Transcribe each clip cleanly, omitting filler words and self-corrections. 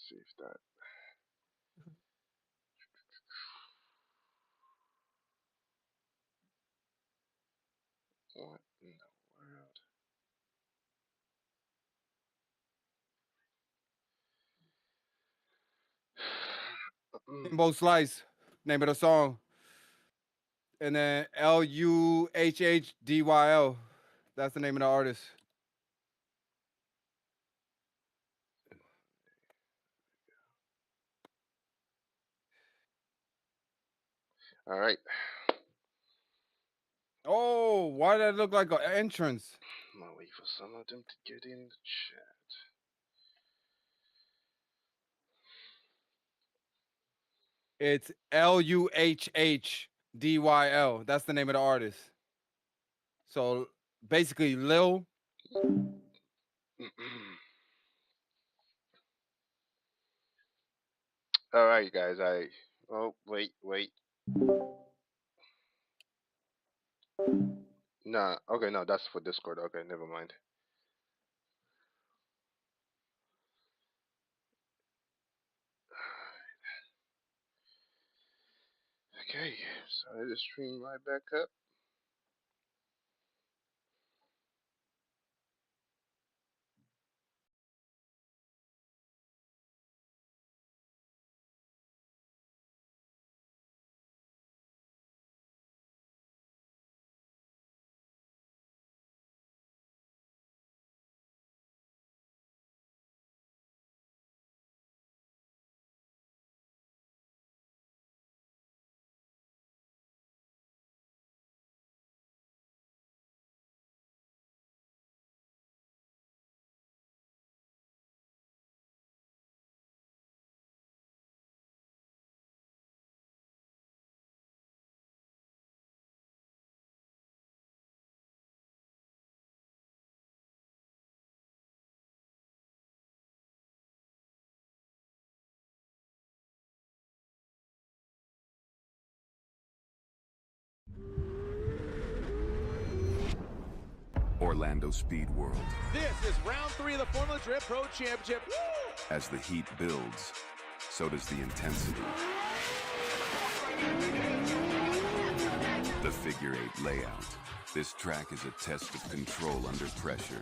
see if that. What in the world? Rainbow Slice, name of the song. And then Luhhdyl. That's the name of the artist. All right. Oh, why did that look like an entrance? I'm gonna wait for some of them to get in the chat. It's Luhhdyl. That's the name of the artist. So basically, Lil. All right, guys. Oh, wait. Nah. Okay, no, that's for Discord. Okay, never mind. Okay, so I just stream right back up. Orlando Speed World. This is round 3 of the Formula Drift Pro Championship. Woo! As the heat builds, so does the intensity. The figure 8 layout. This track is a test of control under pressure.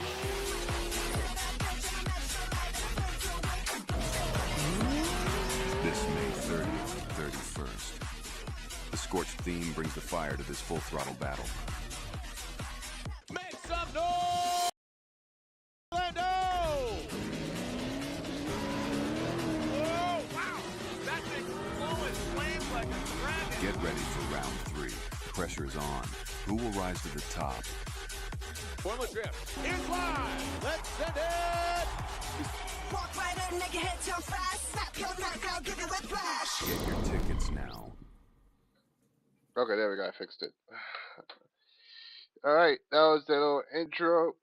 This May 30th and 31st. The Scorched theme brings the fire to this full throttle battle. Make some noise! Orlando! Whoa, wow! That thing's blowing flames like a dragon. Get ready for round 3. Pressure is on. Who will rise to the top? Formula Drift is live. Let's send it! Walk right in, make your head turn fast. Snap your neck, I'll give you whiplash. Get your tickets now. Okay, there we go. I fixed it. All right, that was the little intro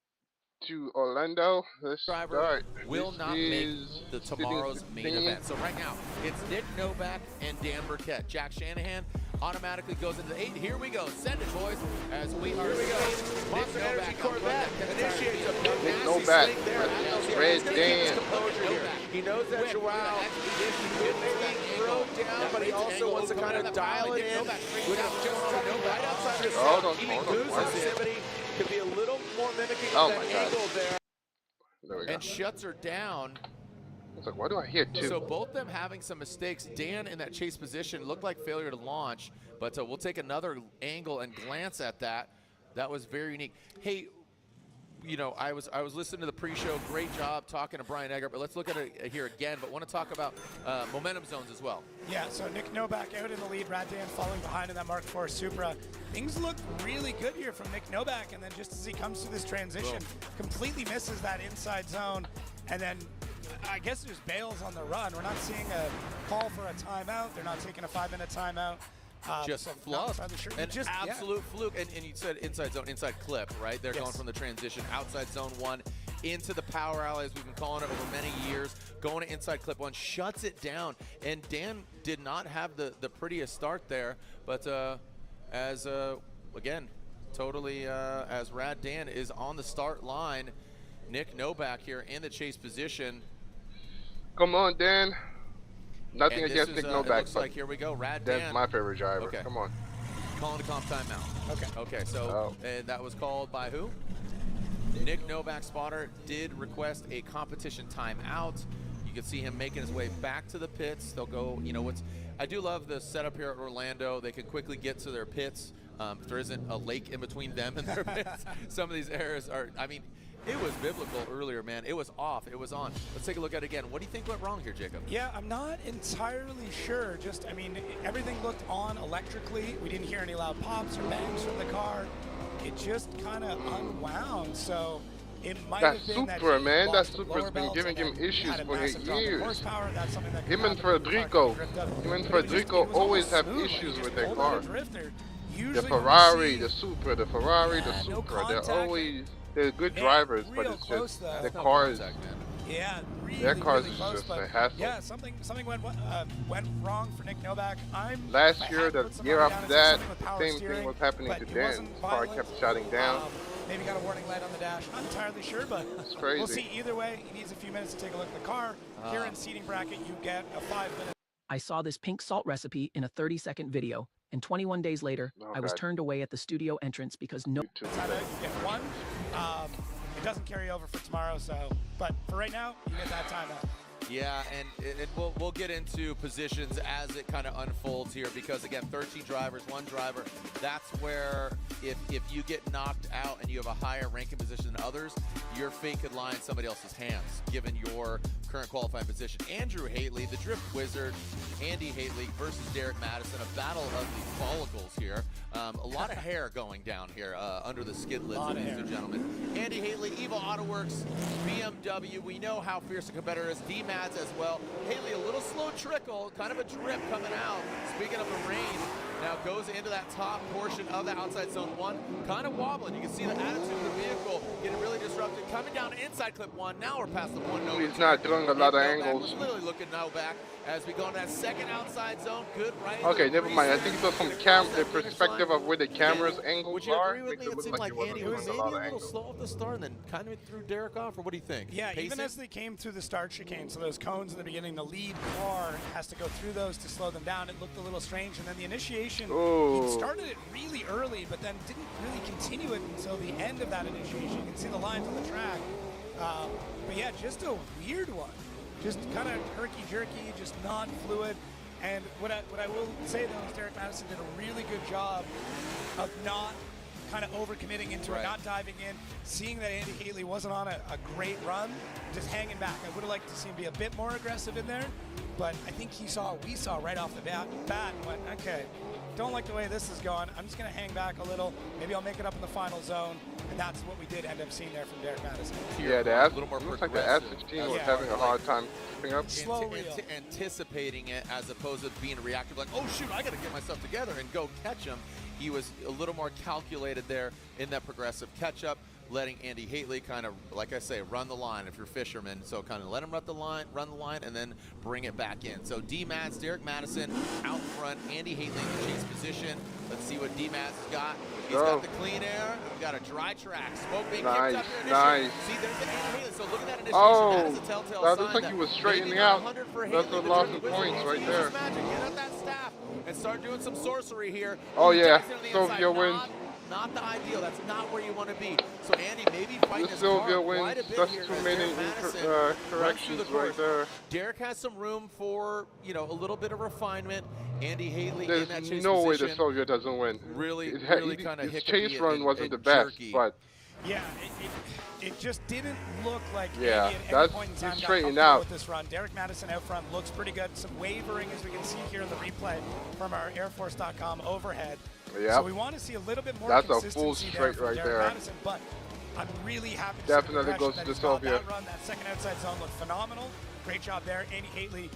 to Orlando. Let's Driver start. will This not make is the Sitting tomorrow's main 16. event. So right now, it's Nick Novak and Dan Briquette. Jack Shanahan automatically goes into the 8. Here we go. Send it, boys. As we are. Here we go. Monster Energy Corvette initiates a Nick nasty Novak swing there. versus Red Dan. He knows that Joao can make that throw down, but he also wants to kind of dial it in without just touching right outside of his Hold on, He hold on. loses sensitivity. Could be a little more mimicking Oh that my God. angle there. There we go. And shuts her down. It's like, why do I hear two? So both them having some mistakes. Dan in that chase position looked like failure to launch, but we'll take another angle and glance at that. That was very unique. Hey, you know, I was listening to the pre-show. Great job talking to Brian Eggert, but let's look at it here again. But want to talk about momentum zones as well. Yeah, so Nick Novak out in the lead, Rad Dan following behind in that Mark IV Supra. Things look really good here from Nick Novak, and then just as he comes through this transition, completely misses that inside zone, and then I guess there's bails on the run. We're not seeing a call for a timeout. They're not taking a 5-minute timeout. Just so fluff, an just absolute fluke. And you said inside zone, inside clip, right? They're going from the transition outside zone 1 into the power alley, as we've been calling it over many years, going to inside clip 1, shuts it down. And Dan did not have the prettiest start there, but again, totally as Rad Dan is on the start line, Nick Novak here in the chase position. Come on, Dan. Nothing And against this Nick is, it Novak, looks but like here we go. Rad Dan's Dan. my favorite driver. Okay. Come on. Calling the comp timeout. Okay. Okay, so and that was called by who? Nick Novak spotter did request a competition timeout. You can see him making his way back to the pits. They'll go, you know, I do love the setup here at Orlando. They can quickly get to their pits. If there isn't a lake in between them and their pits, some of these areas are, I mean, it was biblical earlier, man. It was off, it was on. Let's take a look at it again. What do you think went wrong here, Jacob? Yeah, I'm not entirely sure. Just, I mean, everything looked on electrically. We didn't hear any loud pops or bangs from the car. It just kind of unwound, so it might That have been Supra, he man, that lost the Supra's blower been belt giving and him issues had a for massive drop in years. horsepower. That's something that Him can and happen when the car Federico, can drift up. him and But it was just- Federico it was always almost have smooth, like he issues just with their pulled out car. a drifter. The Usually when we Ferrari, see- the Supra, the Ferrari, the Yeah, no Supra, they're contact. always, they're good Man, drivers, but real it's close, just, though. their That's No cars, contact, man. Yeah, really, their cars really is close, just but a hassle. yeah, something went wrong for Nick Novak. Last I year, had the put some year money after down that, into something with the power same thing steering, was happening but to it Dan. wasn't His car violent. kept shutting down. Maybe got a warning light on the dash. Not entirely sure, but It's crazy. we'll see. Either way, he needs a few minutes to take a look at the car. Here in seating bracket, you get a 5-minute. I saw this pink salt recipe in a 30-second video, and 21 days later, Oh, I was God. turned away at the studio entrance because no YouTube. Timeout, you get one. It doesn't carry over for tomorrow, so. But for right now, you get that timeout. Yeah, and we'll get into positions as it kind of unfolds here because, again, 13 drivers, one driver. That's where if you get knocked out and you have a higher ranking position than others, your fate could lie in somebody else's hands, given your current qualifying position. Andrew Heatley, the Drift Wizard, Andy Heatley versus Derek Madison, a battle of the follicles here. A lot of hair going down here under the skid lids of these two gentlemen. Andy Heatley, Evo AutoWorks, BMW. We know how fierce a competitor is. D-Mads as well. Heatley, a little slow trickle, kind of a drip coming out. Speaking of the rain, now goes into that top portion of the outside zone one, kind of wobbling. You can see the attitude of the vehicle getting really disrupted. Coming down to inside clip one. Now we're past the point. He's not doing a lot of angles. We're literally looking now back as we go into that second outside zone. Good right. Okay, never mind. I think it was from the perspective of where the camera's angles Would you are. agree with me? Makes It look seemed like he wasn't Andy was doing maybe a lot of little angles. slow at the start and then kind of threw Derek off, or what do you think? Yeah, even Pacing? as they came through the start chicane, so those cones in the beginning, the lead car has to go through those to slow them down. It looked a little strange, and then the initiation, he started it really early, but then didn't really continue it until the end of that initiation. You can see the lines on the track. But yeah, just a weird one. Just kind of herky-jerky, just non-fluid. And what I will say, though, is Derek Madison did a really good job of not kind of overcommitting into it, not diving in, seeing that Andy Heatley wasn't on a great run, just hanging back. I would have liked to see him be a bit more aggressive in there, but I think we saw right off the bat and went, okay, don't like the way this is going. I'm just going to hang back a little. Maybe I'll make it up in the final zone, and that's what we did end up seeing there from Derek Madison. Yeah, the looks like the S16 was having a hard time keeping up. Anticipating it as opposed to being reactive, like, oh shoot, I got to get myself together and go catch him. He was a little more calculated there in that progressive catch-up, letting Andy Heatley kind of, like I say, run the line if you're fisherman. So kind of let him run the line, and then bring it back in. So D-Mads, Derek Madison out front, Andy Heatley in the chase position. Let's see what D-Mads has got. He's got the clean air. We've got a dry track. Smoke being kicked up here initially. See, there's the Andy Heatley. So look at that initiation. That is a telltale sign. That looks like he was straightening out. That's a loss of points right there. Magic. Get out that staff and start doing some sorcery here. Oh yeah, Sylvia wins. Not the ideal. That's not where you want to be. So Andy maybe fighting his Sylvia car wins. quite a bit That's here too as many Derek Madison runs through corrections the right course. there. Derek has some room for, you know, a little bit of refinement. Andy Heatley in that There's chase no way position. the Sylvia doesn't win. Really kind of his hiccupy chase run and wasn't the best, jerky. but Yeah, it just didn't look like yeah, Andy at any that's point in time got straightened comfortable out. with this run. Derek Madison out front looks pretty good. Some wavering, as we can see here in the replay from our airforce.com overhead. Yep. So we want to see a little bit more That's a consistency full there straight from right Derek there. Madison, but I'm really happy to Definitely see the goes progression to that he's got. Sylvia. That run, that second outside zone looked phenomenal. Great job there. Andy Heatley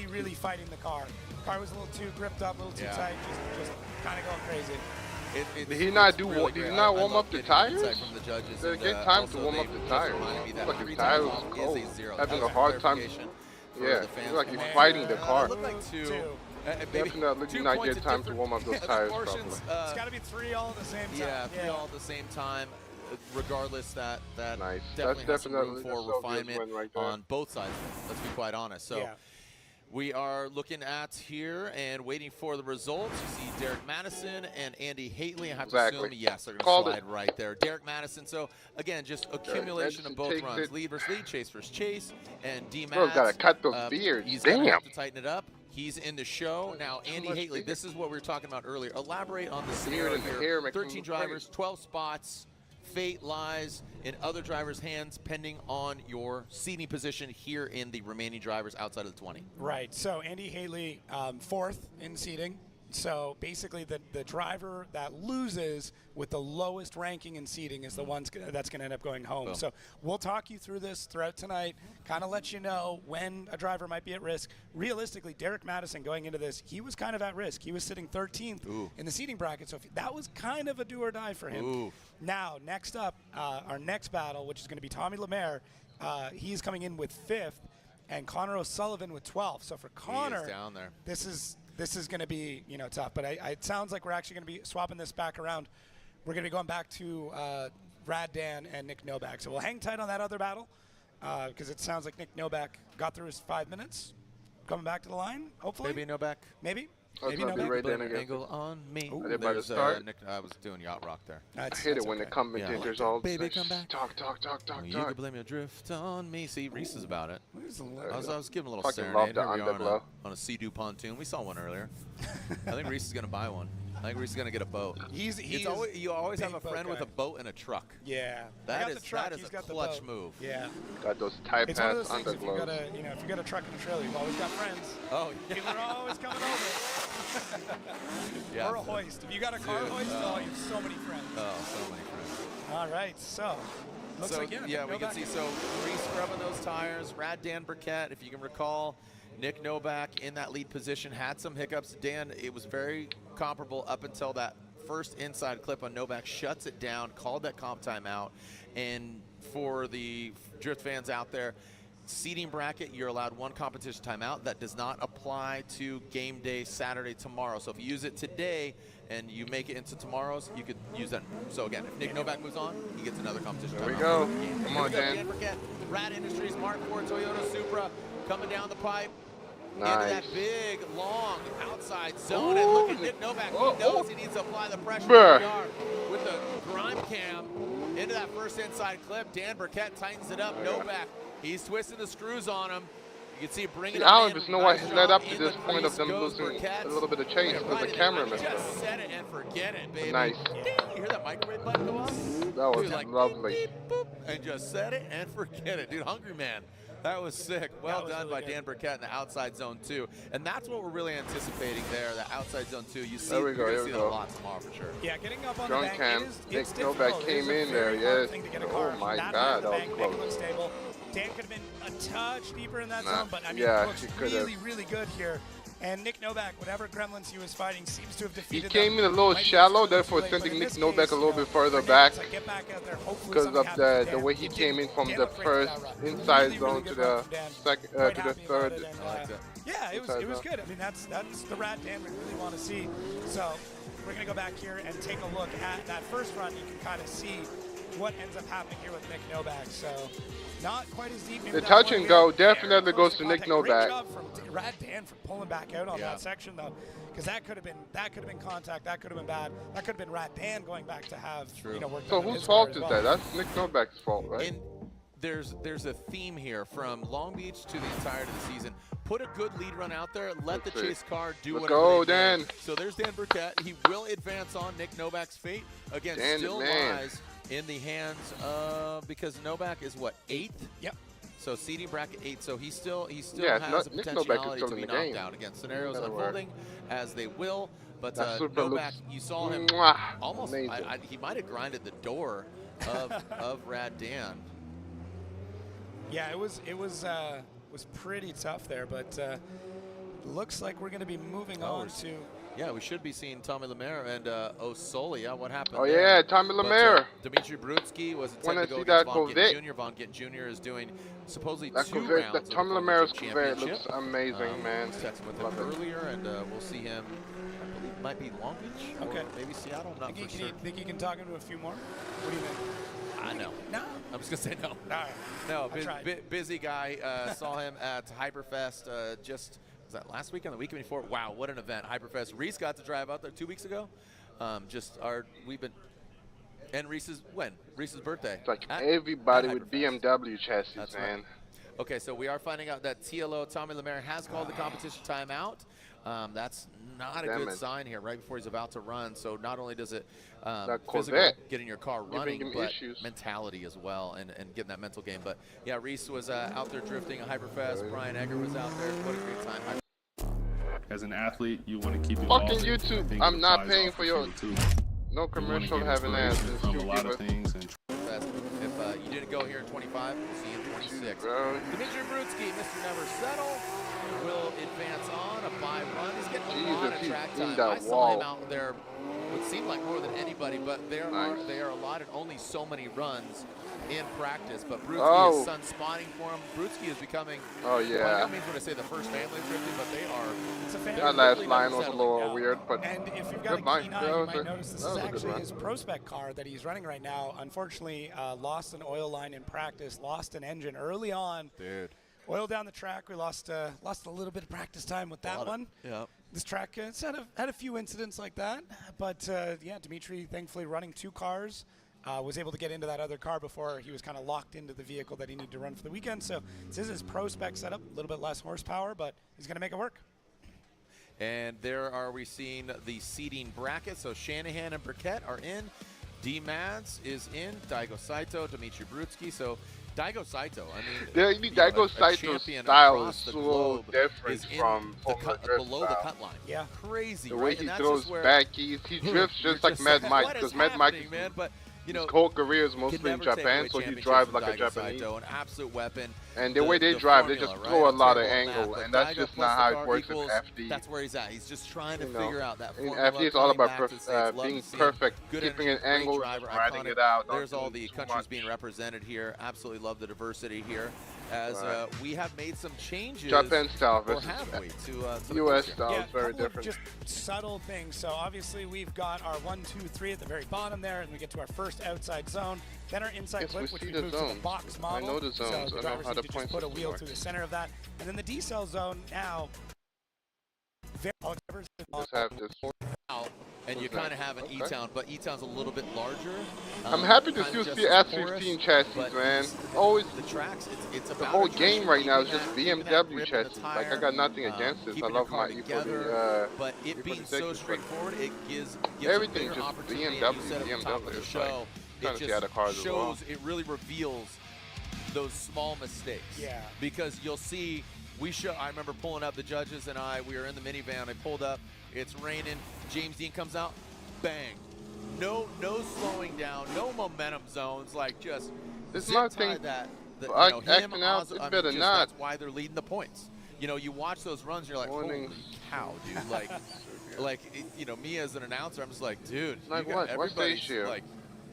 really fighting the car. The car was a little too gripped up, a little too tight, just kind of going crazy. Did he not do? really Did great. he not I warm love up the getting tires? insight from the judges. They And, get time to also warm they up the just tires. reminded me that Like 3 his tires times was off cold. is a 0. Having That a was hard time. clarification for Yeah, the fans it's like he's from fighting the there. car. It looked like two. Definitely two did not points get of time to warm up those the tires portions, properly. It's got to be 3 all at the same time. Yeah, 3 all at the same time. regardless, that Nice. definitely That's has some room definitely for a Soviet refinement win right there. on both sides. Let's be quite honest. So. Yeah. We are looking at here and waiting for the results. You see Derek Madison and Andy Heatley. I have to assume, yes, they're going to slide right there. Derek Madison. So, again, just accumulation of both runs. Lead versus lead, chase versus chase. And D-Mads, got to cut those beards. he's Damn. going to have to tighten it up. He's in the show. Now, Andy Heatley, this is what we were talking about earlier. Elaborate on the scenario here. 13 drivers, 12 spots. Fate lies in other drivers' hands, pending on your seating position here in the remaining drivers outside of the 20. Right. So Andy Heatley, 4th in seating. So basically, the driver that loses with the lowest ranking in seating is the one that's going to end up going home. Boom. So we'll talk you through this throughout tonight, kind of let you know when a driver might be at risk. Realistically, Derek Madison going into this, he was kind of at risk. He was sitting 13th in the seating bracket, so that was kind of a do or die for him. Ooh. Now, next up, our next battle, which is going to be Tommy Lameir, he's coming in with 5th, and Connor O'Sullivan with 12th. So for Connor, down there. this is going to be, tough. But it sounds like we're actually going to be swapping this back around. We're going to be going back to Rad Dan and Nick Novak. So we'll hang tight on that other battle because it sounds like Nick Novak got through his 5 minutes. Coming back to the line, hopefully. Maybe Novak. Maybe. Maybe Novak. right then Angle on me. I did by the start. Nick, I was doing yacht rock there. I hate it when the commentators all baby, come back. talk. You can blame your drift on me. See, Reese is about it. I was giving a little Fucking serenade. love the Here we are underglow. on a Sea-Doo pontoon. We saw one earlier. I think Reese is going to buy one. I think Reese is going to get a boat. You always have a friend with a boat and a truck. Yeah. That is a clutch move. Yeah. Got those Type It's one of those Pass things, if you underglows. if you got a truck and a trailer, you've always got friends. Oh, yeah. People are always coming over. Yeah. Or a hoist. If you got a car hoist, you have so many friends. Oh, so many friends. All right, so looks like yeah, we can see. So Reese scrubbing those tires. Rad Dan Briquette, if you can recall, Nick Novak in that lead position had some hiccups. Dan, it was very comparable up until that first inside clip on Novak, shuts it down, called that comp timeout. And for the drift fans out there, seating bracket, you're allowed one competition timeout. That does not apply to game day Saturday tomorrow. So if you use it today and you make it into tomorrow's, you could use that. So again, if Nick Novak moves on, he gets another competition timeout. There we go. Come on, Dan. Rad Industries Mark IV Toyota Supra coming down the pipe. Nice. Into that big, long outside zone. And look at Nick Novak. He knows he needs to apply the pressure. Bruh. With the grime cam into that first inside clip. Dan Briquette tightens it up. Novak, he's twisting the screws on him. You can see bringing it I in. don't even know what Nice led up job to in this the point of crease them goes losing Briquette. a little bit of chase because the Right, camera and missed just it. set it and forget it, baby. Nice. You hear that microwave button go off? That was Dude, like, lovely. beep, beep, boop, and just set it and forget it. Dude, hungry man. That was sick. Well done really by good. Dan Briquette in the outside zone 2. And that's what we're really anticipating there, the outside zone 2. You see, There we go, you're there going to we see go. that a lot tomorrow for sure. Yeah, getting up on Drone the bank cam. it's Nick difficult. Novak It came is a in there, very hard yes. thing to get a Oh car my that God, high on the that was bank, close. make it look stable. Dan could have been a touch deeper in that Nah, zone, but I mean, yeah, it looks he could have. really, really good here. And Nick Novak, whatever gremlins he was fighting, seems to have He defeated came them. in a little Might be shallow, too therefore late, but sending in Nick this Novak case, a little bit further for Nick, back it's like, get back out there. Hopefully because something of happens the Dan. way he Did came in from Dan the looked great first for that run. inside Really, really zone good to run the from Dan. second Quite to the happy about third. it, and, I like that. yeah, it was Inside good. I mean, that's the Rad Dan we really want to see. So we're gonna go back here and take a look at that first run. You can kind of see what ends up happening here with Nick Novak. So not quite as deep. The touch and go definitely goes to Nick Novak. Great job from Rad Dan for pulling back out on that section though, because that could have been contact. That could have been bad. That could have been Rad Dan going back to have work So done on whose his car fault as is well. that? That's Nick Novak's fault, right? And there's a theme here from Long Beach to the entirety of the season. Put a good lead run out there. Let the chase car do Let's whatever go, they Dan. do. So there's Dan Briquette. He will advance on. Nick Novak's fate, again, Dan, still man. lies in the hands of, because Novak is what, 8th? Yep. So seeding bracket 8. So he still Yeah, has the Nick Novak is potentiality still to in be the knocked game. out. Again, scenarios Better word. unfolding as they will. But That Supra Novak, looks you saw him mwah, almost. amazing. He might have grinded the door of Rad Dan. Yeah, it was pretty tough there, but looks like we're going to be moving on to. Yeah, we should be seeing Tommy Lameir and O'Sullivan. Yeah, what happened? Oh there? yeah, Tommy But, Lameir. Dimitri Brutzki was Wanna attempted to go see against that Von Corvette? Gittin Jr. Von Gittin Jr. is doing supposedly That 2 Corvette, rounds that of Tommy the Lameir's Championship. Corvette looks amazing, man. Texted with him Love it. earlier, and we'll see him. I believe it might be Long Beach. Okay. Or maybe Seattle. I'm not for sure. Think you can talk into a few more? What do you think? I know. No. I'm just gonna say no. All right. No, I tried. busy guy. Saw him at Hyperfest was that last weekend, the weekend before? Wow, what an event. Hyperfest. Reese got to drive out there 2 weeks ago. And Reese's birthday. It's like everybody with Hyperfest. BMW chassis, That's man. right. Okay, so we are finding out that TLO, Tommy Lameir, has called the competition timeout. That's not a good sign here right before he's about to run. So not only does it physical, getting your car running, but mentality as well, and getting that mental game. But yeah, Reese was out there drifting at Hyperfest. Brian Egger was out there. What a great time. As an athlete, you want to keep it fucking YouTube. I'm not paying for your no commercial having ass. From a lot of things. And if you didn't go here in 25, we'll see you in 26. Dmitry Brutzki, Mr. Never Settle, will advance on a bye run. He's getting a lot of track time. I saw him out there what seemed like more than anybody, but they are allotted only so many runs in practice. But Brutzki is sun spotting for him. Brutzki is becoming, well, I don't mean when I say the first family drifting, but they are. It's a family. That last line was a little weird, but and if you've got a keen eye, you might notice this is actually his prospect car that he's running right now. Unfortunately, lost an oil line in practice, lost an engine early on. Dude. Oil down the track. We lost a little bit of practice time with that one. Yeah. This track it's had a few incidents like that, but yeah, Dmitry thankfully running 2 cars. Was able to get into that other car before he was kind of locked into the vehicle that he needed to run for the weekend. So this is his pro spec setup, a little bit less horsepower, but he's going to make it work. And there are we seeing the seating bracket. So Shanahan and Briquette are in. D-Mads is in. Daigo Saito, Dmitry Brutzki. So Daigo Saito, I mean, Daigo Saito's style is so different from below the cut line. Yeah, crazy. The way he throws back, he drifts just like Mad Mike, because Mad Mike is, man, but you know, his whole career is mostly in Japan, so he drives like a Japanese. Saito, an absolute weapon. And the way they drive, they just throw a lot of angle, and that's just not how it works in FD. That's where he's at. He's just trying to figure out that in formula. FD, it's all about being perfect, keeping an angle, riding it out. There's all the countries being represented here. Absolutely love the diversity here. As we have made some changes. Japan style versus to US style is very different. Just subtle things. So obviously we've got our 1, 2, 3 at the very bottom there, and we get to our first outside zone. Then our inside clip, which we move to the box model. I know the zones. So the I know drivers how need the to just put a wheel through the center of that. And then the decel zone now. Just have this. And you kind of have an E-Town, but E-Town's a little bit larger. I'm happy to still see S15 chassis, man. Always the tracks. It's the whole game right now is just BMW chassis. Like, I got nothing against this. I love my but it being so straightforward, it gives everything a just BMW. It's like, trying to see other cars as well. It really reveals those small mistakes. Yeah. Because you'll see, I remember pulling up, the judges and we were in the minivan. I pulled up. It's raining. James Dean comes out. Bang. No slowing down. No momentum zones. Like, just it's nothing. Acting out, it better not. That's why they're leading the points. You know, you watch those runs, you're like, holy cow, dude. Like, you know, me as an announcer, I'm just like, dude. Like what? What's the issue? Like,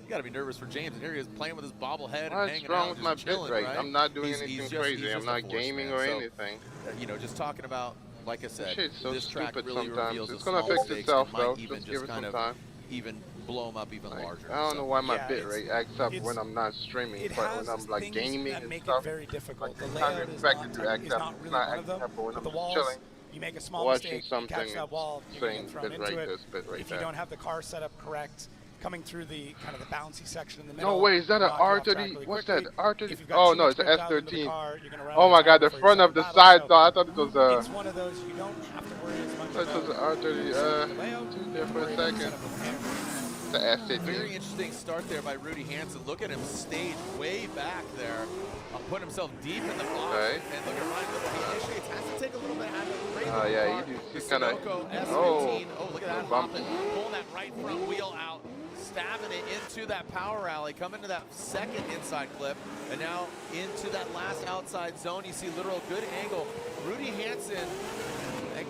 you got to be nervous for James. And here he is playing with his bobblehead and hanging out. What's wrong with my chilling, bit rate? right? I'm not doing anything crazy. I'm not gaming or anything. You know, just talking about, like I said, so this track really sometimes. reveals it's gonna fix itself though. Just give it some time. Even blow them up even larger. I don't know why my bit rate acts up when I'm not streaming, but when I'm like gaming and stuff, very difficult. The I'm layout expected to act up. It's It's not not really acting up, but when I'm the walls, chilling, you make a small watching mistake, something, you catch that wall, you saying get thrown bit into rate it. this, bit rate If you that. don't have the car set up correct, coming through the kind of the bouncy section in the middle. No way, is that an R30? Really What's quickly. that? R30? Oh no, it's an S13. Oh My my god, the front of the side though. I thought it was a. It's one of those you don't have to worry as much about. It was an R30. There for a second. The S13. Very interesting start there by Rudy Hansen. Look at him stage way back there. Putting himself deep in the box. Okay. And look at Ryan Little. He initiates, has to take a little bit out of the brake. Oh yeah, he's kind of. S15. Oh, look at that hopping. Pulling that right front wheel out. Stabbing it into that power rally, coming to that second inside clip, and now into that last outside zone. You see literal good angle. Rudy Hansen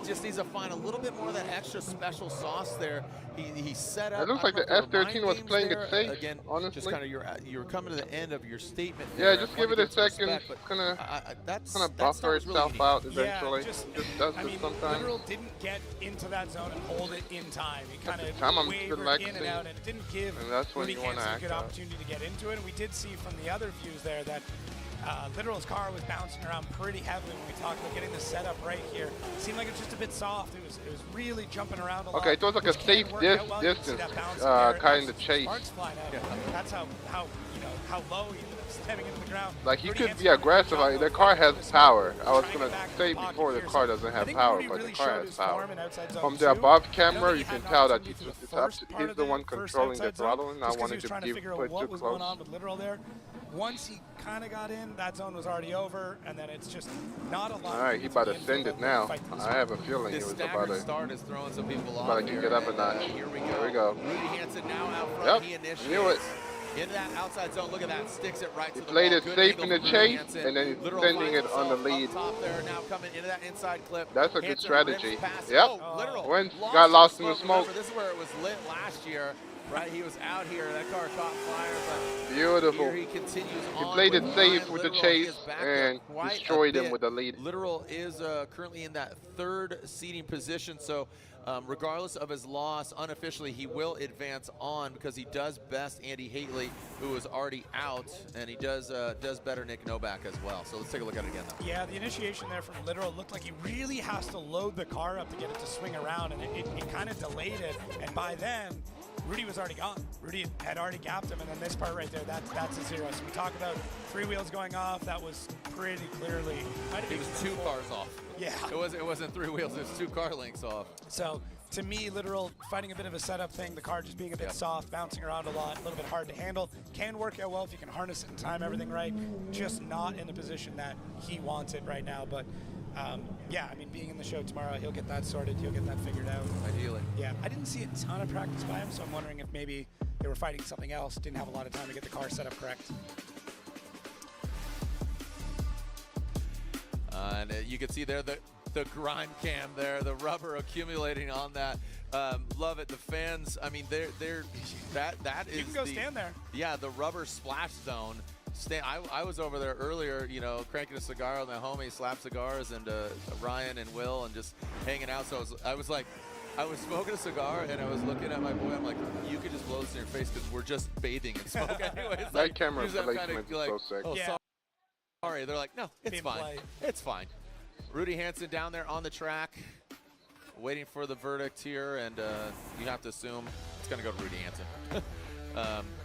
just needs to find a little bit more of that extra special sauce there. He set up. It looks like the F-13 was playing it safe, Again, honestly. just kind of you're coming to the end of your statement. Yeah, there. just give it a second. Kind of buffer itself out eventually. Yeah, just does this sometimes. Literal didn't get into that zone and hold it in time. He kind of wavered relaxing, in and out, and it didn't give that's when Rudy you want to Hansen a act good out. opportunity to get into it. And we did see from the other views there that Literal's car was bouncing around pretty heavily when we talked about getting the setup right here. It seemed like it was just a bit soft. It was really jumping around a lot. Okay, it was like a safe distance, kind of chase. Sparks flying out. That's how low he ended up stepping into the ground. Like he could be aggressive. Like, the car has power. I was gonna say before the car doesn't have power, but the car has power. From the above camera, you can tell that he's the one controlling the throttle, and I wanted to put too close. With Literal there. Once he kind of got in, that zone was already over, and then it's just not a lot. All right, he about to send it now. I have a feeling he was about to. Start is throwing some people about off to kick it up a notch. Here we go. There we go. Rudy Hansen now out front. He Yep, initiates. knew it. In that outside zone, look at that, sticks it right to the Played ball. it Good safe in the angle from chase, Hansen. and then he's Literal sending finds it on the himself lead. Up top there, now coming into that inside clip. That's a good Hansen strategy. rips past- Yep. Oh, Literal Went, got lost in the Remember, smoke. this is where it was lit last year, right? He was out here, that car caught fire, but Beautiful. here he continues He on played with it safe Ryan with the Literal. He chase is back and up quite a destroyed him bit. with the lead. Literal is currently in that third seeding position, so regardless of his loss, unofficially he will advance on because he does best Andy Heatley, who is already out, and he does better Nick Novak as well. So let's take a look at it again, though. Yeah, the initiation there from Literal looked like he really has to load the car up to get it to swing around, and it kind of delayed it. And by then, Rudy was already gone. Rudy had already gapped him, and then this part right there, that's a zero. So we talk about 3 wheels going off. That was pretty clearly. It was 2 cars off. Yeah. It wasn't 3 wheels. It was 2 car lengths off. So to me, Literal fighting a bit of a setup thing. The car just being a bit soft, bouncing around a lot, a little bit hard to handle. Can work out well if you can harness it and time everything right. Just not in the position that he wants it right now. But yeah, I mean, being in the show tomorrow, he'll get that sorted. He'll get that figured out. Ideally. Yeah, I didn't see a ton of practice by him, so I'm wondering if maybe they were fighting something else. Didn't have a lot of time to get the car set up correct. And you can see there the grind cam there, the rubber accumulating on that. Love it. The fans, I mean, that is. You can go stand there. Yeah, the rubber splash zone. I was over there earlier, you know, cranking a cigar on the homie Slap Cigars and Ryan and Will, and just hanging out. So I was smoking a cigar and I was looking at my boy. I'm like, you could just blow this in your face because we're just bathing in smoke anyways. That like, camera placement is so sick. Oh, Yeah. sorry. They're like, no, it's fine. Play. It's fine. Rudy Hansen down there on the track, waiting for the verdict here, and you have to assume it's going to go to Rudy Hansen.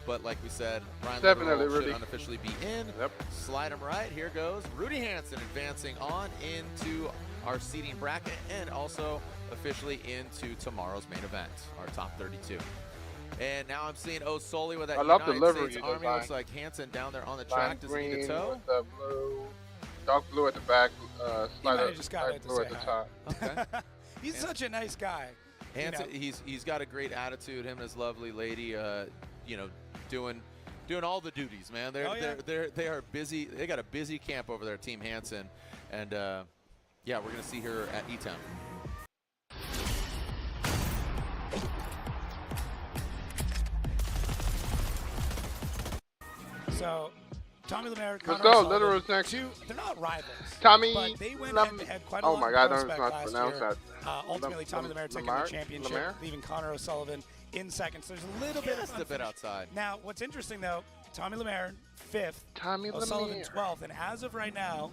But like we said, Ryan Definitely Literal should Rudy. unofficially be in. Yep. Slide him right. Here goes Rudy Hansen advancing on into our seeding bracket and also officially into tomorrow's main event, our top 32. And now I'm seeing O'Sullivan with that I love United the livery States Army. design. Looks like Hansen down there on the Lime track. Does he need green a toe? with the blue, dark blue at the back, slider, just got it to blue say at the hi. top. Okay. He's such a nice guy. Hansen, You know. he's got a great attitude. Him and his lovely lady, you know, doing all the duties, man. They are busy. They got a busy camp over there, Team Hansen, and yeah, we're gonna see her at E-Town. So, Tommy Lameir, Let's Connor go. O'Sullivan, Little's next. they're not rivals. Tommy. But they went Lam- head-to-head quite a Oh lot my in God, I Pro don't know Spec how to last pronounce year. that. Ultimately, Tommy Lameir taking the championship, leaving Connor O'Sullivan in second. So there's a little bit of Just a bit outside. Now, what's interesting though, Tommy Lameir 5th, Tommy O'Sullivan Lameir. 12th, and as of right now,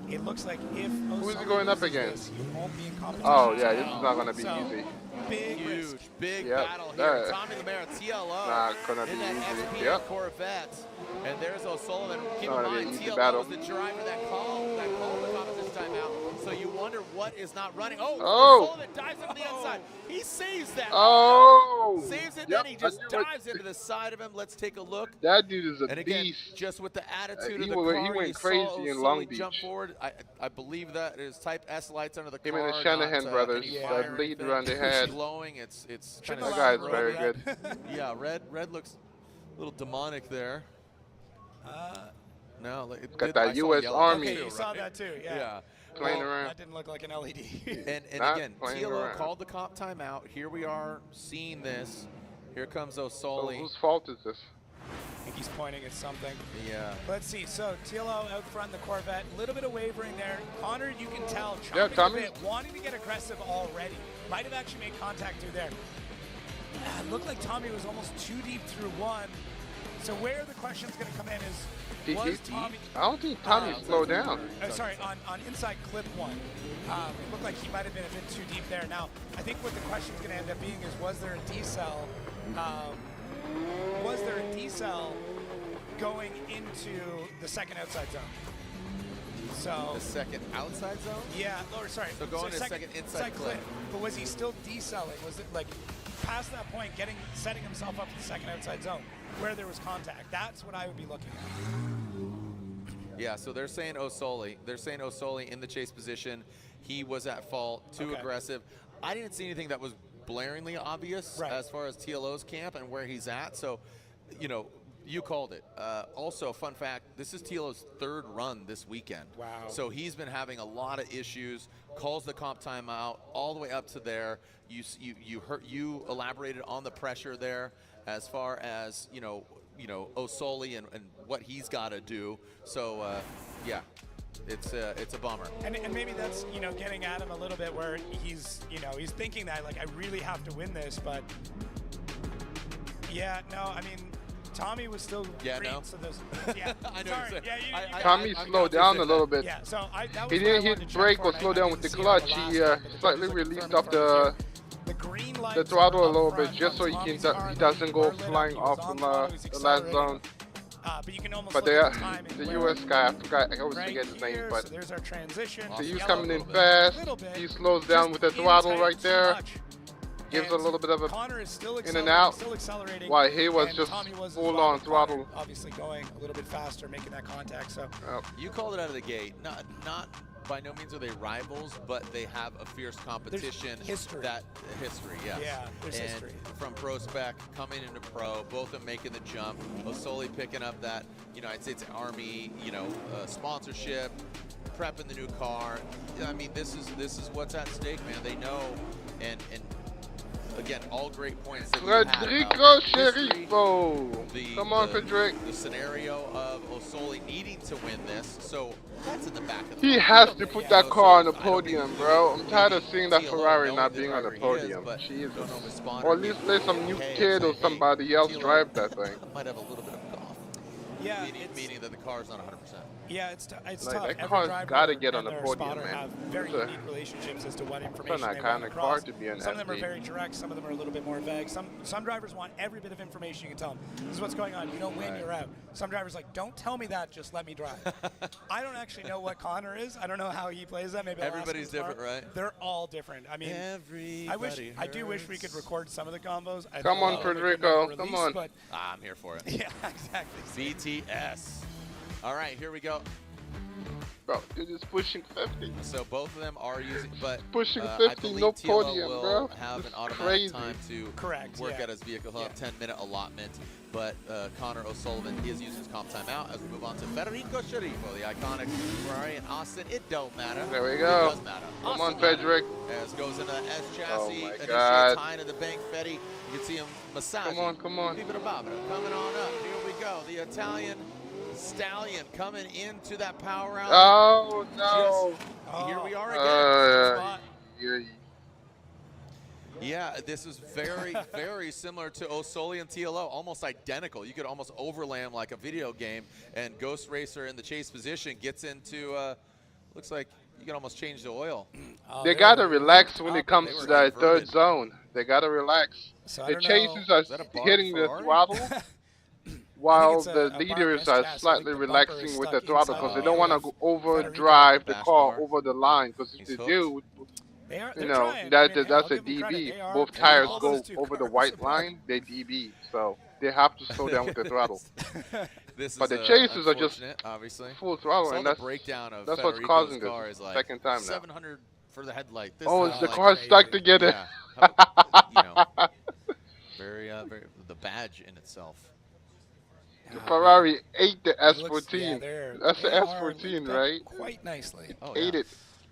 it looks like if Who's O'Sullivan he going up loses against? this, he won't be in competition. Oh yeah, this is not gonna be So, easy. Big risk. Huge, big Yep, battle here. that- Tommy Lameir, TLO, Not gonna in be that easy. SP Yep. Corvette. And there's O'Sullivan. Keep Not in gonna be mind, an easy TLO battle. is the driver that called the competition timeout. So you wonder what is not running. Oh, Oh. O'Sullivan dives into the inside. He saves that. Oh. Saves it, Yep, then he I just knew it. dives into the side of him. Let's take a look. That dude is a And again, beast. just with the attitude he of the went- car, he went you crazy saw in O'Sullivan Long jump Beach. forward. I believe that is Type S lights under the Him car. and the Shanahan not, brothers, any that fire or lead anything. run they had. Glowing. It's kind Shouldn't of. That allow guy's him very to good. Yeah, red looks a little demonic there. No, Got that U.S. Army. Okay, you saw that too. Yeah. Playing Well, around. that didn't look like an LED. And Not again, playing TLO around. called the comp timeout. Here we are seeing this. Here comes So O'Sullivan. whose fault is this? I think he's pointing at something. Yeah. Let's see. So TLO out front, the Corvette. A little bit of wavering there. Connor, you can tell, Yeah, chomping a Tommy. bit, wanting to get aggressive already. Might have actually made contact through there. It looked like Tommy was almost too deep through one. So where the question's going to come in is, was Tommy... I don't think Tommy slowed down. Sorry, on inside clip one. It looked like he might have been a bit too deep there. Now, I think what the question's going to end up being is, was there a decel? Was there a decel going into the second outside zone? So The second outside zone? yeah, or sorry. So going to second inside clip. But was he still decelling? Was it like past that point, setting himself up for the second outside zone where there was contact? That's what I would be looking at. Yeah, so they're saying O'Sullivan. They're saying O'Sullivan in the chase position. He was at fault, too aggressive. I didn't see anything that was blaringly obvious as far as TLO's camp and where he's at. So, you know, you called it. Also, fun fact, this is TLO's third run this weekend. Wow. So he's been having a lot of issues, calls the comp timeout all the way up to there. You elaborated on the pressure there as far as, you know, O'Sullivan and what he's got to do. So, yeah. It's a bummer. And maybe that's, you know, getting at him a little bit where he's, you know, he's thinking that, like, I really have to win this, but yeah, no, I mean, Tommy was still green, so there's, yeah. I know sorry, you're saying. yeah, Tommy slowed down a little bit. yeah, so that was He what I didn't wanted hit to check brake for, or and slow I down didn't with the see it on clutch. the He last time, but the slightly judges are released confirming off for us here. The green the lights throttle are a little up bit front just so on he Tommy's can car. he doesn't go Bar lit up, flying he was off on from throttle, he was the last accelerating. zone. But you can almost But look they at are, the timing the where US guy, I always right forget his name, here, but so there's our transition. so he's Yellow coming a in little fast. bit, little bit, He slows down with the just throttle in right tight too there. much. Gives a And little bit of a Connor is still in and out. still accelerating. While he was and just Tommy was as full well, on but Connor throttle. obviously going a little bit faster, making that contact. So You called it out of the gate. Not by no means are they rivals, but they have a fierce competition. history. History, yes. Yeah, there's and history. From pro spec coming into pro, both of them making the jump. O'Sullivan picking up that United States Army, sponsorship, prepping the new car. I mean, this is what's at stake, man. They know, and again, all great points that we had Federico about history, Sharifo. Come on, Frederic. the scenario of O'Sullivan needing to win this, so that's in the back of the He mind. has to put that car on the I don't think podium, we bro. really I'm tired of need seeing that TLO Ferrari knowing not the being on the driver he is, podium. but Jesus. don't know his spot Or at least let some new kid or somebody else drive that thing. Might have a little bit of golf. yeah, Meaning that the car's not 100%. yeah, it's tough. Like, tough. that Every car's driver gotta get on and the their podium, spotter man. have very It's a- unique relationships as to what information an they want iconic across. car to be an Some of them are athlete. very direct. Some of them are a little bit more vague. Some drivers want every bit of information. You can tell them, this is what's going on. You don't win, you're out. Some drivers like, don't tell me that. Just let me drive. I don't actually know what Connor is. I don't know how he plays that. Maybe I'll ask Everybody's him tomorrow. different, right? They're all different. I mean, I do wish we could record some of the combos. I Come know on, a lot of them Federico. couldn't be Come released, on. But I'm here for it. yeah, exactly. BTS. All right, here we go. Bro, you're just pushing 50. So both of them are using, but Pushing I 50, believe no TLO podium, will bro. have This an is automatic crazy. time to Correct, work yeah. out his vehicle. He'll have 10-minute allotment, but Connor O'Sullivan is using his comp timeout as we move on to Federico Sharifo, the iconic Ferrari in Austin. It don't matter. There we It go. does matter. Come Austin on, Frederic. as goes into the S chassis, Oh my initial God. tie into the bank Fetty. You can see him massaging. Come on. Coming on up. Here we go. The Italian stallion coming into that power out. Oh, no. Here we are again. Uh, yeah. Yeah, this is very, very similar to O'Sullivan and TLO, almost identical. You could almost overlay them like a video game, and Ghost Racer in the chase position gets into, looks like you can almost change the oil. They gotta relax when it comes They to were that third inverted. zone. They gotta relax. So I The don't know. chasers are Is that a bar hitting the Ferrari? throttle, while it's the a bar leaders S are chassis. I slightly think the bumper relaxing is with the stuck throttle inside because the they don't wheel want to of overdrive the Bash car bar. over the line. Because if He's they hooked. do, They are, you they're know, trying. that's I mean, a I'll give them DB. credit. They are Both doing tires all go those two over the cars, white but- line, they DB. So they have to slow down with the throttle. This But is the chasers are just unfortunate, obviously. full throttle, Saw and the that's breakdown of that's what's Federico's causing car this. is like Second time now. 700 for the headlight. This Oh, is is the like car stuck together? Yeah. How- you know, very, the badge in itself. The Ferrari ate the It looks- S14. yeah, That's the they are S14, linked up right? Quite nicely. Oh, Ate yeah. it.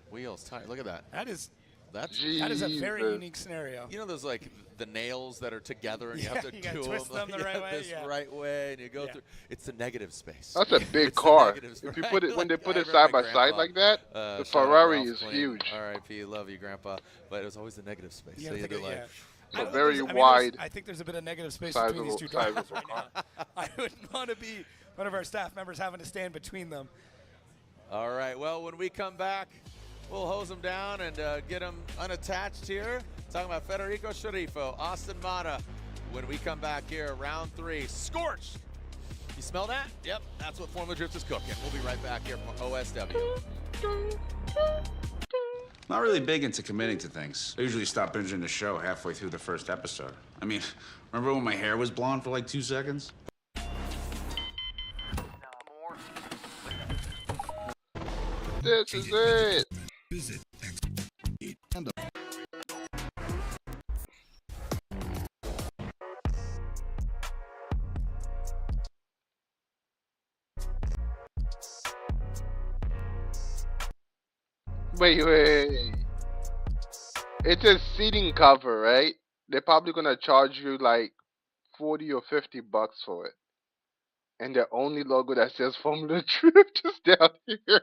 Wheels tight. Look at that. That is That's a very Jesus. unique scenario. You know those like the nails that are together and you have to you gotta do twist them the right way, this yeah. right way and you go Yeah. through. It's the negative space. That's a big It's the car. negatives, If you right? put it when they Like, put I it remember side by my side grandpa, like that, the shout out Ferrari Ralph is Queen. huge. R.I.P. Love you, Grandpa. But it was always the negative space. You So gotta you think do of- like. yeah. So I don't- very there's- wide. I think there's a bit of negative space between these two drivers sizable right now. I wouldn't want to be one of our staff members having to stand between them. All right. Well, when we come back, we'll hose them down and get them unattached here. Talking about Federico Sharifo, Austin Mata. When we come back here, round 3, scorched. You smell that? Yep, that's what Formula Drift is cooking. We'll be right back here from OSW. Not really big into committing to things. I usually stop binging the show halfway through the first episode. I mean, remember when my hair was blonde for like 2 seconds? This is it. Wait. It's a seating cover, right? They're probably gonna charge you like 40 or 50 bucks for it. And the only logo that says Formula Drift is down here.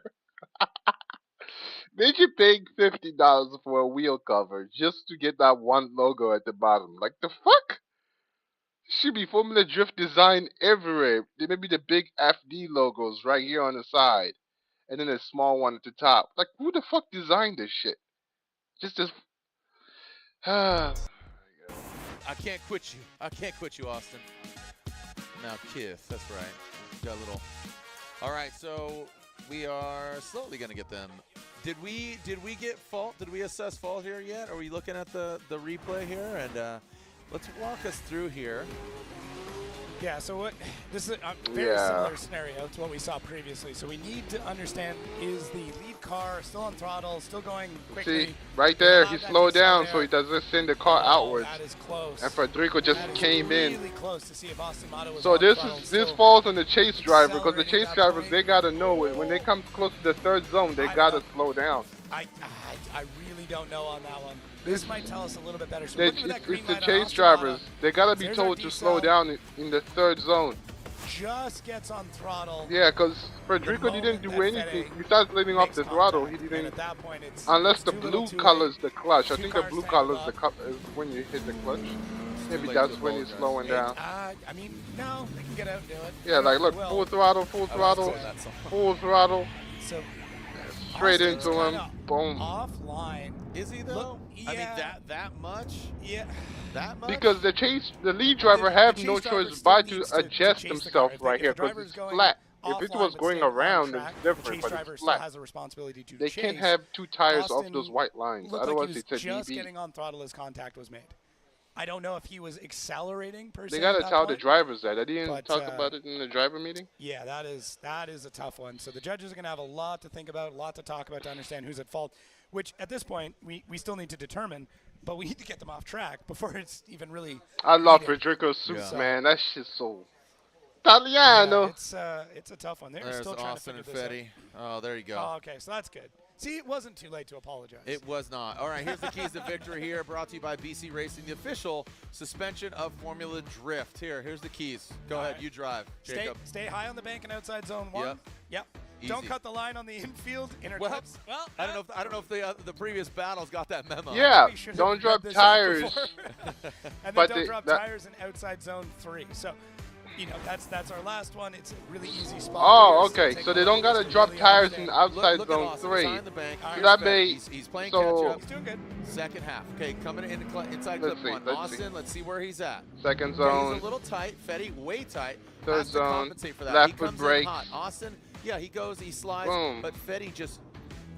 They should pay $50 for a wheel cover just to get that one logo at the bottom. Like the fuck? Should be Formula Drift design everywhere. There may be the big FD logos right here on the side, and then a small one at the top. Like who the fuck designed this shit? Just this. I can't quit you. I can't quit you, Austin. Now Kiss, that's right. Got a little. All right, so we are slowly gonna get them. Did we get fault? Did we assess fault here yet? Are we looking at the replay here? And let's walk us through here. Yeah, so what this is a very similar scenario to what we saw previously. So we need to understand, is the lead car still on throttle, still going quickly? See, right there, he slowed down so he doesn't send the car outwards. That is close. And Federico just came in. Really close to see if Austin Mata was So on this throttle, this still falls on the chase driver because the accelerating chase at that drivers point. they gotta know it when they come close to the third zone they gotta slow down. I really don't know on that one. This might tell us a little bit better. So They, looking for that green it's the light on chase Austin drivers. Mata. They gotta be There's our told to slow decel. down in the third zone. Just gets on throttle. Yeah, because Federico didn't do anything. Besides letting off the throttle, he And didn't. at that point, it's Unless the too little, blue too colors late. the clutch. I Two think the cars blue tangled colors is when you hit the clutch. Maybe late that's to when he's apologize. slowing down. I mean, no, they can get out and do it. Yeah, like look, Well, full throttle, full throttle, So straight Austin's into him, kinda boom. offline. Is he though? Look, I mean yeah. that much? Yeah. That much? Because the lead driver have the no chase driver choice still but to needs adjust chase the himself car. If right the here because driver's it's going flat. If it offline was but going staying on around, track, it's the different, chase but driver it's still flat. has a responsibility to They chase. can't have two tires off Austin those white lines. looked like Otherwise, he was it's a just DB. getting on throttle as contact was made. I don't know if he was accelerating per se. They gotta at that tell the point. drivers that. They didn't But, talk about it in the driver meeting. Yeah, that is a tough one. So the judges are going to have a lot to think about, a lot to talk about to understand who's at fault, which at this point we still need to determine, but we need to get them off track before it's even really I love needed. Federico's suit, Yeah. man. That shit's so Italiano. Yeah, it's a tough one. They're There's still trying Austin to and figure this Fetty. Oh, there you go. out. Oh, okay, so that's good. See, it wasn't too late to apologize. It was not. All right, here's the keys to victory here, brought to you by BC Racing, the official suspension of Formula Drift. Here's the keys. Go ahead, you drive, Jacob. Stay high on the bank and outside zone 1. Yep. Don't Easy. cut the line on the infield. Inner Well, tips. Well, I don't know if the previous battles got that memo. Yeah, we should have don't read drop this out tires. before. And But then don't they- drop that- tires in outside zone 3. So, that's our last one. It's a really easy spot. Oh, for us to okay. take So they a don't look gotta to drop really tires in understand. outside Look at zone Austin 3. behind the bank. So Here's that Fetty. may- He's playing so- catch up. He's doing good. Second half. Okay, coming in inside Let's clip see, 1. let's Austin, see. let's see where he's at. Second Okay, zone. he's a little tight. Fetty, way tight. Third has to zone. compensate for that. Left he foot comes brake. in hot. Austin, yeah, he goes, he slides, Boom. but Fetty just,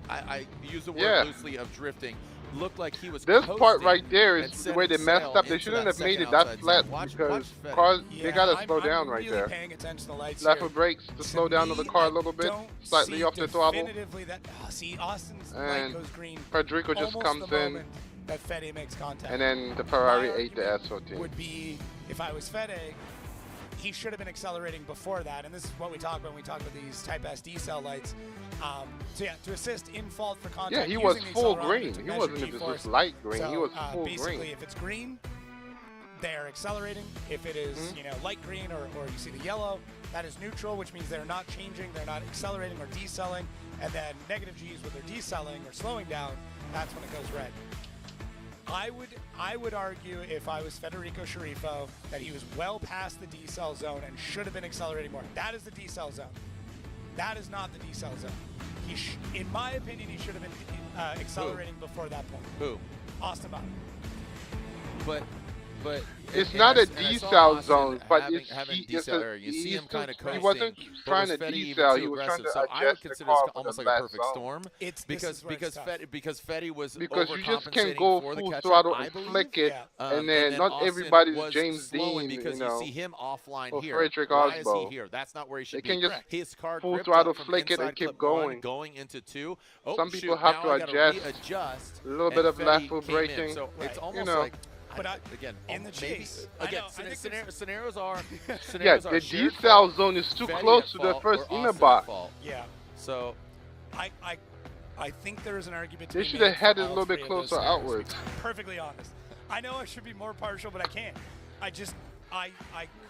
I use the word Yeah. loosely of drifting. Looked like he was This part coasting right there and is setting where they messed sail up. They into shouldn't that have made second it that outside flat zone. Watch because Fetty. cars they Yeah, gotta slow down I'm right really there. paying attention to the lights Left here. foot brakes to slow down to the car a little bit, Don't slightly see off the throttle. definitively that. See, Austin's light And goes green. Federico just almost comes the in, moment that Fede makes contact. and then the Ferrari My ate the argument S14. Would be if I was Fede, he should have been accelerating before that, and this is what we talk about when we talk about these Type S D-cell lights. So yeah, to assist in fault for contact. Yeah, he was using the full accelerometer green. to He measure wasn't G-force. just light green. So, he was full basically, green. if it's green, they're accelerating. If it is, you know, light green or you see the yellow, that is neutral, which means they're not changing, they're not accelerating or decelling. And then negative G's where they're decelling or slowing down, that's when it goes red. I would argue, if I was Federico Sharifo, that he was well past the decel zone and should have been accelerating more. That is the decel zone. That is not the decel zone. In my opinion, he should have been accelerating before that point. Who? Austin Bottom. But it's not a decel zone, but having it's a, you see him kind of coasting. He wasn't trying to decel. He was trying to so I would adjust the consider car this for almost the like a last perfect zone. storm. Because Fetty was because you just can't overcompensating go for the full catch-up, throttle I and believe. flick it, and then not Austin everybody's was James slowing Dean, because you know, see him offline or here. Frederick Why is he Osbo. here? That's not where he should They be. can just His car full gripped throttle up from flick it and inside keep clip going. 1 going into 2. Oh, Some shoot, people have now to I gotta adjust. readjust, A little bit and of Fetty lateral came in. braking. So it's almost you know. like, But again, in the chase, scenarios are Yeah, the decel zone is too close to the first inner box. Yeah. So I think there is an argument to They be should made have had for it a all little bit three of those closer scenarios, outwards. to be perfectly honest. I know I should be more partial, but I can't. I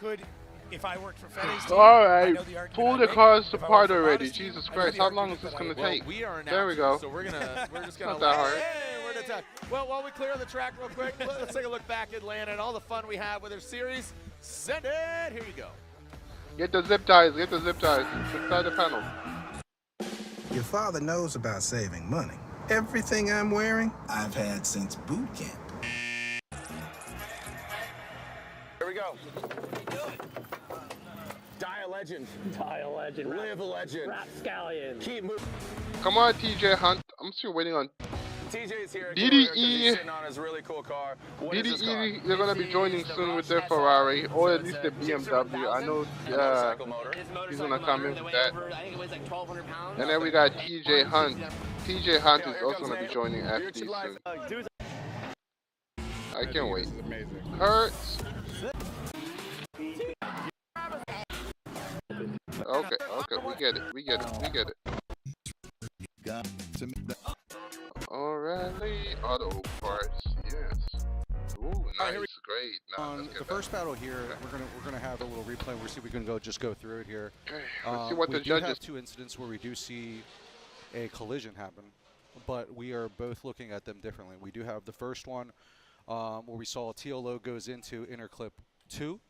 could, if I worked for Feddy's team. All I right, know the argument pull I'd the make. cars If I apart worked for already. Mada's team, Jesus I know Christ, the how long argument is this that I gonna would well, take? we are There we go. So we're just gonna Not that hard. Hey, we're gonna talk. Well, while we clear the track real quick, let's take a look back at Atlanta and all the fun we had with our series. Send it. Here you go. Get the zip ties. Get the zip ties inside the panel. Your father knows about saving money. Everything I'm wearing, I've had since boot camp. Here we go. Die a legend. Die a legend. Live a legend. Rapscallion. Keep moving. Come on, TJ Hunt. I'm still waiting on TJ's here. DDE. He's sitting on his really cool car. What is this car? DDE, they're going to be joining soon with their Ferrari, or at least their BMW. I know he's going to come in with that. And then we got TJ Hunt. TJ Hunt is also going to be joining FD soon. I can't wait. Hurts. Okay, we get it. Alright, auto parts, yes. Ooh, nice, great. Now, let's get the first battle here, we're gonna have a little replay. We'll see if we can just go through it here. Okay, let's see what the we do judges. have 2 incidents where we do see a collision happen, but we are both looking at them differently. We do have the first one where we saw a TLO goes into inner clip 2.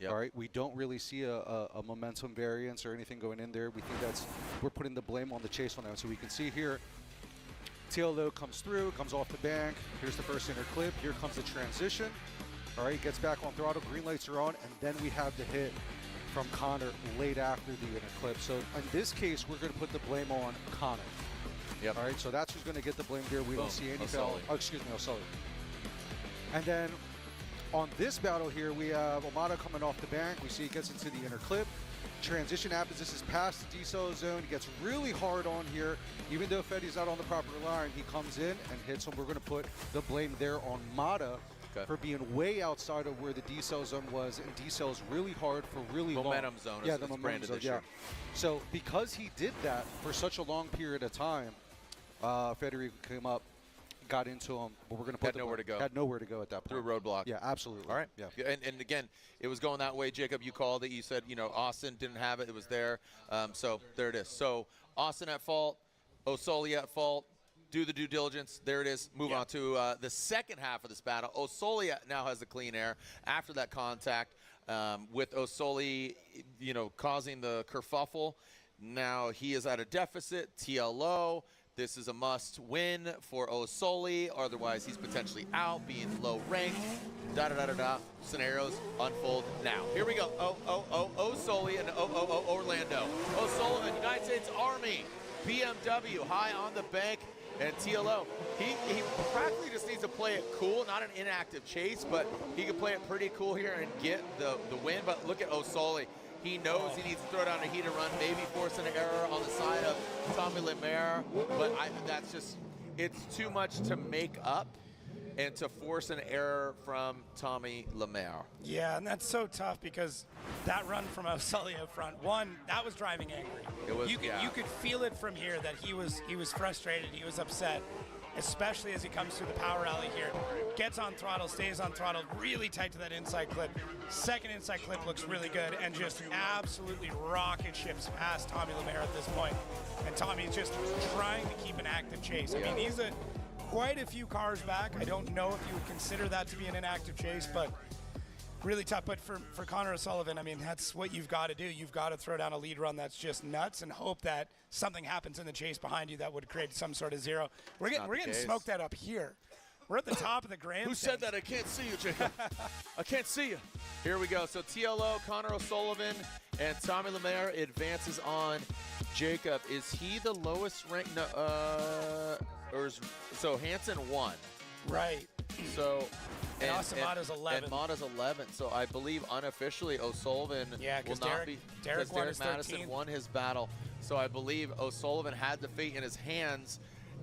Yep. All right, we don't really see a momentum variance or anything going in there. We think we're putting the blame on the chase on that. So we can see here, TLO comes through, comes off the bank. Here's the first inner clip. Here comes the transition. All right, gets back on throttle. Green lights are on, and then we have the hit from Connor late after the inner clip. So in this case, we're going to put the blame on Connor. Yep. All right, so that's who's going to get the blame there. We don't see any foul. Oh, excuse me, O'Sullivan. And then on this battle here, we have Omada coming off the bank. We see he gets into the inner clip. Transition happens. This is past the decel zone. He gets really hard on here. Even though Fetty's not on the proper line, he comes in and hits him. We're going to put the blame there on Mada for being way outside of where the decel zone was. And decel is really hard for really momentum long. zone. Yeah, the momentum zone. Yeah. So because he did that for such a long period of time, Federico came up, got into him, but we're going to put nowhere to go. Had nowhere to go at that point. Through a roadblock. Yeah, absolutely. All right. Yeah. And again, it was going that way. Jacob, you called it. You said, Austin didn't have it. It was there. So there it is. So Austin at fault, O'Sullivan at fault. Do the due diligence. There it is. Move on to the second half of this battle. O'Sullivan now has the clean air after that contact with O'Sullivan, causing the kerfuffle. Now he is at a deficit. TLO. This is a must-win for O'Sullivan, otherwise he's potentially out, being low-ranked. Da-da-da-da-da. Scenarios unfold now. Here we go. O'Sullivan and Orlando. O'Sullivan, United States Army, BMW, high on the bank, and TLO. He practically just needs to play it cool, not an inactive chase, but he can play it pretty cool here and get the win. But look at O'Sullivan. He knows he needs to throw down a heater run, maybe force an error on the side of Tommy Lameir, but that's just, it's too much to make up. and to force an error from Tommy Lameir. Yeah, and that's so tough because that run from O'Sullivan out front, one, that was driving angry. It was, you could feel it from here that he was frustrated, he was upset, especially as he comes through the power alley here. Gets on throttle, stays on throttle, really tight to that inside clip. Second inside clip looks really good and just absolutely rocket ships past Tommy Lameir at this point. And Tommy's just trying to keep an active chase. I mean, he's quite a few cars back. I don't know if you would consider that to be an inactive chase, but really tough. But for Connor O'Sullivan, I mean, that's what you've got to do. You've got to throw down a lead run that's just nuts and hope that something happens in the chase behind you that would create some sort of zero. We're getting smoked out up here. We're at the top of the grandstand. Who said that? I can't see you, Jacob. I can't see you. Here we go. So TLO, Connor O'Sullivan, and Tommy Lameir advances on. Jacob, is he the lowest ranked? No, so Hansen won. Right. So and Mada's 11. And Mada's 11. So I believe unofficially O'Sullivan will not be. Derek Madison 13th. won his battle. So I believe O'Sullivan had the fate in his hands,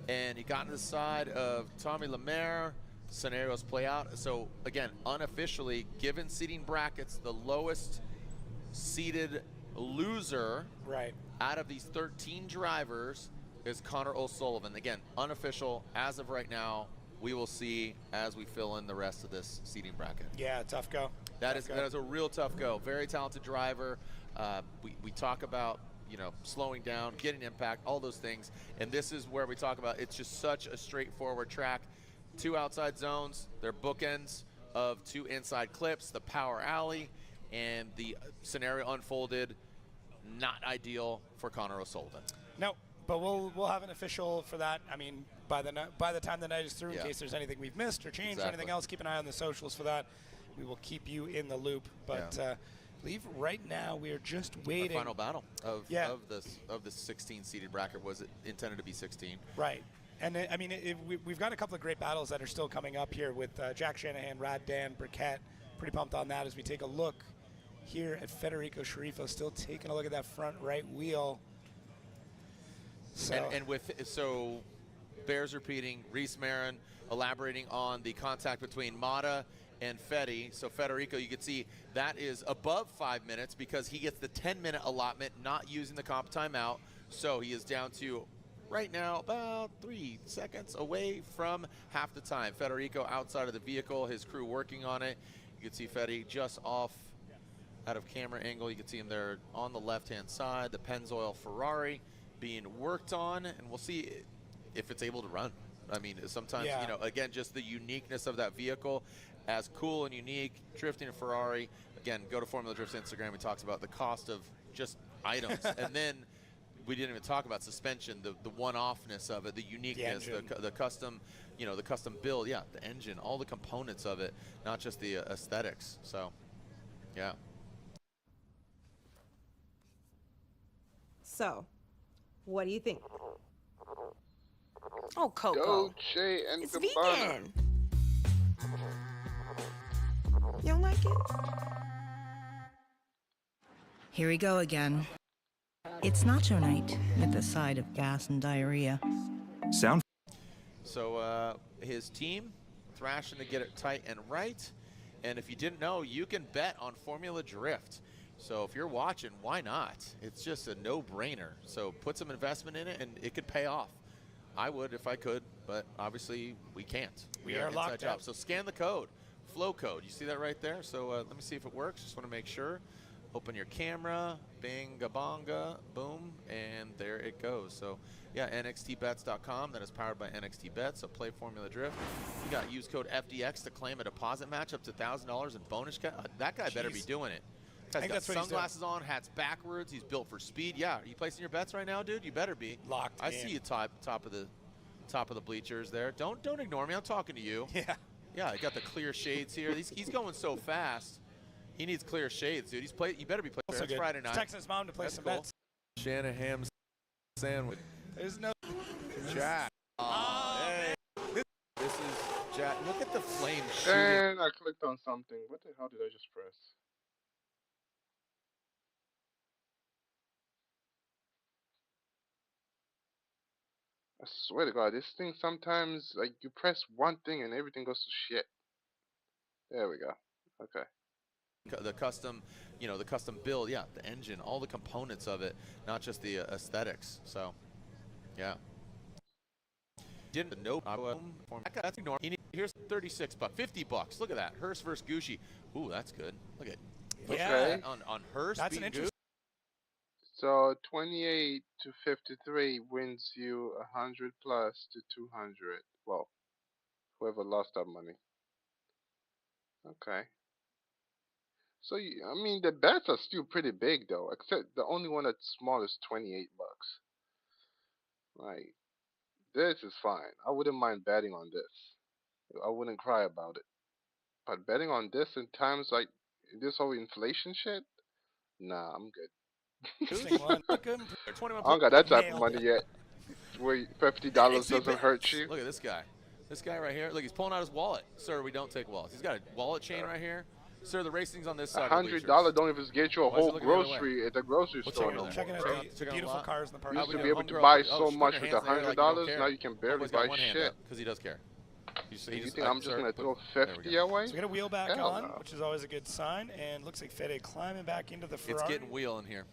and he got to the side of Tommy Lameir. Scenarios play out. So again, unofficially, given seating brackets, the lowest seated loser out of these 13 drivers is Connor O'Sullivan. Again, unofficial as of right now. We will see as we fill in the rest of this seating bracket. Yeah, tough go. That is a real tough go. Very talented driver. We talk about, you know, slowing down, getting impact, all those things. And this is where we talk about it's just such a straightforward track. 2 outside zones, they're bookends of 2 inside clips, the power alley, and the scenario unfolded not ideal for Connor O'Sullivan. No, but we'll have an official for that. I mean, by the time the night is through, in case there's anything we've missed or changed or anything else, keep an eye on the socials for that. We will keep you in the loop. But I believe right now we are just waiting. Our final battle of this 16 seeded bracket was intended to be 16. Right. And I mean, we've got a couple of great battles that are still coming up here with Jack Shanahan, Dan Briquette. Pretty pumped on that as we take a look here at Federico Sharifo, still taking a look at that front right wheel. So, Bears repeating, Reese Marin elaborating on the contact between Mata and Fedi. So Federico, you can see that is above 5 minutes because he gets the 10-minute allotment, not using the comp timeout. So he is down to right now about 3 seconds away from half the time. Federico outside of the vehicle, his crew working on it. You can see Fedi just off out of camera angle. You can see him there on the left-hand side, the Pennzoil Ferrari being worked on, and we'll see if it's able to run. I mean, sometimes, you know, again, just the uniqueness of that vehicle, as cool and unique, drifting a Ferrari. Again, go to Formula Drift's Instagram. It talks about the cost of just items. And then we didn't even talk about suspension, the one-offness of it, the uniqueness, the custom, you know, the custom build. Yeah, the engine, all the components of it, not just the aesthetics. So, yeah. So, what do you think? Oh, Coco. Go, Che, and it's Cabana. vegan. You don't like it? Here we go again. It's nacho night with a side of gas and diarrhea. Sound. So his team thrashing to get it tight and right. And if you didn't know, you can bet on Formula Drift. So if you're watching, why not? It's just a no-brainer. So put some investment in it, and it could pay off. I would if I could, but obviously we can't. We are locked out. So scan the code, flow code. You see that right there? So let me see if it works. Just want to make sure. Open your camera, binga bonga, boom, and there it goes. So yeah, nxtbets.com. That is powered by NXT Bets. So play Formula Drift. You got use code FDX to claim a deposit match up to $1,000 in bonus cash. That guy better be doing it. Guy's got sunglasses on, hat's backwards. He's built for speed. Yeah, are you placing your bets right now, dude? You better be. Locked I in. see you top of the bleachers there. Don't ignore me. I'm talking to you. Yeah. Yeah, he got the clear shades here. He's going so fast. He needs clear shades, dude. You better be playing. It's Friday night. Texting his mom to play some bets. Shanahan sandwich. There's no Jack. Hey. This is Jack. Look at the flame shooting. And I clicked on something. What the hell did I just press? I swear to God, this thing sometimes, like, you press one thing and everything goes to shit. There we go. Okay. The custom, you know, the custom build, yeah, the engine, all the components of it, not just the aesthetics. So, yeah. Didn't know. That's normal. Here's 36 bucks, 50 bucks. Look at that. Hurst versus Gucci. Ooh, that's good. Look at. Okay. On Hurst. That's an interesting. So 28 to 53 wins you 100 plus to 200. Well, whoever lost that money. Okay. So I mean, the bets are still pretty big though. Except the only one that's small is 28 bucks. Like, this is fine. I wouldn't mind betting on this. I wouldn't cry about it. But betting on this in times like this whole inflation shit, nah, I'm good. I don't got that type of money yet. Where $50 doesn't hurt you. Look at this guy. This guy right here. Look, he's pulling out his wallet. Sir, we don't take wallets. He's got a wallet chain right here. Sir, the racing's on this side. $100 don't even get you a whole grocery at the grocery store. Checking out the beautiful cars in the park. You used to be able to buy so much with $100. Now you can barely buy shit. Because he does care. You think I'm just gonna throw 50 away? So we got a wheel back on, which is always a good sign, and looks like Fede climbing back into the Ferrari. It's getting wheel in here.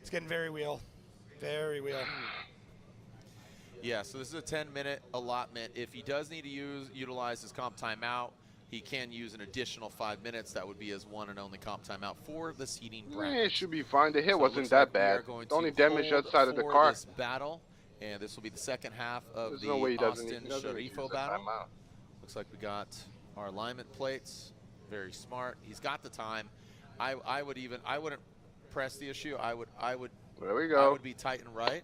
It's getting very wheel. Very wheel. Yeah, so this is a 10-minute allotment. If he does need to utilize his comp timeout, he can use an additional 5 minutes. That would be his one and only comp timeout for the seating bracket. Yeah, it should be fine. The hit wasn't that bad. The only damage outside of the car. This battle, and this will be the second half of There's the no way he Austin Sharifo battle. Looks like we got our alignment plates. Very smart. He's got the time. I wouldn't press the issue. I would. There we go. I would be tight and right.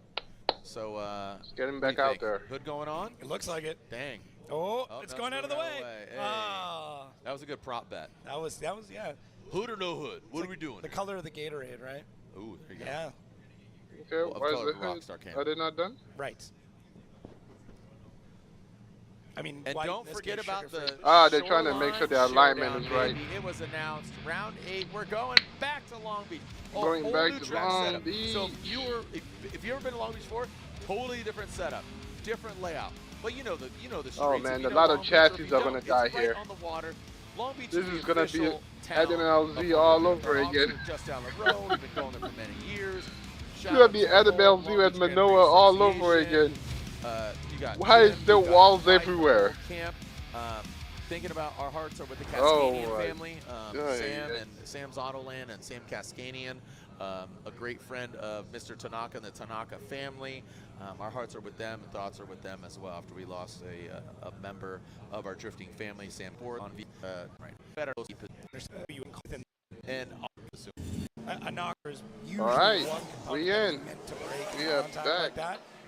So let's get him back out there. Hood going on? It looks like it. Dang. Oh, it's going out of the way. Hey. Ah. That was a good prop bet. That was yeah. Hood or no hood? What are we doing? The color of the Gatorade, right? Ooh, there you go. Yeah. Okay, why is the hood? Are they not done? Right. I mean, and don't forget about the. They're trying to make sure the alignment is right. It was announced round 8. We're going back to Long Beach. Going back to Long Beach. So if you ever been to Long Beach before, totally different setup, different layout. But you know the streets. Oh man, a lot of chassis are gonna die here. On the water. Long Beach this is gonna be Adam LZ all over again. Just down the road. We've been going there for many years. It's gonna be Adam LZ at Manoa all over again. Why is there walls everywhere? Camp, thinking about our hearts are with the Cascadian family. Sam and Sam's Autoland and Sam Cascadian, a great friend of Mr. Tanaka and the Tanaka family. Our hearts are with them and thoughts are with them as well after we lost a member of our drifting family, Sam Ford. On better and a knocker is usually all right, one we in. We are back.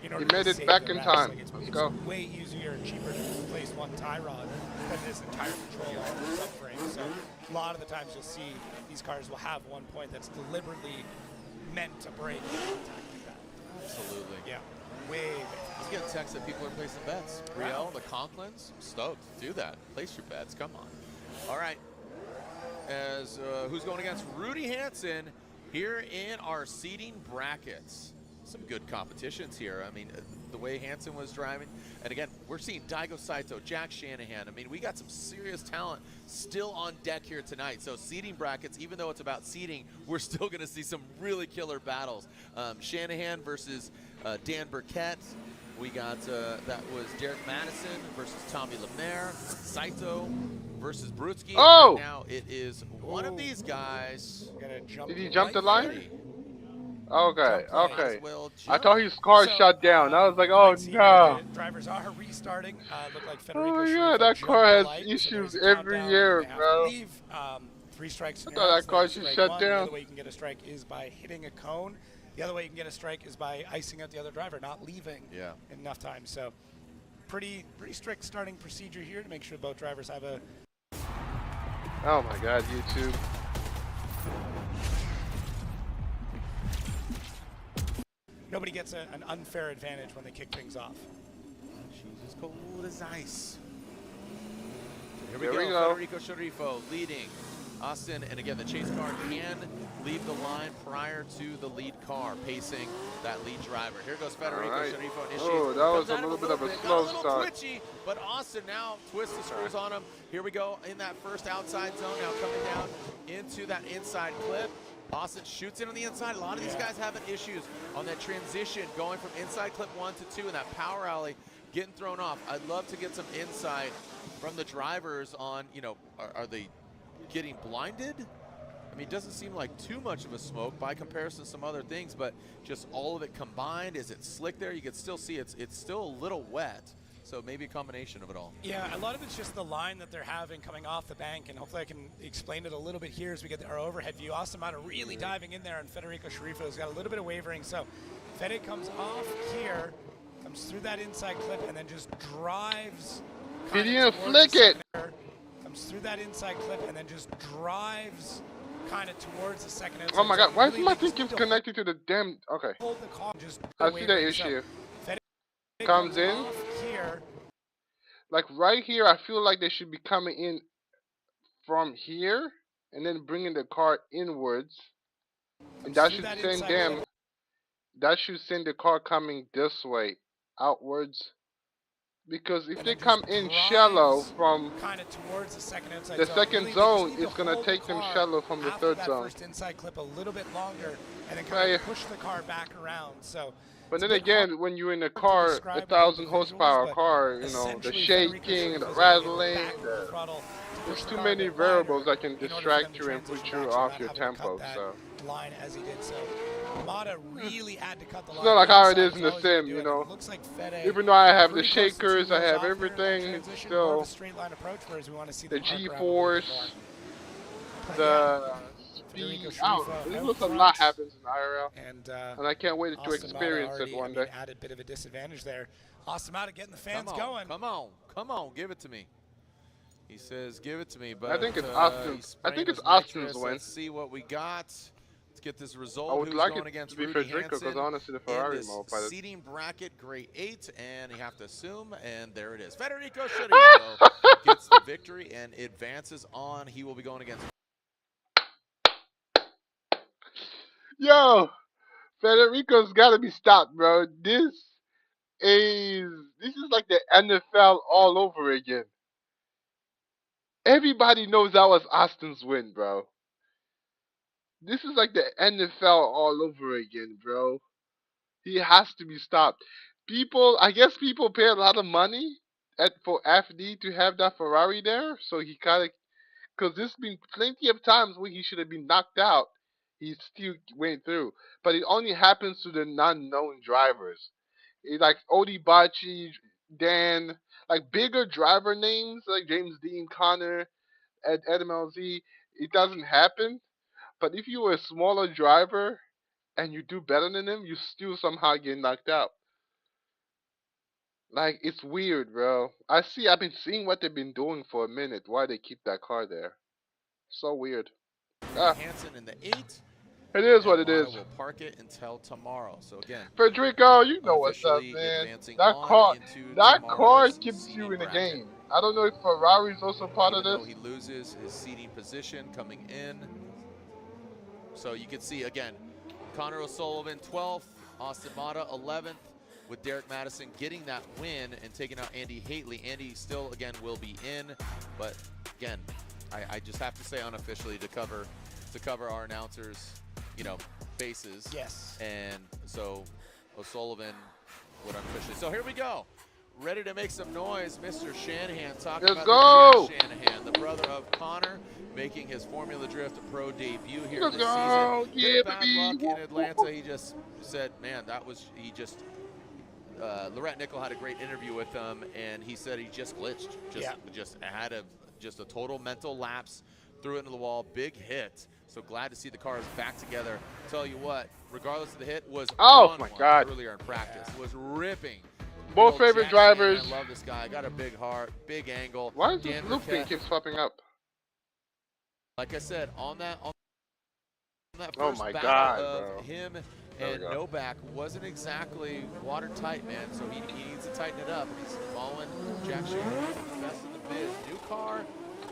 Like he made it back in time. Let's go. It's way easier and cheaper to replace one tie rod than this entire control subframe. So a lot of the times you'll see these cars will have one point that's deliberately meant to break like that. Absolutely. Yeah. Way. Let's get a text that people are placing bets. Brielle, the Conklins, I'm stoked. Do that. Place your bets. Come on. All right. As who's going against Rudy Hansen here in our seating brackets. Some good competitions here. I mean, the way Hansen was driving. And again, we're seeing Daigo Saito, Jack Shanahan. I mean, we got some serious talent still on deck here tonight. So seating brackets, even though it's about seating, we're still going to see some really killer battles. Shanahan versus Dan Briquette. We got, that was Derek Madison versus Tommy Lameir. Saito versus Brutzki. Oh! Right now it is one of these guys. Did he jump the line? Okay, okay. I Jump. thought his car shut down. I was like, oh no. Drivers are restarting. Look like Oh Federico yeah, that car has issues every year, bro. 3 strikes. I thought that car should shut down. The other way you can get a strike is by hitting a cone. The other way you can get a strike is by icing out the other driver, not leaving enough time. So pretty strict starting procedure here to make sure both drivers have a. Oh my God, YouTube. Nobody gets an unfair advantage when they kick things off. She's as cold as ice. Here we Here go. we go. Federico Sharifo leading Austin, and again, the chase car can leave the line prior to the lead car, pacing that lead driver. Here goes Federico Right. Sharifo initiates. Oh, that was Comes a at him little bit of a got slow a little start. twitchy, but Austin now twists the screws on him. Here we go in that first outside zone, now coming down into that inside clip. Austin shoots in on the inside. A lot of these guys having issues on that transition, going from inside clip 1 to 2 in that power alley, getting thrown off. I'd love to get some insight from the drivers on, you know, are they getting blinded? I mean, it doesn't seem like too much of a smoke by comparison to some other things, but just all of it combined, is it slick there? You can still see it's still a little wet, so maybe a combination of it all. Yeah, a lot of it's just the line that they're having coming off the bank, and hopefully I can explain it a little bit here as we get our overhead view. Austin Mata really diving in there, and Federico Sharifo has got a little bit of wavering, so Fede comes off here, comes through that inside clip, and then just drives. He didn't flick it. Comes through that inside clip, and then just drives kind of towards the second outside. Oh my God, why is really my thing keeps connected to the damn, okay. Hold the car, just I see that issue. Comes in. Here. Like right here, I feel like they should be coming in from here and then bringing the car inwards. And that should send them, that should send the car coming this way, outwards. Because if they come in shallow from kind of towards the second outside the zone, second really zone, it's going to take them shallow from the third zone. First inside clip a little bit longer, and then kind of push the car back around. So. But then again, when you're in a car, 1,000 horsepower car, you know, the shaking, the rattling, there's too many variables that can distract you and put you off your tempo. So line as he did so. Mata really had to cut the line. It's not like how it is in the sim, you know. Even though I have the shakers, I have everything, it's still the G-force, the speed. It looks a lot happens in IRL, and I can't wait to experience it one day. Added a bit of a disadvantage there. Austin Mata getting the fans going. Come on, give it to me. He says, give it to me. But I think it's Austin's. I think it's Austin's win. Let's see what we got. Let's get this result. I would Who's like going it against to be Rudy Federico because honestly, the Ferrari mode. Seating bracket, grade 8, and you have to assume, and there it is. Federico Sharifo gets the victory and advances on. He will be going against. Yo, Federico's got to be stopped, bro. This is like the NFL all over again. Everybody knows that was Austin's win, bro. This is like the NFL all over again, bro. He has to be stopped. I guess people pay a lot of money for FD to have that Ferrari there, so he kind of, because there's been plenty of times where he should have been knocked out. He still went through, but it only happens to the non-known drivers. It's like Odi Bachi, Dan, like bigger driver names like James Dean, Connor, at MLZ, it doesn't happen. But if you're a smaller driver and you do better than them, you still somehow get knocked out. Like, it's weird, bro. I've been seeing what they've been doing for a minute, why they keep that car there. So weird. Hansen in the 8. It is what it is. We'll park it until tomorrow. So again, Federico, you know what's up, man. That car keeps you in the game. I don't know if Ferrari's also part of this. He loses his seating position coming in. So you can see again, Connor O'Sullivan 12th, Austin Mata 11th, with Derek Madison getting that win and taking out Andy Heatley. Andy still again will be in, but again, I just have to say unofficially to cover our announcers, you know, bases. Yes. And so O'Sullivan would unofficially. So here we go. Ready to make some noise, Mr. Shanahan. Talking about the Shanahan, the brother of Connor, making his Formula Drift Pro debut here this season. Yeah, bad luck in Atlanta. He just said, man, Lorette Nickel had a great interview with him, and he said he just glitched. Just had a total mental lapse, threw it into the wall, big hit. So glad to see the cars back together. Tell you what, regardless of the hit, was earlier in practice. Was ripping. Both favorite drivers. I love this guy. Got a big heart, big angle. Why is this loop thing keeps popping up? Like I said, on that oh first my battle God, of bro. him and Novak wasn't exactly watertight, man. So he needs to tighten it up. He's following Jack Shanahan, best in the biz. New car,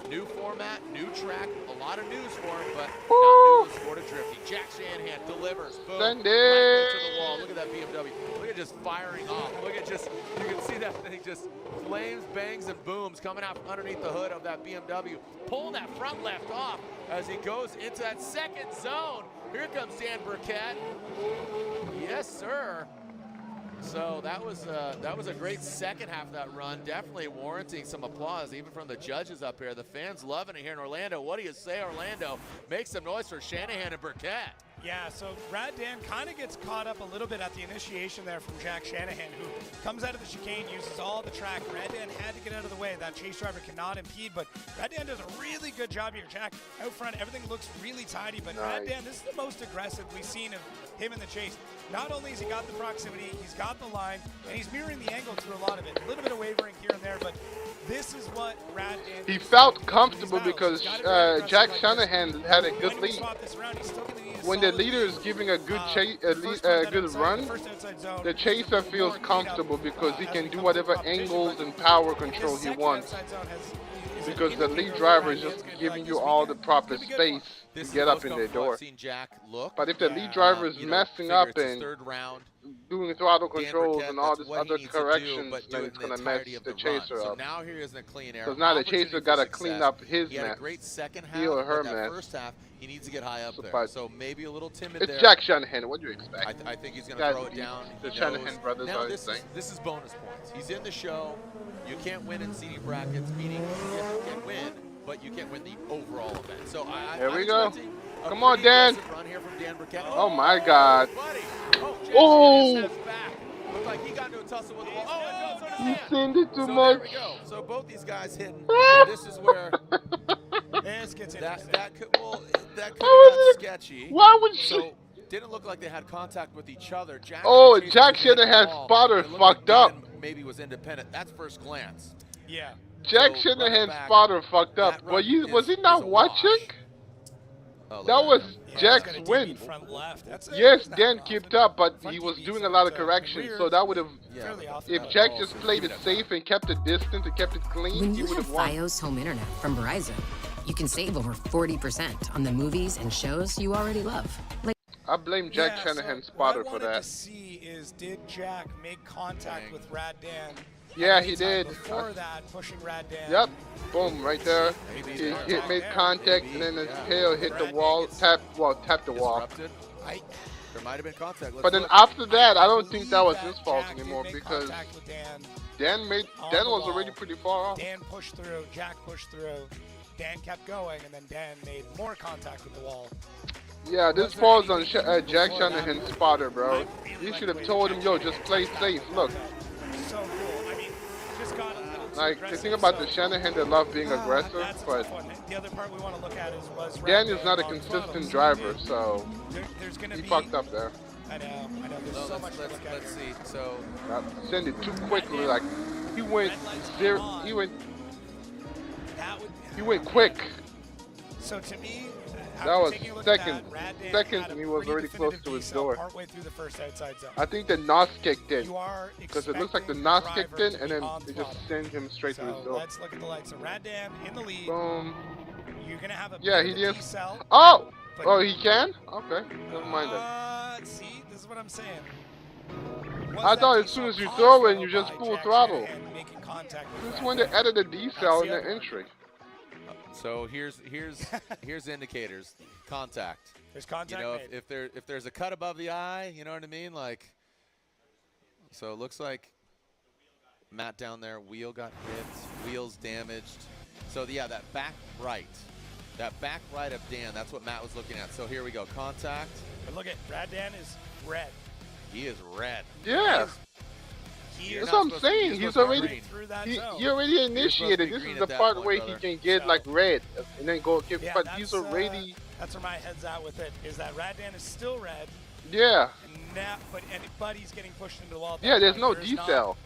New format, new track, a lot of news for him, but not news for the drifty. Jack Shanahan delivers. Boom. Send Right it. into the wall. Look at that BMW. Look at just firing off. Look at just, you can see that thing just flames, bangs, and booms coming out from underneath the hood of that BMW. Pulling that front left off as he goes into that second zone. Here comes Dan Briquette. Yes, sir. So that was a great second half of that run, definitely warranting some applause even from the judges up here. The fans loving it here in Orlando. What do you say, Orlando? Make some noise for Shanahan and Briquette. Yeah, so Rad Dan kind of gets caught up a little bit at the initiation there from Jack Shanahan, who comes out of the chicane, uses all the track. Rad Dan had to get out of the way. That chase driver cannot impede, but Rad Dan does a really good job here. Jack out front, everything looks really tidy, but Rad Dan, this is the most aggressive we've seen of him in the chase. Not only has he got the proximity, he's got the line, and he's mirroring the angle through a lot of it. A little bit of wavering here and there, but this is what Rad Dan He felt comfortable because Jack Shanahan had a good lead. When the leader is giving a good good run, the chaser feels comfortable because he can do whatever angles and power control he wants. Because the lead driver is just giving you all the proper space to get up in their door. But if the lead driver is messing up and doing throttle controls and all this other corrections, then it's going to mess the chaser up. Now here isn't a clean air. Because now the chaser got to clean up his mess. Great second half, He or her but that mess. first half, he needs to get high up there. So maybe a little timid there. It's Jack Shanahan. What do you expect? I think he's going to throw it down. The Shanahan brothers now are this is bonus points. He's in the show. You can't win in CD brackets, meaning you can win, but you can't win the overall event. So Here we go. Come on, Dan. Run here from Dan Briquette. Oh my God. Oh! Looked like he got into a tussle with the ball. Oh, and You send it too so much. There we go. So both these guys hitting. And this is where this gets that could have got sketchy. Why would so didn't look like they had contact with each other. Jack Jack Shanahan's spotter fucked up. Maybe was independent. That's first glance. Yeah. Jack Shanahan's spotter fucked up. Was he not watching? That was Jack's win. Yes, Dan kept up, but he was doing a lot of corrections, so that would have. If Jack just played it safe and kept it distant and kept it clean, When he you would have have won. Fios home internet from Verizon, you can save over 40% on the movies and shows you already love. Like I blame Jack Shanahan's spotter for What I wanted that. to see is, did Jack make contact with Rad Dan? Yeah, he did. Before that, pushing Rad Dan. Yep. Boom, right there. He made contact, and then his tail hit the wall, tapped the wall. There might have been contact. But then after that, I don't think that was his fault anymore because Dan was already pretty far off. Dan pushed through, Jack pushed through, Dan kept going, and then Dan made more contact with the wall. Yeah, this falls on Jack Shanahan's spotter, bro. You should have told him, yo, just play safe. Look. So cool. I mean, just got a little too Like, the thing about the Shanahan, they love being aggressive, but the other part we want to look at was Dan is not a consistent driver, so he fucked up there. I know. There's so much to look at. Let's see. So Send it too quickly. Like he went zero. He went quick. So to me, that was second, and he was already close to his door. Partway through the first outside zone. I think the NOS kicked in because it looks like the NOS kicked in, and then it just sent him straight to his door. Let's look at the lights. So Rad Dan in the lead. Boom. You're gonna have a he did. decel. Oh, he can. Okay, never mind that. See, this is what I'm saying. I thought as soon as you throw it, you just full throttle. This is when they added a decel in the entry. So here's indicators. Contact. There's contact. You know, made. if there's a cut above the eye, you know what I mean? Like, so it looks like Matt down there, wheel got hit, wheels damaged. So yeah, that back right of Dan, that's what Matt was looking at. So here we go, contact. But look at Rad Dan is red. He is red. Yeah. That's what I'm saying. He's already he already initiated. This is the part where he can get like red and then go get. Yeah, but he's already. That's where my head's at with it. Is that Rad Dan is still red. Yeah. But he's getting pushed into the wall. Yeah, there's no decel.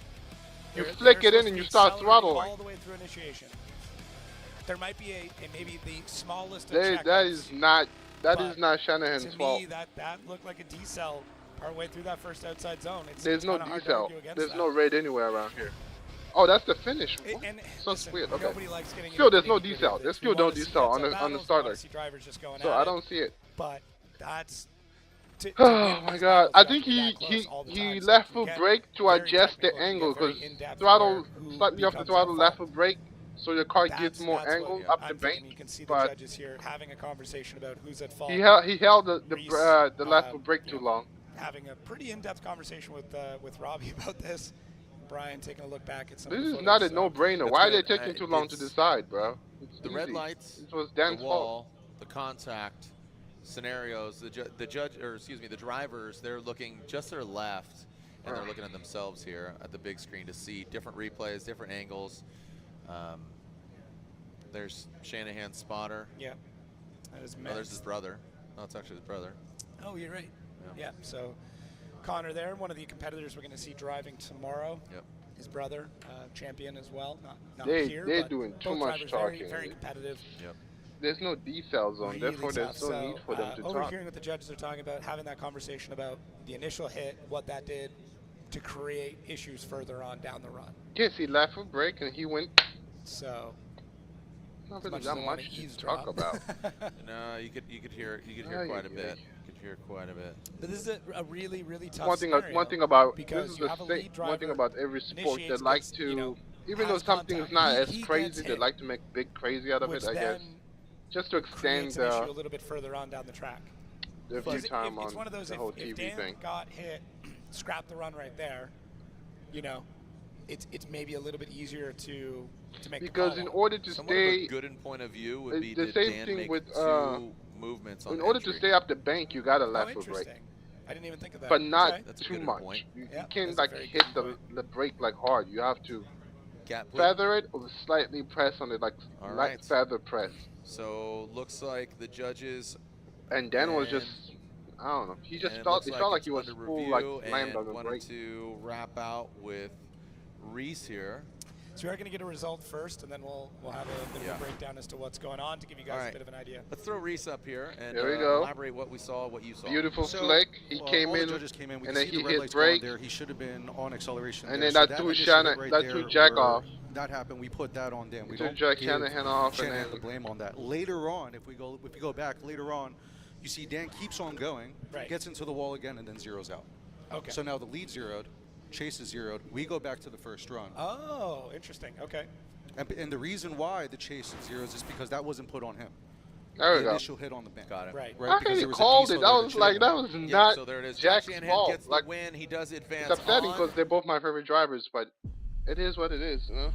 You flick it in and you start throttling. All the way through initiation. There might be maybe the smallest. That is not Shanahan's fault. To me, that looked like a decel. Partway through that first outside zone. There's no decel. There's no red anywhere around here. Oh, that's the finish. And So listen, weird. Okay. nobody likes getting Still, there's into no the nitty-gritty decel. of There's this. still We no wanna see decel heads-up on the battles, we starter. wanna see drivers just going So at I it. don't see it. But that's to Oh win my these god! battles, I you have think to be he that close all the he time, so left it can foot get brake to very adjust the technical, it can angle get very because in-depth throttle where who slightly off the becomes throttle, on left fault. foot brake, so the car gets more That's angle what up I'm the thinking. bank. You can see the But judges here having a conversation about who's at fault. he held the left foot brake too long. Having a pretty in-depth conversation with Robbie about this. Brian taking a look back at some This of the is footage, not a so- no-brainer. That's Why are they good. taking too long to It's decide, bro? It's the easy. red lights, It was the Dan's fault. wall, the contact scenarios. The judge, or excuse me, the drivers, they're looking just to their left, and they're looking at themselves here at the big screen to see different replays, different angles. There's Shanahan's spotter. Yeah. That is Oh, there's his brother. No, it's actually his brother. Oh, you're right. Yeah. So Connor there, one of the competitors we're going to see driving tomorrow. Yep. His brother, champion as well. Not They're here, they're but doing too both much drivers talking. very competitive. Yep. There's no decel zone, Really therefore there's tough. no need for them to talk. Overhearing what the judges are talking about, having that conversation about the initial hit, what that did to create issues further on down the run. Yes, he left foot brake and he went. So. Not as really much as that I wanna much to eavesdrop. talk about. No, you could hear quite a bit. You could hear quite a bit. But this is a really tough One thing scenario about because this is you the have a thing. lead One thing driver about every sport initiates, that like gets, to, you know, even though has something's contact. not as He gets crazy, they hit, like to make big crazy out of which it. I guess then just to extend creates an issue a little bit further on down the track. the view Because time it's on one of those, the whole if TV Dan thing. got hit, scrap the run right there, you know, it's maybe a little bit easier to make Because the in call order to Somewhat stay, of a good in point of view would be the did same Dan thing make with two movements on in order entry. to stay up the bank, you gotta Oh, left foot brake. interesting. I didn't even think of that. But not Okay. That's a too good much. point. You Yeah, can't that's a like very hit good the brake like hard. You have to Gap loop. feather it or slightly press on it, like All light right. feather press. So looks like the judges And Dan was just, I don't know. He just felt, it felt like it's he was under full, review like slammed and on the wanted brake. to wrap out with Reese here. So we are going to get a result first, and then we'll have a bit of a breakdown as to what's going on to give you guys All a right. bit of an idea. Let's throw Reese up here and There we go. elaborate what we saw, what you saw. Beautiful So, flick. He well, came all in, the judges came in. We and can then see he the red hit lights going brake. there. He should have been on acceleration. And there. then So that threw initial hit Shanahan, right that there threw Jack where off. That happened. We put that on them. We Threw don't Jack give Shanahan off, and Shanahan then the blame on that. Later on, if we go back later on, you see Dan keeps on going, Right. gets into the wall again, and then zeroes out. Okay. So now the lead zeroed, Chase is zeroed. We go back to the first run. Oh, interesting. Okay. And the reason why the chase zeros is because that wasn't put on him. There we the go. initial hit on the bank. Got it. Right. I Because think he there was a called diesel it. there That was should like, have that was Yeah, not so there it is. Jack's Shanahan fault. gets Like, the win. He does advance it's upsetting on. because they're both my favorite drivers, but it is what it is, you know?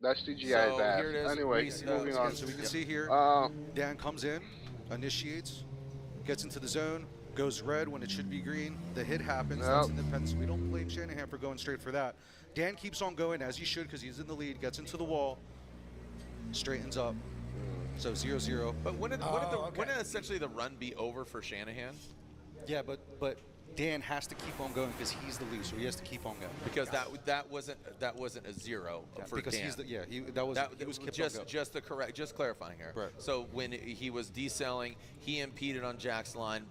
That's CGI's So ass. here it is. Anyway, Reese, moving on. So we can see here, Dan comes in, initiates, gets into the zone, goes red when it should be green. The hit happens. That's independent. We don't blame Shanahan for going straight for that. Dan keeps on going as he should because he's in the lead. Gets into the wall, straightens up. So 0-0. But wouldn't essentially the run be over for Shanahan? Yeah, but Dan has to keep on going because he's the lead, so he has to keep on going. Because that wasn't a zero for because Dan. he's the, yeah, he was kept on going. just clarifying here. Right. So when he was decelling, he impeded on Jack's line,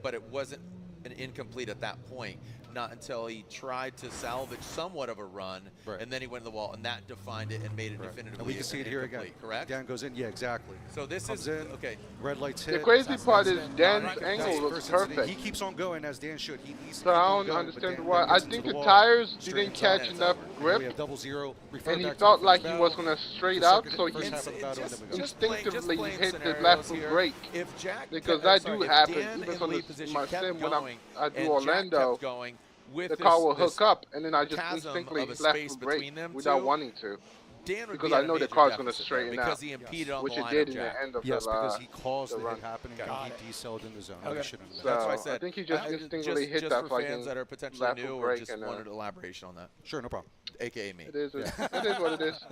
but it wasn't an incomplete at that point. Not until he tried to salvage somewhat of a run, Right. and then he went to the wall, and that defined it and made it definitively And we can see it here again. incomplete, correct? Dan goes in, yeah, exactly. So this Comes is in, okay. red lights The hit. crazy part is Dan's That's angle the looks first incident. perfect. He keeps on going as Dan should. He needs to So keep I on don't going, understand but why. Dan I gets think into the wall, tires didn't straightens catch up. enough Now grip, we have 0-0. Refer and he back to felt the like first he was battle. going to straight The out, second- so first he half of the battle, and then we go. instinctively plain hit the scenarios left foot here. brake. If Jack Because kept- that sorry, do if happen. Dan Even in from lead position my kept sim when going, I do and Orlando, Jack kept going with the car will this hook up, and then I just chasm instinctively of a left space foot brake between them without two, wanting to. Dan would Because be I at a know the major car's going to deficit straighten there because out, he impeded on which the it line did of in the Jack. end of Yes, the because he caused the run. hit happening and he decelled in the zone. Okay. He shouldn't have So done That's why I said. I think he just instinctively hit just that for fucking fans that are potentially left new foot or brake just and wanted elaboration on that, that. Sure, no problem. AKA me. It is what it is.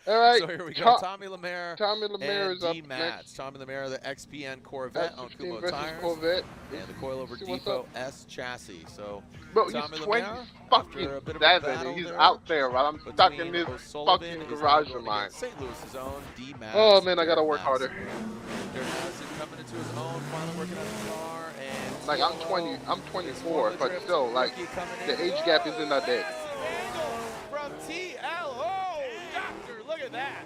All right. So here we go. Tommy Lameir Lameir and is up D-Match. next. Tommy Lameir, the XPN Corvette on F15 Kumo versus tires. Corvette. And the coilover See what's Depot up. S chassis. So Bro, he's Tommy 20 Lameir, fucking after a bit of a 7 battle and he's there out there while I'm stuck in between this O'Sullivan fucking is garage going of mine. against St. Louis's own D-Match. Oh man, I gotta Derek work harder. Madison. Derek Madison coming into his own, finally working on the car, And Like I'm 20, I'm 24, but still, like the age gap isn't that big. From TLO, Doctor, look at that.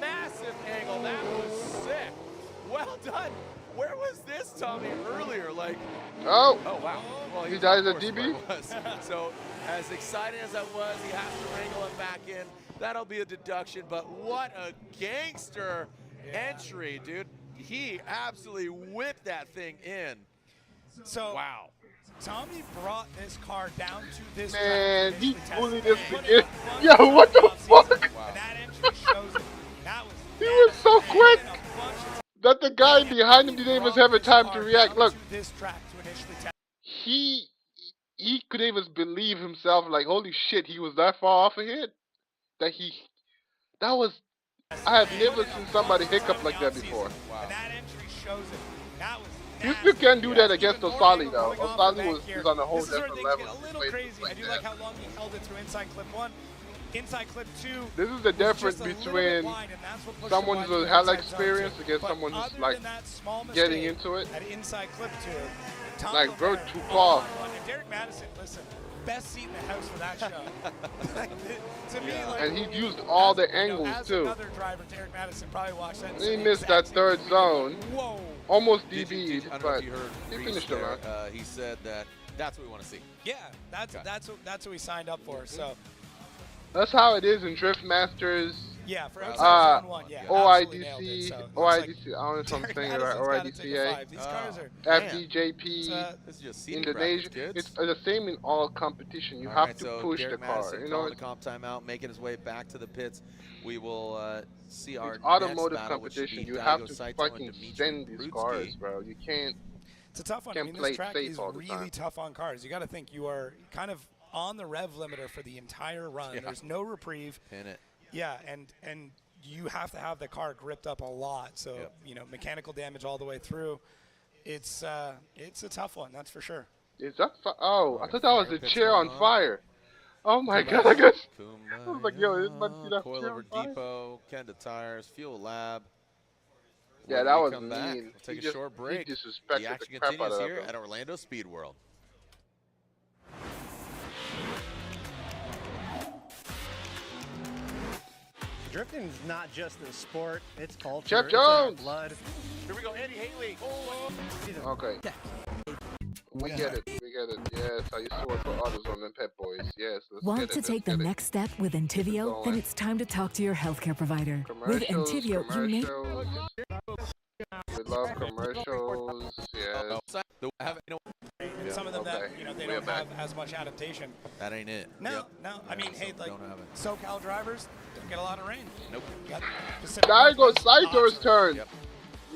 Massive angle, that was sick. Well done. Where was this, Tommy, earlier? Like, oh wow. Well, he died as a DB? So, as exciting as that was, he has to wrangle it back in. That'll be a deduction, but what a gangster entry, dude. He absolutely whipped that thing in. So, wow. Tommy brought this car down to this Man, track. he bullied this again. Yo, what the fuck? Wow. And that entry shows it. That was he was so quick that the guy behind him didn't even have a time to react. Look, this track to initially test. he couldn't even believe himself. Like, holy shit, he was that far off ahead. That was. I have never seen somebody hiccup like that before. Wow. And that entry shows it. That was. You still can't do that against O'Sullivan, though. O'Sullivan is on a whole different level. Get a little crazy. I do like how long he held it through inside clip 1. Inside clip 2. This is the difference between someone who's had experience against someone who's like getting into it. At inside clip 2. Like, bro, too far. And Derek Madison, listen, best seat in the house for that show. To me, like, and he used all the angles too. Another driver, Derek Madison, probably watched that. He missed that third zone. Whoa. Almost DB'd, but he finished the run. He said that that's what we want to see. Yeah, that's what we signed up for. So. That's how it is in Drift Masters. Yeah, for outside zone 1, yeah. OIDC, so OIDC, I don't know if I'm saying it right, OIDCA, These cars are FDJP, Indonesia. It's the same in all competition. You have to push the car. You know, the comp timeout, making his way back to the pits. We will see our automotive next battle, competition. You have to fucking send these cars, bro. You can't. It's a tough one. I mean, this track is really tough on cars. You got to think you are kind of on the rev limiter for the entire run. There's no reprieve. Pin it. Yeah, and you have to have the car gripped up a lot. So, you know, mechanical damage all the way through. It's a tough one, that's for sure. Is that oh, I thought that was a chair on fire. Oh my god, I guess. I was like, yo, this must be that Coilover Depot, Kenda Tires, Fuel Lab. Yeah, that was mean. We'll take a short break. The action continues here at Orlando Speed World. Drifting is not just a sport, it's culture. Jeff it's Jones! Blood. Here we go, Andy Healey. Okay. We get it. Yes, I used to work for others on them Pep Boys. Yes, Want to take the next step with Entivio? Then it's time to talk to your healthcare provider. With Entivio, you may... We love commercials, yes. Some of them that, you know, they don't have as much adaptation. That ain't it. No. I mean, hey, like, SoCal drivers don't get a lot of rain. Nope. Daigo Saito's turn. Yep.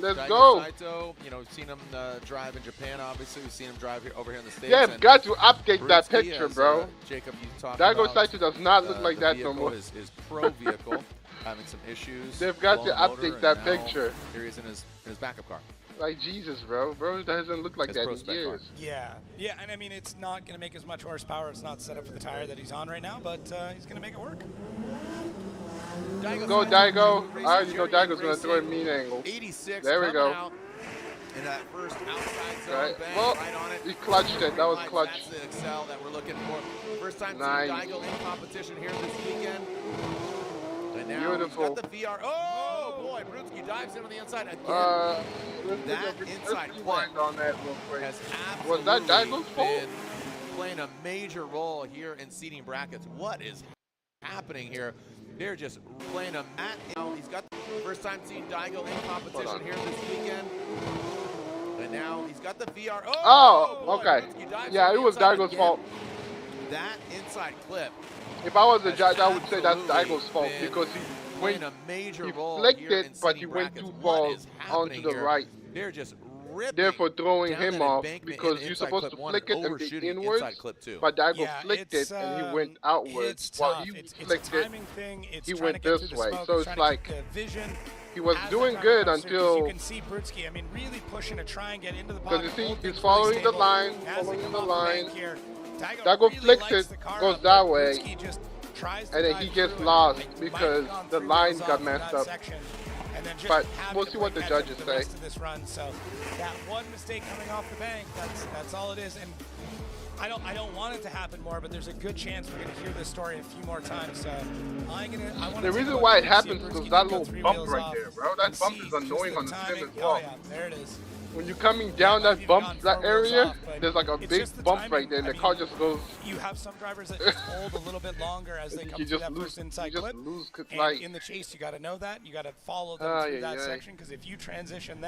Let's go. Saito, you know, we've seen him drive in Japan, obviously. We've seen him drive here, over here in the States. Yeah, got to update Brutzki, that picture, bro. Jacob, you talked Daigo about Saito does not look like that no more. His pro vehicle having some issues. They've got to update that picture. Here he is in his backup car. Like Jesus, bro. Bro doesn't look like that in years. Yeah, and I mean, it's not going to make as much horsepower. It's not set up for the tire that he's on right now, but he's going to make it work. Go, Daigo. I already know Daigo's going to throw a mean angle. 86. There we go. In that first outside zone, right. bang, Well, right on it. He clutched it. That was clutch. That's the excel that we're looking for. First time nice. seeing Daigo in competition here this weekend. And now beautiful. He's got the VR. Oh boy, Brutzki dives in on the inside again. That inside clip on that real quick. has was that Daigo's fault? been playing a major role here in seeding brackets. What is happening here? They're just playing a mat. He's got the first time seeing Daigo in competition here this weekend. And now he's got the VR. Oh, boy, okay. Yeah, it was Daigo's fault. That inside clip. If I was a judge, I would say that's Daigo's fault because he playing a major role flicked here it, but he went too far onto the right. They're just ripping therefore throwing down him that off embankment because in you're inside supposed clip to one flick and it and be overshooting inwards, inside clip two. but Daigo flicked it and he went outwards. It's While tough. he It's flicked a it, timing thing. It's he trying went to get this through the way. smoke. So It's it's trying to keep like the vision he was as doing the good driver comes through, 'cause until. you can see Brutzki. I mean, really pushing to try and get into the Because pocket. you see, hold he's things following really the stable. line, As they following come the off line. bank here, Daigo really flicks likes it, the car goes up, that but way, Brutzki just tries to and then he dive gets through lost and, like, because Mike gone the through line goes got off messed that up. section. and then just But having we'll to see what play the catch up judges for the say. rest of this run. So that one mistake coming off the bank, that's all it is. And I don't want it to happen more, but there's a good chance we're gonna hear this story a few more times. So I want The reason why it happens is that little bump right there, bro. That bump is annoying on the sim as well. Oh yeah, there it is. When you're coming down that bump, that area, there's like a big bump right there, and the car just goes. You have some drivers that just hold a little bit longer as they come through that first inside clip. And in the chase, you got to know that. You got to follow them through that section, because if you transition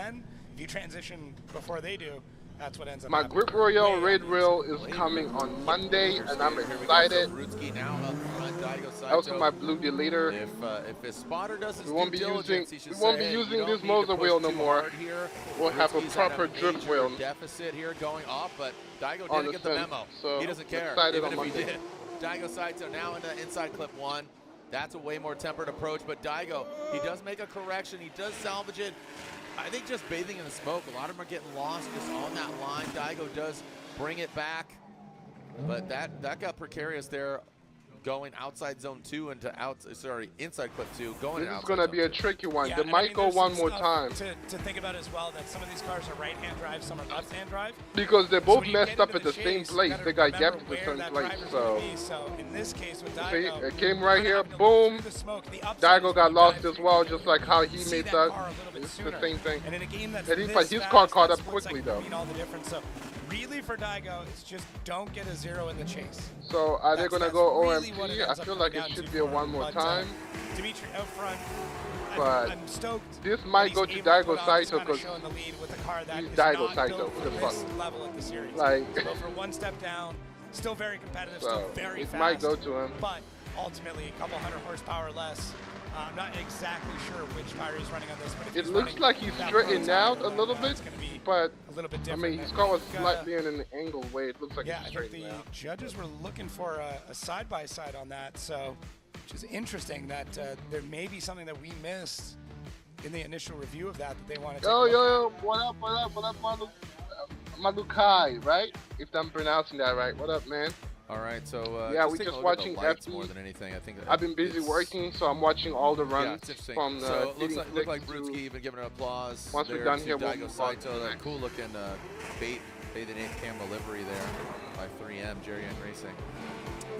before they do, that's what ends up My happening. Grip Royale Red Rail is coming on Monday, and I'm excited. Brutzki now up front, Daigo Saito. Also, my Blue Deleter. If his spotter does his we won't due be diligence, using he should we won't say, be hey, using you this don't need to MOZA push wheel no too more. hard here. We'll have a Brutzki's proper at drift major wheel. deficit here going off, but Daigo On didn't the get the sim, memo. so He doesn't care, excited even on if Monday. he did. Daigo Saito now into inside clip 1. That's a way more tempered approach, but Daigo, he does make a correction. He does salvage it. I think just bathing in the smoke. A lot of them are getting lost just on that line. Daigo does bring it back, but that got precarious there, going outside zone 2 into inside clip 2, going This outside is gonna zone be a 2. tricky one. Yeah, They might go there's one some more stuff time to think about as well, that some of these cars are right-hand drive, some are left-hand drive. because they So both when you messed get up into at the same chase, you place. gotta They got remember gapped at the where same that place. driver's So gonna be. So in this case with see, Daigo, it came right here. Boom. Daigo got lost as well, just like how he made that. It's the same thing. And in a game that's But this his car fast, caught that up split quickly second though. can mean all the difference. So really for Daigo, it's just don't get a 0 in the chase. So are they gonna That's go really what it OMT? I ends up feel like coming it down should to be a for one him. more But, time. Dimitri out front. But I'm stoked. this that might he's go to able to Daigo put on this Saito kind of because show in the lead with a car that he's is Daigo not Saito. built What for the this fuck? level at the series. Like, so for one step down, still very competitive, so still very it fast. might go to him. But ultimately, a couple hundred horsepower less. I'm not exactly sure which tire he's running on this, but if It he's looks running like he's that straightened pro out tire, a little then, bit, it's gonna be but a little bit I different. mean, his And car was I think, slightly in an angled way. It looks like yeah, he's I think the straightened out. judges were looking for a side-by-side on that, so which is interesting that there may be something that we missed in the initial review of that they want to take a look Yo, what up, Malukai, right? If I'm pronouncing that right. What up, man? All right, so yeah, just we're taking just a look at the watching lights FD. more than anything. I think I've been busy working, so I'm watching all the yeah, runs it's interesting. from the So it looks feeding like six Brutzki to- even giving an applause. Once we're there done to here, we'll Daigo move on to Saito, the that next. cool looking bathing ape camera livery there by 3M Jerry Young Racing.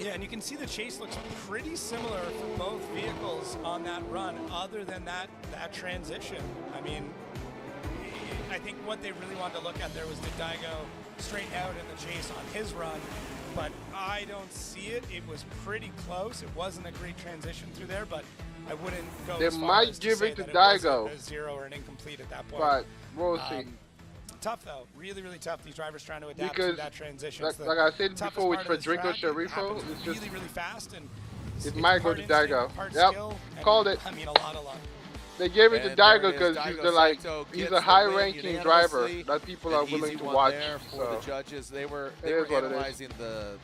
Yeah, and you can see the chase looks pretty similar for both vehicles on that run, other than that transition. I mean, I think what they really wanted to look at there was did Daigo straighten out in the chase on his run, but I don't see it. It was pretty close. It wasn't a great transition through there, but I wouldn't go They as far might as give say it to that was Daigo. a 0 or an incomplete at that point. But we'll see. Tough though, really, really tough. These drivers trying to adapt Because, to that transition. like I said before with Federico Sharifo, it's just really, really fast, and it might go to Daigo. part Yep, skill, and, called it. I mean, a lot of luck. They gave it to And there Daigo it is. because Daigo he's Saito a gets high-ranking the win driver unanimously. that people An are willing easy to one watch. there for So the judges. They were it is what it is. analyzing the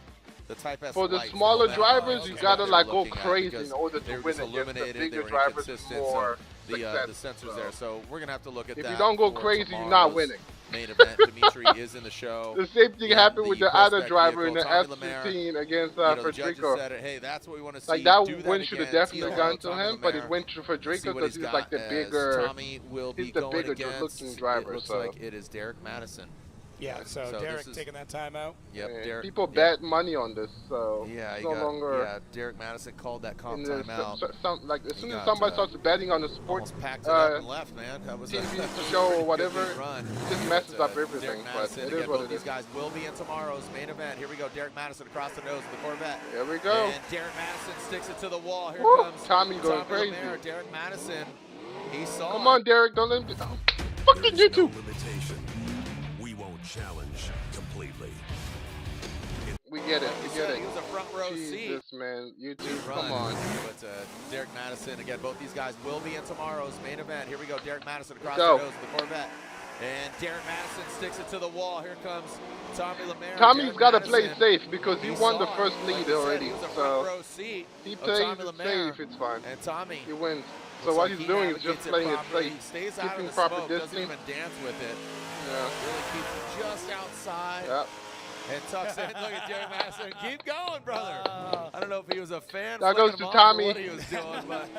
Type S For the lights smaller on that drivers, line. you That's gotta what like they're go looking at crazy because in order they to were win just against the illuminated, they bigger were drivers with inconsistent, more so the success. sensors there. So we're gonna have to look at If that. you don't go for crazy, you're not tomorrow's winning. Main event. Dimitri is in the show. The same thing in happened with the press other spec driver in vehicle. the Tommy Lameir, F15 against the judges Federico. said it, hey, that's what we want to see. Like that Do win should have again. definitely TL, gone to Tommy him, but it Lameir. went to See Federico what because he's he's like the got as bigger. Tommy will be He's the going bigger, against, good-looking driver. It looks so. like it is Derek Madison. Yeah, so Derek taking that time out. Yep, Yeah, Derek. people bet money on this, so Yeah, it's he no got, longer. yeah, Derek Madison called that comp in the- timeout. like as He soon as got, somebody starts betting on the sports almost packed it up and left, man. That was a TV that was a show pretty or whatever, good run. it just messes up everything. Derek But Madison, it again, is what both it these is. guys will be in tomorrow's main event. Here we go, Derek Madison across the nose of the Corvette. Here we go. And Derek Madison sticks it to the wall. Here Woo! comes Tommy going crazy. Lameir. Derek Madison, he saw Come it. on, Derek, don't let him. Oh, fucking YouTube. Limitation. We won't challenge completely. We get it. We get it. He was a front row seat. Jesus, man. YouTube, Run. come on. But Derek Madison, again, both these guys will be in tomorrow's main event. Here we go, Derek Madison across Go. the nose of the Corvette. And Derek Madison sticks it to the wall. Here comes Tommy Lameir. Tommy's got to Derek play Madison, safe because he won the saw it. first Like lead we said, already. he was a front So row seat he of plays Tommy it Lameir. safe. It's fine. And Tommy He wins. So looks what like he's he doing is navigates just playing it properly. safe, Stays out of keeping the proper smoke, distance. doesn't even dance with it. Yeah. Really keeps it just outside. Yep. And tucks in. Look at Derek Madison. Keep going, brother. I don't know if he was a fan. That goes to Or Tommy. what he was doing, but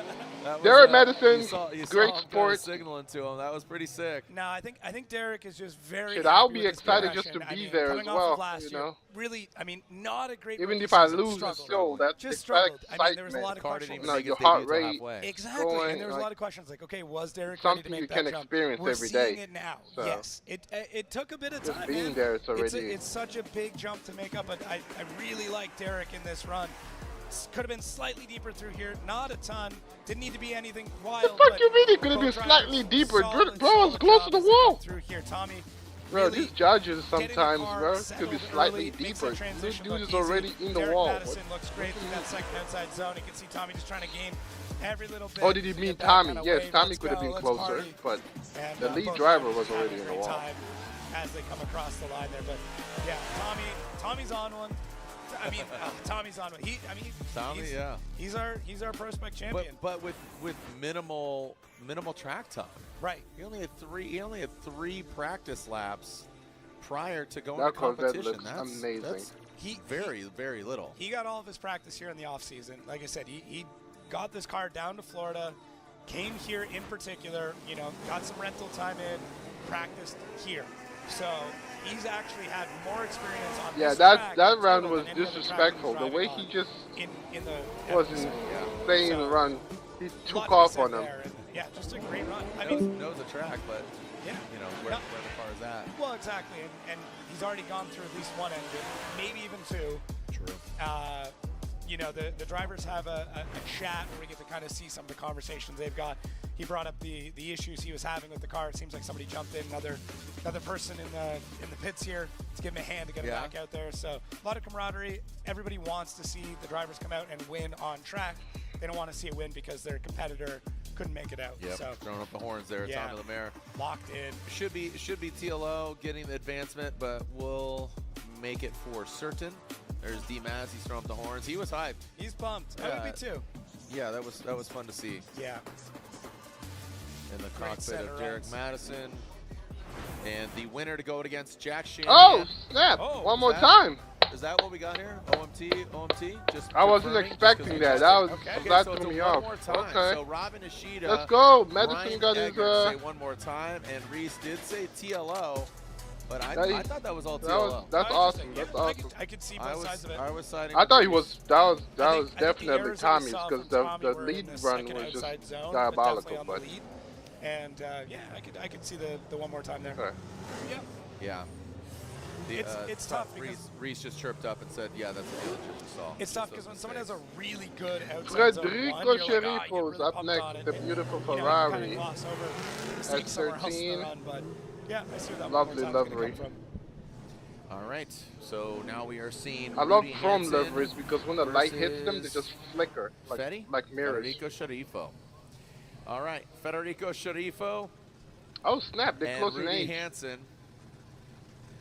that was, Derek Madison, you saw great him sport. signaling to him. That was pretty sick. No, I think Derek is just very. Shit, happy I'll with be his excited just to progression. be I mean, there coming as off well. of last year, know, really, I mean, not a great. even rookie if I season, lose, struggled. still that's just the struggled. excitement. I mean, there was a lot of questions. Your heart rate. Exactly, going, and there was like, a lot of questions like, okay, was Derek something ready to make you that can jump? experience We're every seeing day. it now. So. Yes, it took a bit of Just time. being man. there, it's already. It's such a big jump to make up, but I really like Derek in this run. Could have been slightly deeper through here, not a ton. Didn't need to be anything wild. The fuck you mean it could have been slightly deeper? Bro, it's close to the wall. Through here, Tommy. Bro, Really these judges sometimes, bro, could settled be slightly early, makes deeper. that This transition dude look is easy. already in the Derek wall. Madison looks great through that second outside zone. You can see Tommy just trying to gain every little bit. Oh, did he mean Tommy? Yes, Tommy could have been closer, but the lead driver was already in the wall. As they come across the line there, but yeah, Tommy's on one. I mean, Tommy's on one. He's our prospect champion. But with minimal track time. Right. He only had three practice laps prior to going that to competition. Looks amazing. That's very little. He got all of his practice here in the off season. Like I said, he got this car down to Florida, came here in particular. You know, got some rental time in, practiced here. So he's actually had more experience on this track that round was disrespectful. The way he just was insane run. He took off on him. Yeah, just a great run. I mean, knows the track, but yeah, you know where the car is at. Well, exactly, and he's already gone through at least one engine, maybe even two. True. You know, the drivers have a chat where we get to kind of see some of the conversations they've got. He brought up the issues he was having with the car. It seems like somebody jumped in, another person in the pits here to give him a hand to get him back out there. So a lot of camaraderie. Everybody wants to see the drivers come out and win on track. They don't want to see a win because their competitor couldn't make it out. Yep, so throwing up the horns there. Yeah, Tommy Lameir locked in. Should be TLO getting the advancement, but we'll make it for certain. There's D Maz. He's throwing up the horns. He was hyped. He's pumped. I would be too. Yeah, that was fun to see. Yeah. In the cockpit of Derek Madison. And the winner to go against Jack Shanahan. Oh, snap. One more time. Is that what we got here? OMT? Just I wasn't expecting that. That so threw me off. Okay. So Robin Ishida. Let's go. Madison Ryan got Eggert his. Say one more time, and Reese did say TLO, but I thought that was all TLO. That's awesome. That's awesome. I could see both sides of it. I was siding. I thought he Reese. was. That was definitely Tommy's because the lead run was just diabolical. But and yeah, I could see the one more time there. Okay. Yeah. Yeah. It's tough because Reese just chirped up and said, "Yeah, that's the dealer chip we saw." It's tough because when someone has a really good outside zone Federico one, Sharifo is up next. The beautiful Ferrari. At 13. But yeah, I see that Lovely livery. All right, so now we are seeing. I love Rudy chrome Hansen liveries because when the light hits them, they just flicker like mirrors. Federico Sharifo. All right, Federico Sharifo. Oh snap! They're close in Rudy age. Hansen.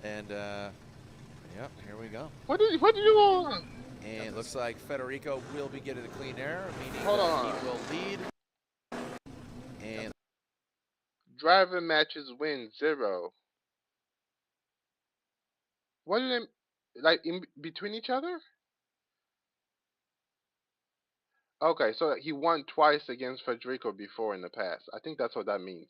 And yep, here we go. What did you all? And it looks like Federico will be getting a clean air, meaning Hold that on. he will lead. And Driver matches win 0. What did they like in between each other? Okay, so he won twice against Federico before in the past. I think that's what that means.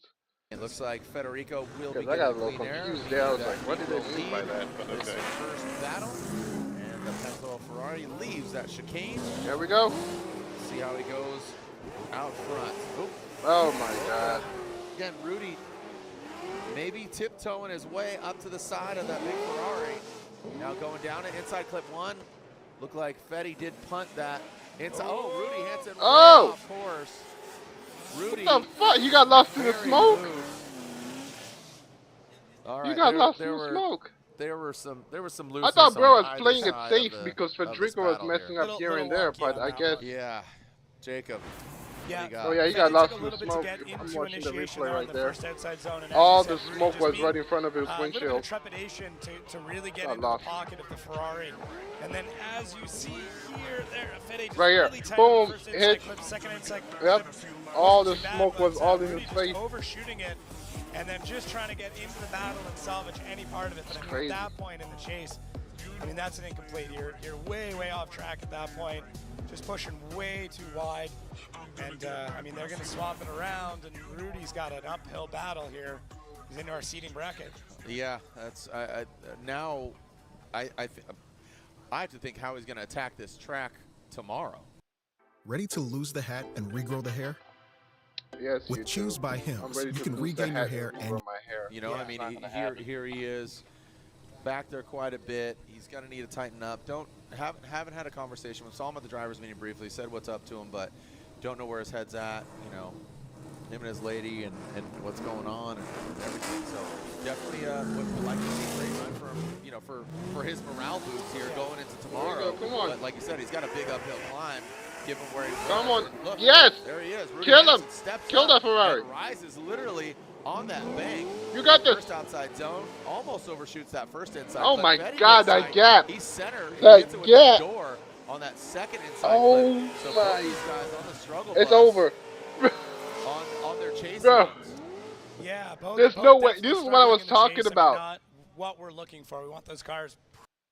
it looks like Federico will be I getting got a a little clean air. confused there. I was meaning like, that what he did they will mean by lead that? But this okay. first battle. And the Pentel Ferrari leaves that chicane. There we go. See how he goes out front. Oop. Oh my God. Again, Rudy maybe tiptoeing his way up to the side of that big Ferrari. Now going down it, inside clip 1. Looked like Fetty did punt that. Inside. Oh, Rudy Hansen way off course. Rudy. What the fuck? You got lost in the smoke? All right, you got lost in the smoke. There were some loose. I thought bro was playing it safe because Federico was messing up here and there, but I guess. Yeah, Jacob. Yeah. Oh yeah, he got lost in the smoke. I'm watching the replay right there. All the smoke was right in front of his windshield. A little bit of trepidation to really get into the pocket of the Ferrari. And then as you see here, there, Fede just right here, really tight boom, first hit. inside clip, second inside clip. Yep. All the smoke was all in his face. Overshooting it, and then just trying to get into the battle and salvage any part of it. But I mean, at that point in the chase, I mean, that's an incomplete. You're way, way off track at that point. Just pushing way too wide. And, I mean, they're going to swap it around, and Rudy's got an uphill battle here. He's into our seeding bracket. Yeah, that's now I have to think how he's going to attack this track tomorrow. Ready to lose the hat and regrow the hair? Yes, With Choose by Hims, you can regain your hair and grow my hair. You know, I mean, here he is back there quite a bit. He's going to need to tighten up. Haven't had a conversation with him. Saw him at the driver's meeting briefly. Said what's up to him, but don't know where his head's at. You know, him and his lady and what's going on and everything. So definitely would like to see a great run for him, you know, for his morale boost here going into tomorrow. Come on. But like you said, he's got a big uphill climb. Given where he's Come on. Look, Yes. There he is. Rudy Kill Hansen him. steps Kill up that Ferrari. and rises literally on that bank. You got this. First outside zone. Almost overshoots that first inside. Oh clip. my Fetty God, inside. that gap. He's center. He That hits it with gap. the door on that second inside Oh clip. So my. both these guys on the struggle It's bus over. on their chase Bro. runs. Yeah, There's no way. This is what I was talking about. Not what we're looking for. We want those cars.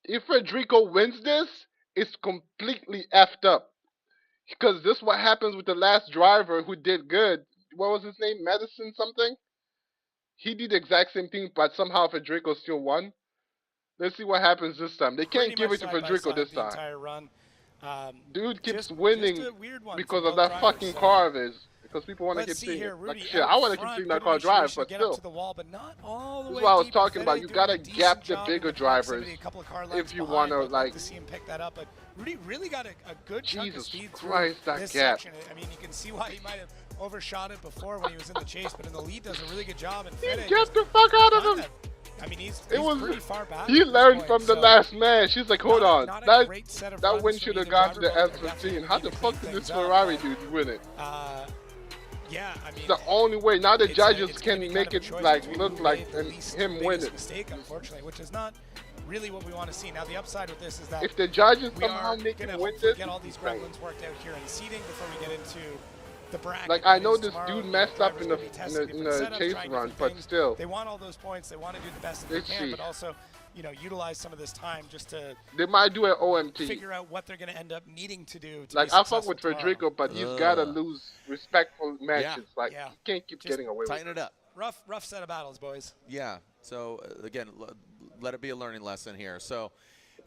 If Federico wins this, it's completely effed up. Because this is what happens with the last driver who did good. What was his name? Madison something? He did the exact same thing, but somehow Federico still won. Let's see what happens this time. They can't give it to Federico this time. Entire run. Dude keeps just winning a weird one because for of both that drivers, fucking so. car of his. Because people want to Let's keep see seeing here, it. Like Rudy shit, out I want to keep front, seeing that gonna car make sure he drive, should but get still. up to the wall, but not all the This is way what I was deep. talking about. Fetty You doing gotta a decent gap the job bigger in the proximity, drivers a couple of car lengths if you behind, want to but like like. to see him pick that up. But Rudy really got a good chunk of Jesus speed Christ, through that this gap. section. I mean, you can see why he might have overshot it before when he was in the chase, but in the lead does a really good job. And Fetty Get the fuck out of him! I mean, he's was pretty far back. He at this learned point, from the so last man. She's like, hold on, not a that great set of that runs win from should have either gone to the driver, but they're definitely F15. How the gonna fuck clean did this things up, Ferrari but, dude win it? Yeah, I mean, It's the only way. Now the it's judges it's can gonna be make kind of it a choice like between look who like made the and least him biggest win it. mistake, unfortunately, which is not really what we want to see. Now the upside with this is that If the judges we somehow are make gonna him win hopefully this, get all these it's insane. gremlins worked out here in seeding before we get into the bracket. Like I know Because this tomorrow, dude messed up in the drivers gonna be testing in different the setups, chase trying run, different but things. still. They want all those points. They want to do the best that Let's they can, see. but also, you know, utilize some of this time just to They might do an OMT. figure out what they're going to end up needing to do. To Like be I fuck with successful Federico, but he's gotta lose respectful matches. Like Yeah. he can't keep Just getting away with Tighten it up. Rough set of battles, boys. Yeah. So again, let it be a learning lesson here. So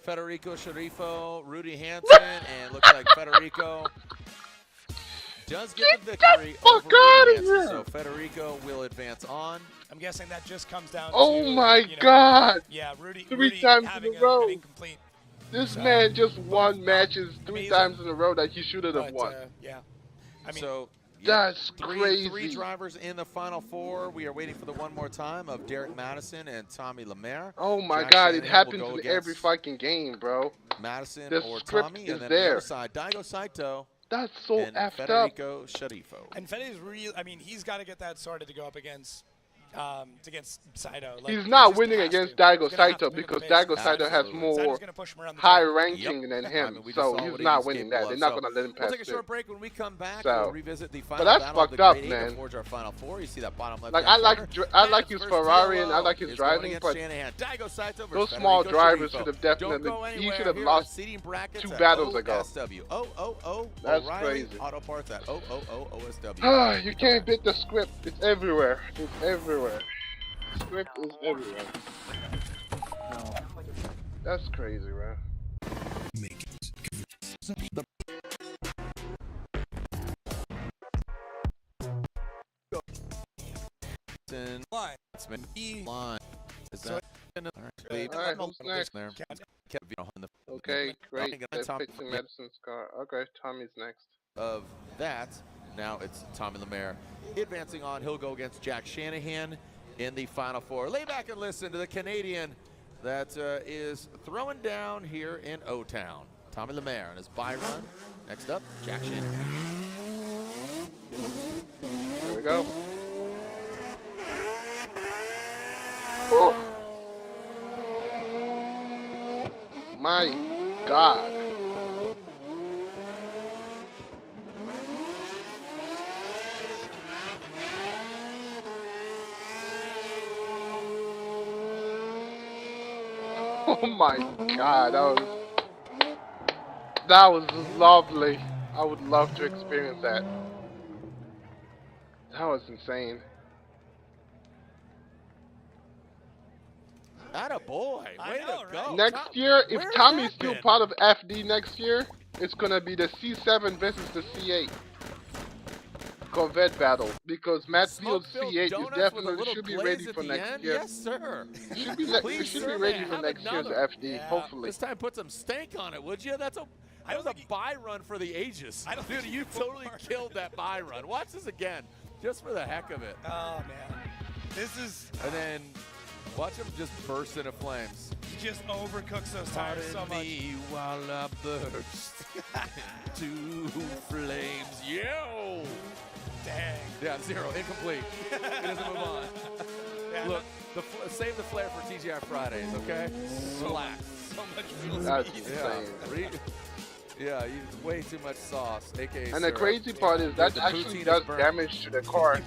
Federico Sharifo, Rudy Hansen, and looks like Federico does get the victory over Rudy Hansen. So Federico will advance on. I'm guessing that just comes down Oh to, my you know, God! Yeah, Rudy. Three times having in a row. an incomplete. This man just won matches three times in a row that he should have But, won. yeah. I mean, So that's three crazy. drivers in the final four. We are waiting for the one more time of Derek Madison and Tommy Lameir. Oh my Jack God! It Shanahan will happens go in against every fucking game, bro. Madison The or script Tommy, is and then there. on the other side, Daigo Saito. That's so and effed up. Federico Sharifo. And Fetty's real. I mean, he's got to get that sorted to go up against Saito. Like, He's he not just winning has against to. Daigo He's gonna have Saito to pick up because the pace. Daigo Saito has more Saito's gonna push him around the high track. ranking than him, I mean, we just so saw he's what not was winning capable that. They're of. not So gonna let him we'll pass take a through. short break. When we come back, So- we'll revisit the but final that's battle of fucked the up, grade man. to forge our final four. You see that bottom left. Like I like his Ferrari and I like his driving, but Shanahan. Daigo Saito versus those small Federico drivers Sharifo. should have Don't go definitely. He anywhere. should have Here are lost the seating brackets 2 at battles ago. OSW. Oh, That's O'Reilly crazy. Auto Parts at OSW. You can't beat the script. It's everywhere. It's everywhere. The script is everywhere. No. That's crazy, bro. Make it. Line. Line. Is So- that Alright, who's next? Okay, great. They're Tom fixing Madison's car. Okay, Tommy's next. of that. Now it's Tommy Lameir advancing on. He'll go against Jack Shanahan in the final four. Lay back and listen to the Canadian that is throwing down here in O-Town. Tommy Lameir and his bye run. Next up, Jack Shanahan. There we go. Oh. My God. Oh my God, that was lovely. I would love to experience that. That was insane. Atta boy, way to go. Next year, if Where's Tommy's that still been? part of FD next year, it's gonna be the C7 versus the C8 Corvette battle because Matt Field's C8 is definitely should be ready for next year. Yes, sir. It should be Please, it should sir, be ready may I for have next year's another? FD. Yeah. Hopefully. This time, put some stank on it, would you? That was a buy run for the ages. Dude, you totally killed that buy run. Watch this again, just for the heck of it. Oh man, this is. And then watch him just burst into flames. He just overcooks those tires so much. Me while I burst into flames. Yo! Dang. Yeah, 0, incomplete. He doesn't move on. Yeah, Look, save the flare for TGI Fridays, okay? Relax. So much fuel. That's speed. insane. Yeah, you way too much sauce, aka. And the crazy part is that actually does damage to the car,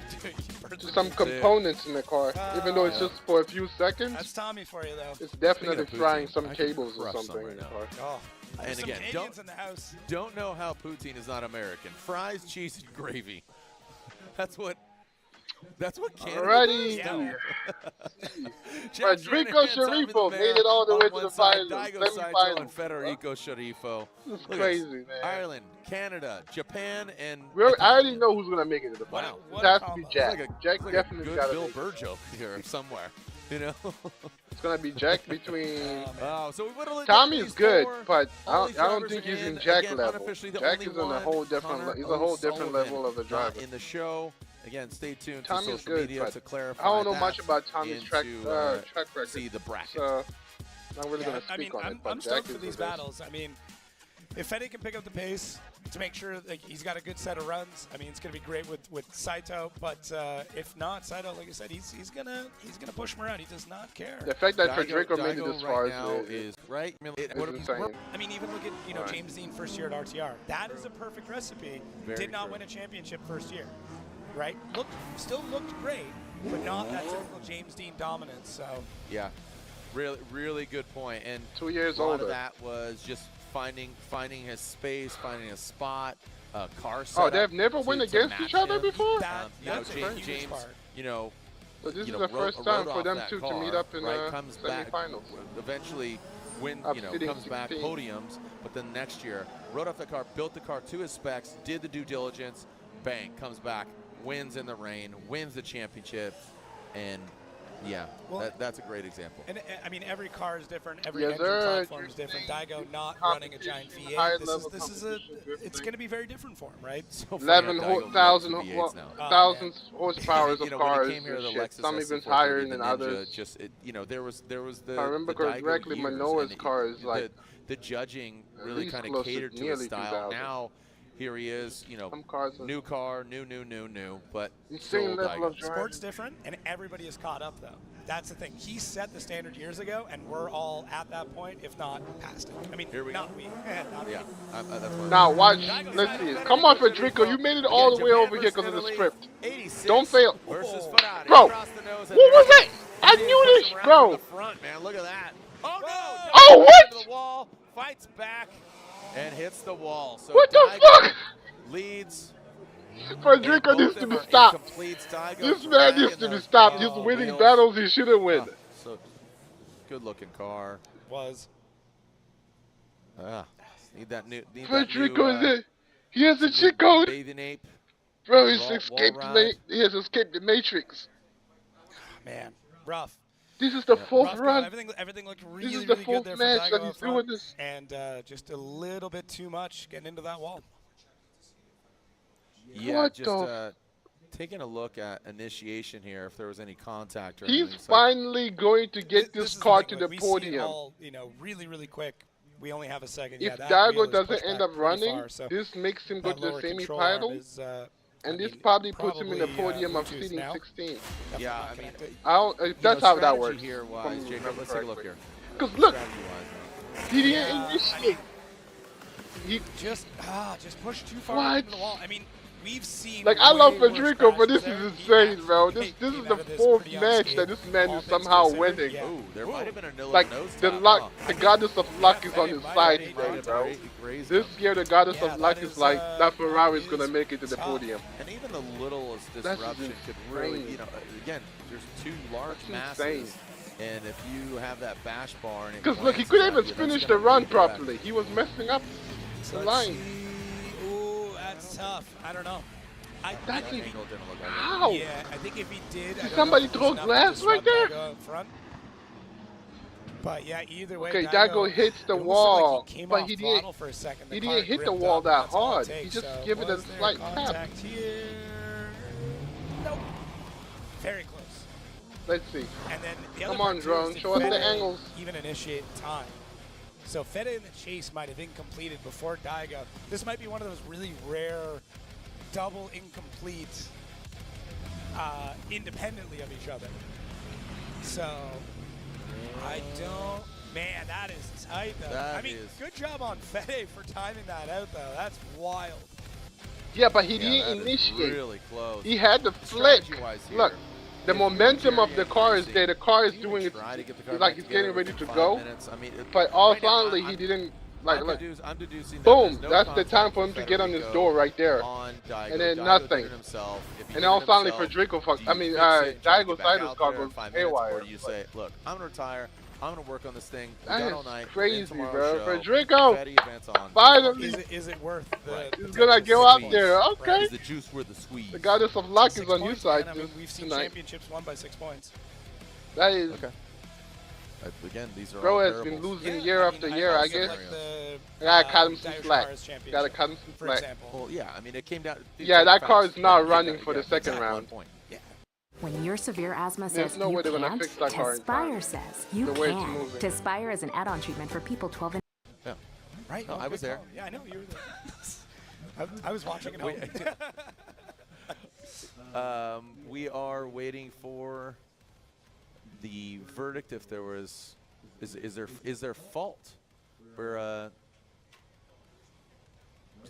to some components in the car, even though it's just for a few seconds. That's Tommy for you, though. It's definitely frying some cables or something in the car. Oh. And Some again, Canadians in the house. don't know how poutine is not American. Fries, cheese, and gravy. That's what Canada Alrighty. does. Rodrigo Sharifo made it all the way to the finals, Daigo Saito and semifinals. Federico Sharifo. This is Look at crazy, this. man. Ireland, Canada, Japan, and I already know who's gonna make it to the finals. Wow. It has to be Jack. It's like Jack a definitely good got to Bill make Burr it. joke here somewhere. You know. It's gonna be Jack between. So we whittled it Tommy's these good, four. but All I these don't drivers think he's in, in Jack again, level. unofficially the Jack only is on a one, whole different. Connor He's a whole different O'Sullivan, level of a driver. in the show. Again, stay tuned to Tommy's social good, media but to clarify I don't know that much about Tommy's and track to, track record. see the bracket. So not really gonna I speak mean, on it. But I'm Jack stoked is for the these best. battles. I mean, if Fede can pick up the pace to make sure like he's got a good set of runs, I mean, it's going to be great with Saito. But if not, Saito, like I said, he's gonna push him around. He does not care. The fact that Federico made it this far is right. is insane. I mean, even look at James Dean first year at RTR. That is a perfect recipe. Very Did not true. win a championship first year, right? Still looked great, but not that typical James Dean dominance. So Yeah, really good point. And 2 years a lot older. of that was just finding his space, finding a spot, car Oh, setup. they've never won to against match each other him. before. That's a huge James, part. So this you is know, the first time rode for off them that two to car, meet up in right, the comes back, semifinals. eventually Up comes sitting back 16. podiums, but then next year rode off the car, built the car to his specs, did the due diligence, bang, comes back, wins in the rain, wins the championship, and yeah, Well, that's a great example. And I mean, every car is different. Every Yes, engine sir. platform is different. Daigo not running a giant High V8. level This is it's going to be very different for him, right? So funny 11,000 how Daigo loves V8s now. thousands horsepowers You of know, cars when he came here, and the shit. Lexus Some even SC430, higher the than Ninja, others. just there was the. If I remember the Daigo correctly, years, Manoa's and car is like the judging at really least kind of close to catered to his nearly style. 2,000. Now, here he is, Some cars are new car, new, but insane still level Daigo. of driving. Sport's different, and everybody is caught up, though. That's the thing. He set the standard years ago, and we're all at that point, if not past it. I mean, Here we not we. Not Yeah, we. that's what Now watch, let's see. Come on, Federico, you made it all the way over here because of the script. Don't fail. Versus Ferrari. Bro, Across the nose, what and was there's that? I James knew pushes this, around bro. from the front, man. Look at that. Oh no! Oh, what? Into the wall, fights back, and hits the wall. So What the Daigo fuck? leads. Federico and needs both to of be them are stopped. incompletes. Daigo's This man dragging needs to be those stopped. He's wheels. winning battles he shouldn't win. So good-looking car. Was. Need that new. Need Federico that new, is it? He has a new cheat code. bathing ape. Bro, he's Wall escaped. ride. He has escaped the Matrix. Man, rough. This is the fourth Rough go. run. Everything looked This really, is the really good fourth there match for that Daigo he's up front, doing this. and just a little bit too much getting into that wall. Yeah, What just the taking a look at initiation here, if there was any contact or He's anything. It's finally going to get this is the car thing, to like, the we see it podium. all, really, really quick. We only have a second. If yeah, that wheel Daigo is doesn't pushed end back up pretty running, far, so this makes him go that to the lower control arm semi-final. is, And I this mean, probably puts him in the probably, podium of Bluetooth seating now. 16. Yeah, I mean, I don't, you that's know, how that strategy works. here was, from Jacob, remember let's take a look correctly. here. Because look, Strategy-wise, he didn't initiate. He just pushed too far What? into the wall. I mean, we've seen. Like, I love way worse Federico, but this crashes is there. insane, bro. This is the fourth match that this man is somehow winning. Ooh, there might have been a Like, nose the tap, luck, huh? the goddess of luck is on his side today, bro. This year, the goddess of luck is like, that Ferrari's gonna make it to the podium. And even the littlest That's disruption could really, you know, again, there's two large masses. And if you have that bash bar, and because look, he couldn't even finish the run properly. He was messing up the line. Ooh, that's tough. I don't know. That's angle didn't look like how? Yeah, I think if he did, Did somebody throw glass right there? Up front. But yeah, either way. Okay, Daigo hits the wall, but he didn't. For a second. He didn't hit the wall that hard. He just gave it a slight tap. Here? Nope. Very close. Let's see. And then the Come other on, part drone. too is Show us the Fede angles. Even initiate time. So Fede and the chase might have been completed before Daigo. This might be one of those really rare double incomplete independently of each other. So I don't. Man, that is tight though. I mean, good job on Fede for timing that out though. That's wild. Yeah, but he didn't initiate. Really close. He had the flick. Look, the momentum of the car is there. The car is doing it. Like he's getting ready to go. But all suddenly he didn't. Like, look. Boom. That's the time for him to get on his door right there. And then nothing. And all suddenly Federico fucked. I mean, Daigo Saito's car goes haywire. You say, look, I'm gonna retire. I'm gonna work on this thing. That is all night. crazy, bro. Federico, Finally. Is it worth the? He's gonna go out there. Okay. Is the juice worth the squeeze? The goddess of luck is on your side I mean, we've seen tonight. championships won by 6 points. That is. Okay. Again, these are Bro all has parables. been losing year after year, I guess. Gotta cut him some slack. Gotta cut him some slack. Well, yeah, I mean, it came down. Yeah, that car is not running for the second round. When your severe asthma There's says no you way they're gonna can't, fix that car in time. Tespire says you The way it's can. moving. Tespire is an add-on treatment for people 12 and Yeah. Right? No, I was there. Yeah, I know you were there. I was watching it home. We are waiting for the verdict. If there was, is there fault? There's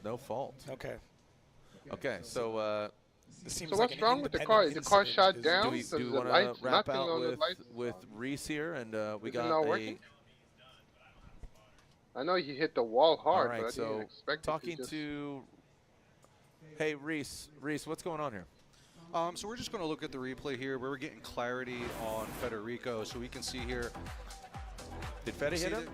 no fault. Okay. Okay, so. So what's wrong with the car? Is the car shot down? Do we want to wrap out with Reese here? And we got not working? I know he hit the wall hard, all right, but I didn't so expect talking it to just... Hey, Reese, what's going on here? So we're just going to look at the replay here. We're getting clarity on Federico, so we can see here. Did Fede hit him?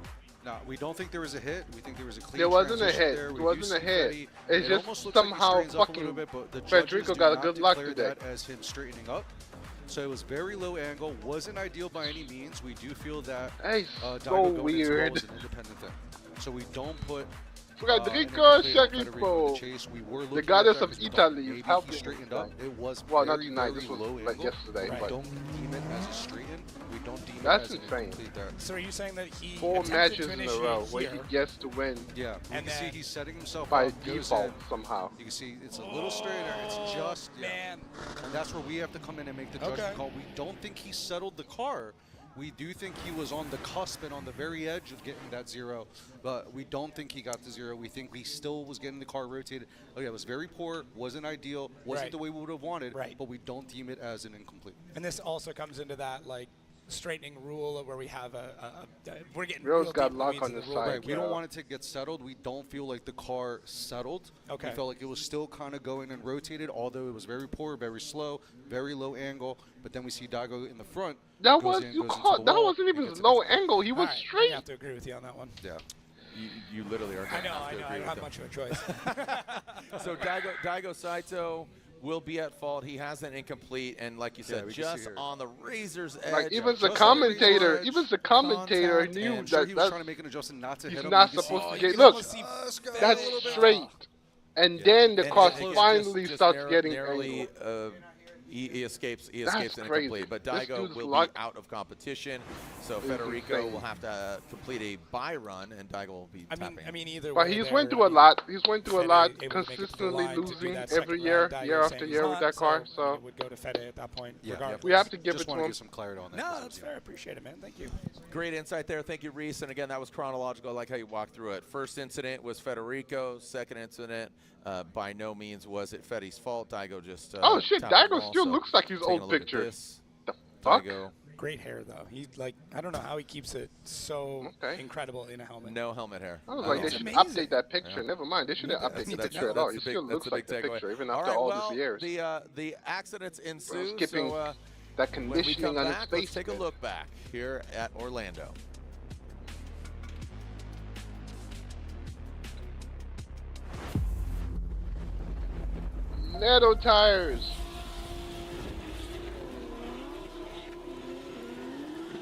No, we don't think there was a hit. We think there was a clean There wasn't a transition hit. there. There wasn't a hit. Fede. It's It just almost looks somehow like he straightens up a fucking little bit, but the Federico judges got do a not good luck declare today. that as him straightening up. So it was very low angle. Wasn't ideal by any means. We do feel that so Daigo going weird. into was an independent thing. So we don't put Federico Sharifo, the goddess of Italy, is helping. Straightened up. It was well, very, not tonight. very This was low like angle. yesterday. We But don't deem it as a straighten. We don't deem that's it as insane. So are you saying that he 4 attempted matches to in a initiate row where he here, gets to win. Yeah, and you can see then he's setting himself by up, goes default in. somehow. You can see it's a little straighter. It's just man. And that's where we have to come in and make the judgment call. We don't think he settled the car. We do think he was on the cusp and on the very edge of getting that 0, but we don't think he got the 0. We think he still was getting the car rotated. Oh yeah, it was very poor, wasn't ideal, wasn't the way we would have wanted, but we don't deem it as an incomplete. And this also comes into that like straightening rule where we have we're getting Rose real got deep luck weeds on in the rule. side. Right, we don't want it to get settled. We don't feel like the car settled. Okay. We felt like it was still kind of going and rotated, although it was very poor, very slow, very low angle. But then we see Daigo in the front. That was that wasn't even low angle. He was straight. I have to agree with you on that one. Yeah. You literally are. I know. I don't have much of a choice. So Daigo Saito will be at fault. He has an incomplete, and like you said, just on the razor's edge. Like even the commentator, knew sure that he was trying to make an adjustment not to hit he's him. not supposed to get. Look, that's straight. And then the car finally starts getting narrowly, He escapes That's and crazy. incomplete. But This Daigo dude's will luck be out of competition. So is Federico insane. will have to complete a bye run, and Daigo will be tapping. I mean, either But way. he's went through a lot. He's went through a lot, consistently losing every year, year after year with that car. So it would go to Fede at that point. Regardless. we have to give Just it to want to him. get some clarity on that. No, that's fair. I appreciate it, man. Thank you. Great insight there. Thank you, Reese. And again, that was chronological. I like how you walked through it. First incident was Federico. Second incident, by no means was it Fetty's fault. Daigo just Oh shit, tapped the Daigo ball. still So looks like his taking a old look at picture. this. The fuck? Daigo. Great hair though. He's like, I don't know how he keeps it so incredible in a helmet. No helmet hair. I was like, they should update that picture. Never mind, they shouldn't update the picture at all. He still looks like the picture, even after all these years. The accidents ensue. Skipping so, that conditioning when we come on back, his face. Let's take a look back here at Orlando. Netto tires.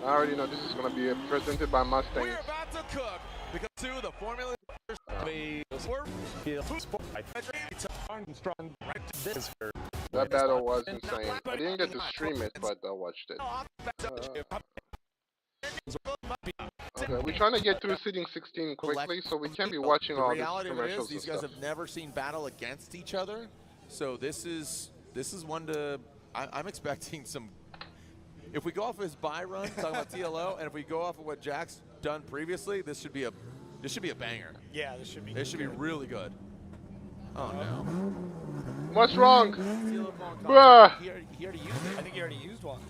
I already know this is going to be presented by Mustang. We're about to cook because to the Formula That battle was insane. I didn't get to stream it, but I watched it. Okay, we're trying to get through Seating 16 quickly, so we can't be watching all these commercials these and guys stuff. have never seen battle against each other, so this is one to. I'm expecting some. If we go off of his buy run, talking about TLO, and if we go off of what Jack's done previously, this should be a banger. Yeah, this should be. This should be really good. Oh no. What's wrong? Bruh. He already used it. I think he already used one.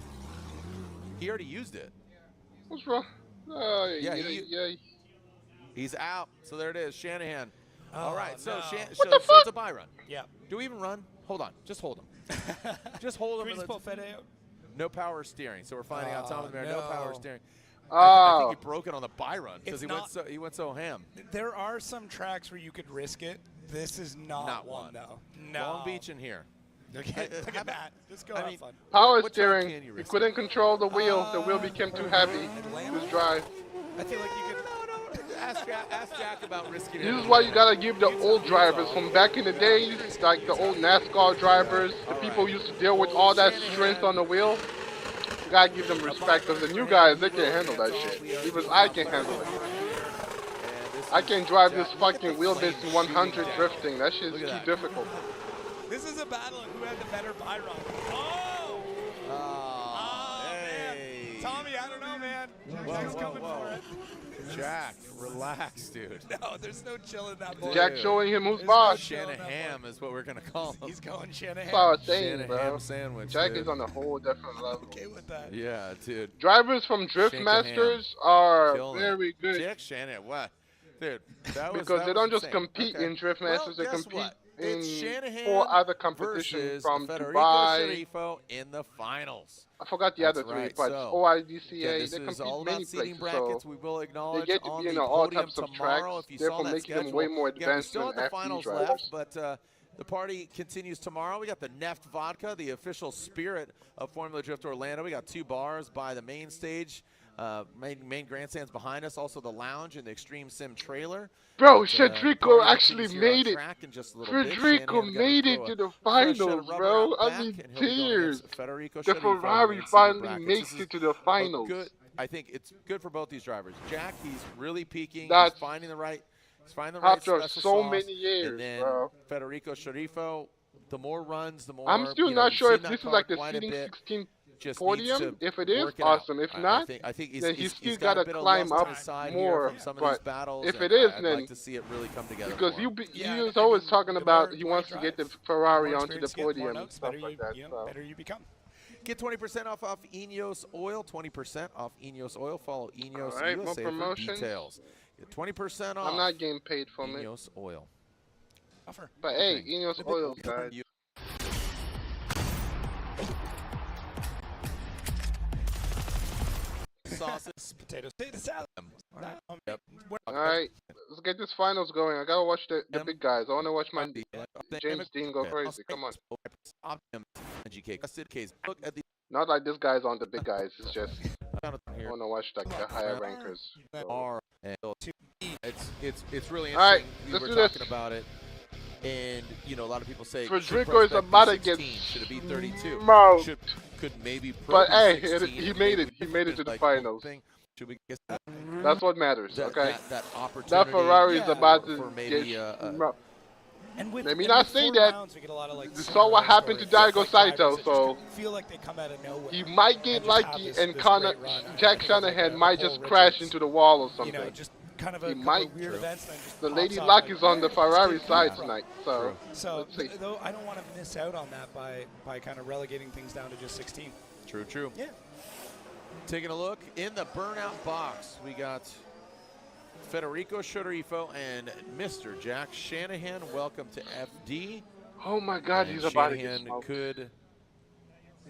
He already used it. What's wrong? Yeah, he's out. So there it is, Shanahan. All right, so no. What the so fuck? it's a buy run. Yeah. Do we even run? Hold on, just hold him. Just hold him. Can we and just pull let's- Fede out? No power steering. So we're finding out Tom of the Mayor, no power steering. I Oh. think he broke it on the buy run because he went so ham. There are some tracks where you could risk it. This is not one though. No. Long Beach in here. Look at that. Just go have fun. Power What track steering. can you He risk couldn't control the wheel. The wheel became too heavy. His drive. I feel like you could. Ask Jack about risking it. This is why you gotta give the old drivers from back in the days, like the old NASCAR drivers, the people who used to deal with all that strength on the wheel. You gotta give them respect, because the new guys, they can't handle that shit. Even I can handle it. I can drive this fucking wheelbase in 100 drifting. That shit's too difficult. This is a battle of who had the better buy run. Oh! Man. Tommy, I don't know, man. Jack's coming for it. Jack, relax, dude. No, there's no chill in that boy. Jack showing him who's boss. Shanahan is what we're gonna call him. He's going Shanahan. That's what I was saying, bro. Shanahan sandwich. Jack dude. is on a whole different level. Okay with that. Yeah, dude. Drivers from Drift Shanahan. Masters are Killing very it. good. Jack Shanahan, what? Dude, that was Because that they don't was just insane. compete Okay. in Drift Masters, Well, they guess compete what? in It's Shanahan 4 other competitions versus from Federico Dubai. Sharifo in the finals. I forgot the That's other three, right. but So, OIDCA, again, this they is compete all many about seating places. brackets. So We will they acknowledge get to on be in the all podium types of tomorrow. tracks, If you saw therefore that making schedule, them way more again, we advanced still than have the FD finals drivers. left, but the party continues tomorrow. We got the Neft Vodka, the official spirit of Formula Drift Orlando. We got 2 bars by the main stage. Main grandstands behind us, also the lounge and the Extreme Sim trailer. Bro, But, Federico party actually continues here on made it. track in just a little bit. Federico Shanahan made it gonna to throw the a fresh set finals, of rubber bro. out I back, mean, and he'll be going tears. against Federico The Sharifo Ferrari in seating finally brackets. makes This it is to the finals. I think it's good for both these drivers. Jack, he's really peaking. That's He's finding the right. He's finding the right after special so sauce. many years, and then bro. Federico Sharifo, the more runs, the more. I'm still you know, not you've sure seen if that this is car like the quite a seating bit. 16 Just podium. needs to If it is, work it out. awesome. If I not, think then he's still got got a to bit of climb lust on up his side here more. from some of But these battles, if and it is, I'd then like to see it really come together. because for him. he's always talking about he wants to get the Ferrari onto the podium and stuff like that. So. Better you become. Get 20% off Ineos Oil. 20% off Ineos Oil. Follow Ineos All right, more USA for promotions. details. Get 20% off. I'm not getting paid from it. Ineos Oil. Offer. But hey, Ineos Oil, guys. Sauces, Potato salad. Yep. All right, let's get this finals going. I gotta watch the big guys. I wanna watch my James Dean go crazy. Come on. Look at the Not like this guy's on the big guys. It's just I wanna watch like the higher rankers. So. It's really interesting. All right, We let's were do talking this. about it. And you know, a lot of people say Federico is about to get should it be 32? smoked. Could maybe But hey, 16, he made it. He made it to the finals. Should we get that? That's what matters, okay? That opportunity. That Ferrari is about to for maybe get smoked. And with, Let me not say that. Rounds, we get a lot of, like, you saw what happened to Daigo Saito, so feel like they come out of nowhere. he might get lucky, and Jack Shanahan might just crash into the wall or something. You know, just kind of a he might. Weird events, and just the Lady off Luck like is on the Ferrari side Yeah. tonight, so let's see. Though I don't want to miss out on that by kind of relegating things down to just 16. True. Yeah. Taking a look in the burnout box, we got Federico Sharifo and Mr. Jack Shanahan. Welcome to FD. Oh my God, and he's about to get Shanahan smoked. could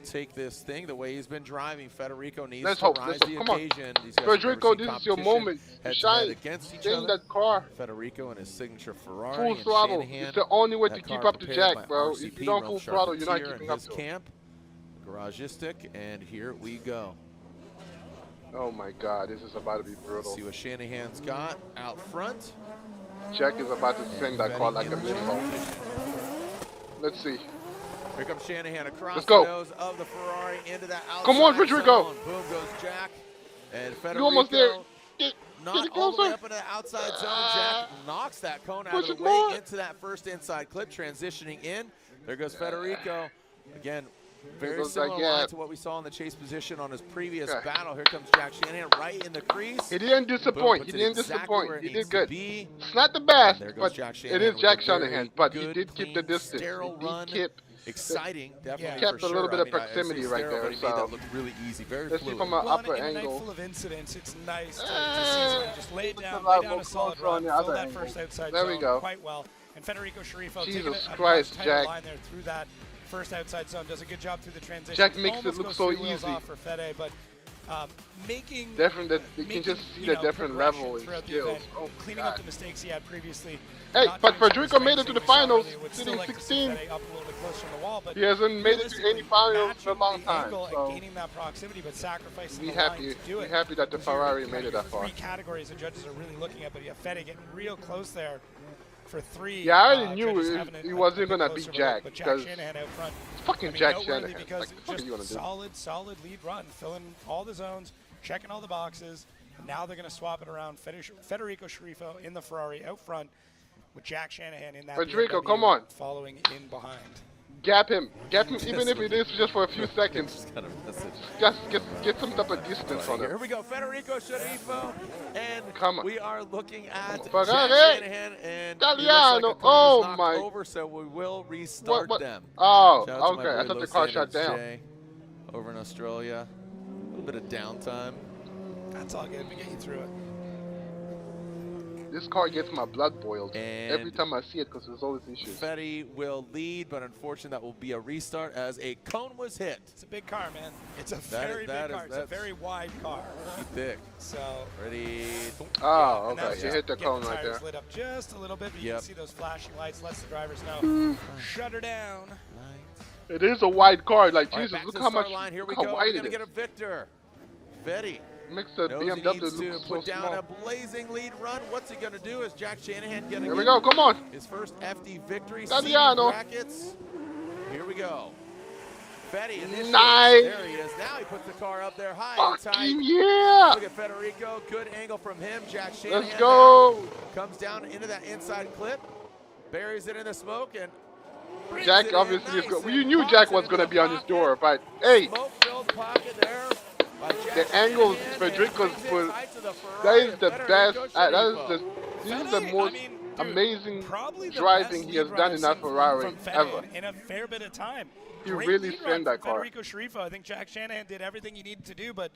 take this thing the way he's been driving. Federico needs Let's to hope. rise Let's the hope. Come occasion. on. These guys Federico, have never this seen is your moment. competition Shine. head-to-head against each Stay in other. that car. Federico and his signature Ferrari. Full and throttle. Shanahan, It's the only way to that keep car up to prepared Jack, by bro. RCP, If you don't Ralph full throttle, you're not Charpentier keeping and up his to it. camp. Garagistic, and here we go. Oh my God, this is about to be brutal. See what Shanahan's got out front. Jack is about to send that car like a missile. Let's see. Here comes Shanahan across Let's go. the nose of the Ferrari into that outside Come on, Federico. zone. Boom goes Jack. And Federico, You're almost there. not all the way up into the outside zone. Jack knocks that cone out of the way into that first inside clip, transitioning in. There goes Federico. Again, very similar line to what we saw in the chase position on his previous battle. Here comes Jack Shanahan right in the crease. He didn't disappoint. Boom, He didn't disappoint. where it He needs did to good. be. It's not the best, There goes but Jack it Shanahan is with Jack a very Shanahan. But he good, did keep the clean, distance. sterile run. Exciting, definitely. Kept for a little sure. bit of I mean, proximity I see right sterile, there. but he made that look really easy, very let's see fluid. from an upper in a night angle. full of incidents, it's nice to see someone just lay down a solid run, fill that first outside there we zone go. quite well. And Federico Sharifo Jesus taking a Christ, much tighter Jack. line there through that first outside zone. Does a good job through the transition. Jack makes it Almost look goes so 3 wheels easy. off for Fede, but making Different. That you can just see the different level in throughout the skills. event, Oh cleaning up the mistakes he had previously. Hey, not but doing some Federico made it to the mistakes that we saw finals, earlier. Would sitting still like to see 16. Fede up a little bit closer to the wall, but He hasn't made it to any finals in a matching long the time. angle So and gaining that proximity, but sacrificing be the line happy. to do it. Be happy that the Those are Ferrari made it that far. 3 categories the judges are really looking at, but yeah, Fede getting real close there for 3. Yeah, I already knew judges it, having he a wasn't bit gonna closer beat look, Jack but Jack because Shanahan out front. it's fucking I mean, Jack noteworthy Shanahan. because Like, what the fuck are you gonna do? solid lead run, filling all the zones, checking all the boxes. Now they're going to swap it around. Federico Sharifo in the Ferrari out front with Jack Shanahan in that Federico, BMW come on. following in behind. Gap him, even if it is just for a few seconds. Just got a message. Just get some type of distance on Here him. we go, Federico Sharifo, and Come on. we are looking at Jack Ferrari. Shanahan, and Italiano. it looks like a Oh knocked my. over, so we will restart them. Oh, Shout out to my okay. I boy thought the Los car shut Santos down. Jay over in Australia. A little bit of downtime. That's all good. We get you through it. This car gets my blood boiled And every time I see it because there's always issues. Fetty will lead, but unfortunately that will be a restart as a cone was hit. It's a big car, man. It's a very big car. It's a very wide car. Thick. So ready. Oh, and okay. that's You hit the get cone the right tires there. lit up just a little bit, but you Yep. can see those flashing lights. Lets the drivers know. Shut her down. It is a wide car. Like, All right, Jesus, back look to the how start much, line. Here we look how go. wide We're it gonna is. get a victor. Fetty Makes the knows he BMW needs to look so put down small. a blazing lead run. What's he gonna do? Is Jack Shanahan gonna Here we get go. Come on. his first FD victory? Italiano. Brackets. Here we go. Fetty initiates. Nice. There he is. Now he puts the car up there high and tight. Fucking yeah. Look at Federico. Good angle from him. Jack Shanahan. Let's go. Comes down into that inside clip. Buries it in the smoke and brings Jack it obviously in is nice good. You and knew pops Jack it was into going to the be on his pocket. door, but hey, Smoke-filled pocket there by Jack the angles Shanahan, Federico's and put, brings it tight to the that Ferrari is of the Federico best, that is Sharifo. this is the most amazing Probably the driving best he has lead run done I've in that seen Ferrari from Fede ever. in a fair bit of time. He Great really lead run sent that from car. Federico Sharifo. I think Jack Shanahan did everything he needed to do, but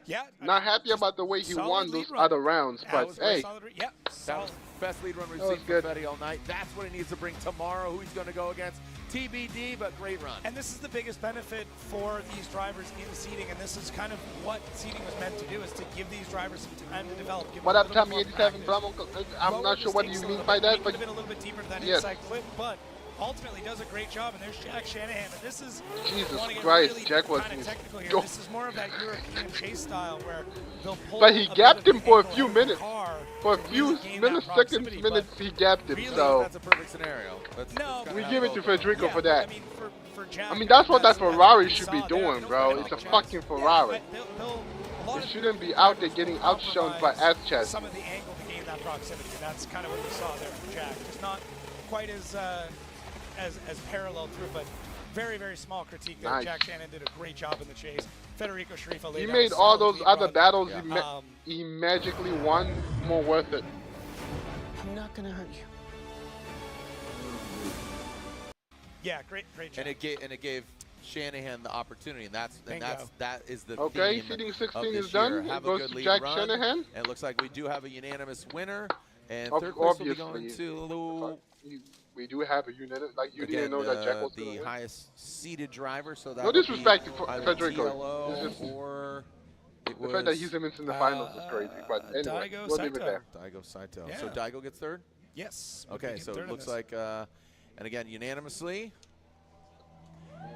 yeah. Not happy about the way he solid won lead those run. other rounds, That but was hey, yeah, That was best lead run we've That was seen good. from Fetty all night. That's what he needs to bring tomorrow. Who he's going to go against. TBD, but great run. And this is the biggest benefit for these drivers in seating, and this is kind of what seating was meant to do, is to give these drivers some time to develop. Give what them up, a little Tommy bit more 87 practice. I'm Lower not the sure what you stakes a mean little by bit. that, He but could have been a little bit deeper to that yes. inside clip, but ultimately does a great job. And there's Jack Shanahan, and this is Jesus wanting to Christ, really Jack was kind of technical here. Yo. This is more of that European chase style where they'll pull But he a bit gapped of him for a the few angle out of the minutes. car For a few milliseconds, minutes, he gapped it. So that's a perfect scenario. we give it to Federico for that. I mean, for Jack, I mean, that's what that that's Ferrari what we should be saw there. doing, bro. It's a fucking Ferrari. It shouldn't be out there getting outshone by ass chest. Some of the angle to gain that proximity. That's kind of what we saw there from Jack. Just not quite as parallel through, but very, very small critique there. Nice. Jack Shannon did a great job in the chase. Federico Sharifo laid He out made a all solid those lead other run. battles he magically won more worth it. I'm not gonna hurt you. Yeah, great job. And it gave Shanahan the opportunity, and that is the okay, theme seeding of 16 this is done. year. It Have a goes good to lead Jack run, Shanahan. and it looks like we do have a unanimous winner. And third place will be going to we do have a unanimous. Like you again, didn't know that Jack was the going to win. highest seeded driver. So that No disrespect to Federico. or it the fact that he's missing the finals is crazy. But anyway, Daigo we'll leave it there. Daigo Saito. Yeah. So Daigo gets third? Yes. Okay, so it looks like, and again, unanimously.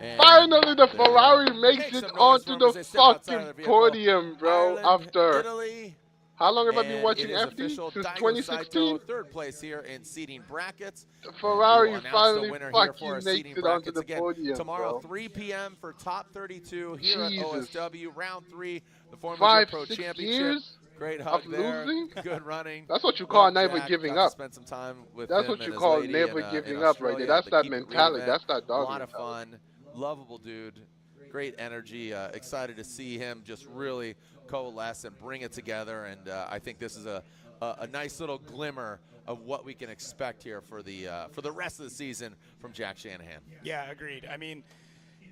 And finally, the Ferrari makes it onto the fucking podium, bro. Ireland, After Italy, how long have I been and watching it is FD? official, Since Daigo 2016? Saito, third place here in seeding brackets. The Ferrari And we will announce finally the winner here for fucking our makes seeding it onto brackets the again podium, tomorrow, bro. 3 p.m. for top 32 here Jesus. at OSW, round 3, the Formula Pro 5-6 Championship. years Great hug of there. losing? Good running. That's what you call Love never Jack. giving Got to up. spend some time with That's him what and you his call lady never in giving up right there. Australia, That's the that Keep It Real mentality. event. That's that dog A lot of mentality. fun. Lovable dude. Great energy. Excited to see him just really coalesce and bring it together. And I think this is a nice little glimmer of what we can expect here for the rest of the season from Jack Shanahan. Yeah, agreed. I mean,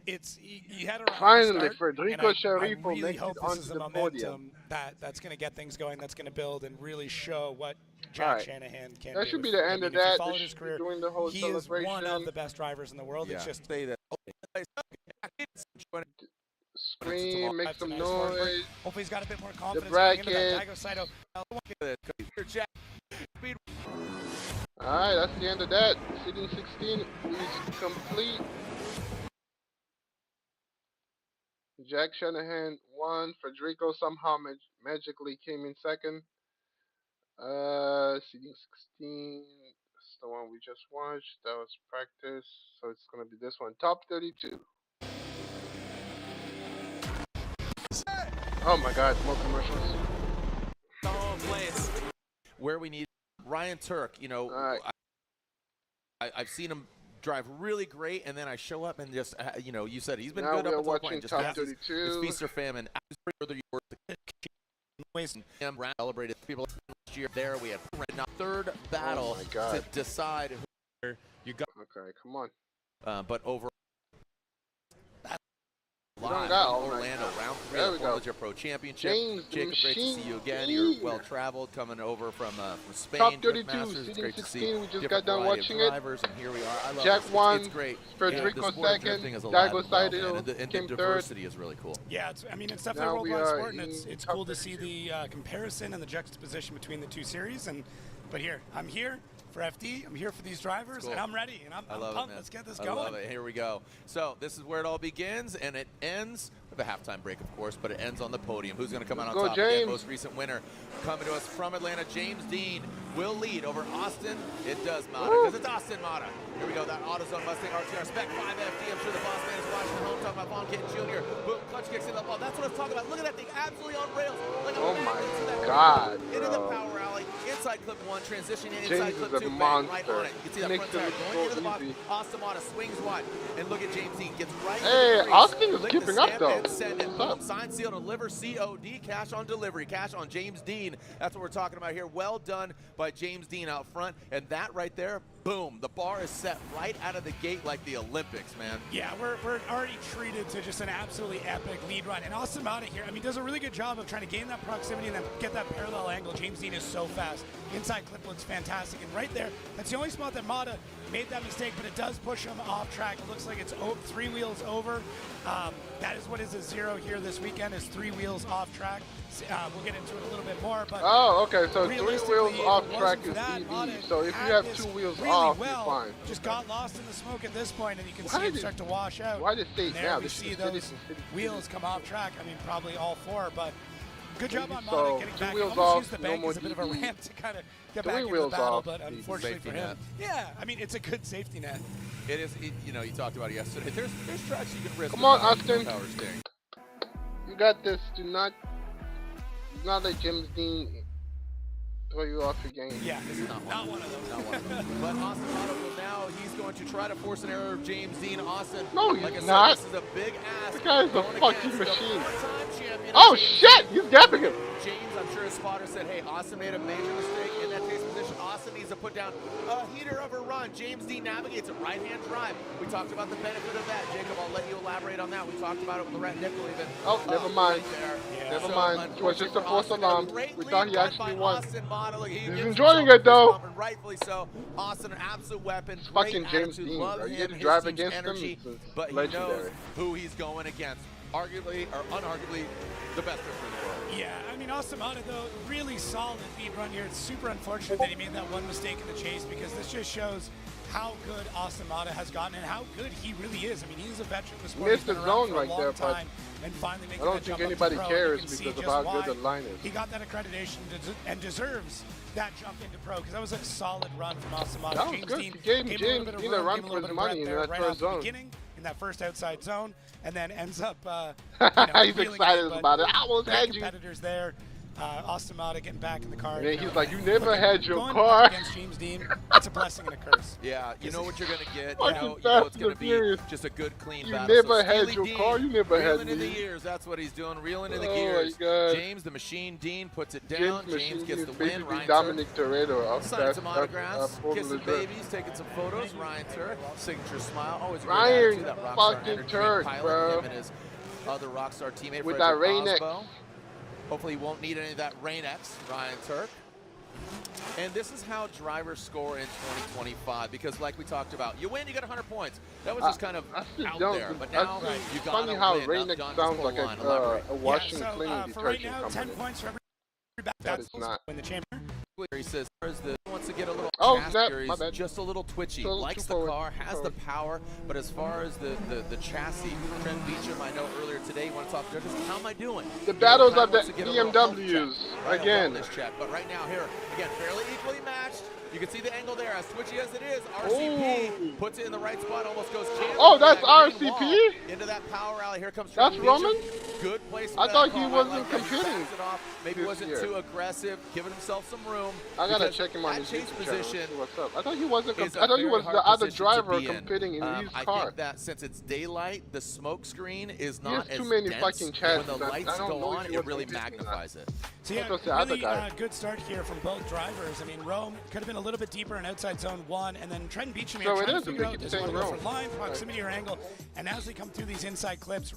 you had a finally start, Federico and Sharifo I really makes hope it this onto is the a podium. that's going to get things going, that's going to build and really show what Jack Shanahan can do. That should be the end of that. If you followed his career, doing the whole he celebration. is one of the best drivers in the world. Yeah. It's just say that. Scream, make some noise. Hopefully he's got a bit more confidence. The bracket. Daigo Saito. Alright, that's the end of that. Seating 16 is complete. Jack Shanahan won. Federico somehow magically came in second. Seating 16. That's the one we just watched. That was practice. So it's going to be this one. Top 32. Oh my god, more commercials. Where we need Ryan Turk, you know, I've seen him drive really great, and then I show up and just, you know, you said he's been now good up until the point. Just top 32. It's feast or famine. Celebrated people last year. There we had third battle to decide who you got. Okay, come on. But overall, Orlando, round 3 of the Formula Pro Championship. Jacob, great to see you again. You're well traveled, coming over from Spain. Top 32, Masters. Great to see. We just got done watching it. Drivers, and here we are. I love Jack this. won. It's great. Federico second. Daigo Saito and the came diversity third. is really cool. Yeah, I mean, it's definitely a worldwide sport, and it's cool to see the comparison and the juxtaposition between the two series. But here, I'm here for FD. I'm here for these drivers, and I'm ready, and I'm pumped. Let's get this going. I love it. Here we go. So this is where it all begins, and it ends with a halftime break, of course, but it ends on the podium. Who's going to come out on top? Again, most recent winner coming to us from Atlanta, James Dean, will lead over Austin. It does, Mata, because it's Austin Mata. Here we go, that AutoZone Mustang RTR Spec 5 FD. I'm sure the boss man is watching at home, talking about Von Kitten Jr. Boom, clutch kicks in the ball. That's what I was talking about. Look at that thing, absolutely on rails. Like oh my God, into the power alley, inside clip 1, transitioning inside clip 2, bang, right on it. You can see that front tire going into the box. Austin Mata swings wide, and look at James Dean, gets right Hey, Austin is keeping up though. Send it. Boom, sign, seal, deliver, COD, cash on delivery, cash on James Dean. That's what we're talking about here. Well done by James Dean out front, and that right there, boom, the bar is set right out of the gate like the Olympics, man. Yeah, we're already treated to just an absolutely epic lead run. And Austin Mata here, I mean, does a really good job of trying to gain that proximity and then get that parallel angle. James Dean is so fast. Inside clip looks fantastic. And right there, that's the only spot that Mata made that mistake, but it does push him off track. It looks like it's 3 wheels over. That is what is a 0 here this weekend, is 3 wheels off track. We'll get into it a little bit more, but okay, so 3 wheels off track is EV. So if you have 2 wheels really off, well, you're fine. Just got lost in the smoke at this point, and you can see it start to wash out. Why did it say there now? we see those wheels come off track. I mean, probably all 4, but Good job on So, Manoa getting two back. wheels Almost off, used the no bank more as a bit of a DD. ramp to kind of get Three back into the wheels battle, off. but unfortunately for him. net. Yeah, I mean, it's a good safety net. It is, you know, you talked about it yesterday. There's tracks you can risk. Come on, without Austin. power steering. You got this. Do not let James Dean throw you off your game. Yeah, this is not one of them. Not one of them. But Austin Otto will now, he's going to try to force an error of James Dean. Austin, No, he's like I not. said, this is a big ass. The guy's a going fucking against the machine. four-time champion Oh, James shit! Dean. He's gapping him. James, I'm sure his spotter said, hey, Austin made a major mistake in that chase position. Austin needs to put down a heater of a run. James Dean navigates a right-hand drive. We talked about the benefit of that. Jacob, I'll let you elaborate on that. We talked about it with Lameir and Nickel even. Oh, never mind. Right there. Yeah. Never So, mind. It was just a false alarm. We thought he actually won. He's He's enjoying it, though. Rightfully so. Austin, an absolute weapon. It's Great fucking James attitude. Dean. Love Are you him. gonna His drive team's against him? energy, It's but he legendary. knows who he's going against. Arguably, or unarguably, the best drifter in the world. Yeah, I mean, Austin Mata, though, really solid lead run here. It's super unfortunate that he made that one mistake in the chase because this just shows how good Austin Mata has gotten and how good he really is. I mean, he's a veteran of the sport. Missed He's been the around zone for a right long there, but time and finally making I don't that think jump up to anybody pro. cares You can see because of just how why good the line is. He got that accreditation and deserves that jump into pro because that was a solid run from Austin Mata. That was James good. Dean He gave him James a little bit of Dean a room, run gave him for little his bit of money breath in there that right first off the zone. beginning in that first outside zone, and then ends up He's excited about it. I almost had you. competitors there. Austin Mata getting back in the car. And then he's like, you never had your going car. Up against James Dean, it's a blessing and a curse. Yeah, you know what you're going to get. Fucking You know it's Fast going and to be Furious. just a good, clean You battle. never So had Steely your Dean, car, you never had reeling in the me. gears. That's what he's doing, reeling in the Oh, gears. my God. James, the Machine Dean, puts it down. James gets the win. basically Ryan Dominic Turk Toretto of signing some that autographs, kissing Formula Drift. babies, taking some photos. Ryan Turk, signature smile. Always a great Ryan attitude. That rockstar fucking energy Turk, pilot, bro. him and his other rockstar teammate, With Frederick that Rain X. Osbo. Hopefully he won't need any of that Rain X, Ryan Turk. And this is how drivers score in 2025 because like we talked about, you win, you get 100 points. That was just kind of out there, but now you got funny how Rain X sounds like a washing and cleaning for right detergent now, 10 company. points for every back. But it's not. Win the champion. He says wants to get a little snap, my bad. just a little twitchy. So, Likes the car, has the power, but as far as the chassis, Trent Beachum, I know earlier today you want to talk to just how am I doing? The battles of the BMWs again. This check, but right now here again, fairly equally matched. You can see the angle there, as twitchy as it is. RCP puts it in the right spot, almost goes cannon. Oh, that's RCP? Into that power alley. Here comes That's Trent Roman? Beachum. Good place. I thought he wasn't competing. Maybe wasn't too aggressive, giving himself some room. I gotta check him on his chase YouTube channel. position. See what's up? I thought he wasn't. Is I thought he a was very the hard other position to driver be in. competing in his I car. think that since it's daylight, the smoke screen is He has not as too many dense. fucking chats. When the I lights don't go know on, if he it was really competing or not. magnifies it. So yeah, That's the other really guy. good start here from both drivers. I mean, Rome could have been a little bit deeper in outside zone 1, and then Trent Beachum So here it trying is, to figure they out keep does he saying want to go Rome. for line, proximity, or angle. And as we come through these inside clips,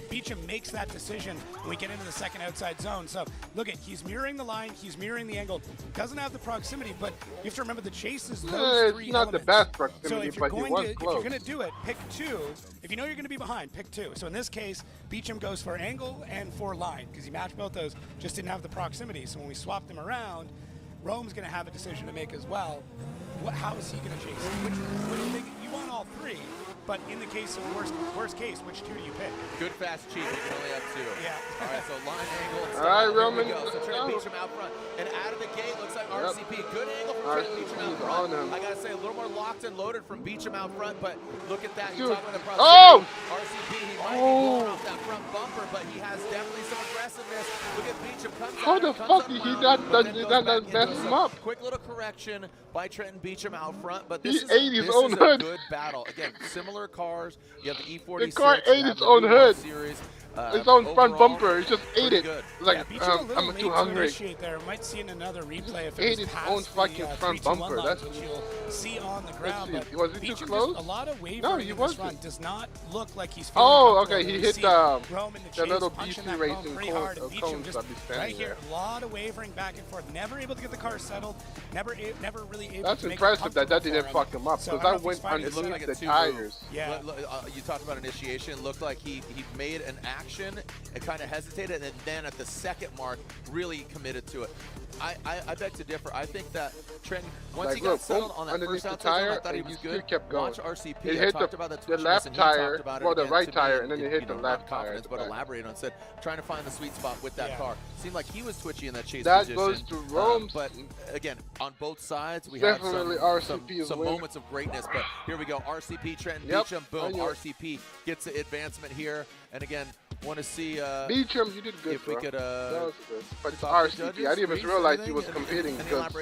Beachum makes that decision when we get into the second outside zone. So look at, he's mirroring the line, he's mirroring the angle, doesn't have the proximity, but you have to remember the chase is those It's three not elements. the best So proximity, if you're but he going was to, if close. you're going to do it, pick 2. If you know you're going to be behind, pick 2. So in this case, Beachum goes for angle and for line because he matched both those, just didn't have the proximity. So when we swap them around, Rome's going to have a decision to make as well. How is he going to chase? You want all 3, but in the case of worst case, which 2 do you pick? Good, fast, cheap. You can only have 2. Yeah. All right, so line angle. All right, Roman. Here we go. So Trent Beachum out front. And out of the gate, looks like RCP. Good angle from Trent Beachum out front. I got to say, a little more locked and loaded from Beachum out front, but look at that. You talk about the proximity. Oh! RCP, he might be blowing off that front bumper, but he has definitely some aggressiveness. Look at Beachum. How the fuck did he not mess him up? Quick little correction by Trenton Beachum out front, but He this is ate his this own is hood. a good battle. Again, similar cars. You have the E46. The car you ate have its the own V1 hood. Series. His own front Overall, bumper. He just ate pretty it. good. Like, Beachum a little I'm late too to hungry. initiate there. Might see in another replay if Ate it was his past own the, fucking front 3-2-1 bumper. lines, That's- which you'll see on the ground. Let's see. But Was he too Beachum close? just a lot of wavering No, he in this wasn't. run. Does not look like he's feeling Oh, comfortable. okay. He We hit see the Rome in the chase, little punching BC that racing cone pretty hard, and Beachum cones just that be standing right here, there. a lot of wavering back and forth. Never able to get the car settled. Never really able That's to make impressive it that comfortable didn't for fuck him up So because I I don't know if went he's finding underneath like a the 2 tires. Yeah. You talked about initiation. Looked like he made an reaction and kind of hesitated, and then at the second mark, really committed to it. I beg to differ. I think that Trent, once he got settled on that first outside zone, I thought he was good. Kept going. Watch RCP. It hit the left tire, well, the right tire, and then it hit the left tire. But elaborate on said, trying to find the sweet spot with that car. Seemed like he was twitchy in that chase that position. Goes to Rome. But again, on both sides, we definitely had some moments of greatness. But here we go. RCP, Trenton Beachum, boom. RCP gets the advancement here. And again, want to see Beachum, you did good, if we could but it's RCP. I didn't even realize he was competing because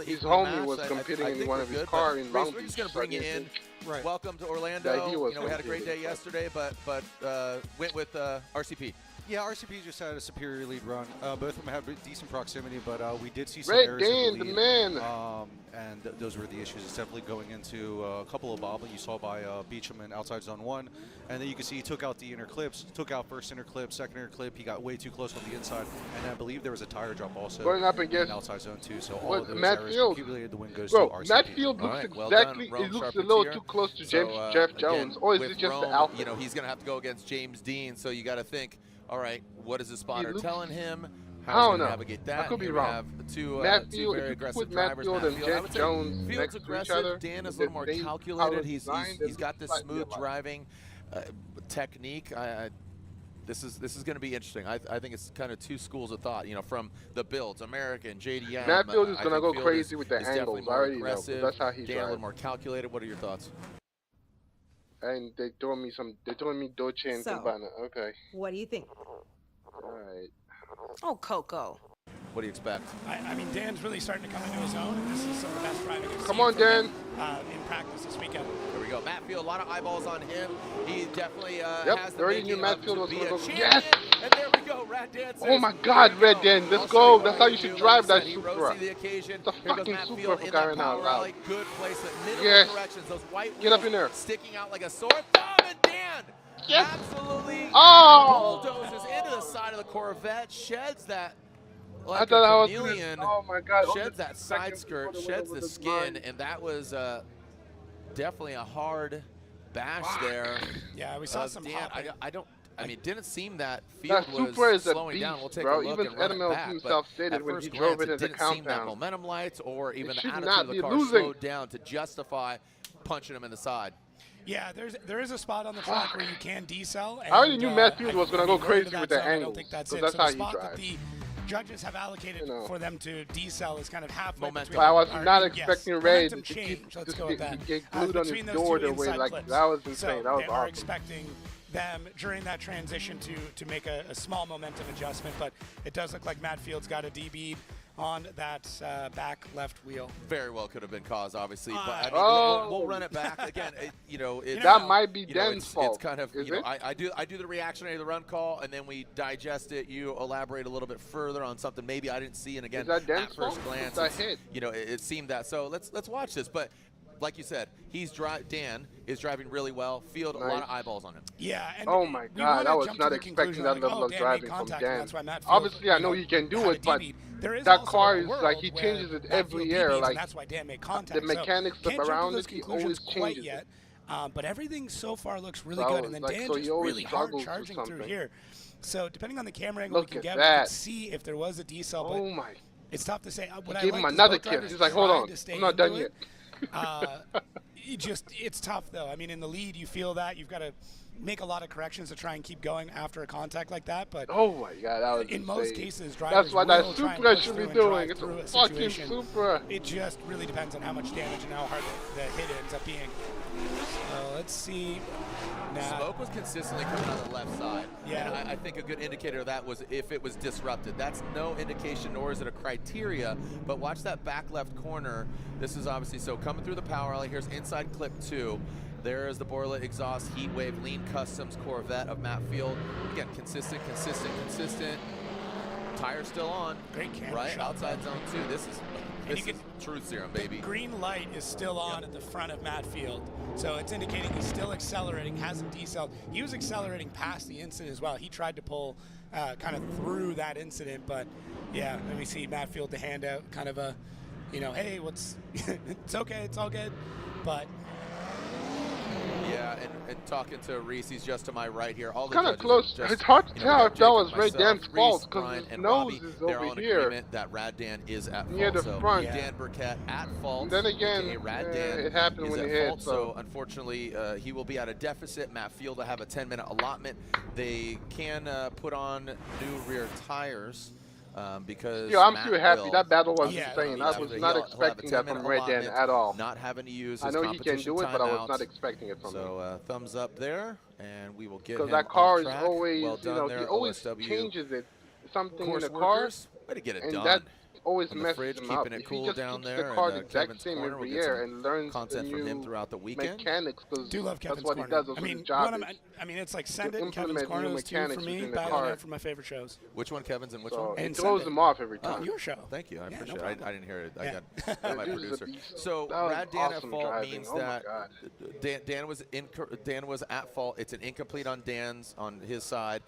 his homie was competing in one of his cars in Long Beach. We're just going to bring you in. Right. Welcome to Orlando. We had a great day yesterday, but went with RCP. Yeah, RCP just had a superior lead run. Both of them had decent proximity, but we did see some errors in the lead. Man. And those were the issues. It's definitely going into a couple of bobbling you saw by Beachum in outside zone 1. And then you can see he took out the inner clips, took out first inner clip, second inner clip. He got way too close on the inside. And I believe there was a tire drop also going up against in outside zone 2. So all of those Matt errors Field. accumulated. The win goes to RCP. Matt Field looks exactly, it looks a little too close to Jeff Jones. Or is it just the alpha? You know, he's going to have to go against James Dean, so you got to think, all right, what is the spotter telling him? How to navigate that? I could be Here wrong. We have two very aggressive drivers. Matt Field and Jeff Jones Field's aggressive. Dan is a little more calculated. He's got this smooth driving technique. This is going to be interesting. I think it's kind of two schools of thought. You know, from the builds, American, JDM. Matt Field is going to go crazy with the angles. I already know. That's how he's Dan a little more calculated. What are your thoughts? And they're throwing me Dolce and Gabbana. Okay. What do you think? All right. Oh, Coco. What do you expect? I mean, Dan's really starting to come into his own, and this is some of the best driving I've Come on, Dan. in practice this weekend. Here we go. Matt Field, a lot of eyeballs on him. He definitely has the already knew Matt Field was going to go. Yes! And there we go, Red Dan. Oh my God, Red Dan, let's go. That's how you should drive that Supra. The occasion. It's a fucking Supra for crying out loud. Good placement, middle corrections. Those white Get up in there. Sticking out like a sore thumb, and Dan absolutely bulldozes into the side of the Corvette, sheds that. Like I thought a I was chameleon, oh my God! Sheds that side skirt, sheds the skin, and that was definitely a hard bash there. Yeah, we saw some. Dan, I mean, it didn't seem that Field was slowing down. We'll take a look even and run it back. Himself stated at when first he drove glance, it it into the didn't seem that compound. momentum lights or even the attitude not of the be car losing. slowed down to justify punching him in the side. Yeah, there is a spot on the track where you can decel. And, I already knew Matt Field was going to go crazy with the angles. I don't think that's it. That's so how the you spot drive. that the judges have allocated for them to decel is kind of halfway momentum. I was not expecting Ray to change. Let's go with that. Get glued on his door the way like clips. that was insane. So that was they awesome. are expecting them during that transition to make a small momentum adjustment, but it does look like Matt Field's got a DB on that back left wheel. Very well could have been caused, obviously, but I mean, we'll run it back again. That might be Dan's fault. It's kind of I do the reactionary, the run call, and then we digest it. You elaborate a little bit further on something maybe I didn't see, and again, at first glance, it seemed that. So let's watch this, but. Like you said, Dan is driving really well. Field, a lot of eyeballs on him. Yeah. And oh my God, I was not expecting that level of driving from Dan. Obviously, I know he can do it, but that car is like he changes it every year. Like that's why Dan made contact. The mechanics around it, he always changes it. But everything so far looks really good, and then Dan just really hard charging through here. So depending on the camera angle we can get, we can see if there was a decel. Oh my! It's tough to say. He gave him another kiss. He's like, hold on, I'm not done yet. It's tough though. I mean, in the lead, you feel that you've got to make a lot of corrections to try and keep going after a contact like that. But oh my God, that was in most cases, that's drivers what that Supra should be doing. It's a fucking Supra. It just really depends on how much damage and how hard the hit ends up being. So let's see. Smoke was consistently coming on the left side. Yeah. And I think a good indicator of that was if it was disrupted. That's no indication, nor is it a criteria, but watch that back left corner. This is obviously, so coming through the power alley, here's inside clip 2. There is the Borla exhaust heat wave lean customs Corvette of Matt Field. Again, consistent. Tire still on. Great camera right shot. Outside zone 2. This is truth serum, baby. The green light is still on at the front of Matt Field. So it's indicating he's still accelerating, hasn't decelled. He was accelerating past the incident as well. He tried to pull kind of through that incident, but yeah, let me see Matt Field to hand out kind of a, hey, it's okay, it's all good. But Yeah, and talking to Reese, he's just to my right here. All the Kind of judges close. are just, It's hard to we tell if got that Jacob, was Red myself, Dan's Reese, fault because Brian, his and nose Robbie. is They're over all in here agreement that Rad Dan is at near fault. the So front. Dan Briquette at fault. And then again, AKA Rad Dan it happened is when at he hit. fault. So unfortunately, he will be at a deficit. Matt Field will have a 10-minute allotment. They can put on new rear tires. Because yeah, I'm Matt too happy. That battle was yeah, insane. I was not expecting that from Red Dan at all. Not having to use I his know he can do it, but I was timeouts. not expecting it from him. So thumbs up there, and we will get him because that car off is track. always, Well done there, he always OSW. changes it, something in Course the car, workers, way to get it and done. that always From the messes fridge, him keeping up. it If cool he just down keeps there, the car and, the exact Kevin's same corner, we'll every get year some and learns the content from him new throughout the weekend. mechanics, because Do love Kevin's that's what corner. he does. That's I what mean, his job is. I mean, it's like Send to It and Kevin's implement corner new is two for mechanics me. within the Battling car. out for my favorite shows. Which one, Kevin's, and which So one? it throws him off every time. Your show. Thank you. I Yeah, appreciate no it. problem. I didn't hear it. Yeah. I got my This is a producer. beast. So That was Rad Dan awesome at fault driving. means Oh my that God. Dan was at fault. It's an incomplete on his side.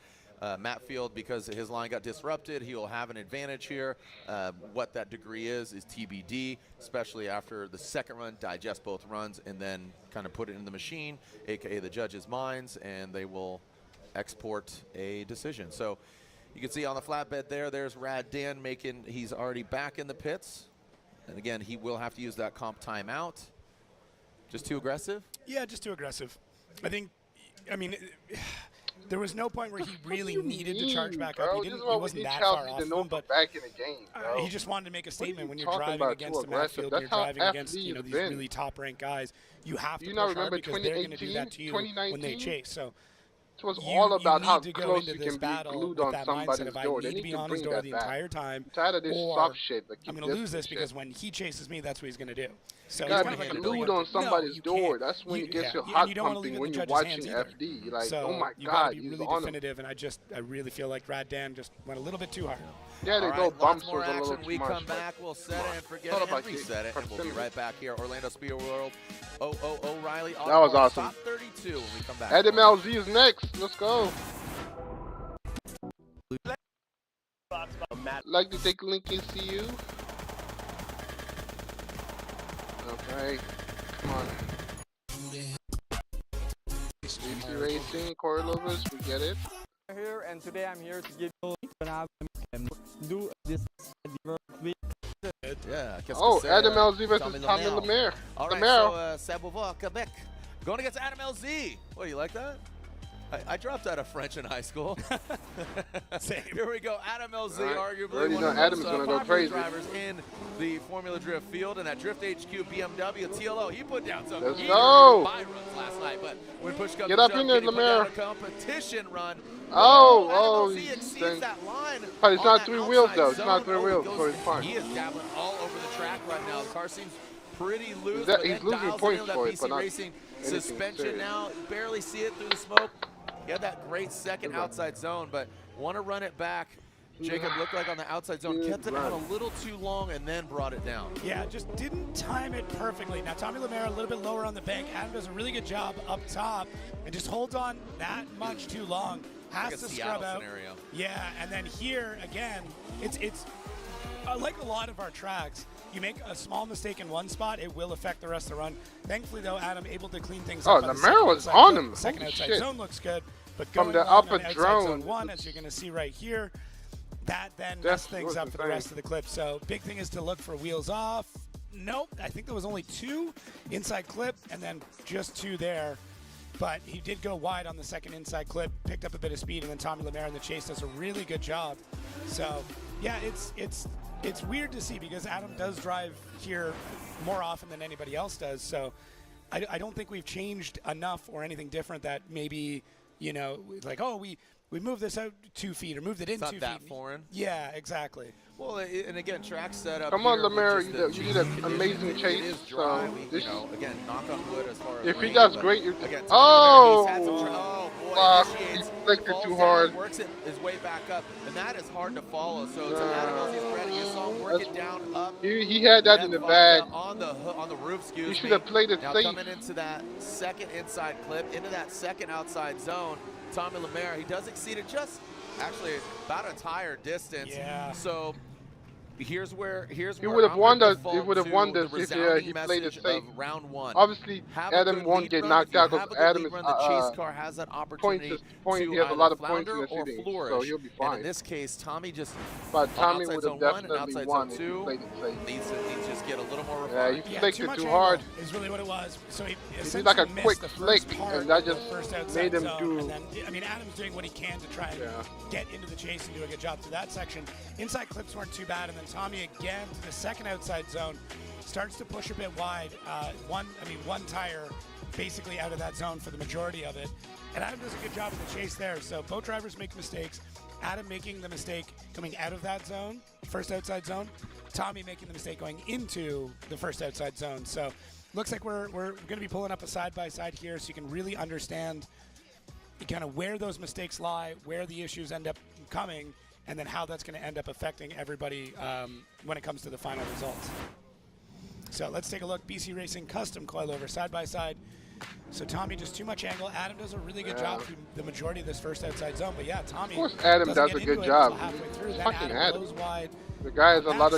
Matt Field, because his line got disrupted, he will have an advantage here. What that degree is TBD, especially after the second run, digest both runs, and then kind of put it in the machine, aka the judges' minds, and they will export a decision. So you can see on the flatbed there's Rad Dan he's already back in the pits. And again, he will have to use that comp timeout. Just too aggressive? Yeah, just too aggressive. I mean, there was no point where he really needed to charge back up. He wasn't that far off him, but back in the game, he just wanted to make a statement when you're talking driving about against too a Matt Field, aggressive? you're That's how driving against FD these been. really top-ranked guys. You have to You push not hard remember because they're going to do 2018, that to you when they 2019? chase. So it was all about how need to go close into you this can be battle glued with on that mindset somebody's of I door. They need to need be to on his bring door that the back. entire time. I'm tired of this or soft shit. That I'm keeps going to lose this this because shit. when he chases me, that's what he's going to do. So You he's gotta kind be of glued on somebody's door. That's when it gets your heart pumping when you're watching FD. You're like, so oh my you God, gotta be he's really on him. definitive, and I really feel like Rad Dan just went a little bit too hard. Yeah, they All go right, bumps lots more was a little action. too We much. come back, we'll set it and forget Thought it about and reset it, and we'll be proximity. right back here. Orlando Speedway World, O'Reilly. That was awesome. Top 32 when we come back. Adam LZ is next. Let's go. Like to take a link and see you. Okay, come on. DC Racing, Corey Lovers, we get it. Here, and today I'm here to give you do this quick. Yeah. Oh, Adam LZ versus Tommy Lameir. All right, Lameir. so Saint-Beauvoir, Quebec, going against Adam LZ. What, do you like that? I dropped out of French in high school. Same. Here we go. Adam LZ, Right. arguably Already one know of the Adam's most gonna go popular crazy. drivers in the Formula Drift field. And that Drift HQ BMW TLO, he put down some Let's eager go. buy runs last night. But when push comes Get to up shove, in there, can he put down Lameir. a competition run? Oh, Adam LZ exceeds that line. But it's on not that 3 wheels outside though. It's zone. not 3 Oh, wheels, goes- so it's fine. He is dabbling all over the track right now. The car seems pretty loose. That- but he's then losing dials points into that for it, PC but not Racing anything suspension serious. now. Barely see it through the smoke. He had that great second outside zone, but want to run it back. Jacob looked like on the outside zone, kept it out a little too long and then brought it down. Yeah, just didn't time it perfectly. Now, Tommy Lameir a little bit lower on the bank. Adam does a really good job up top and just holds on that much too long. Has Like a to Seattle scrub out. scenario. Yeah, and then here, again, it's like a lot of our tracks. You make a small mistake in one spot, it will affect the rest of the run. Thankfully, though, Adam able to clean things Oh, up. on the Lameir second was outside on zone. him. Second Holy outside shit. zone looks good, but From going the long upper on outside drone, zone 1, as you're going to see right here, that then messed things up for the rest of the clip. So big thing is to look for wheels off. Nope, I think there was only 2 inside clip and then just 2 there. But he did go wide on the second inside clip, picked up a bit of speed, and then Tommy Lameir in the chase does a really good job. So yeah, it's weird to see because Adam does drive here more often than anybody else does. So I don't think we've changed enough or anything different that maybe, you know, like, oh, we moved this out 2 feet or moved it in 2 feet. It's not that foreign. Yeah, exactly. Well, and again, track setup. Come on, here, Lameir, which is you the did an GP amazing condition. It chase, is dry. so We, this- you know, again, knock on wood as far as If he rain, does but great, you're again, oh, he's had some oh boy, fuck, initiates, he flicked it falls too down, hard. works his way back up, and that is hard to follow. So to Adam LZ's credit, you saw him work it down, up. He had that in the then bag. on the roof. Excuse me. He should have played it now safe. coming into that second inside clip, into that second outside zone, Tommy Lameir, he does exceed it just actually about a tire distance. Yeah. So Here's where he would have won this. He would have won this if he played it safe. Round one. Obviously, Adam won't get knocked out because Adam is the chase car has that opportunity points. He has a lot of points in the shooting, so he'll be fine. And in this case, Tommy just. But Tommy would have definitely outside won zone if he played it safe. Needs to just get a little more refined. Yeah, he flicked it too hard. Is really what it was. So he did like a quick flick, and that just made him do. And then, I mean, Adam's doing what he can to try and get into the chase and do a good job through that section. Inside clips weren't too bad, and then Tommy again to the second outside zone starts to push a bit wide. One tire basically out of that zone for the majority of it, and Adam does a good job of the chase there. So both drivers make mistakes. Adam making the mistake coming out of that zone, first outside zone. Tommy making the mistake going into the first outside zone. So looks like we're going to be pulling up a side-by-side here so you can really understand kind of where those mistakes lie, where the issues end up coming, and then how that's going to end up affecting everybody when it comes to the final results. So let's take a look. BC Racing custom coilover side-by-side. So Tommy just too much angle. Adam does a really good job through the majority of this first outside zone. But yeah, Tommy. Of course, Adam does a good job. Through. Fucking Adam goes wide. The guy has a lot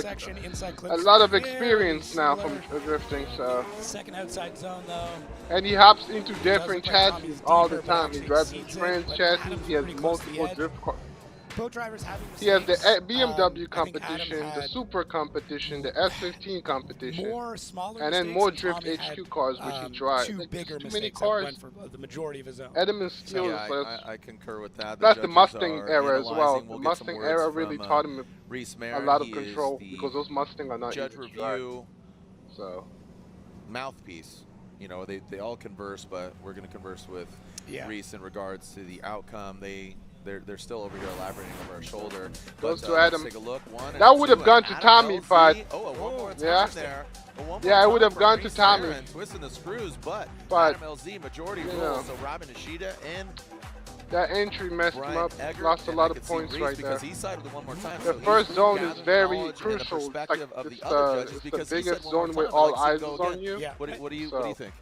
of experience now from drifting. So second outside zone though. And he hops into different chassis all the time. He drives trans chassis. He has multiple drift cars. Both drivers having he has the BMW competition, the Super competition, the S15 competition, and then more Drift HQ cars, which he drives. Two bigger too many cars. Went for the majority of his own. Adam and Steele. I concur with that. That's the Mustang era as well. The Mustang era really taught him a lot of control because those Mustang are not judge easy to review. Drive. So mouthpiece. You know, they all converse, but we're going to converse with Reese in regards to the outcome. They're still over here elaborating over our shoulder. Goes to Adam. Let's take a look. That would have gone to Tommy, but one more there. Yeah, it would have gone to Tommy. Twisting the screws, but Adam LZ majority rules. So Robin Nishida and that entry messed him up. Lost a lot of points right there. He sided with one more time. The first zone is very crucial. Like it's the biggest zone where all eyes is on you. Yeah. What do you think?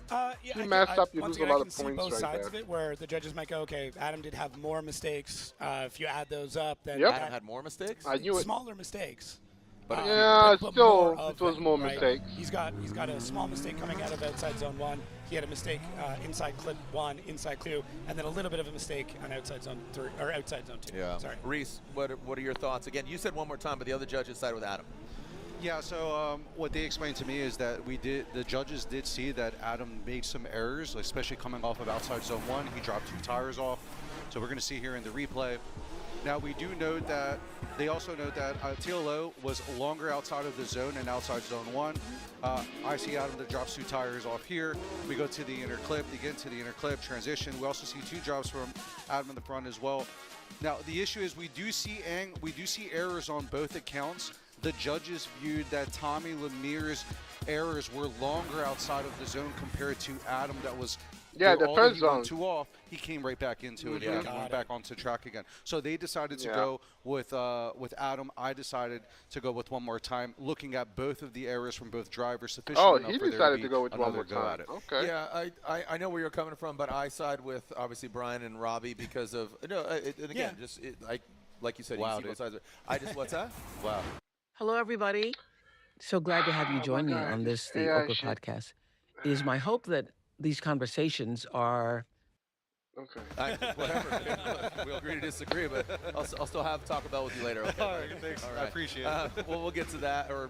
You mess up, you lose a lot of points both right sides there. Of it, where the judges might go, okay, Adam did have more mistakes. If you add those up, then Adam had more mistakes. I knew it. Smaller mistakes. But still, it was more mistakes. He's got a small mistake coming out of outside zone 1. He had a mistake inside clip 1, inside 2, and then a little bit of a mistake on outside zone 3 or outside zone 2. Yeah. Sorry. Reese, what are your thoughts? Again, you said one more time, but the other judges sided with Adam. Yeah, so what they explained to me is that the judges did see that Adam made some errors, especially coming off of outside zone 1. He dropped 2 tires off. So we're going to see here in the replay. Now we do note that they also note that TLO was longer outside of the zone and outside zone 1. I see Adam that drops 2 tires off here. We go to the inner clip, again to the inner clip, transition. We also see 2 drops from Adam in the front as well. Now the issue is we do see errors on both accounts. The judges viewed that Tommy Lameir's errors were longer outside of the zone compared to Adam that was the first zone. 2 off, he came right back into it and went back onto track again. So they decided to go with Adam. I decided to go with one more time, looking at both of the errors from both drivers. Sufficient he decided to go with one more time. Okay. Yeah, I know where you're coming from, but I side with obviously Brian and Robbie because of and again, like you said, you see both sides of it. I just what's that? Wow. Hello, everybody. So glad to have you join me on this the Oka podcast. It is my hope that these conversations are whatever. We'll agree to disagree, but I'll still have Taco Bell with you later. Okay? All right, thanks. All right. I appreciate it. We'll get to that, or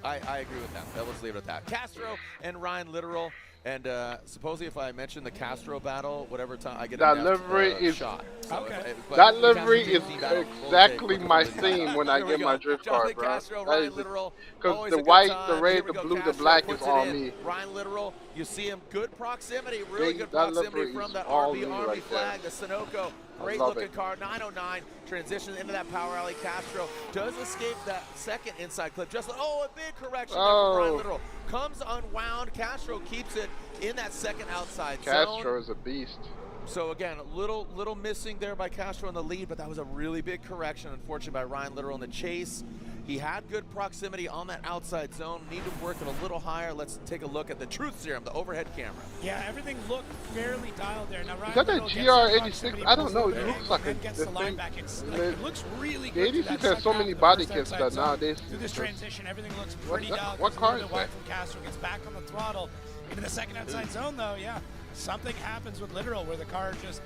I agree with that. Let's leave it at that. Castro and Ryan Literal. And supposedly, if I mention the Castro battle, whatever time I get that livery is shot. So that livery is exactly my theme when I get my drift car, bro. Because the white, the red, the blue, the black is all me. Ryan Literal, you see him good proximity, really good proximity from that RB Army flag, the Sunoco. Great looking car, 909, transition into that power alley. Castro does escape that second inside clip. Just a big correction there from Ryan Literal. Comes unwound. Castro keeps it in that second outside zone. Castro is a beast. So again, a little missing there by Castro in the lead, but that was a really big correction, unfortunately, by Ryan Literal in the chase. He had good proximity on that outside zone. Need to work it a little higher. Let's take a look at the truth serum, the overhead camera. Yeah, everything looked fairly dialed there. Now, Is that a GR86? I don't know. It looks like a gets the line back. It looks really the good. The 86 has so many body kits that nowadays. Through this transition, everything looks pretty dialed. What car is that? From Castro gets back on the throttle into the second outside zone, though. Yeah, something happens with Literal where the car just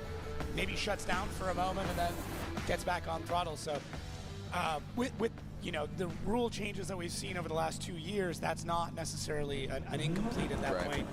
maybe shuts down for a moment and then gets back on throttle. So with you know, the rule changes that we've seen over the last 2 years, that's not necessarily an incomplete at that point.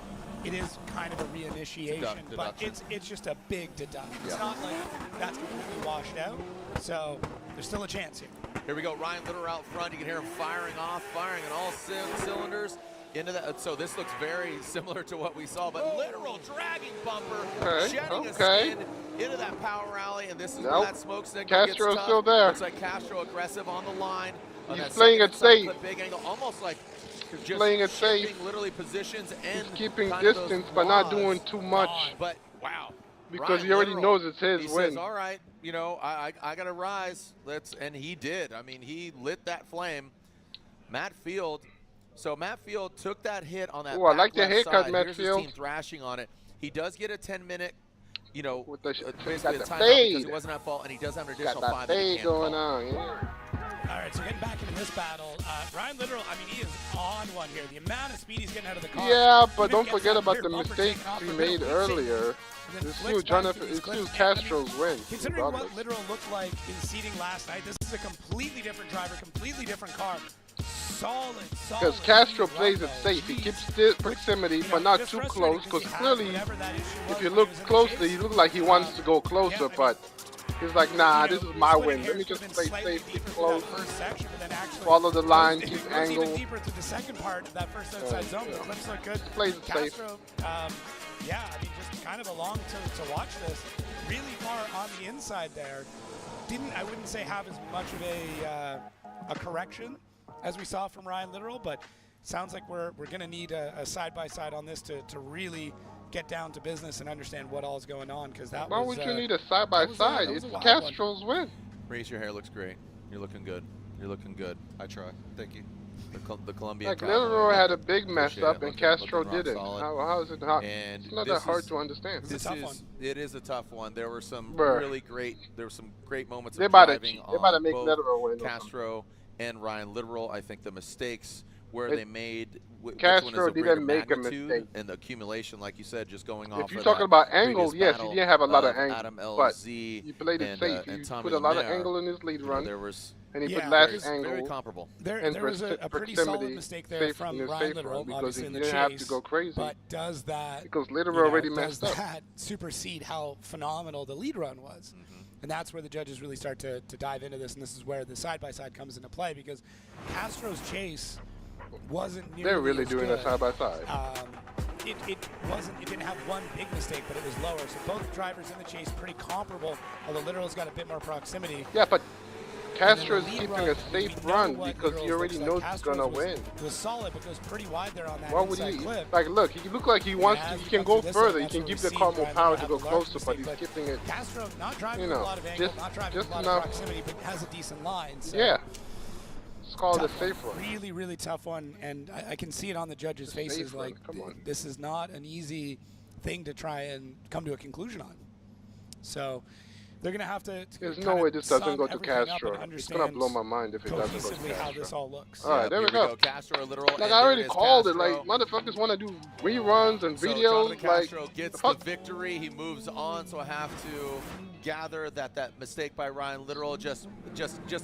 It is kind of a reinitiation, but it's just a big deduction. It's not like that's completely washed out, so there's still a chance here. Here we go, Ryan Literal out front. You can hear him firing off, firing on all cylinders into that. So this looks very similar to what we saw, but Literal dragging bumper, shedding a skin into that power rally, and this is where that smoke signal gets tough. Still there. Looks like Castro aggressive on the line. He's playing it safe. Big angle, almost like he's playing it safe. Literally positions and he's keeping distance, but not doing too much. But wow, because he already knows it's his win. He says, "All right, you know, I got to rise." And he did. I mean, he lit that flame. Matt Field. So Matt Field took that hit on that. Oh, I like the haircut, Matt Here's Field. his team thrashing on it. He does get a 10-minute, you know, with the basically a timeout because it wasn't at fault, and he does have an additional 5 minute going on. Yeah. All right, so getting back into this battle, Ryan Literal, I mean, he is on one here. The amount of speed he's getting out of the car. Yeah, but don't forget about the mistakes he made earlier. It's still Castro's win. Considering what Literal looked like in seating last night, this is a completely different driver, completely different car. Solid. Because Castro plays it safe. He keeps proximity, but not too close. Because clearly, if you look closely, he looks like he wants to go closer, but he's like, nah, this is my win. Let me just play safe, keep close, follow the line, keep angle. Even deeper to the second part of that first outside zone. The clips look good. Plays it safe. Yeah, I mean, just kind of along to watch this. Really far on the inside there. I wouldn't say have as much of a correction as we saw from Ryan Literal, but sounds like we're going to need a side-by-side on this to really get down to business and understand what all is going on, because that Why would you need a side-by-side? It's Castro's win. Reese, your hair looks great. You're looking good. You're looking good. I try. Thank you. The Columbia. Like Literal had a big mess up and Castro didn't. How is it not? It's not that hard to understand. It is a tough one. There were some really great. There were some great moments of driving on they about to make Literal win. Castro and Ryan Literal. I think the mistakes where they made Castro didn't make a mistake. And the accumulation, like you said, just going off. If you're talking about angle, yes, he didn't have a lot of angle, but he played it safe. He put a lot of angle in his lead run. There was. And he put last angle. Very comparable. There was a pretty solid mistake there from Ryan Literal, because he in the didn't chase, have to go crazy. But does that because Literal already messed up? Does that supersede how phenomenal the lead run was? And that's where the judges really start to dive into this, and this is where the side-by-side comes into play, because Castro's chase wasn't nearly They're really as doing good. a side-by-side. It didn't have one big mistake, but it was lower. So both drivers in the chase pretty comparable, although Literal's got a bit more proximity. Yeah, but Castro is keeping a safe run because he already knows he's gonna win. It was solid, but goes pretty wide there on that Why would he? Like, look, he look like he wants to. He can go further. He can give the car more power to go closer, but he's keeping it. Castro not driving a lot of angle, not driving a lot of proximity, but has a decent line. So yeah. It's called a safe one. Really, really tough one, and I can see it on the judges' faces. Like, this is not an easy thing to try and come to a conclusion on. So they're going to have to. There's no way this doesn't go to Castro. It's going to blow my mind if it doesn't go to Castro. How this all looks. All right, there we go. Castro or Literal. Like I already called it. Like motherfuckers want to do reruns and videos. Like Castro gets the victory. He moves on. So I have to gather that mistake by Ryan Literal just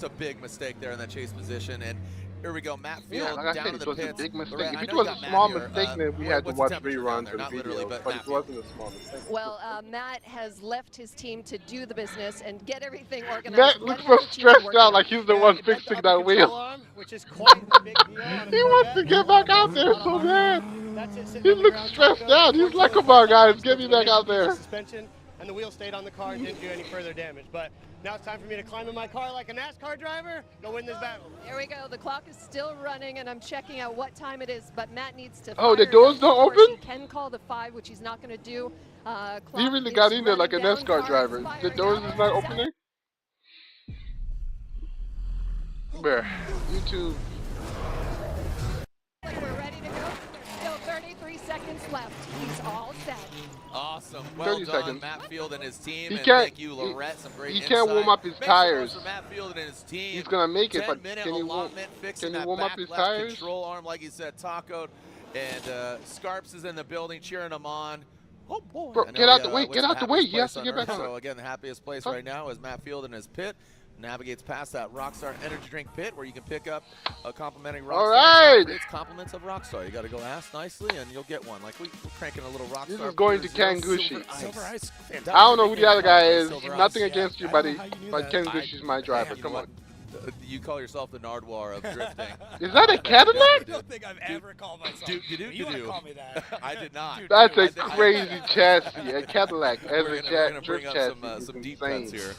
a big mistake there in that chase position. And here we go, Matt Field like down I said, in the it was pits. a big mistake. If it was a small mistake, then we had to watch reruns and videos, but it wasn't a small mistake. Well, Matt has left his team to do the business and get everything organized. Matt looks so stressed out, like he's the one fixing that wheel. Which is quite a big deal. He wants to get back out there so bad. He looks stressed out. He's like, come on, guys, get me back out there. Suspension, and the wheel stayed on the car and didn't do any further damage. But now it's time for me to climb in my car like a NASCAR driver, go win this battle. There we go. The clock is still running, and I'm checking out what time it is. But Matt needs to. Oh, the doors don't open? He can call the 5, which he's not going to do. He really got in there like a NASCAR driver. The doors is not opening? Bruh, YouTube. We're ready to go. There's still 33 seconds left. He's all set. Awesome. Well 30 done, seconds. Matt Field and his team. He And can't. thank you, Lorette. Some great He can't warm up his Make some noise tires. for Matt Field and his team. He's gonna make it, but 10-minute can he warm? allotment, fixing Can he that warm back up his left tires? control arm, like he said, tacoed. And Scarps is in the building, cheering him on. Oh boy! Bro, get out the way! Get out the way! You have to get back on. So again, the happiest place right now is Matt Field in his pit. Navigates past that Rockstar Energy Drink pit where you can pick up a complimentary Rockstar. All right. It's compliments of Rockstar. You got to go ask nicely and you'll get one. Like we're cranking a little Rockstar. This is going to Kangushi. Silver Ice. Fantastic. I don't know who the other guy is. Silver Nothing Ice. against you, buddy, but Kangushi's my driver. Come on. You call yourself the Nardwuar of drifting. Is that a Cadillac? I don't think I've ever called myself. You want to call me that? I did not. That's a crazy chassis, a Cadillac as We're a gonna drift bring chassis. up some deep cuts here.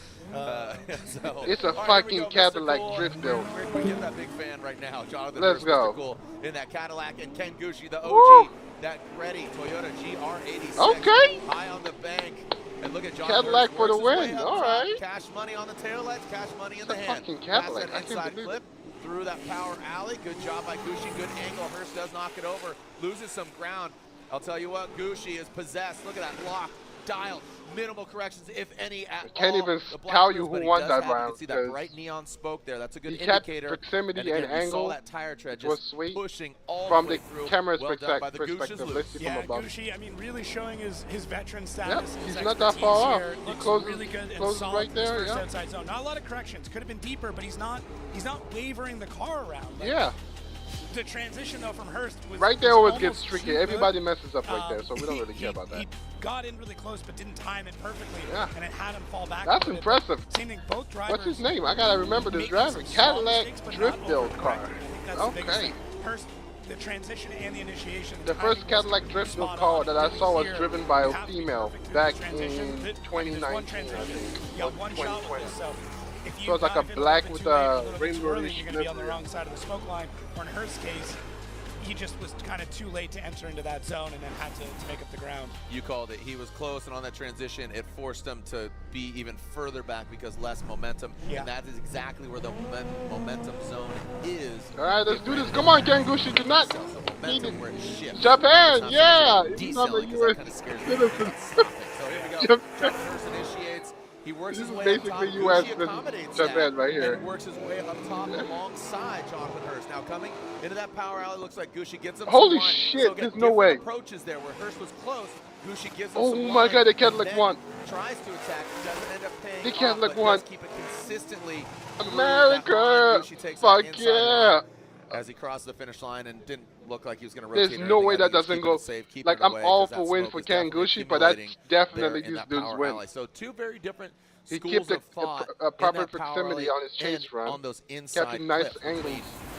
It's a fucking Cadillac drift build. We get that big fan right now, Jonathan. Let's go. Cool in that Cadillac, and Ken Gushi, the OG, Woo! that ready Toyota GR86. Okay. High on the bank. And look at John Cadillac Hurst for the works his win. way up All top. right. Cash money on the taillights, cash money in the It's a hand. fucking Cadillac. That's I that can't inside believe clip through that power alley. Good job by Gushi. Good angle. Hurst does knock it over. Loses some ground. I'll tell you what, Gushi is possessed. Look at that lock. Dial. Minimal corrections, if any, at all. Can't even tell you who won that round. You can see that bright neon spoke there. That's a good he kept indicator. proximity and, again, and you angle. saw that tire tread was just sweet pushing all from the the way through. camera's Well done by the perspective. Let's see from above. Gushi, I mean, really showing his veteran Yep, status. he's his not that far off. here. He Looks closes, really good and closes solid right in his there. first Yeah. outside zone. Not a lot of corrections. Could have been deeper, but he's not wavering the car around. Like, Yeah. The transition though from Hurst was Right there always gets almost tricky. too Everybody good. messes up right there, so we don't really care about that. He got in really close, but didn't time it perfectly, Yeah. and it had him fall back. That's a bit. impressive. Same thing, both drivers. What's his name? I gotta remember this driver. Cadillac drift build car. Okay. Hurst, the transition and the initiation. The first Cadillac drift build car that I saw was driven by a female back in 2019, I think. You got one shot with this, so if you So it's like a dive in black little with bit too late, a little bit rainbow too early, you're going to be on the livery. wrong side of the smoke line. Or in Hurst's case, he just was kind of too late to enter into that zone and then had to make up the ground. You called it. He was close, and on that transition, it forced him to be even further back because less momentum. Yeah. And that is exactly where the momentum zone is. All right, let's do this. Come on, Kangushi. Do not need Momentum where it shifts. Japan, yeah. It's It's not not a decelerating, 'cause U.S. that kind of scares me. citizen. Stop it. So here we go. John Hurst initiates. He works This his is way basically up top. US Gucci and accommodates Japan that right here. and works his way up top alongside Jonathan Hurst. Now coming into that power alley, looks like Gucci gets him Holy some line. shit, So again, there's no way. approaches there where Hurst was close. Gucci gives him Oh some my line, God, the and Cadillac then won. Tries to attack, doesn't end up paying The off, Cadillac but won. does keep it consistently through that America! line. Gucci takes Fuck that inside yeah! line as he crossed the finish line and didn't look like he was going to rotate. There's or no anything. way I that think he was doesn't keeping go. it safe, keeping Like, it I'm away, all 'cause for that win smoke for was definitely Kangushi, but that's accumulating definitely there in this that dude's power win. alley. So two very different He schools kept of thought a in proper that power proximity alley on his chase and run. on those inside Kept nice clips angles.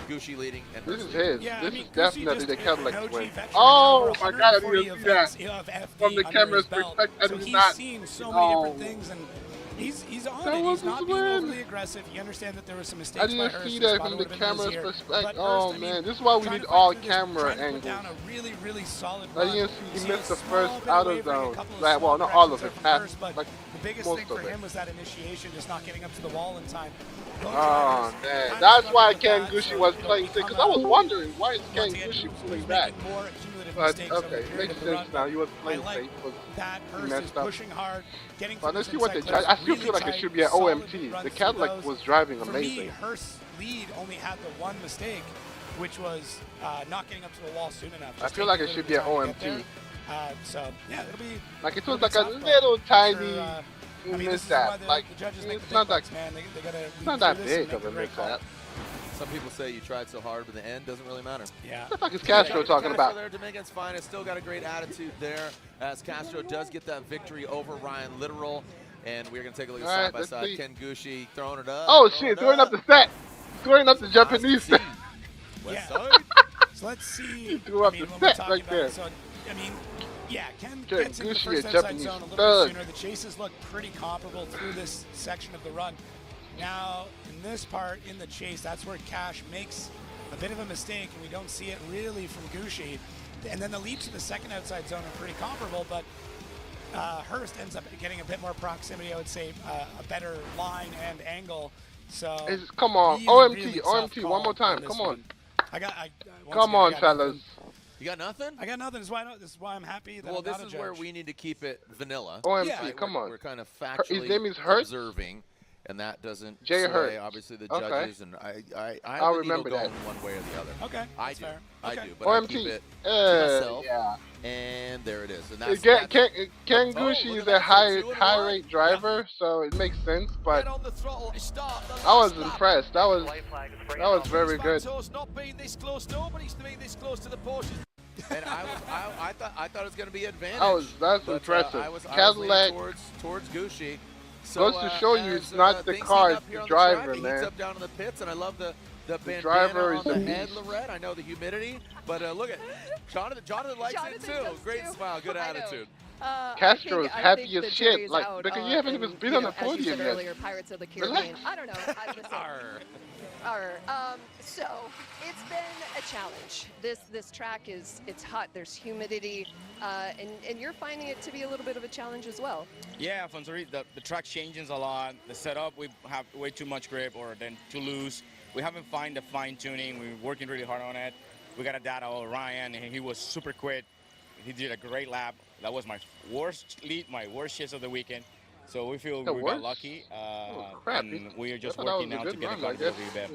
between Gucci leading and This Hurst is leading. his. Yeah, This I mean, is Gucci definitely just the an Cadillac's OG win. veteran, Oh over my God, I 140 didn't see that. events of FD From the under camera's his belt. perspective, I So did he's not. seen so many Oh. different things, and he's on That it. was He's not his being win. overly aggressive. You understand that there were some mistakes I by didn't Hurst. see His that spot from the would have been camera's easier. perspective. But Oh Hurst, I man, mean, this is why we trying need to all fight through this, camera trying to put angles. down a really, really solid I run. didn't see You he see missed a the small first bit out of wavering, a zone. couple of Like, well, small not all of corrections it, there half, from Hurst, but like the biggest most thing for of it. him was that initiation, just not getting up to the wall in time. Oh man, that's why Kangushi was playing sick. Because I was wondering why is Kangushi pulling back. But okay, makes sense now. He was playing safe. That He Hurst is messed up. pushing hard, getting But to let's this see what inside they. clips, I still really feel like it tight, should be an solid OMT. runs The through Cadillac those. was driving For amazing. me, Hurst's lead only had the one mistake, which was not getting up to the wall soon enough. I Just feel taking like a it little should bit be an of time to get OMT. there. So yeah, it'll be Like it it'll was be like a tough, but little I'm tiny sure, I mean, this is mishap. why the Like judges make it's the not big that. bucks, man. They gotta It's not that lead through this and big of make a the right call. mishap. Some people say you tried so hard, but the end doesn't really matter. Yeah. What the fuck is Castro talking Castro about? there, Dominican's finest, still got a great attitude there as Castro does get that victory over Ryan Literal. And we're going to take a look at All right, side by let's side. see. Ken Gushi throwing it up. Oh shit, throwing up the set. Throwing up the Japanese set. Yeah. So let's see. He threw up I mean, the when we're set talking right about there. it, so I mean, yeah, Ken Ken gets into the Gushi, first a outside Japanese zone a little stud. bit sooner. The chases look pretty comparable through this section of the run. Now, in this part, in the chase, that's where Cash makes a bit of a mistake, and we don't see it really from Gushi. And then the leaps to the second outside zone are pretty comparable, but Hurst ends up getting a bit more proximity, I would say, a better line and angle. So come on, really, OMT, really one more time. on Come one. on. Come on, fellas. You got nothing? I got nothing. This is why I'm happy that well, I'm not this is a where judge. we need to keep it vanilla. OMT, right? come on. We're kind of His name is factually Hurts? observing, and that doesn't Jay sway, Hurts. obviously, the Okay. judges. And I I'll have the remember needle that. going one way or the other. Okay, I do. fair. I Okay. do, but OMT. I keep it to myself. Yeah. And there it is. And that's, Kangushi is a high rate driver, so it makes sense. But on the throttle, start the I was lap. impressed. That was very good. It's not been this close. Nobody's been this close to the Porsche. And I thought it was going to be advantage. That's but, impressive. I was Cadillac towards Gucci. So, goes to show you it's not the car, it's the driver, man. He heats up down in the pits, and I love the bandana driver on is the a head, beast. Lorette. I know the humidity, but look at Jonathan likes it too. Great smile, good attitude. Castro is happy think as the shit. jury's Like, out, because you haven't even been on the as you podium said yet. earlier, Pirates of the Caribbean. I don't know. So it's been a challenge. This track it's hot. There's humidity, and you're finding it to be a little bit of a challenge as well. Yeah, Fonzori, the track changes a lot. The setup, we have way too much grip or then too loose. We haven't found the fine tuning. We're working really hard on it. We got a data on Ryan, and he was super quick. He did a great lap. That was my worst lead, my worst chase of the weekend. So we feel we got lucky, and we are just working now to get the car a little bit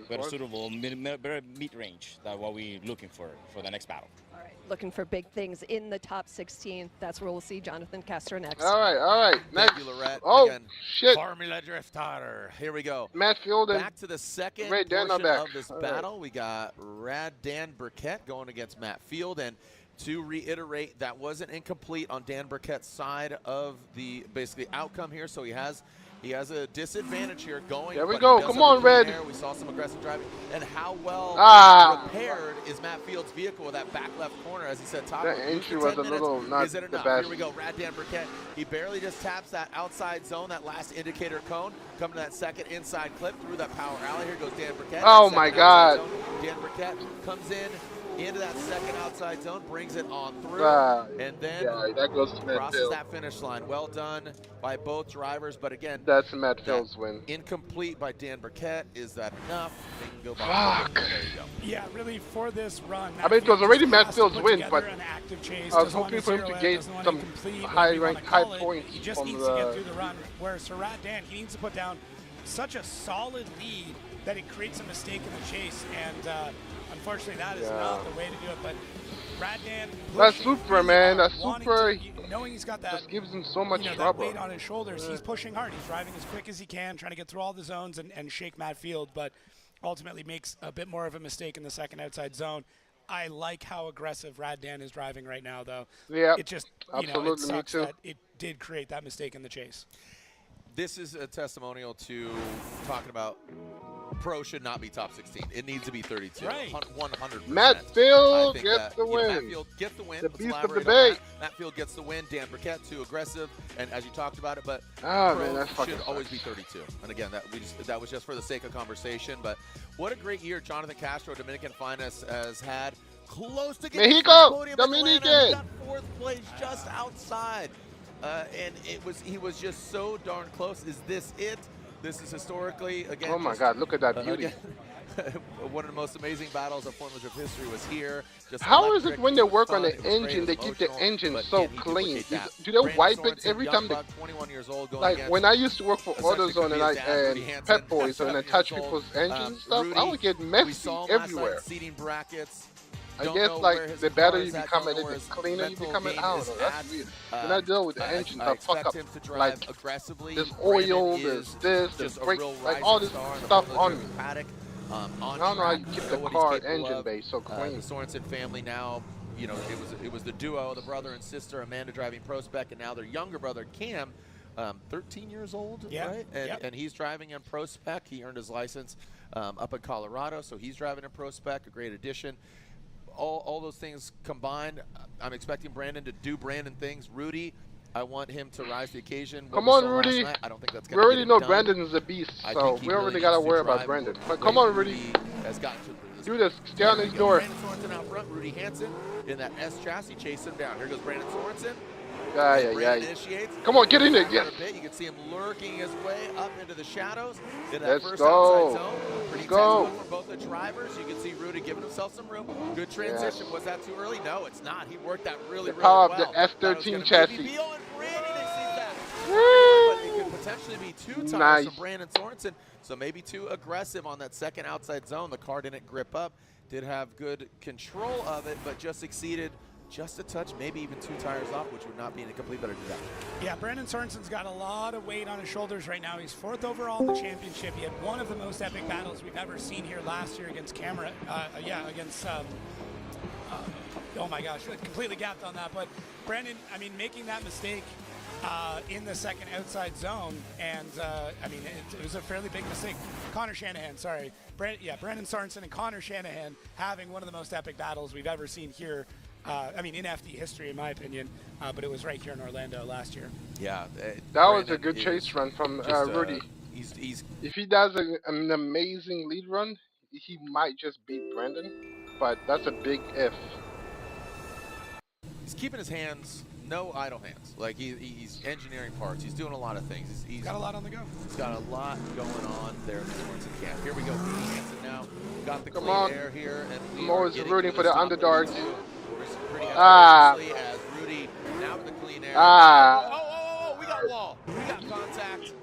better suitable, better mid-range. That's what we're looking for the next battle. All right, looking for big things in the top 16. That's where we'll see Jonathan Castro next. All right. Next. Thank you, Lorette. Oh, Again, shit. Formula Drifter. Here we go. Matt Field and back to the second Ray Dan portion back. of this battle. We got Dan Briquette going against Matt Field, and to reiterate, that wasn't incomplete on Dan Briquette's side of the basically outcome here. So he has a disadvantage here going. There we go. Come on, Red. We saw some aggressive driving. And how well repaired is Matt Field's vehicle with that back left corner, as he said. Top that entry was a little not is it the enough? best. Here we go. Dan Briquette. He barely just taps that outside zone, that last indicator cone. Coming to that second inside clip through that power alley. Here goes Dan Briquette. Oh, my God. Dan Briquette comes into that second outside zone, brings it on through, and then that goes to Matt crosses Field. that finish line. Well done by both drivers, but again, that's Matt Field's win. Incomplete by Dan Briquette. Is that enough? Bingo. Fuck. There you go. Yeah, really, for this run. I mean, it was already Matt Field's win, but chase, I was hoping for him to get some high points He just from needs to get through the run, where Sarat Dan, he needs to put down such a solid lead that it creates a mistake in the chase, and unfortunately, that is not the way to do it. But Radan, that Supra, man, that Supra, knowing he's got that, just gives him so much that trouble. weight on his shoulders, he's pushing hard. He's driving as quick as he can, trying to get through all the zones and shake Matt Field, but ultimately makes a bit more of a mistake in the second outside zone. I like how aggressive Radan is driving right now, though. Yeah, it just absolutely, it sucks me too. that it did create that mistake in the chase. This is a testimonial to talking about pro should not be top 16. It needs to be 32. Right. 100%. Matt Field gets the win. Matt Field gets the win. The Let's beast of elaborate the on bay. that. Matt Field gets the win. Dan Briquette too aggressive, and as you talked about it, but man, pro that fucking should always be sucks. 32. And again, that was just for the sake of conversation. But what a great year Jonathan Castro, Dominican Finest, has had. Close to getting Mexico, the podium in Dominican. Atlanta. He got fourth place, just outside. And he was just so darn close. Is this it? This is historically, again. Oh my God, look at that beauty. One of the most amazing battles of Formula Drift history was here. Just How is it electric, when they it was work fun, on the it was great, engine, it they was keep the emotional, engine but so can he clean? duplicate that? Do they Brandon wipe it Sorensen, every young time? buck, 21 years old, going Like against when I used to work for essentially AutoZone could be his dad, Rudy and Hansen, Pep Boys and I 27 touch years old. people's engines and stuff, Rudy, I would get we messy saw him last everywhere. night, seating brackets. I Don't guess know like where his the car better you is at, become don't it, know where the his cleaner you mental become it. game I don't is know. That's at. weird. When I deal with the engines, I I fuck expect up. him to drive Like aggressively. there's Brandon oil, is there's just a brake, real like rising all this star in the stuff Formula on me. Drift paddock. I don't know how you keep the car engine bay so clean. The Sorenson family now, you know, it was the duo, the brother and sister, Amanda driving Pro Spec, and now their younger brother Cam, 13 years old, right? And he's driving in Pro Spec. He earned his license up in Colorado, so he's driving in Pro Spec, a great addition. All those things combined, I'm expecting Brandon to do Brandon things. Rudy, I want him to rise to the occasion. Come on, Rudy. I don't think that's We going to already know Brandon is a beast, so we already got to worry about Brandon. But come on, Rudy. Do this. Stay on his door. Brandon Sorensen out front. Rudy Hansen in that S chassis chasing him down. Here goes Brandon Sorensen. Initiates. Come on, get in there. Yes. You can see him lurking his way up into the shadows. That first outside zone. Pretty textbook for both the drivers. You can see Rudy giving himself some room. Good transition. Was that too early? No, it's not. He worked that really power well. of the F13 chassis. But it could potentially be 2 tires from Brandon Sorenson. So maybe too aggressive on that second outside zone. The car didn't grip up. Did have good control of it, but just exceeded just a touch, maybe even 2 tires off, which would not be in a complete better deduction. Yeah, Brandon Sorenson's got a lot of weight on his shoulders right now. He's 4th overall in the championship. He had one of the most epic battles we've ever seen here last year against against, oh my gosh, I completely gapped on that. But Brandon, I mean, making that mistake in the second outside zone, and I mean, it was a fairly big mistake. Connor Shanahan, sorry. Brandon Sorenson and Connor Shanahan having one of the most epic battles we've ever seen here. I mean, in FD history, in my opinion, but it was right here in Orlando last year. Yeah. That was a good chase run from Rudy. If he does an amazing lead run, he might just beat Brandon, but that's a big if. He's keeping his hands, no idle hands. Like he's engineering parts. He's doing a lot of things. He's got a lot on the go. He's got a lot going on there in the Sorenson camp. Here we go. Hansen now got the Come clean on. air here, and I'm always rooting for the underdogs. Pretty Ah. as Rudy now with the clean air. Ah. Oh, we got wall. We got contact.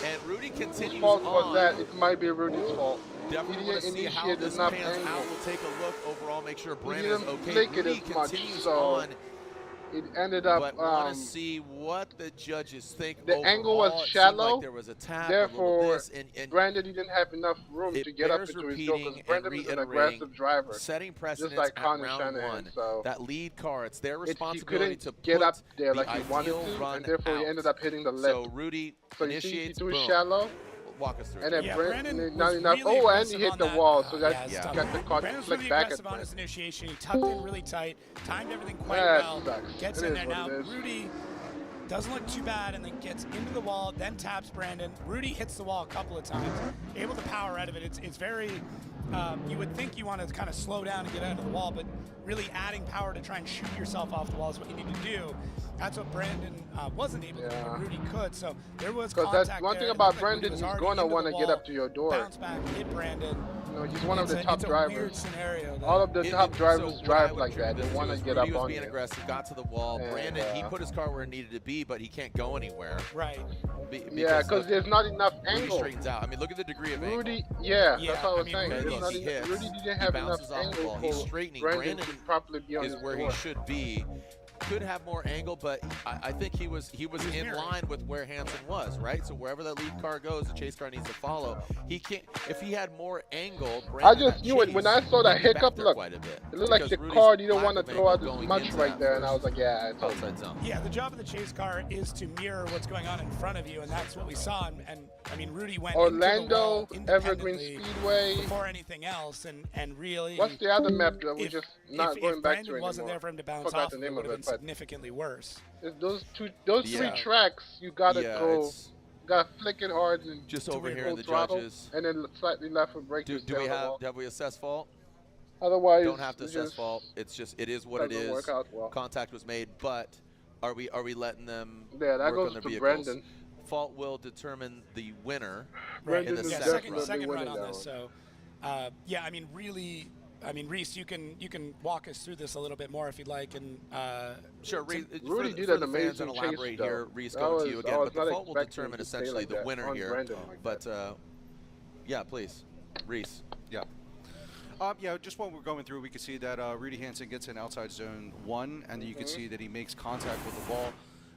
And Rudy continues Whose fault was on. that? It might be Rudy's fault. Definitely want to see how this pans out. We'll take a look overall, make sure Brandon is okay. Rudy continues on. It ended up. But want to see what the judges think. The angle was shallow. Like there was a tap, therefore, and Brandon didn't have enough room to get up into his door because Brandon is an aggressive driver, setting precedence just like at Connor round Shanahan. 1. So that lead car, it's their responsibility he to couldn't get put up there like the he wanted ideal to, run and therefore he out. ended up hitting the lip. So Rudy so initiates. You see, he boom. shallow. Walk us through. And then Brandon not enough. Really and he hit the wall, so that got the car to Brandon's flick really back aggressive at on his initiation. He tucked in really tight, timed everything quite that well. Sucks. Gets it in there what now. Rudy doesn't look too bad, and then gets into the wall, then taps Brandon. Rudy hits the wall a couple of times, able to power out of it. It's very. You would think you want to kind of slow down and get out of the wall, but really adding power to try and shoot yourself off the wall is what you need to do. That's what Brandon wasn't able to do, but Rudy could. So there was contact because that's one there. thing about Like Brandon, he's going to want to get up to your door. Bounce back, hit Brandon. You know, he's one of the top drivers. Weird scenario, all of the top drivers drive like that. They want to get up on being aggressive, got to the wall. And, Brandon, he put his car where it needed to be, but he can't go anywhere. Right. Because there's not enough angle. Rudy straightens out. I mean, look at the degree of angle. Rudy, that's what I was saying. Rudy didn't have enough angle. He's straightening. Brandon could properly be on is his where door. he should be. Could have more angle, but I think he was in line with where Hansen was, right? So wherever that lead car goes, the chase car needs to follow. He can't. If he had more angle, Brandon I just knew it when I saw that hiccup. Look, it looked like the car didn't want to throw out as much right there, and I was like, yeah, it's outside zone. Yeah, the job of the chase car is to mirror what's going on in front of you, and that's what we saw. And I mean, Rudy went Orlando into the wall Evergreen Speedway before anything else, and really. What's the other map that we're just not going back to anymore? If wasn't there for him to bounce off, the name it would of have it, been significantly worse. Those three tracks, you gotta go. Gotta flick it hard and just over here in the throttle, judges, and then slightly left for brake. Do we have we assessed fault? Otherwise, don't have to assess fault. It's just it is what it is. Work out well. Contact was made, but are we letting them that work goes on their to vehicles? Brendan. Fault will determine the winner Brendan in the second run on this. So, yeah, I mean, really. I mean, Reese, you can walk us through this a little bit more if you'd like, and sure. Rudy did an amazing chase. Here, Reese, going to you again, but the fault will determine essentially the winner here. But yeah, please, Reese. Yeah. Yeah, just while we're going through, we can see that Rudy Hansen gets in outside zone 1, and then you can see that he makes contact with the wall.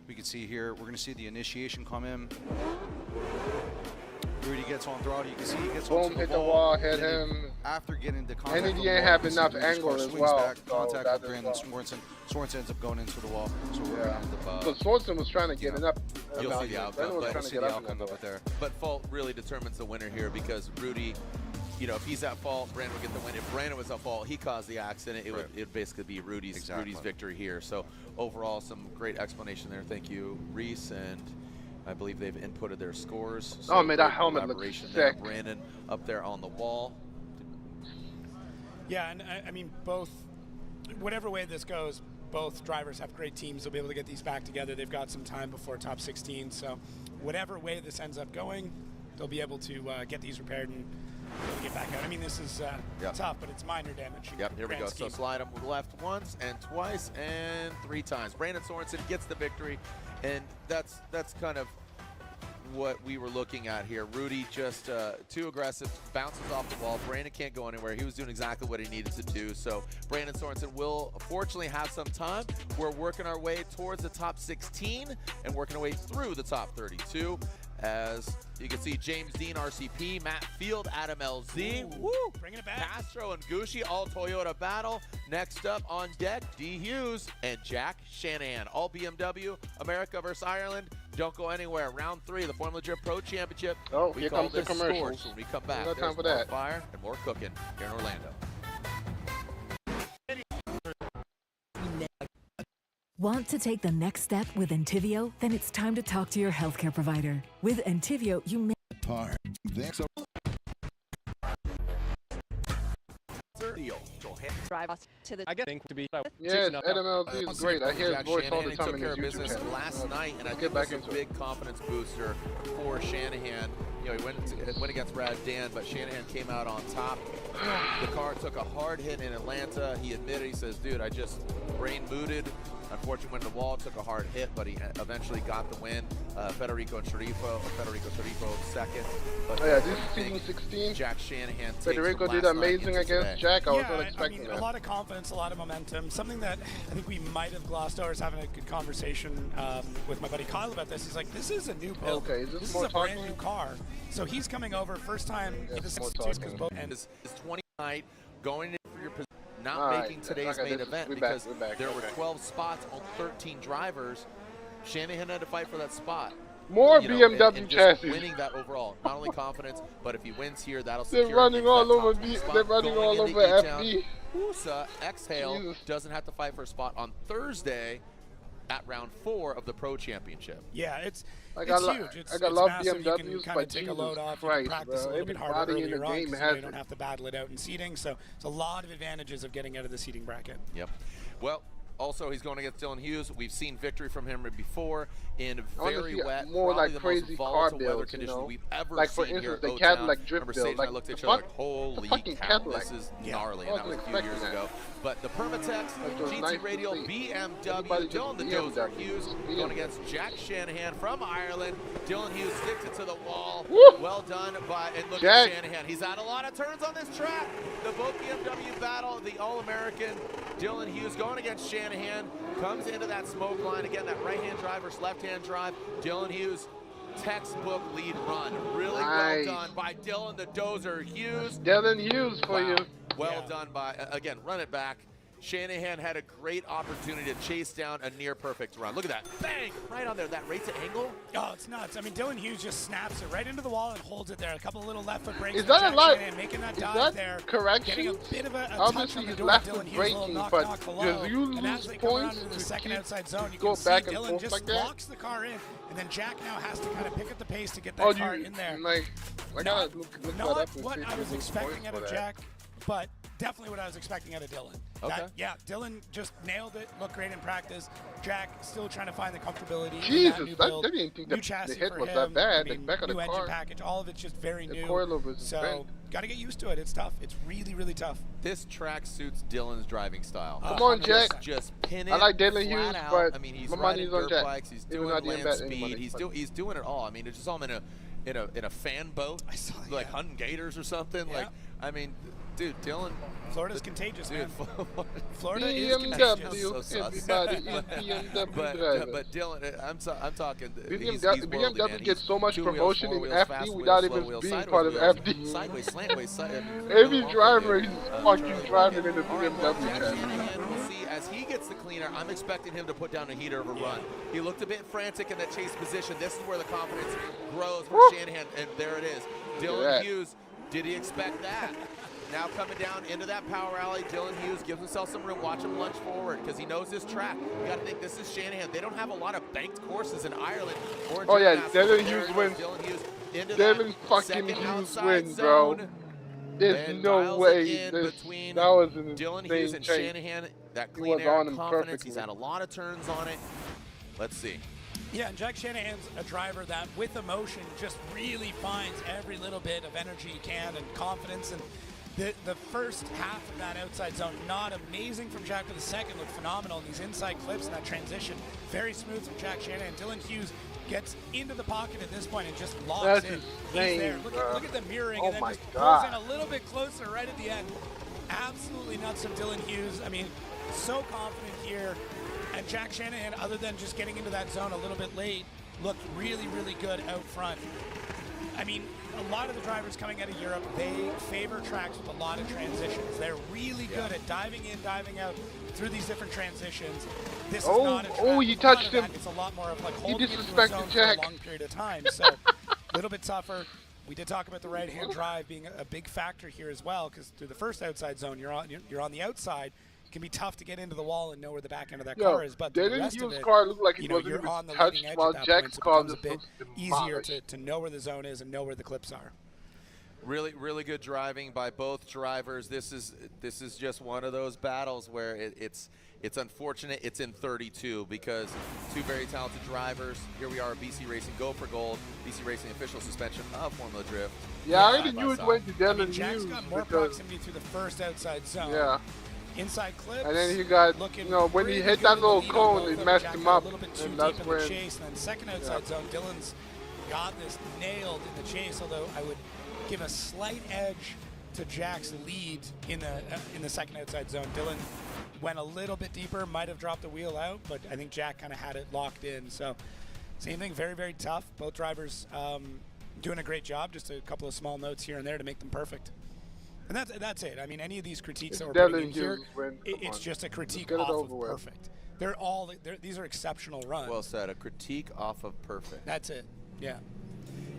We can see here, we're going to see the initiation come in. Rudy gets on throttle. You can see he gets onto hit the wall, hit then him. After getting the contact, and he didn't have enough angle as well. Back, contact with Brandon Sorenson. Sorenson ends up going into the wall. So we're going to end up. So Sorenson was trying to get it up. You'll see the outcome, but there. But fault really determines the winner here because Rudy, you know, if he's at fault, Brandon would get the win. If Brandon was at fault, he caused the accident. It would basically be Rudy's victory here. So overall, some great explanation there. Thank you, Reese, and I believe they've inputted their scores. So man, that helmet looks sick. Brandon up there on the wall. Yeah, and I mean, both, whatever way this goes, both drivers have great teams. They'll be able to get these back together. They've got some time before top 16. So whatever way this ends up going, they'll be able to get these repaired and get back out. I mean, this is tough, but it's minor damage. Yep, here we go. So slide him left once and twice and 3 times. Brandon Sorenson gets the victory, and that's kind of what we were looking at here. Rudy just too aggressive, bounces off the wall. Brandon can't go anywhere. He was doing exactly what he needed to do. So Brandon Sorenson will fortunately have some time. We're working our way towards the top 16 and working our way through the top 32. As you can see, James Dean, RCP, Matt Field, Adam LZ, woo, bringing it back. Castro and Gucci, all Toyota battle. Next up on deck, D. Hughes and Jack Shanahan, all BMW, America versus Ireland. Don't go anywhere. Round 3 of the Formula Drift Pro Championship. Oh, we here call comes the this commercials. Scores when we come back. No time There's for more that. fire and more cooking here in Orlando. Want to take the next step with Entivio? Then it's time to talk to your healthcare provider. With Entivio, you may drive us to the. I get to be. Yes, NMLZ is great. I hear his voice all the time in his took care of YouTube business channel. last night, and I Get think back it was into a big confidence booster for Shanahan. You know, he went against Brad Dan, but Shanahan came out on top. The car took a hard hit in Atlanta. He admitted, he says, dude, I just brain mooted. Unfortunately, went in the wall, took a hard hit, but he eventually got the win. Federico and Sharifo second. But oh yeah, this is season 16. Jack Shanahan takes Federico did amazing against Jack. I was not expecting that. A lot of confidence, a lot of momentum. Something that I think we might have glossed over is having a good conversation with my buddy Kyle about this. He's like, this is a new build. Okay, is this is more a brand new car. So he's coming over, first time. Yes, And his 20 night going in for your position. Not making today's main event because there were 12 spots on 13 drivers. Shanahan had to fight for that spot. More BMW and chassis. Winning that overall, not only confidence, but if he wins here, that'll secure. They're running all over They're running all over FD. USA Exhale doesn't have to fight for a spot on Thursday at round 4 of the Pro Championship. Yeah, it's huge. I got love massive. BMWs, you can but take a load off, Christ, you can practice bro. a little bit harder Everybody in the earlier on game because has you don't have to battle it out in seeding. So it's a lot of advantages of getting out of the seeding bracket. Yep. Well, also he's going against Dylan Hughes. We've seen victory from him before in very wet, more probably like the crazy most car volatile builds, weather conditions we've ever like seen for instance, here the at Cadillac drift Remember, build. Sage and I looked at each other like, holy cow, this is gnarly, and that was a few years ago. But the Permatex, GT Radial, BMW, Dylan the Dozer Hughes going against Jack Shanahan from Ireland. Dylan Hughes sticks it to the wall. Well done by, and look at Shanahan. He's had a lot of turns on this track. The both BMW battle, the All-American Dylan Hughes going against Shanahan, comes into that smoke line. Again, that right-hand drive versus left-hand drive. Dylan Hughes, textbook lead run. Really well done by Dylan the Dozer Hughes. Dylan Hughes for you. Well done by, again, run it back. Shanahan had a great opportunity to chase down a near-perfect run. Look at that. Bang! Right on there. That rates at angle. Oh, it's nuts. I mean, Dylan Hughes just snaps it right into the wall and holds it there. A couple of little left foot brakes. Is that a lot? Making that Is dive that there. correction? Getting a bit of a Obviously, he's left foot braking, but does you lose points into the to second outside zone, you go can back see and Dylan forth just like that? locks the car in, and then Jack now has to kind of pick up the pace to get that car in there. Like, I gotta look that Not up and what see if I he was loses expecting points out for of that. Jack, but definitely what I was expecting out of Dylan. Okay. Dylan just nailed it. Looked great in practice. Jack still trying to find the comfortability. Jesus, in that new I build. didn't think New the chassis hit for was him. that bad. I mean, The back of the new car. engine package. All of it's just very new. The coilover is so bent. got to get used to it. It's tough. It's really, really tough. This track suits Dylan's driving style. Come on, Jack. Just pin it. I like Dylan Hughes, flat out. but I mean, he's my riding money's on dirt Jack. bikes. He's Even doing though I didn't land bet any speed. money, He's doing it all. I mean, it's just all in a fan boat, like hunting gators or something. Like, I mean, dude, Dylan. Florida's contagious, man. Florida is contagious. Everybody is BMW driver. But Dylan, I'm talking. BMW gets so much promotion in FD without even being part of FD. Sideways, slantways, Every driver is fucking driving in the BMW chassis. We'll see as he gets the cleaner. I'm expecting him to put down a heater of a run. He looked a bit frantic in that chase position. This is where the confidence grows for Shanahan, and there it is. Dylan Hughes, did he expect that? Now coming down into that power alley, Dylan Hughes gives himself some room. Watch him lunge forward because he knows this track. You got to think this is Shanahan. They don't have a lot of banked courses in Ireland. Oh, yeah, Dylan Hughes wins. Dylan fucking Hughes wins, bro. Zone. Dylan Hughes, did he expect that? Now coming down into that power alley, Dylan Hughes gives himself some room. Watch him lunge forward because he knows this track. You got to think this is Shanahan. They don't have a lot of banked courses in Ireland or Dylan fucking Hughes wins, bro. There's and no dials way. it in between That was an Dylan Hughes insane and chase. Shanahan. That He clean was air on and him confidence. perfectly. He's had a lot of turns on it. Let's see. Yeah, and Jack Shanahan's a driver that, with emotion, just really finds every little bit of energy he can and confidence. And the first half of that outside zone, not amazing from Jack, but the second looked phenomenal. And these inside clips and that transition, very smooth from Jack Shanahan. Dylan Hughes gets into the pocket at this point and just locks That's in. insane, He's there. Look at the mirroring, oh and then my just God. pulls in a little bit closer right at the end. Absolutely nuts from Dylan Hughes. I mean, so confident here. And Jack Shanahan, other than just getting into that zone a little bit late, looked really, really good out front. I mean, a lot of the drivers coming out of Europe, they favor tracks with a lot of transitions. They're really good at diving in, diving out through these different transitions. This is not a track. Oh, you touched him. It's a lot more of like He holding into a disrespected zone Jack. for a long period of time. So a little bit tougher. We did talk about the right-hand drive being a big factor here as well, because through the first outside zone, you're on the outside. It can be tough to get into the wall and know where the back end of that car is. But the rest of it, car looked like it you know, wasn't you're even on the touched, leading edge while at that Jack's point, so car it becomes a bit was easier demolished. to know where the zone is and know where the clips are. Really, really good driving by both drivers. This is just one of those battles where it's unfortunate it's in 32 because two very talented drivers. Here we are, BC Racing go for gold. BC Racing official suspension of Formula Drift. Yeah, I already knew it went to Dylan Hughes. Jack's got more proximity through the first outside zone. Yeah. Inside clips. And then he got, you know, when he hit that little cone, it messed him up. And that's when. The chase. And then second outside zone, Dylan's got this nailed in the chase, although I would give a slight edge to Jack's lead in the second outside zone. Dylan went a little bit deeper, might have dropped the wheel out, but I think Jack kind of had it locked in. So same thing, very, very tough. Both drivers doing a great job. Just a couple of small notes here and there to make them perfect. And that's it. I mean, any of these critiques that we're putting in here, it's just a critique off of perfect. These are exceptional runs. Well said. A critique off of perfect. That's it. Yeah.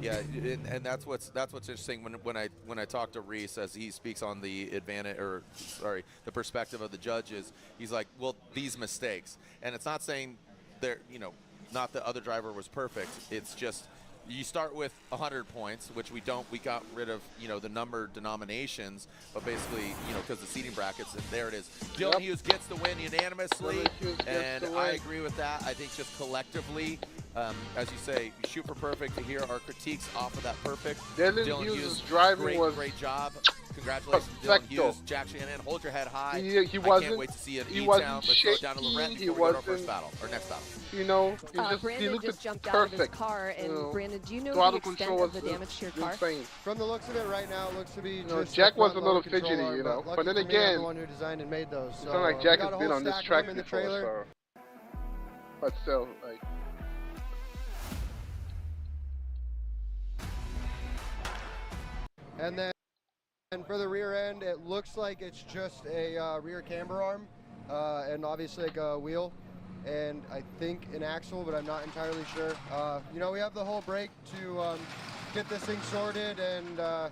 Yeah, and that's what's interesting when I talk to Reese as he speaks on the the perspective of the judges. He's like, well, these mistakes, and it's not saying they're, you know, not the other driver was perfect. It's just you start with 100 points, which we got rid of, you know, the number denominations, but basically, you know, because the seating brackets, and there it is. Dylan Hughes gets the win unanimously, and I agree with that. I think just collectively, as you say, shoot for perfect. To hear our critiques off of that perfect. Dylan Hughes' driving was great job. Congratulations, Dylan Hughes. Jack Shanahan, hold your head high. He wasn't. I can't wait to see it. He wasn't Let's throw it down to Laurent shaky. before we go to our first battle, or next battle. You know, he Brandon just jumped perfect. out of his car, and Brandon, do you know the extent of the damage to your car? From the looks of it right now, it looks to be just Jack was a little fidgety, you know. But then again, the one who designed and made those. it's not like Jack has been on this track before, so. But still, like. And then for the rear end, it looks like it's just a rear camber arm, and obviously like a wheel, and I think an axle, but I'm not entirely sure. You know, we have the whole brake to get this thing sorted, and I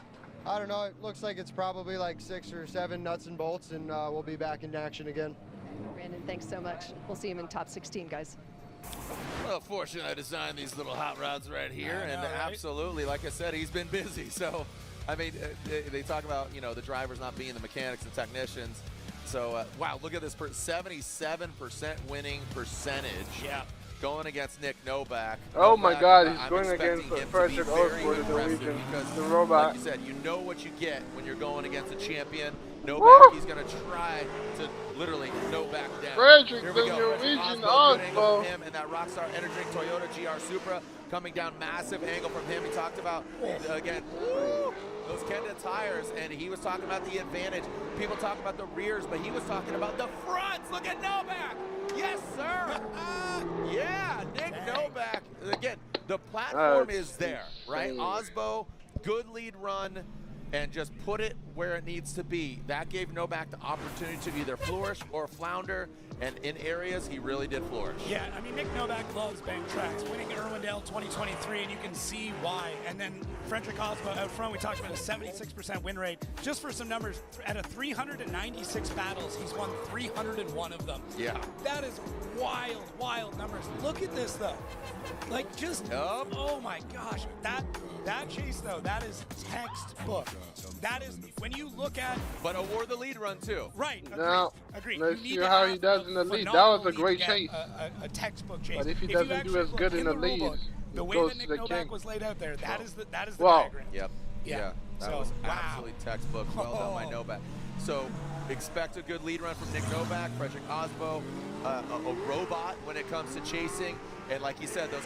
don't know, it looks like it's probably like 6 or 7 nuts and bolts, and we'll be back in action again. Brandon, thanks so much. We'll see him in top 16, guys. Well, fortunately, I designed these little hot rods right here, and absolutely, like I said, he's been busy, so. I mean, they talk about, you know, the drivers not being the mechanics and technicians. So, wow, look at this, 77% winning percentage. Yeah. Going against Nick Novak. Oh my God, he's I'm going against the Frederick Osborne, the Norwegian, because, the robot. like you said, you know what you get when you're going against a champion. Novak, he's going to try to literally Novak down. Frederick, Here we the go. Norwegian Osbo. Him and that Rockstar Energy Toyota GR Supra coming down, massive angle from him. He talked about, again, those Kenda tires, and he was talking about the advantage. People talk about the rears, but he was talking about the fronts. Look at Novak. Yes, sir. Yeah, Nick Novak. Again, the platform is there, right? Osbo, good lead run, and just put it where it needs to be. That gave Novak the opportunity to either flourish or flounder, and in areas, he really did flourish. Yeah, I mean, Nick Novak loves bank tracks, winning Irwindale 2023, and you can see why. And then Frederick Osbo out front, we talked about a 76% win rate. Just for some numbers, out of 396 battles, he's won 301 of them. Yeah. That is wild, wild numbers. Look at this, though. Like, just, oh my gosh. That chase, though, that is textbook. That is, when you look at... But award the lead run, too. Right. Now, Agreed. let's see how he does in the lead. That was a great chase. A textbook chase. But if he doesn't do as good in the lead, the way goes that Nick to the Novak king. was laid out there, that is the diagram. Yep. Yeah. That was absolutely textbook. Well done by Novak. So expect a good lead run from Nick Novak, Frederick Osbo, a robot when it comes to chasing. And like you said, there's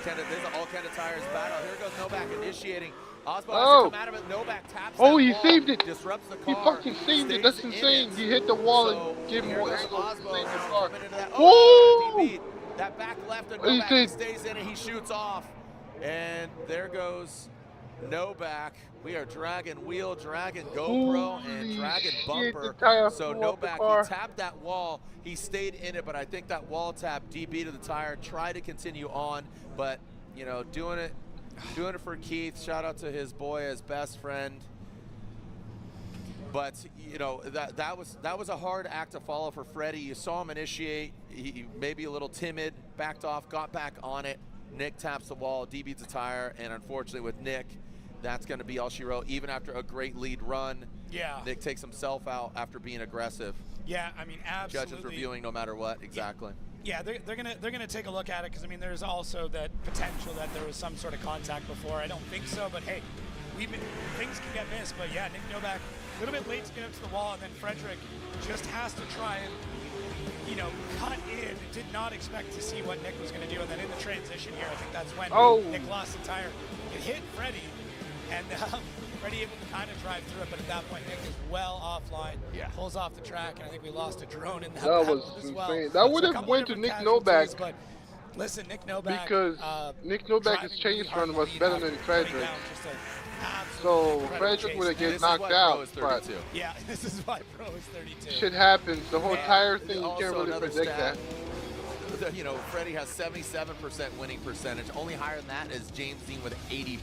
all kind of tires battle. Here goes Novak initiating. Osbo has to come out of it. Novak taps that he wall, saved it. Disrupts the car. He fucking saved it. That's insane. He hit the wall and gave him more Osbo coming into that. Woo! That back left and Novak stays in and he shoots off. And there goes Novak. We are dragging wheel, dragging GoPro, and dragging bumper. So Novak, he tapped that wall. He stayed in it, but I think that wall tap DB to the tire. Tried to continue on, but you know, doing it for Keith. Shout out to his boy, his best friend. But you know, that was a hard act to follow for Freddie. You saw him initiate. He maybe a little timid, backed off, got back on it. Nick taps the wall, DB's the tire, and unfortunately with Nick, that's going to be all she wrote. Even after a great lead run, Nick takes himself out after being aggressive. Yeah, I mean, absolutely. Judges reviewing no matter what, exactly. Yeah, they're gonna take a look at it because I mean, there's also that potential that there was some sort of contact before. I don't think so, but hey, things can get missed. But yeah, Nick Novak a little bit late to get up to the wall, and then Frederick just has to try and, you know, cut in. Did not expect to see what Nick was going to do, and then in the transition here, I think that's when Nick lost the tire. It hit Freddie, and Freddie able to kind of drive through it, but at that point, Nick is well offline. Yeah. Pulls off the track, and I think we lost a drone in that was as insane. well. That would have went to Nick Novak. But listen, Nick Novak, because Nick Novak's chase run was better than Frederick. So Frederick would have get knocked out. But yeah, this is why Pro is 32. Shit happens. The whole tire thing, you can't really predict that. You know, Freddie has 77% winning percentage. Only higher than that is James Dean with 80%.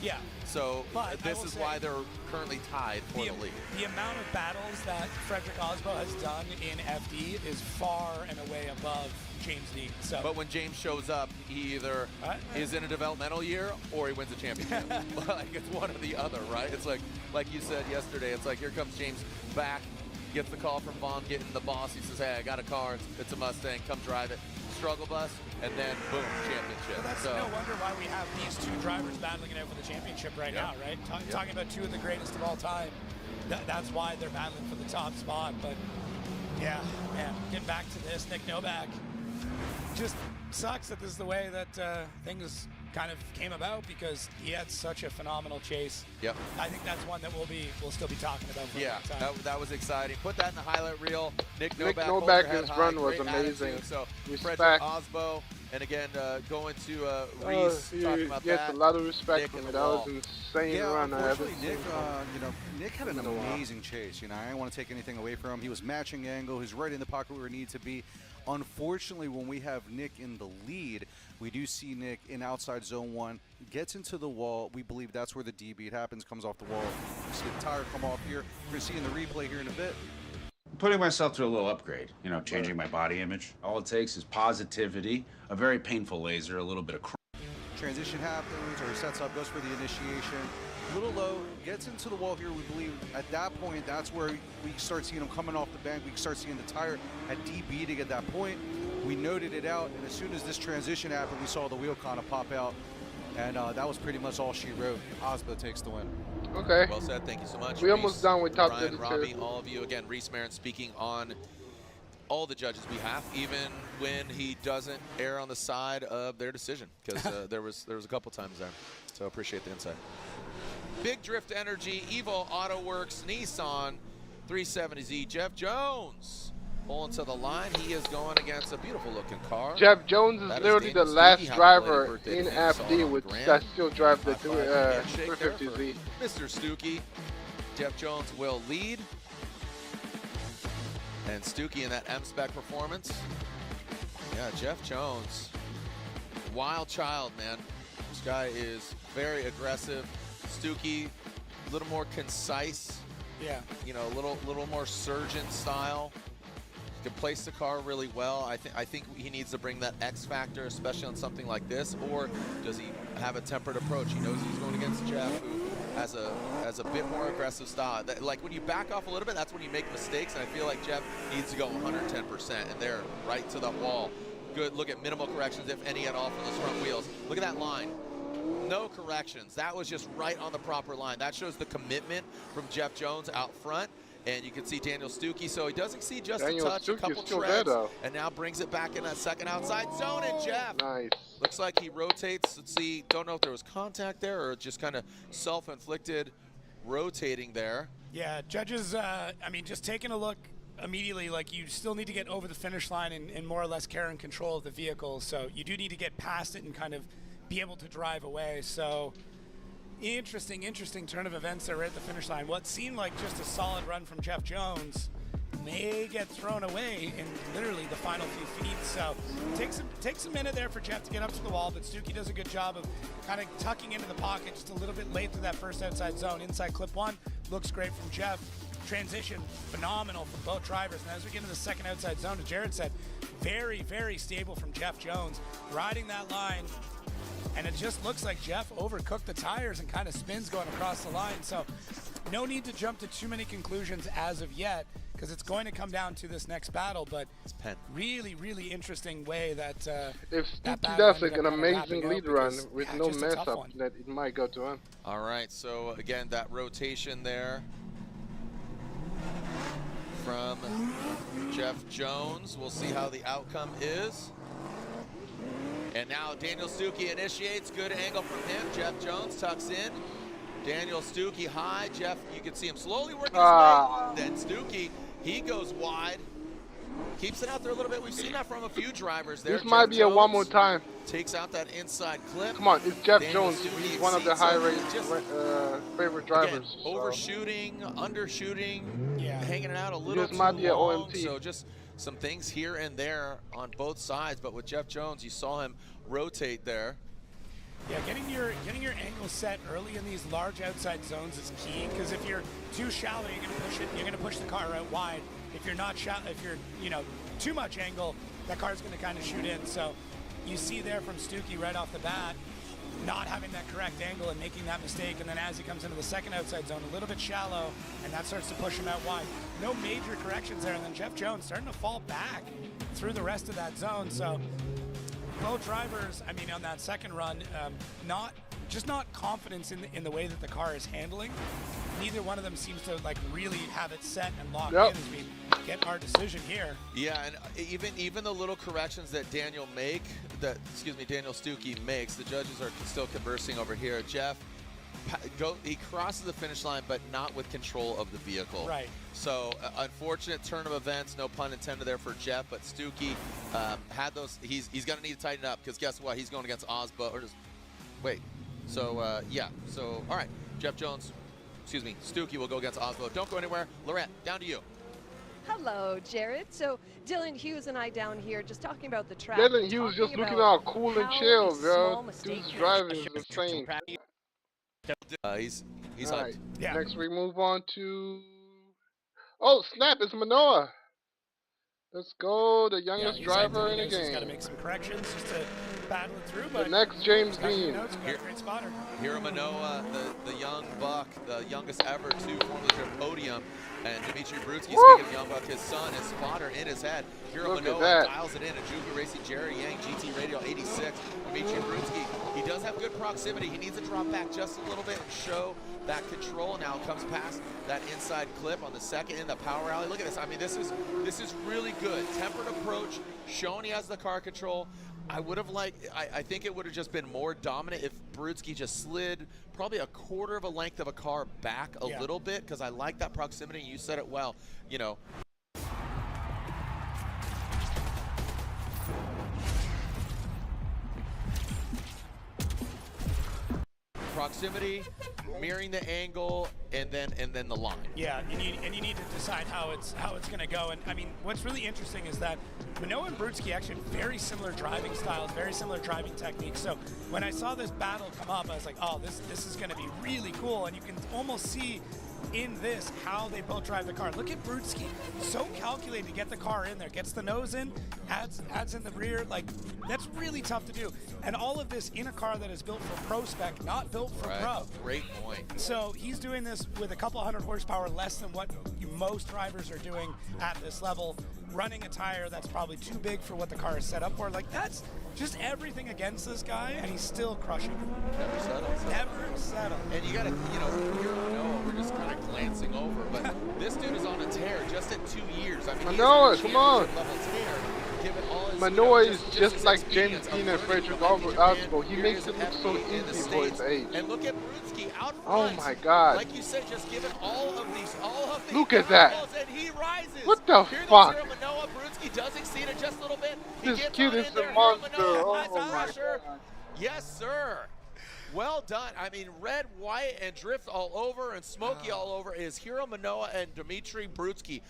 Yeah. So this is why they're currently tied for the lead. The amount of battles that Frederick Osbo has done in FD is far and away above James Dean. So. But when James shows up, he either is in a developmental year or he wins a championship. Like it's one or the other, right? It's like you said yesterday. It's like here comes James back. Gets the call from Vaughn, getting the boss. He says, hey, I got a car. It's a Mustang. Come drive it. Struggle bus, and then boom, championship. Well, that's no wonder why we have these two drivers battling it out for the championship right now, right? Talking about two of the greatest of all time. That's why they're battling for the top spot. But yeah, man, getting back to this, Nick Novak just sucks that this is the way that things kind of came about because he had such a phenomenal chase. Yep. I think that's one that we'll still be talking about for a long time. That was exciting. Put that in the highlight reel. Nick Novak, his run was amazing. Attitude. So respect. Frederick Osbo, and again going to Reese talking about gets that. a lot of respect Nick from in it. the That wall. was insane run I ever seen. Nick, Nick had an amazing chase. You know, I don't want to take anything away from him. He was matching angle. He's right in the pocket where he needs to be. Unfortunately, when we have Nick in the lead, we do see Nick in outside zone 1, gets into the wall. We believe that's where the DB happens, comes off the wall. You see the tire come off here. We're going to see in the replay here in a bit. I'm putting myself through a little upgrade, you know, changing my body image. All it takes is positivity, a very painful laser, a little bit of Transition happens or sets up, goes for the initiation. A little low, gets into the wall here. We believe at that point, that's where we start seeing him coming off the bank. We start seeing the tire at DB to get that point. We noted it out, and as soon as this transition happened, we saw the wheel kind of pop out, and that was pretty much all she wrote. Osbo takes the win. Okay. Well said. Thank you so much. We almost done with top Ryan, 32. Robbie, all of you. Again, Reese Marin speaking on all the judges' behalf, even when he doesn't err on the side of their decision, because there was a couple times there. So appreciate the insight. Big Drift Energy, Evo Auto Works, Nissan 370Z, Jeff Jones pulling to the line. He is going against a beautiful looking car. Jeff Jones is literally the last driver in FD that still drives the 350Z. Mr. Stuckey. Jeff Jones will lead. And Stuckey in that M-Spec performance. Yeah, Jeff Jones. Wild child, man. This guy is very aggressive. Stuckey, a little more concise. Yeah. You know, a little more surgeon style. He can place the car really well. I think he needs to bring that X factor, especially on something like this. Or does he have a tempered approach? He knows he's going against Jeff, who as a bit more aggressive style. Like when you back off a little bit, that's when you make mistakes, and I feel like Jeff needs to go 110%, and they're right to the wall. Good, look at minimal corrections, if any at all, from those front wheels. Look at that line. No corrections. That was just right on the proper line. That shows the commitment from Jeff Jones out front. And you can see Daniel Stuckey, so he does exceed just a touch, a couple treads, and now brings it back in that second outside zone. And Jeff, looks like he rotates. Let's see, don't know if there was contact there or just kind of self-inflicted rotating there. Yeah, judges, I mean, just taking a look immediately, like you still need to get over the finish line and more or less care and control of the vehicle. So you do need to get past it and kind of be able to drive away. So interesting turn of events there right at the finish line. What seemed like just a solid run from Jeff Jones may get thrown away in literally the final few feet. So takes a minute there for Jeff to get up to the wall, but Stuckey does a good job of kind of tucking into the pocket just a little bit late through that first outside zone. Inside clip one looks great from Jeff. Transition phenomenal from both drivers. And as we get into the second outside zone, as Jared said, very stable from Jeff Jones, riding that line. And it just looks like Jeff overcooked the tires and kind of spins going across the line. So no need to jump to too many conclusions as of yet, because it's going to come down to this next battle. But really interesting way that if Stuckey does like an amazing lead run with no mess up, that it might go to him. All right, so again, that rotation there from Jeff Jones. We'll see how the outcome is. And now Daniel Stuckey initiates. Good angle from him. Jeff Jones tucks in. Daniel Stuckey high. Jeff, you can see him slowly working his way. Then Stuckey, he goes wide. Keeps it out there a little bit. We've seen that from a few drivers there. This might be a one more time. Takes out that inside clip. Come on, it's Jeff Jones. He's one of the high-rated favorite drivers. Again, overshooting, undershooting, hanging it out a little too might be long. an OMT. So just some things here and there on both sides. But with Jeff Jones, you saw him rotate there. Yeah, getting your angle set early in these large outside zones is key, because if you're too shallow, you're going to push it. You're going to push the car out wide. If you're not shallow, if you're too much angle, that car's going to kind of shoot in. So you see there from Stuckey right off the bat, not having that correct angle and making that mistake. And then as he comes into the second outside zone, a little bit shallow, and that starts to push him out wide. No major corrections there. And then Jeff Jones starting to fall back through the rest of that zone. So both drivers, I mean, on that second run, not confidence in the way that the car is handling. Neither one of them seems to like really have it set and locked in as we get our decision here. Yeah, and even the little corrections that Daniel Stuckey makes, the judges are still conversing over here. Jeff, he crosses the finish line, but not with control of the vehicle. Right. So unfortunate turn of events, no pun intended there for Jeff, but Stuckey had those. He's going to need to tighten up, because guess what? He's going against Osbo. Or just wait. So yeah. So all right, Jeff Jones. Stuckey will go against Osbo. Don't go anywhere. Lorette, down to you. Hello, Jared. So Dylan Hughes and I down here just talking about the track. Dylan Hughes just looking all cool and chill, bro. Dude's driving is insane. He's all right. hyped. Yeah. Next we move on to... Oh, snap, it's Manoa. Let's go, the youngest driver in the game. He's got to make some corrections just to battle it through. But the next James Dean. Great spotter. Hiro Manoa, the young buck, the youngest ever to formally share podium. And Dimitri Brutzki, speaking of young buck, his son, his spotter in his head. Hiro Manoa dials it in. A Juku Racing, Jerry Yang, GT Radio 86. Dimitri Brutzki, he does have good proximity. He needs to drop back just a little bit and show that control. Now comes past that inside clip on the second in the power alley. Look at this. I mean, this is really good. Tempered approach, showing he has the car control. I would have liked, I think it would have just been more dominant if Brutzki just slid probably a quarter of a length of a car back a little bit, because I like that proximity. You said it well, you know. Proximity, mirroring the angle, and then the line. Yeah, you need to decide how it's going to go. And I mean, what's really interesting is that Manoa and Brutzki actually have very similar driving styles, very similar driving techniques. So when I saw this battle come up, I was like, oh, this is going to be really cool. And you can almost see in this how they both drive the car. Look at Brutzki, so calculated. calculating to get the car in there, gets the nose in, adds in the rear. Like, that's really tough to do. And all of this in a car that is built for pro spec, not built for pro. Great point. So he's doing this with a couple hundred horsepower less than what most drivers are doing at this level, running a tire that's probably too big for what the car is set up for. Like, that's just everything against this guy, and he's still crushing it. Never settles. Never settle. And you gotta, Manoa, we're just kind of glancing over, but this dude is on a tear just at 2 years. I mean, Manoa, come on. Level tear, given all his, Manoa is just his like James experience Dean of and Frederick learning Oswald. He years makes it of look so equity in the easy for his States. age. And look at Brutzki out front. Oh my God. Like you said, just given all of these Look at that. and he rises. What the Here fuck? goes Manoa. Brutzki does exceed it just a little bit. He This gets kid on is in a there. monster. Manoa, Oh my Asher. God. Yes, sir. Well done. I mean, red, white, and drift all over, and smoky all over is Hiro Manoa and Dmitry Brutzki.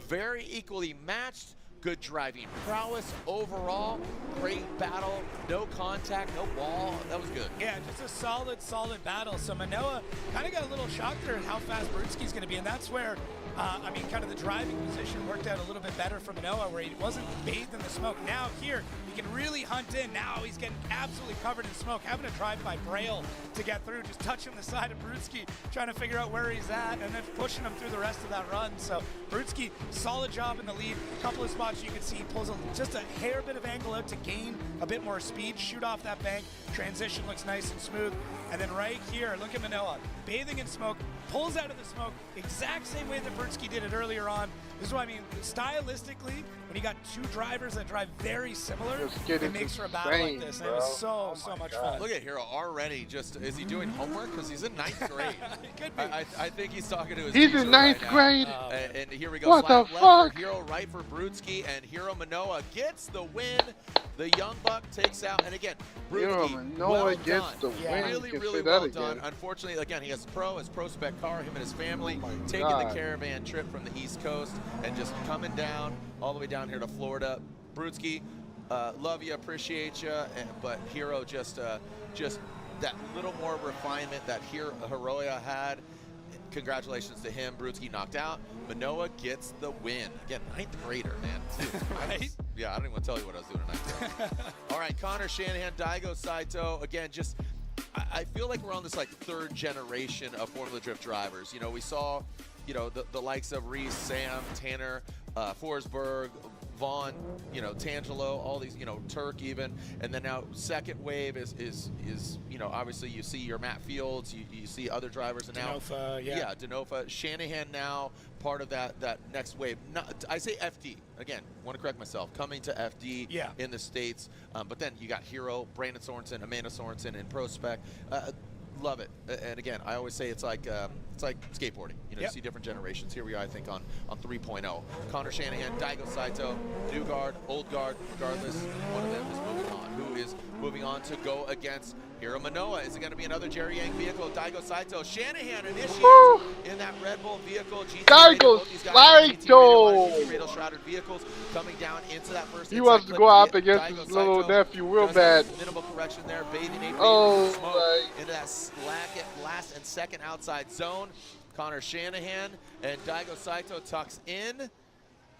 Very equally matched. Good driving prowess overall. Great battle. No contact, no wall. That was good. Yeah, just a solid battle. So Manoa kind of got a little shocked there at how fast Brutzki's going to be, and that's where, I mean, kind of the driving position worked out a little bit better for Manoa, where he wasn't bathed in the smoke. Now here, he can really hunt in. Now he's getting absolutely covered in smoke, having to drive by Braille to get through, just touching the side of Brutzki, trying to figure out where he's at, and then pushing him through the rest of that run. So Brutzki, solid job in the lead. A couple of spots you can see he pulls just a hair bit of angle out to gain a bit more speed, shoot off that bank. Transition looks nice and smooth. And then right here, look at Manoa, bathing in smoke, pulls out of the smoke, exact same way that Brutzki did it earlier on. This is what I mean, stylistically, when you got two drivers that drive very similar, it makes for a battle like this. And it was so much fun. Look at Hiro already just, is he doing homework? Because he's in 9th grade. Could be. I think he's talking to his He's teacher in 9th right grade. And here we go. What the Slap fuck? left for Hiro, right for Brutzki, and Hiro Manoa gets the win. The young buck takes out, and again, Hiro Brutzki, Manoa well gets done. the win. Really, You can really say well that done. again. Unfortunately, again, he has his pro spec car, him and his family, taking God. the caravan trip from the East Coast and just coming down all the way down here to Florida. Brutzki, love you, appreciate you, but Hiro just that little more refinement that Hiroya had. Congratulations to him. Brutzki knocked out. Manoa gets the win. Again, 9th grader, man. Right? Yeah, I don't even want to tell you what I was doing in 9th grade. All right, Connor Shanahan, Daigo Saito. Again, just I feel like we're on this like 3rd generation of Formula Drift drivers. You know, we saw, you know, the likes of Reese, Sam, Tanner, Forsberg, Vaughn, you know, Tangelo, all these, you know, Turk even, and then now second wave is you know, obviously you see your Matt Fields, you see other drivers, and now Denofa, Shanahan now part of that next wave. I say FD again. Want to correct myself. Coming to FD in the States, but then you got Hiro, Brandon Sorenson, Amanda Sorenson in Pro Spec. Love it. And again, I always say it's like skateboarding. You know, you see different generations. Here we are, I think, on 3.0. Connor Shanahan, Daigo Saito, new guard, old guard, regardless, one of them is moving on. Who is moving on to go against Hiro Manoa? Is it going to be another Jerry Yang vehicle? Daigo Saito, Shanahan initiates in that Red Bull vehicle. Daigo Saito! Radar-shrouded vehicles coming down into that first. He wants to go up against his little nephew real bad. Minimal correction there, bathing a smoke into that last and second outside zone. Connor Shanahan and Daigo Saito tucks in.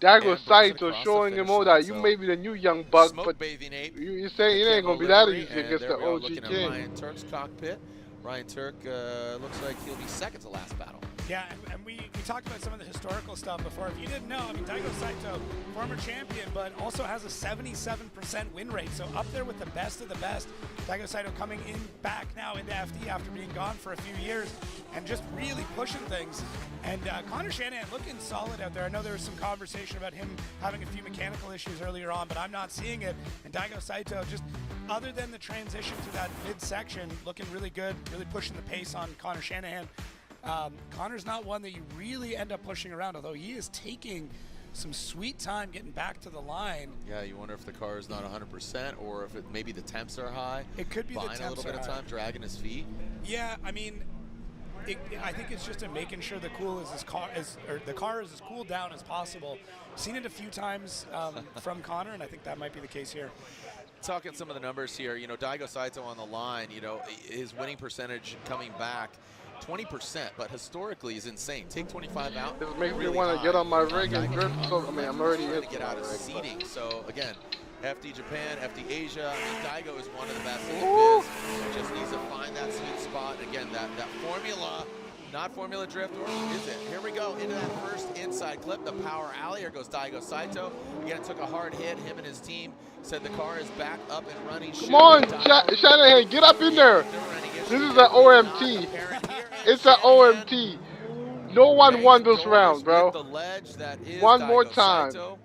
Daigo Saito showing him all that. You may be the new young buck, but you say it ain't gonna be that easy against the OG looking king. at Ryan Turk's cockpit. Ryan Turk looks like he'll be second to last battle. Yeah, and we talked about some of the historical stuff before. If you didn't know, I mean, Daigo Saito, former champion, but also has a 77% win rate, so up there with the best of the best. Daigo Saito coming back now into FD after being gone for a few years and just really pushing things. And Connor Shanahan looking solid out there. I know there was some conversation about him having a few mechanical issues earlier on, but I'm not seeing it. And Daigo Saito, just other than the transition to that midsection, looking really good, really pushing the pace on Connor Shanahan. Connor's not one that you really end up pushing around, although he is taking some sweet time getting back to the line. Yeah, you wonder if the car is not 100% or if maybe the temps are high. It could be the temps a little bit of time, dragging his feet. Yeah, I mean, I think it's just making sure the car is as cooled down as possible. Seen it a few times from Connor, and I think that might be the case here. Talking some of the numbers here, you know, Daigo Saito on the line, you know, his winning percentage coming back 20%, but historically is insane. Take 25 out. This makes me really want to high. get on my rig and drift. So I mean, I'm already trying in to get out of seeding. So again, FD Japan, FD Asia. I mean, Daigo is one of the best in the biz. Just needs to find that sweet spot. Again, that formula, not formula drift, or is it? Here we go into that first inside clip, the power alley. Here goes Daigo Saito. Again, it took a hard hit. Him and his team said the car is back up and running. Come on, Shanahan, get up in there. This is an OMT. It's an OMT. No one won this round, bro. The ledge that is one more Daigo time. Saito.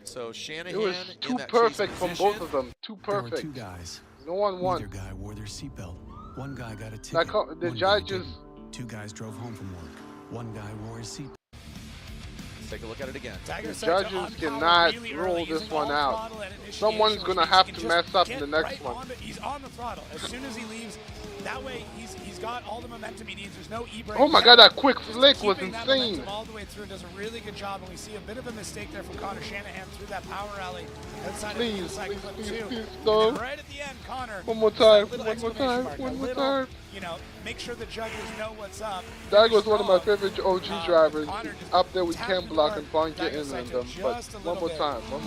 So Shanahan, it was too perfect from both of them. Too perfect. There were 2 guys. No one won. Neither guy wore their seatbelt. One guy got a ticket. The judges. 2 guys drove home from work. One guy wore his seatbelt. Let's take a look at it again. The judges cannot rule this one out. Someone's going to have to mess up in the next one. He's on the throttle. As soon as he leaves, that way he's got all the momentum he needs. There's no e-brake. Oh my god, that quick flick was insane. All the way through, does a really good job, and we see a bit of a mistake there from Connor Shanahan through that power alley outside of the inside clip too. And right at the end, Connor. One more time. One more time. You know, make sure the judges know what's up. That was one of my favorite OG drivers. Up there with Ken Block and Blanket in them. But one more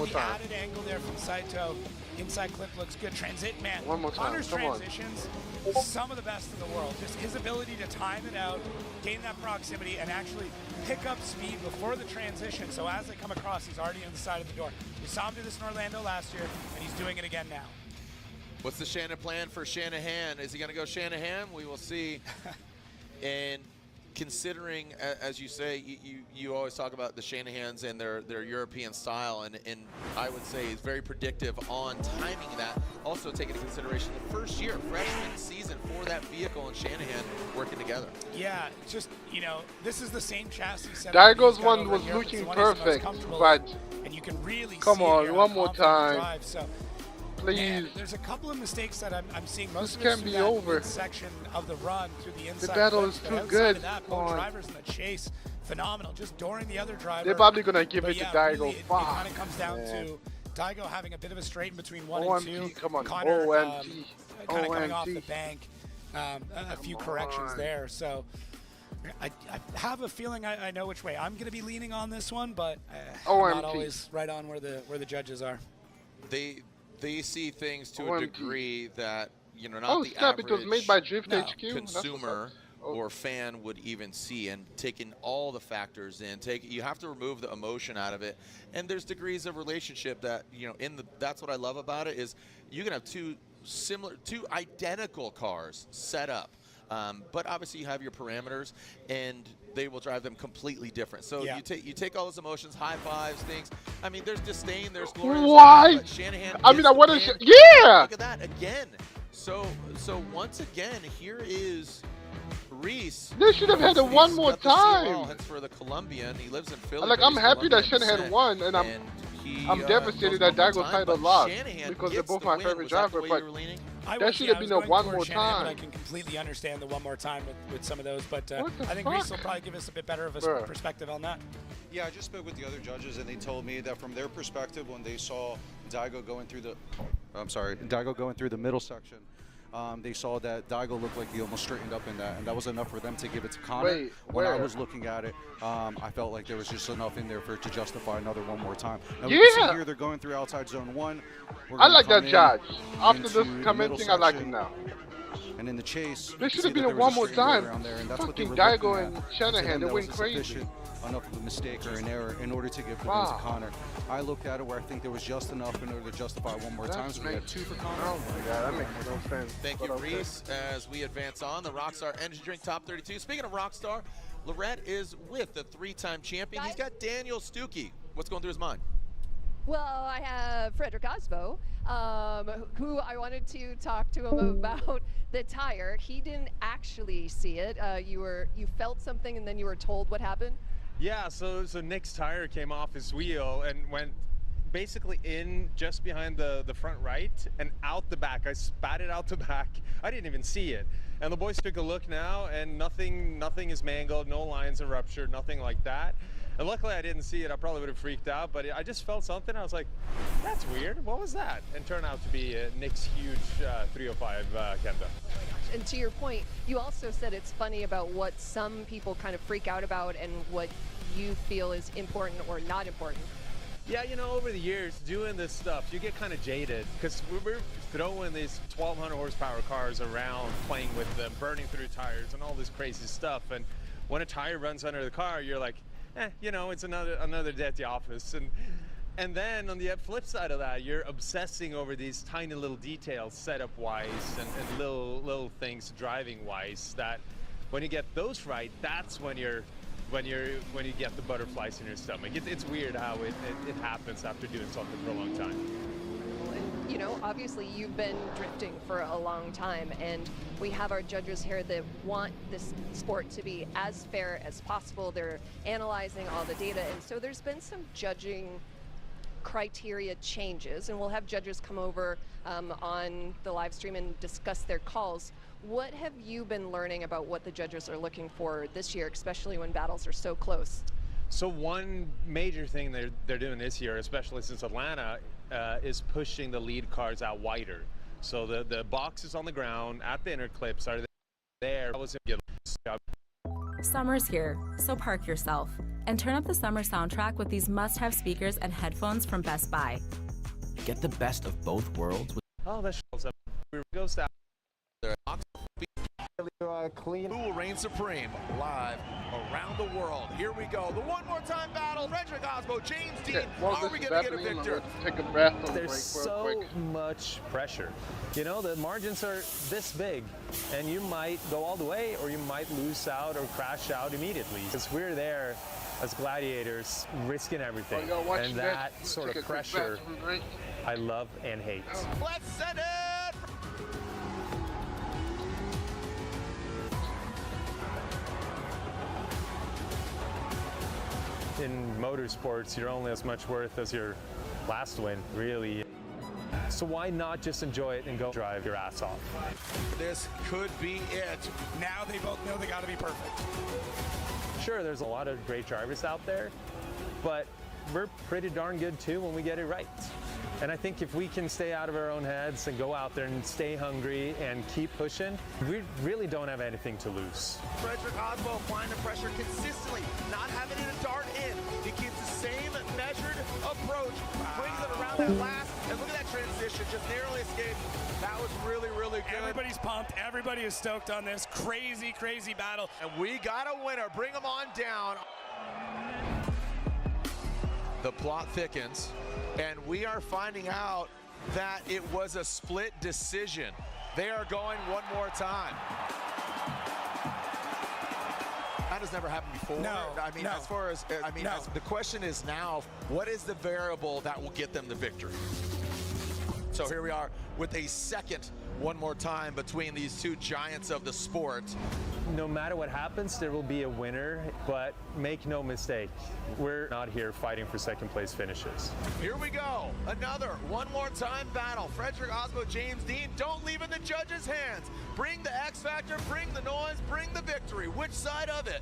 time. Added angle there from Saito. Inside clip looks good. Transit, man. One more time. Connor's transitions, some of the best in the world. Just his ability to time it out, gain that proximity, and actually pick up speed before the transition. So as they come across, he's already on the side of the door. We saw him do this in Orlando last year, and he's doing it again now. What's the Shanahan plan for Shanahan? Is he going to go Shanahan? We will see. And considering, as you say, you always talk about the Shanahans and their European style, and I would say is very predictive on timing that. Also take into consideration the first year, freshman season for that vehicle and Shanahan working together. Yeah, just, you know, this is the same chassis setup. Daigo's one was looking perfect, but and you can really come on, one more time. Drive, so. Please. And there's a couple of mistakes that I'm seeing. Most this of can't be over. Section of the run through the inside. The battle is too good. Of that, both drivers in the chase, phenomenal. Just dooring the other driver. They're probably gonna give it to Daigo. Really, it kind of comes down to Daigo having a bit of a straight in between 1 and 2. Come on, Connor, OMT. kind of coming off the bank. A few corrections there. So I have a feeling I know which way I'm going to be leaning on this one, but I'm not always right on where the judges are. They see things to a degree that, you know, not the snap, average it was made by Drift HQ. Consumer or fan would even see, and taking all the factors in. You have to remove the emotion out of it, and there's degrees of relationship that, you know, that's what I love about it, is you can have two identical cars set up. But obviously you have your parameters, and they will drive them completely different. So you take all those emotions, high fives, things. I mean, there's disdain, there's glory. Why? Shanahan. I mean, I want to. Yeah. Look at that again. So once again, here is Reese. They should have had it one more time. Hence for the Colombian. He lives in Philly. Like, I'm happy that Shanahan won, and I'm devastated that Daigo Saito lost because they're both my favorite drivers. But that should have been a one more time. But I can completely understand the one more time with some of those. But I think Reese will probably give us a bit better of a perspective on that. Yeah, I just spoke with the other judges, and they told me that from their perspective, when they saw Daigo going through the middle section, they saw that Daigo looked like he almost straightened up in that, and that was enough for them to give it to Connor. When I was looking at it, I felt like there was just enough in there for it to justify another one more time. Now, we can see here they're going through outside zone 1. I like that judge. After this commenting, I like him now. And in the chase, there should have been a one more time. Fucking Daigo and Shanahan, they went crazy. Enough of a mistake or an error in order to give the win to Connor. I looked at it where I think there was just enough in order to justify one more time. So we had 2 for Connor. Oh my God, that makes no sense. Thank you, Reese. As we advance on, the Rockstar Energy Drink Top 32. Speaking of Rockstar, Lorette is with the 3-time champion. He's got Daniel Stuckey. What's going through his mind? Well, I have Frederick Osbo, who I wanted to talk to him about the tire. He didn't actually see it. You felt something, and then you were told what happened. Yeah, so Nick's tire came off his wheel and went basically in just behind the front right and out the back. I spat it out the back. I didn't even see it. And the boys took a look now, and nothing is mangled, no lines are ruptured, nothing like that. And luckily I didn't see it. I probably would have freaked out, but I just felt something. I was like, that's weird. What was that? And turned out to be Nick's huge 305 Kenda. And to your point, you also said it's funny about what some people kind of freak out about and what you feel is important or not important. Yeah, you know, over the years doing this stuff, you get kind of jaded because we're throwing these 1,200 horsepower cars around, playing with them, burning through tires and all this crazy stuff. And when a tire runs under the car, you're like, you know, it's another day at the office. And then on the flip side of that, you're obsessing over these tiny little details, setup-wise and little things driving-wise. That when you get those right, that's when you get the butterflies in your stomach. It's weird how it happens after doing something for a long time. You know, obviously you've been drifting for a long time, and we have our judges here that want this sport to be as fair as possible. They're analyzing all the data, and so there's been some judging criteria changes, and we'll have judges come over on the live stream and discuss their calls. What have you been learning about what the judges are looking for this year, especially when battles are so close? So one major thing they're doing this year, especially since Atlanta, is pushing the lead cars out wider. So the boxes on the ground at the inner clips are there. Summer's here, so park yourself and turn up the summer soundtrack with these must-have speakers and headphones from Best Buy. Get the best of both worlds. Oh, that shows up. We go south. Clean. Who will reign supreme live around the world? Here we go. The one more time battle. Frederick Osbo, James Dean. Are we going to get a victor? Take a breath on the There's break so real quick. much pressure. You know, the margins are this big, and you might go all the way, or you might lose out or crash out immediately. Because we're there as gladiators, risking everything, and that sort of pressure I love and hate. Let's send it. In motorsports, you're only as much worth as your last win, really. So why not just enjoy it and go drive your ass off? This could be it. Now they both know they got to be perfect. Sure, there's a lot of great drivers out there, but we're pretty darn good too when we get it right. And I think if we can stay out of our own heads and go out there and stay hungry and keep pushing, we really don't have anything to lose. Frederick Osbo applying the pressure consistently, not having it dart in. He keeps the same measured approach, brings it around that last, and look at that transition, just narrowly escaped. That was really, really good. Everybody's pumped. Everybody is stoked on this crazy, crazy battle. And we got a winner. Bring him on down. The plot thickens, and we are finding out that it was a split decision. They are going one more time. That has never happened before. No, I mean, as far as, the question is now, what is the variable that will get them the victory? So here we are with a second one more time between these two giants of the sport. No matter what happens, there will be a winner, but make no mistake, we're not here fighting for second place finishes. Here we go, another one more time battle. Frederick Osbo, James Dean, don't leave in the judges' hands. Bring the X Factor, bring the noise, bring the victory. Which side of it?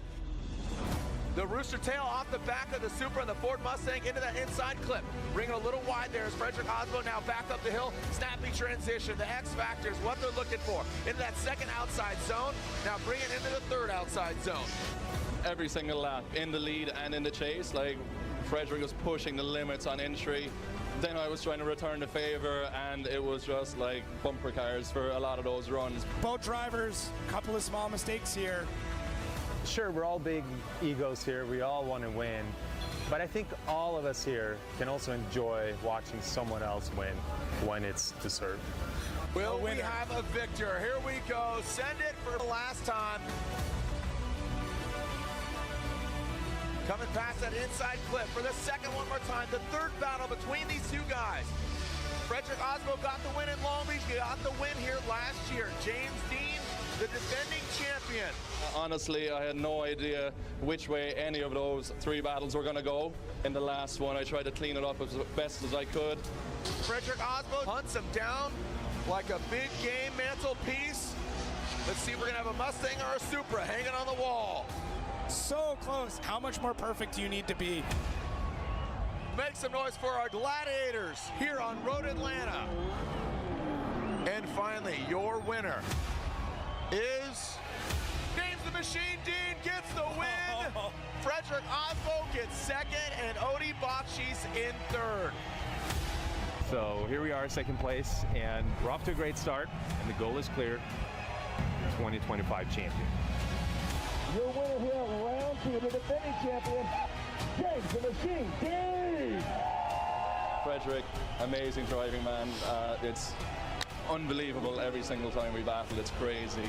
The rooster tail off the back of the Supra and the Ford Mustang into that inside clip. Bring it a little wide there as Frederick Osbo now back up the hill. Snappy transition. The X Factor is what they're looking for. Into that second outside zone. Now bring it into the third outside zone. Every single lap in the lead and in the chase, like Frederick was pushing the limits on entry. Then I was trying to return the favor, and it was just like bumper cars for a lot of those runs. Both drivers, a couple of small mistakes here. Sure, we're all big egos here. We all want to win. But I think all of us here can also enjoy watching someone else win when it's deserved. Will we have a victor? Here we go. Send it for the last time. Coming past that inside clip for the second one more time. The third battle between these two guys. Frederick Osbo got the win in Long Beach. He got the win here last year. James Dean, the defending champion. Honestly, I had no idea which way any of those three battles were going to go. In the last one, I tried to clean it up as best as I could. Frederick Osbo hunts him down like a big game mantelpiece. Let's see if we're going to have a Mustang or a Supra hanging on the wall. So close. How much more perfect do you need to be? Make some noise for our gladiators here on Road Atlanta. And finally, your winner. is James the Machine Dean gets the win. Frederick Osbo gets second, and Odie Bakshis in third. So here we are, second place, and we're off to a great start, and the goal is clear, 2025 champion. Your winner here of round 2, the defending champion, James the Machine Dean. Frederick, amazing driving, man. It's unbelievable every single time we battle. It's crazy.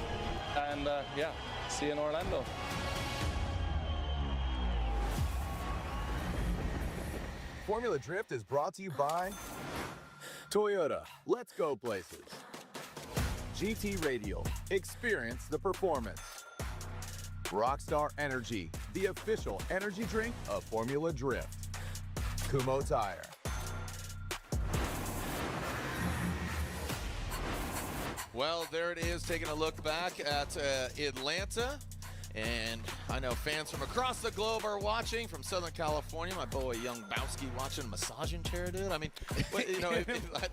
And yeah, see you in Orlando. Formula Drift is brought to you by Toyota. Let's go places. GT Radial. Experience the performance. Rockstar Energy, the official energy drink of Formula Drift. Kumho Tire. Well, there it is, taking a look back at Atlanta. And I know fans from across the globe are watching, from Southern California. My boy Young Bowski watching massaging chair, dude. I mean, you know,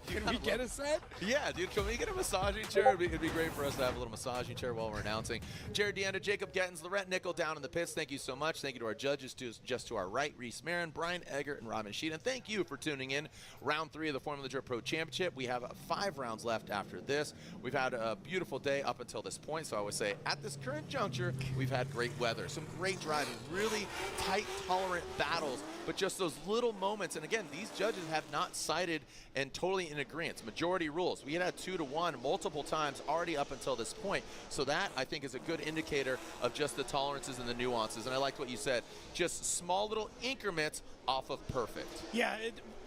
can we get a set? Yeah, dude, can we get a massaging chair? It'd be great for us to have a little massaging chair while we're announcing. Jared Deanda, Jacob Gettins, Laurent Nickel down in the pits. Thank you so much. Thank you to our judges, just to our right, Reese Marin, Brian Eggert, and Robin Sheet. And thank you for tuning in. Round 3 of the Formula Drift Pro Championship. We have 5 rounds left after this. We've had a beautiful day up until this point. So I would say at this current juncture, we've had great weather, some great driving, really tight, tolerant battles, but just those little moments. And again, these judges have not sided and totally in agreement. Majority rules. We had 2-1 multiple times already up until this point. So that, I think, is a good indicator of just the tolerances and the nuances. And I liked what you said. Just small little increments off of perfect. Yeah,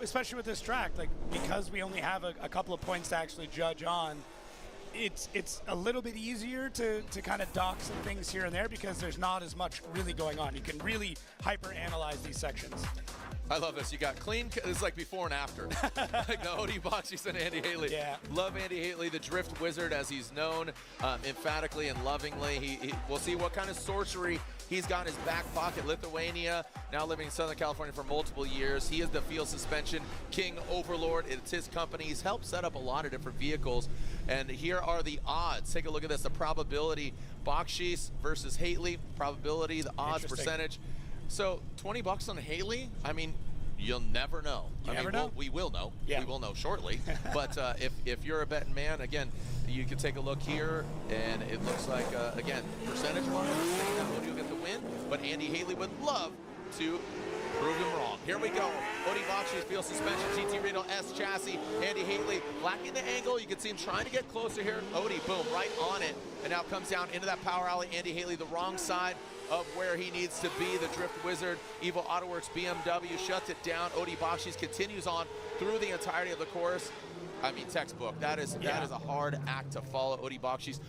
especially with this track, like, because we only have a couple of points to actually judge on, it's a little bit easier to kind of dock some things here and there because there's not as much really going on. You can really hyper-analyze these sections. I love this. You got clean. It's like before and after. Like the Odie Bakshis and Andy Heately. Yeah. Love Andy Heately, the Drift Wizard, as he's known emphatically and lovingly. We'll see what kind of sorcery he's got in his back pocket. Lithuania, now living in Southern California for multiple years. He is the field suspension king overlord. It's his company. He's helped set up a lot of different vehicles. And here are the odds. Take a look at this. The probability. Bakshis versus Heately. Probability, the odds percentage. So $20 on Heately, I mean, you'll never know. We will know. Yeah. We will know shortly. But if you're a betting man, again, you can take a look here, and it looks like, again, percentage-wise, you'll get the win. But Andy Heately would love to prove him wrong. Here we go. Odie Bakshis, field suspension, GT Radial S chassis. Andy Heately blacking the angle. You can see him trying to get closer here. Odie, boom, right on it. And now comes down into that power alley. Andy Heately, the wrong side of where he needs to be. The Drift Wizard, Evo AutoWorks BMW shuts it down. Odie Bakshis continues on through the entirety of the course. I mean, textbook. That is a hard act to follow. Odie Bakshis.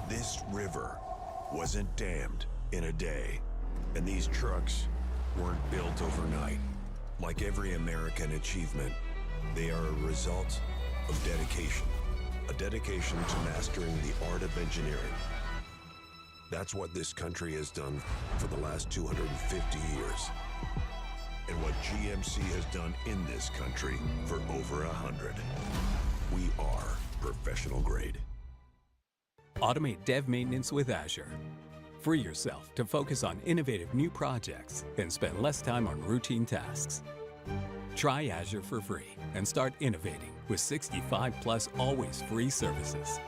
This river wasn't dammed in a day, and these trucks weren't built overnight. Like every American achievement, they are a result of dedication, a dedication to mastering the art of engineering. That's what this country has done for the last 250 years, and what GMC has done in this country for over 100. We are professional grade. Automate dev maintenance with Azure. Free yourself to focus on innovative new projects and spend less time on routine tasks. Try Azure for free and start innovating with 65+ always free services.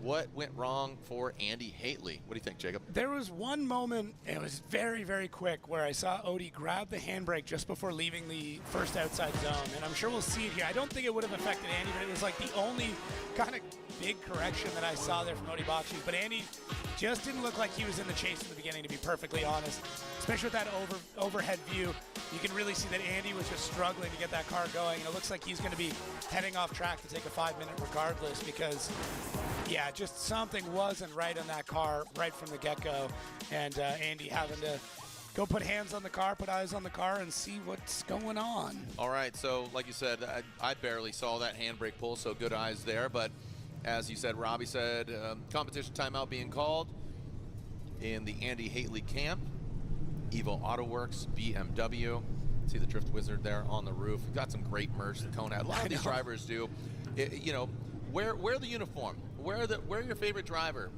What went wrong for Andy Heately? What do you think, Jacob? There was one moment, it was very, very quick, where I saw Odie grab the handbrake just before leaving the first outside zone, and I'm sure we'll see it here. I don't think it would have affected Andy, but it was like the only kind of big correction that I saw there from Odie Bakshis. But Andy just didn't look like he was in the chase in the beginning, to be perfectly honest. Especially with that overhead view, you can really see that Andy was just struggling to get that car going, and it looks like he's going to be heading off track to take a 5-minute regardless because, yeah, just something wasn't right on that car right from the get-go, and Andy having to go put hands on the car, put eyes on the car, and see what's going on. All right, so like you said, I barely saw that handbrake pull, so good eyes there. But as you said, Robbie said, competition timeout being called in the Andy Heately camp. Evo AutoWorks, BMW. See the Drift Wizard there on the roof. We've got some great merch. The Kona. A lot of these drivers do. You know, wear the uniform. Wear your favorite driver.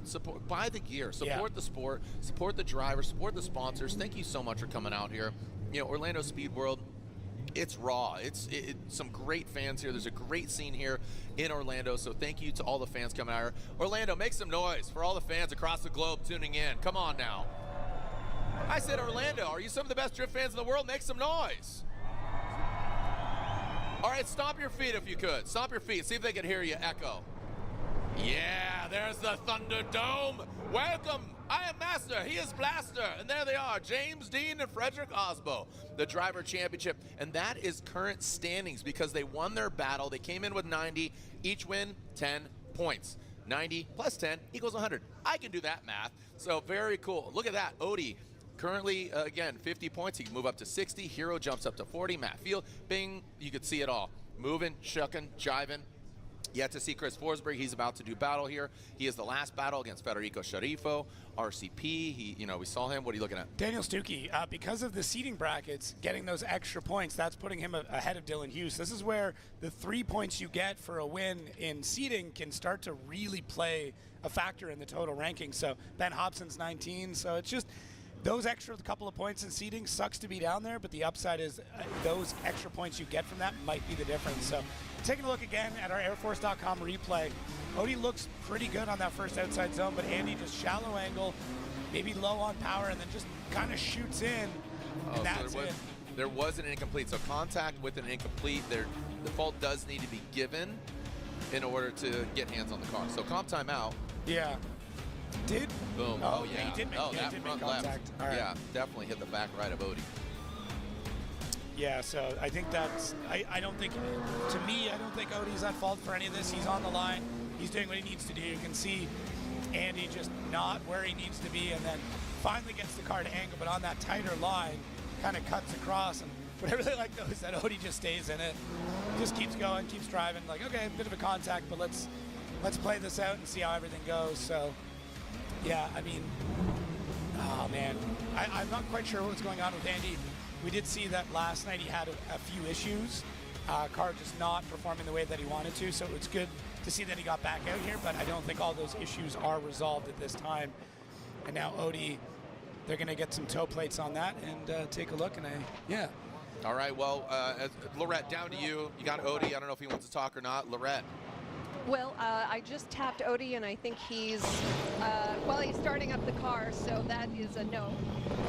Buy the gear. Support the sport. Support the driver. Support the sponsors. Thank you so much for coming out here. You know, Orlando Speed World. It's raw. It's some great fans here. There's a great scene here in Orlando. So thank you to all the fans coming out here. Orlando, make some noise for all the fans across the globe tuning in. Come on now. I said Orlando. Are you some of the best drift fans in the world? Make some noise. All right, stomp your feet if you could. Stomp your feet. See if they can hear you echo. Yeah, there's the Thunderdome. Welcome. I am Master. He is Blaster. And there they are, James Dean and Frederick Osbo, the Driver Championship. And that is current standings because they won their battle. They came in with 90. Each win, 10 points. 90 plus 10 equals 100. I can do that math. So very cool. Look at that. Odie. Currently, again, 50 points. He can move up to 60. Hero jumps up to 40. Matt Field, Bing, you could see it all. Moving, shucking, jiving. Yet to see Chris Forsberg. He's about to do battle here. He is the last battle against Federico Sharifo, RCP. We saw him. What are you looking at? Daniel Stuckey, because of the seeding brackets, getting those extra points, that's putting him ahead of Dylan Hughes. This is where the 3 points you get for a win in seeding can start to really play a factor in the total ranking. So Ben Hobson's 19. So it's just those extra couple of points in seeding sucks to be down there, but the upside is those extra points you get from that might be the difference. So taking a look again at our airforce.com replay, Odie looks pretty good on that first outside zone, but Andy just shallow angle, maybe low on power, and then just kind of shoots in, and that's it. There was an incomplete, so contact with an incomplete, the fault does need to be given in order to get hands on the car. So comp timeout. Yeah. Did? Boom. Oh, yeah. He did make, that did front make contact. left. All right. Yeah, definitely hit the back right of Odie. Yeah, so I think that's, I don't think, to me, I don't think Odie's at fault for any of this. He's on the line. He's doing what he needs to do. You can see Andy just not where he needs to be, and then finally gets the car to angle, but on that tighter line, kind of cuts across. And what I really like, though, is that Odie just stays in it, just keeps going, keeps driving. Like, okay, a bit of a contact, but let's play this out and see how everything goes. So, yeah, I mean, oh, man. I'm not quite sure what's going on with Andy. We did see that last night he had a few issues. Car just not performing the way that he wanted to, so it's good to see that he got back out here, but I don't think all those issues are resolved at this time. And now Odie, they're going to get some toe plates on that and take a look, and yeah. All right, well, Lorette, down to you. You got Odie. I don't know if he wants to talk or not. Lorette. Well, I just tapped Odie, and I think he's, well, he's starting up the car, so that is a no.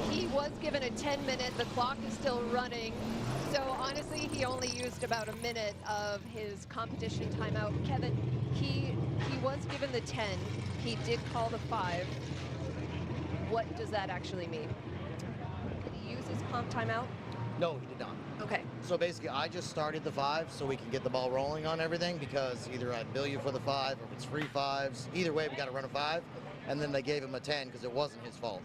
He was given a 10-minute. The clock is still running. So, honestly, he only used about a minute of his competition timeout. Kevin, he was given the 10. He did call the 5. What does that actually mean? Did he use his comp timeout? No, he did not. Okay. So basically, I just started the 5 so we can get the ball rolling on everything, because either I'd bill you for the 5 or if it's free 5s. Either way, we got to run a 5, and then they gave him a 10 because it wasn't his fault.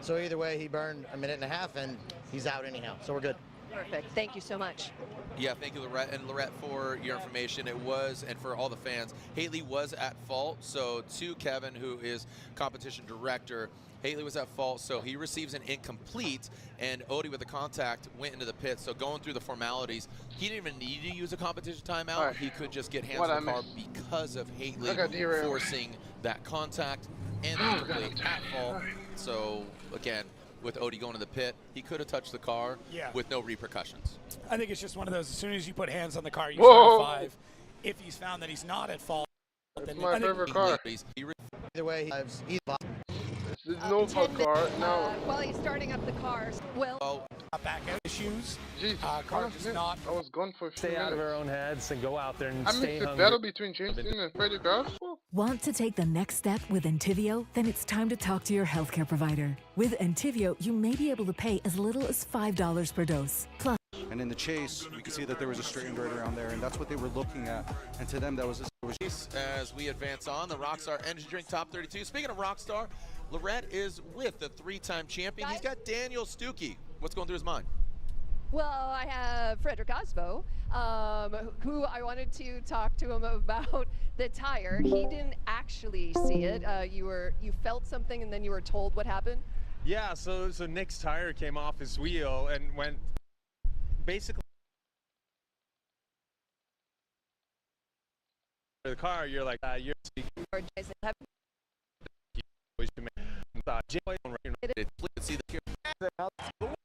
So either way, he burned a minute and a half, and he's out anyhow. So we're good. Perfect. Thank you so much. Yeah, thank you, Lorette. And Lorette, for your information, it was, and for all the fans, Heately was at fault. So to Kevin, who is competition director, Heately was at fault, so he receives an incomplete, and Odie with the contact went into the pit. So going through the formalities, he didn't even need to use a competition timeout. Right. He could just get hands on the car because of Heately forcing that contact and the incomplete at fault. So again, with Odie going to the pit, he could have touched the car with no repercussions. I think it's just one of those, as soon as you put hands on the car, you start 5. If he's found that he's not at fault, then my favorite car. Either way, he's no fault car. No. Well, he's starting up the car. Well, back out issues. Jeez, car just not. I was gone for a few Stay out of our own heads and go out there and I stay missed the hungry. battle between James Dean and Frederick Osbo. Want to take the next step with Entivio? Then it's time to talk to your healthcare provider. With Entivio, you may be able to pay as little as $5 per dose. Plus, and in the chase, you can see that there was a straight right around there, and that's what they were looking at. And to them, that was as we advance on the Rockstar Energy Drink Top 32. Speaking of Rockstar, Lorette is with the 3-time champion. He's got Daniel Stuckey. What's going through his mind? Well, I have Frederick Osbo, who I wanted to talk to him about the tire. He didn't actually see it. You felt something, and then you were told what happened. Yeah. So Nick's tire came off his wheel and went basically the car, you're like, you're speaking.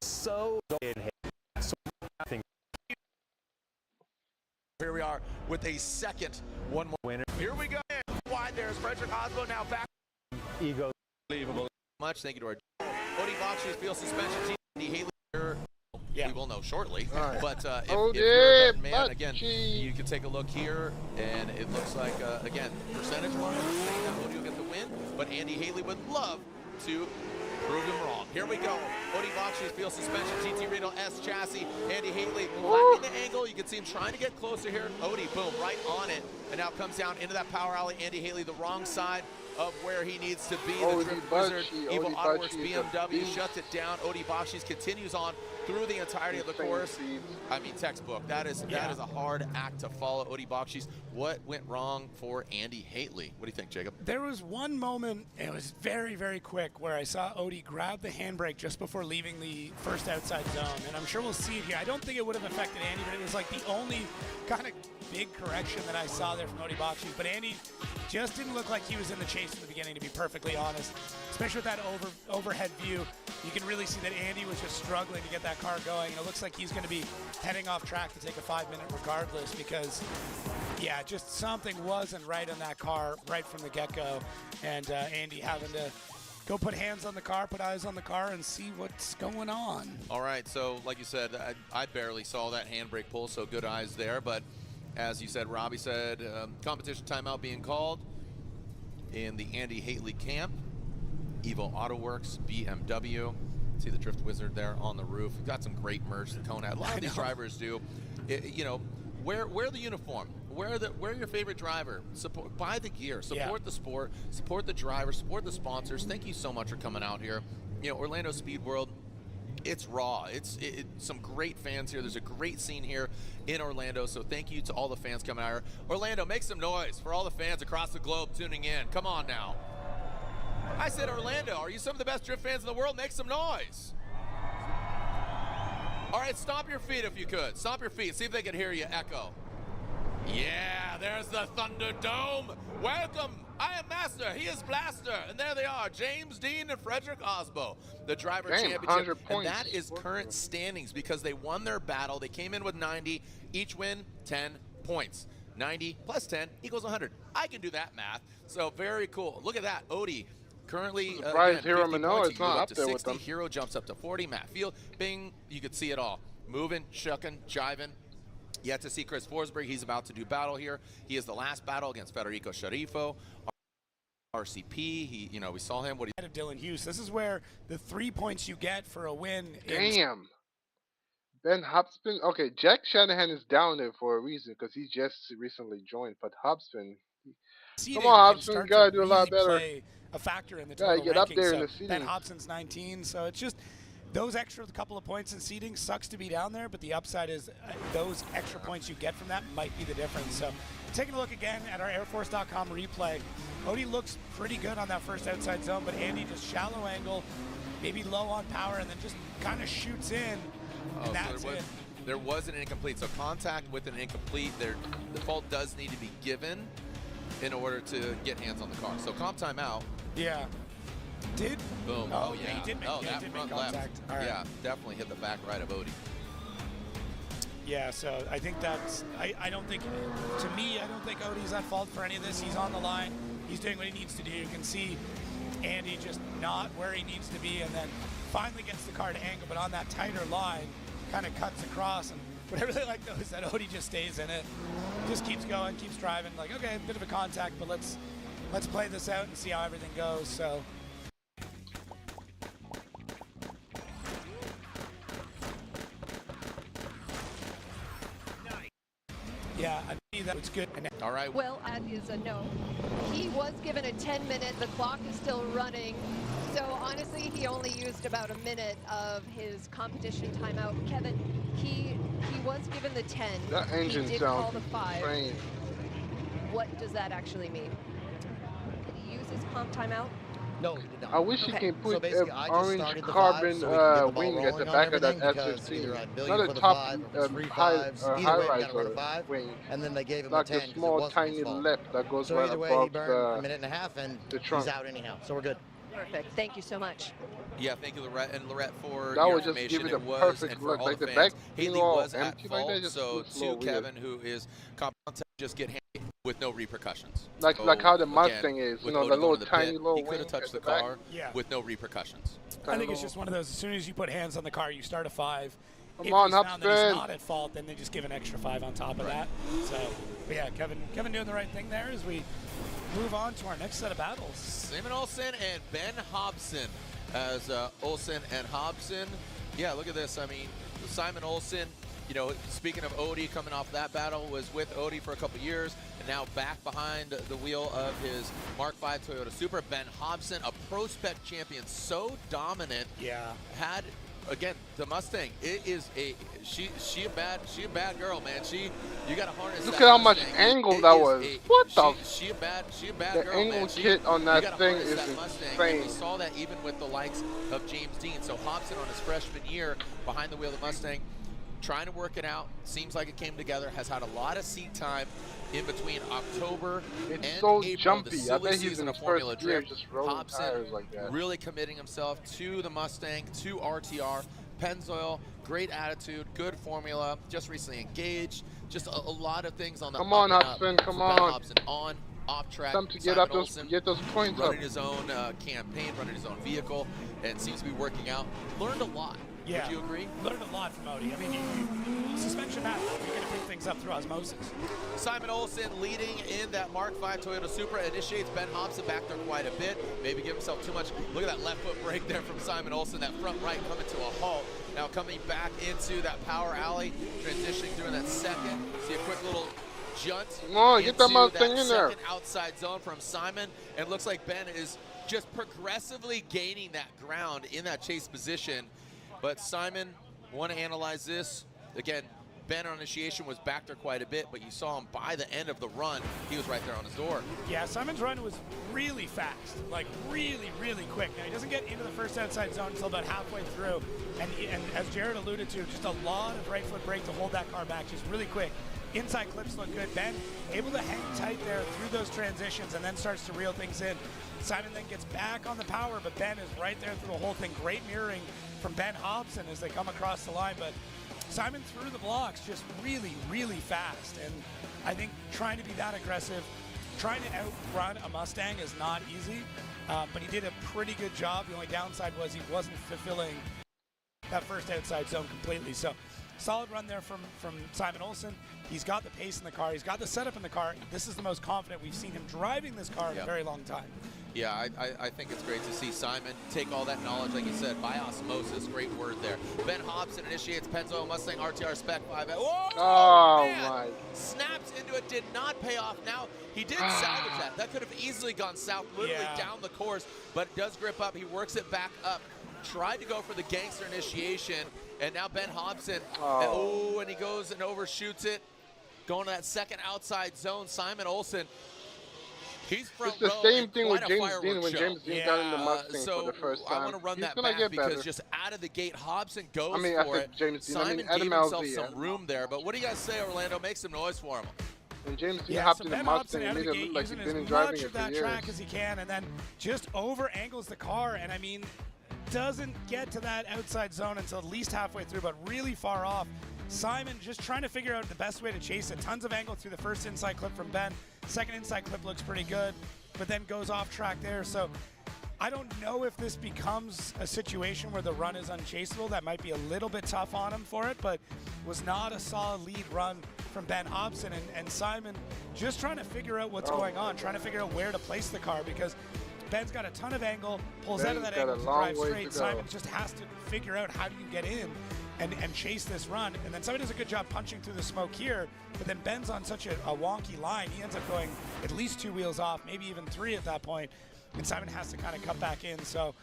So here we are with a second one more winner. Here we go. Wide there's Frederick Osbo now back. Ego. Unbelievable. Much. Thank you to our Odie Boxes field suspension team. Healey here. Yeah. We will know shortly. Right. But if Odie, you're a betting man, again, you can take a look here, and it looks like, again, percentage-wise, Odie will get the win, but Andy Heately would love to prove him wrong. Here we go. Odie Boxes field suspension, TT Reno S chassis. Andy Heately flattening the angle. You can see him trying to get closer here. Odie, boom, right on it. And now comes down into that power alley. Andy Heately, the wrong side of where he needs to be. The Drift Wizard, Evil Autoworks BMW shuts it down. Odie Boxes continues on through the entirety of the course. I mean, textbook. That is a hard act to follow, Odie Boxes. What went wrong for Andy Heately? What do you think, Jacob? There was one moment, it was very, very quick, where I saw Odie grab the handbrake just before leaving the first outside zone. And I'm sure we'll see it here. I don't think it would have affected Andy, but it was like the only kind of big correction that I saw there from Odie Boxes. But Andy just didn't look like he was in the chase in the beginning, to be perfectly honest. Especially with that overhead view, you can really see that Andy was just struggling to get that car going. And it looks like he's going to be heading off track to take a 5-minute regardless because, yeah, just something wasn't right on that car right from the get-go. And Andy having to go put hands on the car, put eyes on the car, and see what's going on. All right, so like you said, I barely saw that handbrake pull, so good eyes there. But as you said, Robbie said, competition timeout being called in the Andy Heately camp. Evo Autoworks, BMW. See the Drift Wizard there on the roof. We've got some great merch the Kona. A lot of these drivers do. You know, wear the uniform. Wear your favorite driver. Buy the gear. Support the sport. Support the driver. Support the sponsors. Thank you so much for coming out here. You know, Orlando Speed World, it's raw. It's some great fans here. There's a great scene here in Orlando. So thank you to all the fans coming out here. Orlando, make some noise for all the fans across the globe tuning in. Come on now. I said Orlando. Are you some of the best drift fans in the world? Make some noise. All right, stomp your feet if you could. Stomp your feet. See if they can hear you echo. Yeah, there's the Thunderdome. Welcome. I am Master. He is Blaster. And there they are, James Dean and Frederick Osbo, the driver championship. And that is current standings because they won their battle. They came in with 90. Each win, 10 points. 90 plus 10 equals 100. I can do that math. So very cool. Look at that. Odie currently again, Hero Manoa is not up to there 60. with them. Hero jumps up to 40. Matt Field, bing. You could see it all. Moving, shucking, jiving. Yet to see Chris Forsberg. He's about to do battle here. He is the last battle against Federico Sharifo. RCP, we saw him. What he Dylan Hughes. This is where the 3 points you get for a win. Damn. Ben Hobson. Okay, Jack Shanahan is down there for a reason because he just recently joined. But Hobson, come on, Hobson, you gotta do a lot better. Play a factor in the total get ranking. up there so in the seeding. Ben Hobson's 19, so it's just those extra couple of points in seeding sucks to be down there, but the upside is those extra points you get from that might be the difference. So taking a look again at our airforce.com replay, Odie looks pretty good on that first outside zone, but Andy just shallow angle, maybe low on power, and then just kind of shoots in. And that's it. There was an incomplete, so contact with an incomplete, the fault does need to be given in order to get hands on the car. So comp timeout. Yeah. Did? Boom. Oh yeah, he did make, that did front make contact. left. All right. Yeah, definitely hit the back right of Odie. Yeah, so I think that's, I don't think, to me, I don't think Odie's at fault for any of this. He's on the line. He's doing what he needs to do. You can see Andy just not where he needs to be, and then finally gets the car to angle, but on that tighter line, kind of cuts across. And what I really like, though, is that Odie just stays in it, just keeps going, keeps driving. Like, okay, a bit of a contact, but let's play this out and see how everything goes. So. Yeah, I think that was good. All right. Well, that is a no. He was given a 10-minute. The clock is still running. So honestly, he only used about a minute of his competition timeout. Kevin, he was given the 10. That engine he did sounds call the 5. strange. What does that actually mean? Did he use his comp timeout? No, he did not. I wish he Okay. can put So basically, I just orange started the carbon five so we can get the ball wing at the rolling on back of that everything because S15. either I'd bill Not you a for the top five or it's free high fives. Either high way, we got to run a riser five. wing. And then they gave him Like a a 10 because it small, wasn't his tiny fault. lip that goes So right either way, he above burned a minute and a half and the he's trunk. out anyhow. So we're good. Perfect. Thank you so much. Yeah, thank you, Lorette and Lorette, for That your would just information. give it a was, perfect and for look. all Like the the fans, back Heately being all was at empty like fault, that just so looks a little to weird. Kevin, who is competent, just get hit with no repercussions. Like So, how the again, Mustang is, you with know, Odie the going little to the tiny pit, little he could wing have touched at the the back. car Yeah. with no repercussions. I think it's just one of those, as soon as you put hands on the car, you start a 5. Come If on, he's found that he's Hubspin. not at fault, then they just give an extra 5 on top of that. So, but yeah, Kevin doing the right thing there as we move on to our next set of battles. Simon Olson and Ben Hobson as Olson and Hobson. Yeah, look at this. I mean, Simon Olson, you know, speaking of Odie, coming off that battle, was with Odie for a couple years, and now back behind the wheel of his Mark V Toyota Supra. Ben Hobson, a Pro Spec champion, so dominant. Yeah. Had, again, the Mustang. It is she a bad girl, man. You got to harness. Look that at how much Mustang. angle It that is was. a- What the? She a bad The girl, angle man. kit on you that gotta thing harness is that Mustang, insane. and we saw that even with the likes of James Dean. So Hobson on his freshman year behind the wheel of the Mustang, trying to work it out. Seems like it came together. Has had a lot of seat time in between October It's and so April. jumpy. The I silly bet he's season in of his Formula first year Drift. just rolling Hobson tires like that. really committing himself to the Mustang, to RTR. Pennzoil, great attitude, good formula, just recently engaged, just a lot of things on the Come on, up and up Hobson, come for Ben on. Hobson on, off track. Time to get Simon up those Olson get those points up. running his own campaign, running his own vehicle, and seems to be working out. Learned a lot. Yeah. Would you agree? Learned a lot from Odie. I mean, suspension matters. You're going to pick things up through osmosis. Simon Olson leading in that Mark V Toyota Supra, initiates Ben Hobson back there quite a bit. Maybe give himself too much. Look at that left foot brake there from Simon Olson. That front right coming to a halt. Now coming back into that power alley, transitioning during that second. See a quick little junt. Come on, get that Mustang in there. Second outside zone from Simon. And it looks like Ben is just progressively gaining that ground in that chase position. But Simon, want to analyze this. Again, Ben on initiation was back there quite a bit, but you saw him by the end of the run, he was right there on his door. Yeah, Simon's run was really fast, like really, really quick. Now, he doesn't get into the first outside zone until about halfway through. And as Jared alluded to, just a lot of right foot brake to hold that car back, just really quick. Inside clips look good. Ben able to hang tight there through those transitions and then starts to reel things in. Simon then gets back on the power, but Ben is right there through the whole thing. Great mirroring from Ben Hobson as they come across the line, but Simon through the blocks just really, really fast. And I think trying to be that aggressive, trying to outrun a Mustang is not easy, but he did a pretty good job. The only downside was he wasn't fulfilling that first outside zone completely. So solid run there from Simon Olson. He's got the pace in the car. He's got the setup in the car. This is the most confident we've seen him driving this car in a very long time. Yeah, I think it's great to see Simon take all that knowledge, like you said, by osmosis. Great word there. Ben Hobson initiates Pennzoil Mustang RTR Spec 5. Whoa, oh, man. my. Snaps into it, did not pay off. Now, he did salvage that. That could have easily gone south, literally down the course, but it does grip up. He works it back up. Tried to go for the gangster initiation, and now Ben Hobson, and he goes and overshoots it. Going to that second outside zone, Simon Olson. He's front It's the row same and thing quite with a James fireworks Dean when show. James Dean got in the Mustang So for the first time. I want to run He's that gonna back get because better. just out of the gate, Hobson goes I mean, I for said it. James Dean. I Simon mean, gave Adam himself LZ, some room there. But what do you guys say, Orlando? Make some noise for him. And James Dean Yeah, hopped so in the Ben Mustang Hobson out and of made the it gate look like using he's been as driving much it of for that years. track as he can, and then just over angles the car, and I mean, doesn't get to that outside zone until at least halfway through, but really far off. Simon just trying to figure out the best way to chase it. Tons of angle through the first inside clip from Ben. Second inside clip looks pretty good, but then goes off track there. So I don't know if this becomes a situation where the run is unchaseable. That might be a little bit tough on him for it, but was not a solid lead run from Ben Hobson. And Simon just trying to figure out what's going on, trying to figure out where to place the car, because Ben's got a ton of angle, pulls out of that angle to drive straight. Simon just has to figure out how do you get in and chase this run. And then Simon does a good job punching through the smoke here, but then Ben's on such a wonky line, he ends up going at least 2 wheels off, maybe even 3 at that point, and Simon has to kind of cut back in. So,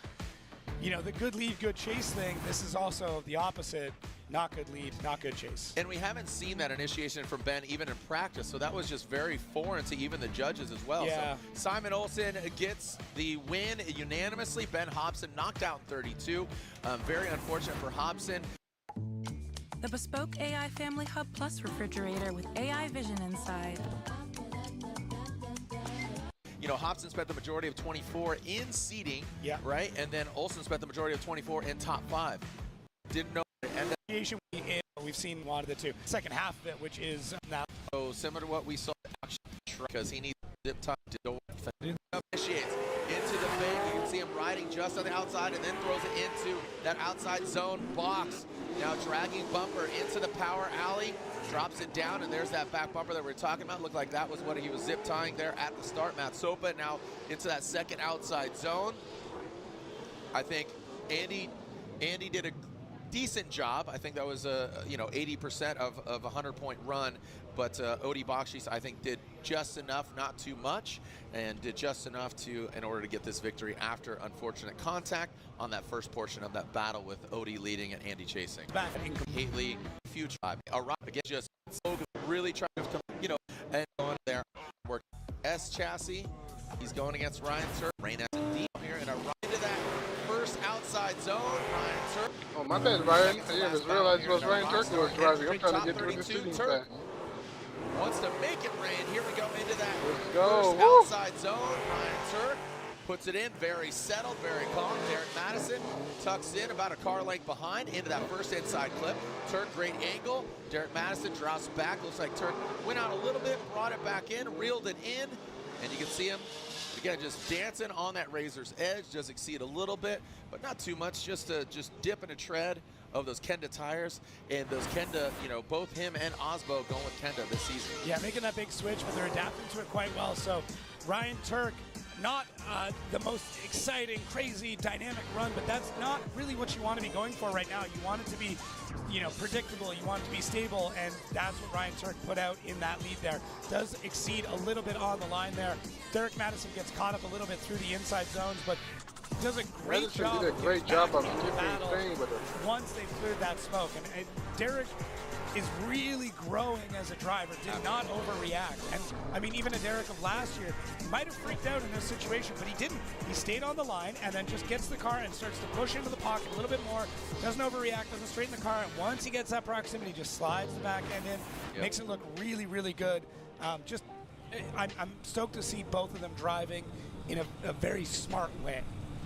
you know, the good lead, good chase thing, this is also the opposite. not good lead, not good chase. And we haven't seen that initiation from Ben even in practice, so that was just very foreign to even the judges as well. Yeah. So Simon Olson gets the win unanimously. Ben Hobson knocked out in 32. Very unfortunate for Hobson. The bespoke AI Family Hub Plus refrigerator with AI vision inside. You know, Hobson spent the majority of 24 in seeding, yeah, right? And then Olson spent the majority of 24 in top 5. Didn't know. And we've seen a lot of the two. Second half of it, which is now. So similar to what we saw because he needs zip time to go initiates into the fade. You can see him riding just on the outside and then throws it into that outside zone box. Now dragging bumper into the power alley, drops it down, and there's that back bumper that we were talking about. Looked like that was what he was zip tying there at the start. Matt Sopa now into that second outside zone. I think Andy did a decent job. I think that was a 80% of a 100-point run, but Odi Bakshis I think did just enough, not too much, and did just enough in order to get this victory after unfortunate contact on that first portion of that battle with Odi leading and Andy chasing. Heately, future again, just so really trying to and on there work S chassis. He's going against Ryan Turk. Rain S&D here and a right into that first outside zone. Ryan Turk. Oh, my bad, Ryan. I didn't even realize it was Ryan Turk who was driving. I'm trying to get through the seating pack. Wants to make it rain. Here we go into that go. First outside zone. Ryan Turk puts it in, very settled, very calm. Derek Madison tucks in about a car length behind into that first inside clip. Turk, great angle. Derek Madison drops back. Looks like Turk went out a little bit, brought it back in, reeled it in, and you can see him again just dancing on that razor's edge. Does exceed a little bit, but not too much. Just dip and a tread of those Kenda tires, and those Kenda, both him and Osbo going with Kenda this season. Yeah, making that big switch, but they're adapting to it quite well. So Ryan Turk, not the most exciting, crazy, dynamic run, but that's not really what you want to be going for right now. You want it to be, predictable. You want it to be stable, and that's what Ryan Turk put out in that lead there. Does exceed a little bit on the line there. Derek Madison gets caught up a little bit through the inside zones, but does a great job. Did a great job of skipping thing with it. Once they cleared that smoke, and Derek is really growing as a driver, did not overreact. And I mean, even a Derek of last year might have freaked out in this situation, but he didn't. He stayed on the line and then just gets the car and starts to push into the pocket a little bit more, doesn't overreact, doesn't straighten the car, and once he gets that proximity, just slides the back end in, makes it look really, really good. I'm stoked to see both of them driving in a very smart way.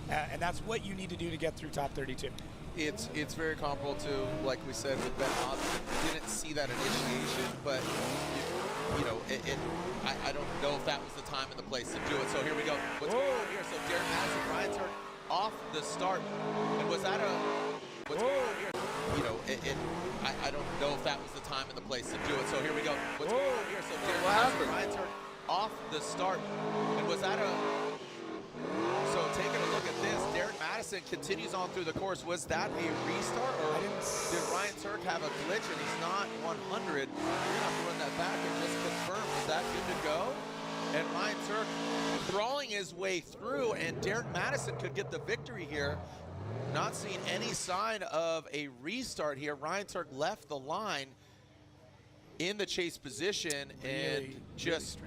And that's what you need to do to get through top 32. It's very comparable to, like we said, with Ben Osborne. Didn't see that initiation, but I don't know if that was the time and the place to do it. So here we go. What's going on here? So Derek Madison, Ryan Turk off the start. And was that what's going on here? I don't know if that was the time and the place to do it. So here we go. What's going on here? So Derek Madison, Ryan Turk off the start. And was that So taking a look at this, Derek Madison continues on through the course. Was that a restart, or did Ryan Turk have a glitch and he's not 100? You're going to have to run that back and just confirm. Is that good to go? And Ryan Turk crawling his way through, and Derek Madison could get the victory here. Not seeing any sign of a restart here. Ryan Turk left the line in the chase position and just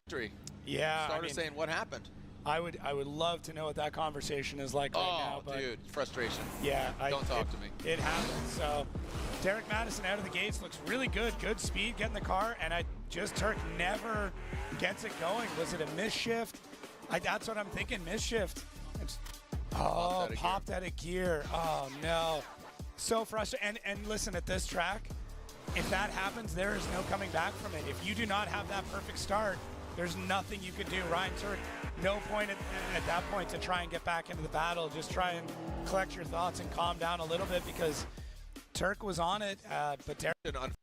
victory. Yeah, Starter saying what happened. I would love to know what that conversation is like right now. But dude, frustration. Yeah, don't talk to me. It happens. So Derek Madison out of the gates looks really good. Good speed, getting the car, and Turk never gets it going. Was it a misshift? That's what I'm thinking. Misshift. Popped out of gear. Oh no, so frustrating. And listen, at this track, if that happens, there is no coming back from it. If you do not have that perfect start, there's nothing you can do. Ryan Turk, no point at that point to try and get back into the battle. Just try and collect your thoughts and calm down a little bit, because Turk was on it, but Derek...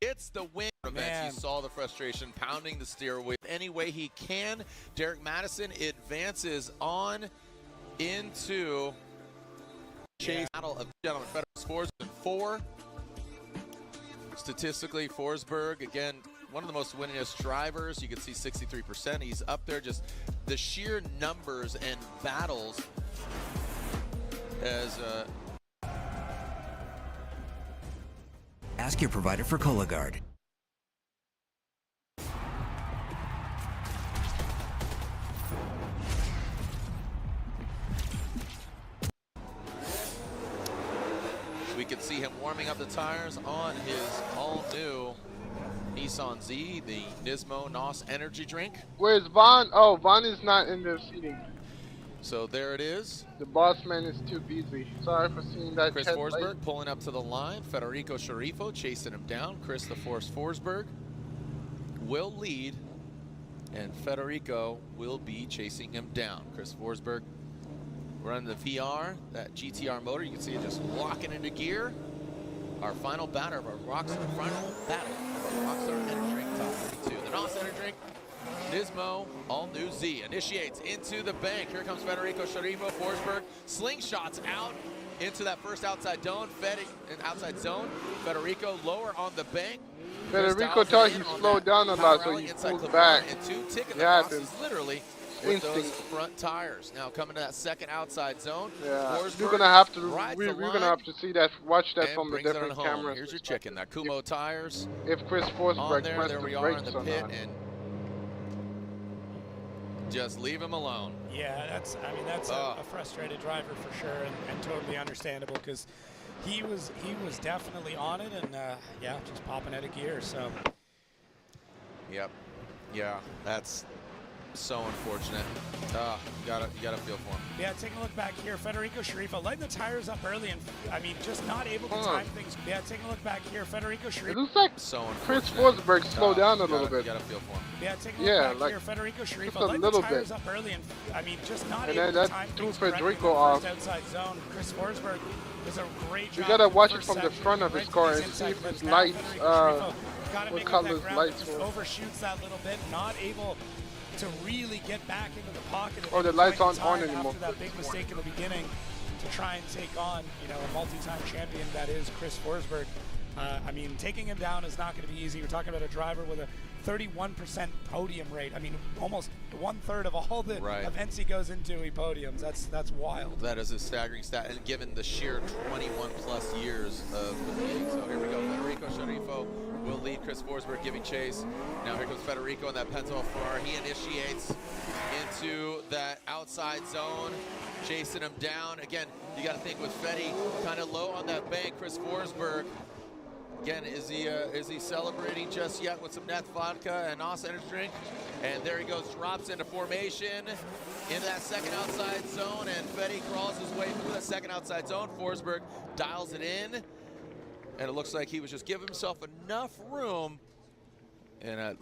It's the win. You saw the frustration, pounding the steer wheel any way he can. Derek Madison advances on into chase battle of gentlemen. Federal scores 4. Statistically, Forsberg, again, one of the most winningest drivers. You can see 63%. He's up there. Just the sheer numbers and battles as Ask your provider for Cologuard. We can see him warming up the tires on his all-new Nissan Z, the Nismo NOS energy drink. Where's Vaughn? Oh, Vaughn is not in the seating. So there it is. The boss man is too busy. Sorry for seeing that. Chris Forsberg pulling up to the line. Federico Sharifo chasing him down. Chris the Force Forsberg will lead, and Federico will be chasing him down. Chris Forsberg running the VR, that GTR motor. You can see it just locking into gear. Our final batter of our Rockstar final battle of our Rockstar Energy Drink Top 32. The NOS Energy Drink, Nismo, all new Z initiates into the bank. Here comes Federico Sharifo, Forsberg, slingshots out into that first outside zone. Outside zone. Federico lower on the bank. Federico thought he slowed down a lot, so he pulled back. And two ticking Yeah, the crosses literally with instinct. those front tires. Now coming to that second outside zone. Yeah, Forsberg you're gonna have to. rides We're the gonna line have to see that. Watch that and from the brings it on different home. cameras. Here's your chicken. That Kumo tires. If Chris On Forsberg there, pressed there the we are in brakes the or pit, not. and just leave him alone. Yeah, that's a frustrated driver for sure, and totally understandable because he was definitely on it, and yeah, just popping out of gear. So. Yep. Yeah, that's so unfortunate. You gotta feel for him. Yeah, take a look back here. Federico Sharifo lighting the tires up early, and I mean, just not able to time things. Yeah, take a look back here. Federico Sharifo. It looks like so Chris Forsberg slowed down a little bit. You gotta feel for him. Yeah, take a look back here. Federico just Sharifo a lighting little the tires bit. up early, and I mean, just not And able then to that time threw things correctly Federico in the off. first outside zone. Chris Forsberg does a great job. You gotta watch it first from the section, front of his right car to and these see if inside his clips. Now lights, Federico Sharifo gotta what make up color that his ground, lights just were. overshoots that little bit, not able to really get back into the pocket. Oh, the at any lights point in aren't on time anymore. After that big mistake in the beginning to try and take on, a multi-time champion that is Chris Forsberg. I mean, taking him down is not going to be easy. You're talking about a driver with a 31% podium rate. I mean, almost 1/3 of all the events he goes into, he podiums. That's wild. That is a staggering stat, and given the sheer 21 plus years of the league. So here we go. Federico Sharifo will lead. Chris Forsberg giving chase. Now here goes Federico in that Pentel Ferrari. He initiates into that outside zone, chasing him down. Again, you got to think with Fetty kind of low on that bank. Chris Forsberg. Again, is he celebrating just yet with some net vodka and NOS energy drink? And there he goes, drops into formation, into that second outside zone, and Fetty crawls his way through that second outside zone. Forsberg dials it in, and it looks like he was just giving himself enough room, and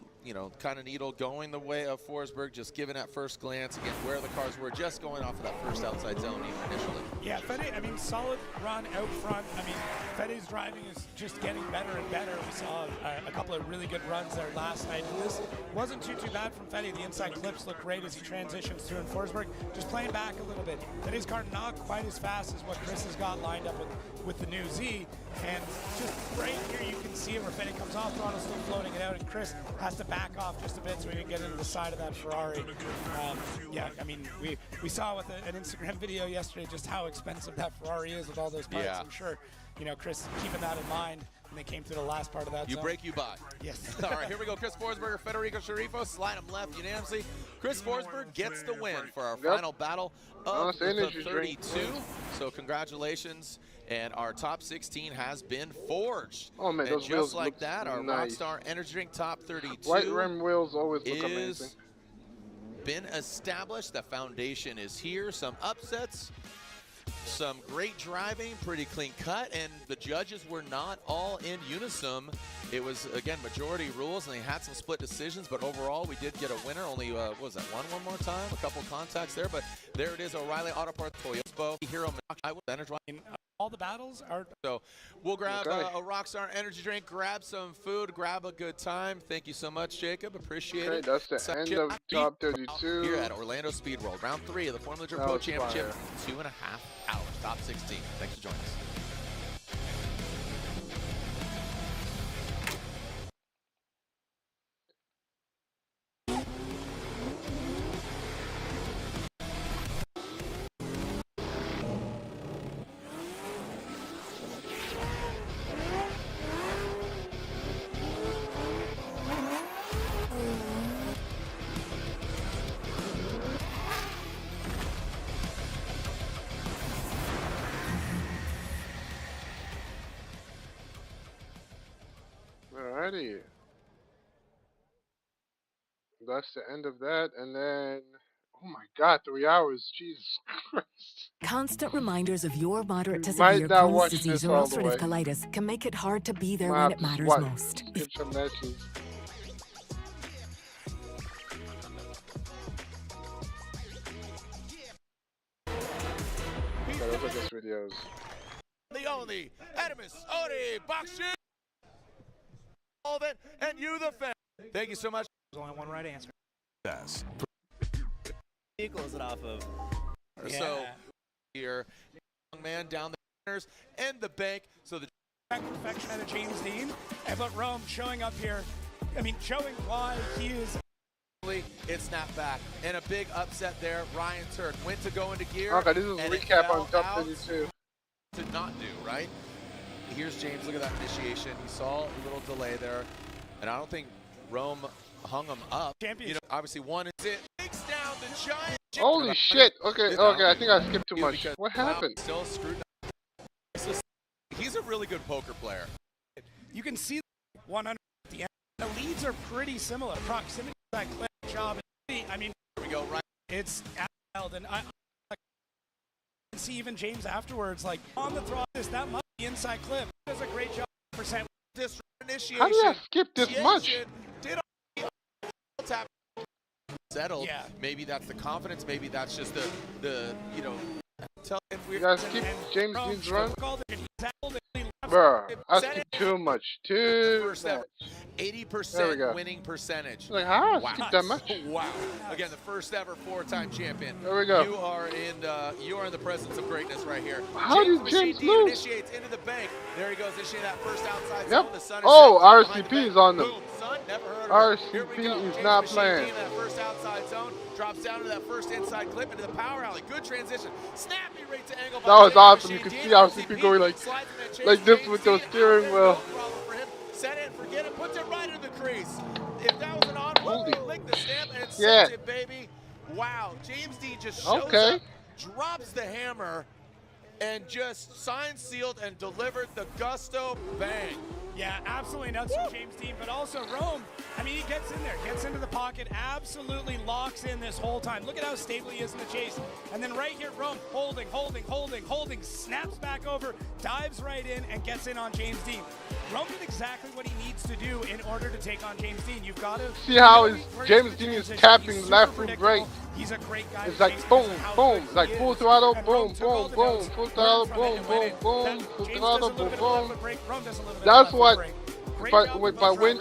kind of needle going the way of Forsberg, just giving that first glance, again, where the cars were, just going off of that first outside zone even initially. Yeah, Fetty, I mean, solid run out front. I mean, Fetty's driving is just getting better and better. We saw a couple of really good runs there last night. This wasn't too bad from Fetty. The inside clips look great as he transitions through, and Forsberg just playing back a little bit. Fetty's car not quite as fast as what Chris has got lined up with the new Z, and just right here you can see it where Fetty comes off, throttle's still floating it out, and Chris has to back off just a bit so we can get into the side of that Ferrari. Yeah, I mean, we saw with an Instagram video yesterday just how expensive that Ferrari is with all those parts. Yeah. I'm sure, Chris keeping that in mind when they came through the last part of that You zone. break, you buy. Yes. All right, here we go. Chris Forsberg, Federico Sharifo, slide him left unanimously. Chris Forsberg gets the win for our final battle of the 32. So congratulations. And our top 16 has been forged. Oh man, and those just wheels like look that, our nice. Rockstar Energy Drink top 32 White rim wheels always look amazing. Been established. The foundation is here. Some upsets, some great driving, pretty clean cut, and the judges were not all in unison. It was, again, majority rules, and they had some split decisions, but overall we did get a winner. Only, what was that, one more time? A couple contacts there, but there it is. O'Reilly Auto Parts, Toyota, Hero, I was Energy. All the battles are... So we'll grab a Rockstar energy drink, grab some food, grab a good time. Thank you so much, Jacob. Appreciate it. That's the end of top 32. Here at Orlando Speed World. Round 3 of the Formula Drift Pro Championship. 2.5 hours. Top 16. Thanks for joining us. Alrighty. That's the end of that, and then, oh my God, 3 hours, Jesus Christ. Constant reminders of your moderate to We might severe not Crohn's watch disease this or all the ulcerative way. colitis can make it hard to be there Might when have it to matters watch, most. skip some matches. Okay, those are just videos. The only Edimus Odi Boxing. And you the fan. Thank you so much. There's only one right answer. Yes. Equals it off of. So here, young man down the corners and the bank. So the perfection out of James Dean, but Rome showing up here. I mean, showing why he is. It snapped back and a big upset there. Ryan Turk went to go into gear. Okay, this is a recap on top 32. To not do right. Here's James. Look at that initiation. He saw a little delay there, and I don't think Rome hung him up. You know, obviously one is it. Takes down the giant. Holy shit! Okay, okay, I think I skipped too much. What happened? Still screwed. He's a really good poker player. You can see 100 at the end. The leads are pretty similar. Proximity to that clip job. I mean, here we go. Right. It's wild, and I can see even James afterwards, like on the throttle. That must be inside clip. He does a great job. Percent. This initiation. How did I skip this much? Did tap settled. Yeah. Maybe that's the confidence. Maybe that's just the you know. Tell him you guys skip James Dean's run. Bruh, I skipped too much. Too much. 80% winning percentage. Like, how? I skipped that much? Wow. Again, the first ever 4-time champion. There we go. You are in the presence of greatness right here. How did James lose? Initiates into the bank. There he goes, initiating that first outside zone. The sun is RCP is on them. Boom, son, never heard of RCP is not playing. That first outside zone drops down to that first inside clip into the power alley. Good transition. Snappy right to angle. That was awesome. You could see RCP going like this with those steering wheel. Set it, forget it, puts it right in the crease. If that was an on-one, he licked the stamp and sent it, baby. Wow, James Dean just shows up, drops the hammer, and just signed, sealed, and delivered the gusto bang. Yeah, absolutely nuts from James Dean, but also Rome. I mean, he gets in there, gets into the pocket, absolutely locks in this whole time. Look at how stable he is in the chase. And then right here, Rome holding, snaps back over, dives right in, and gets in on James Dean. Rome did exactly what he needs to do in order to take on James Dean. You've got to see how James Dean is tapping left foot right. He's a great guy. It's like boom, boom, like full throttle, boom, boom, boom, full throttle, boom, boom, boom, full throttle, boom, boom. That's what. If I win,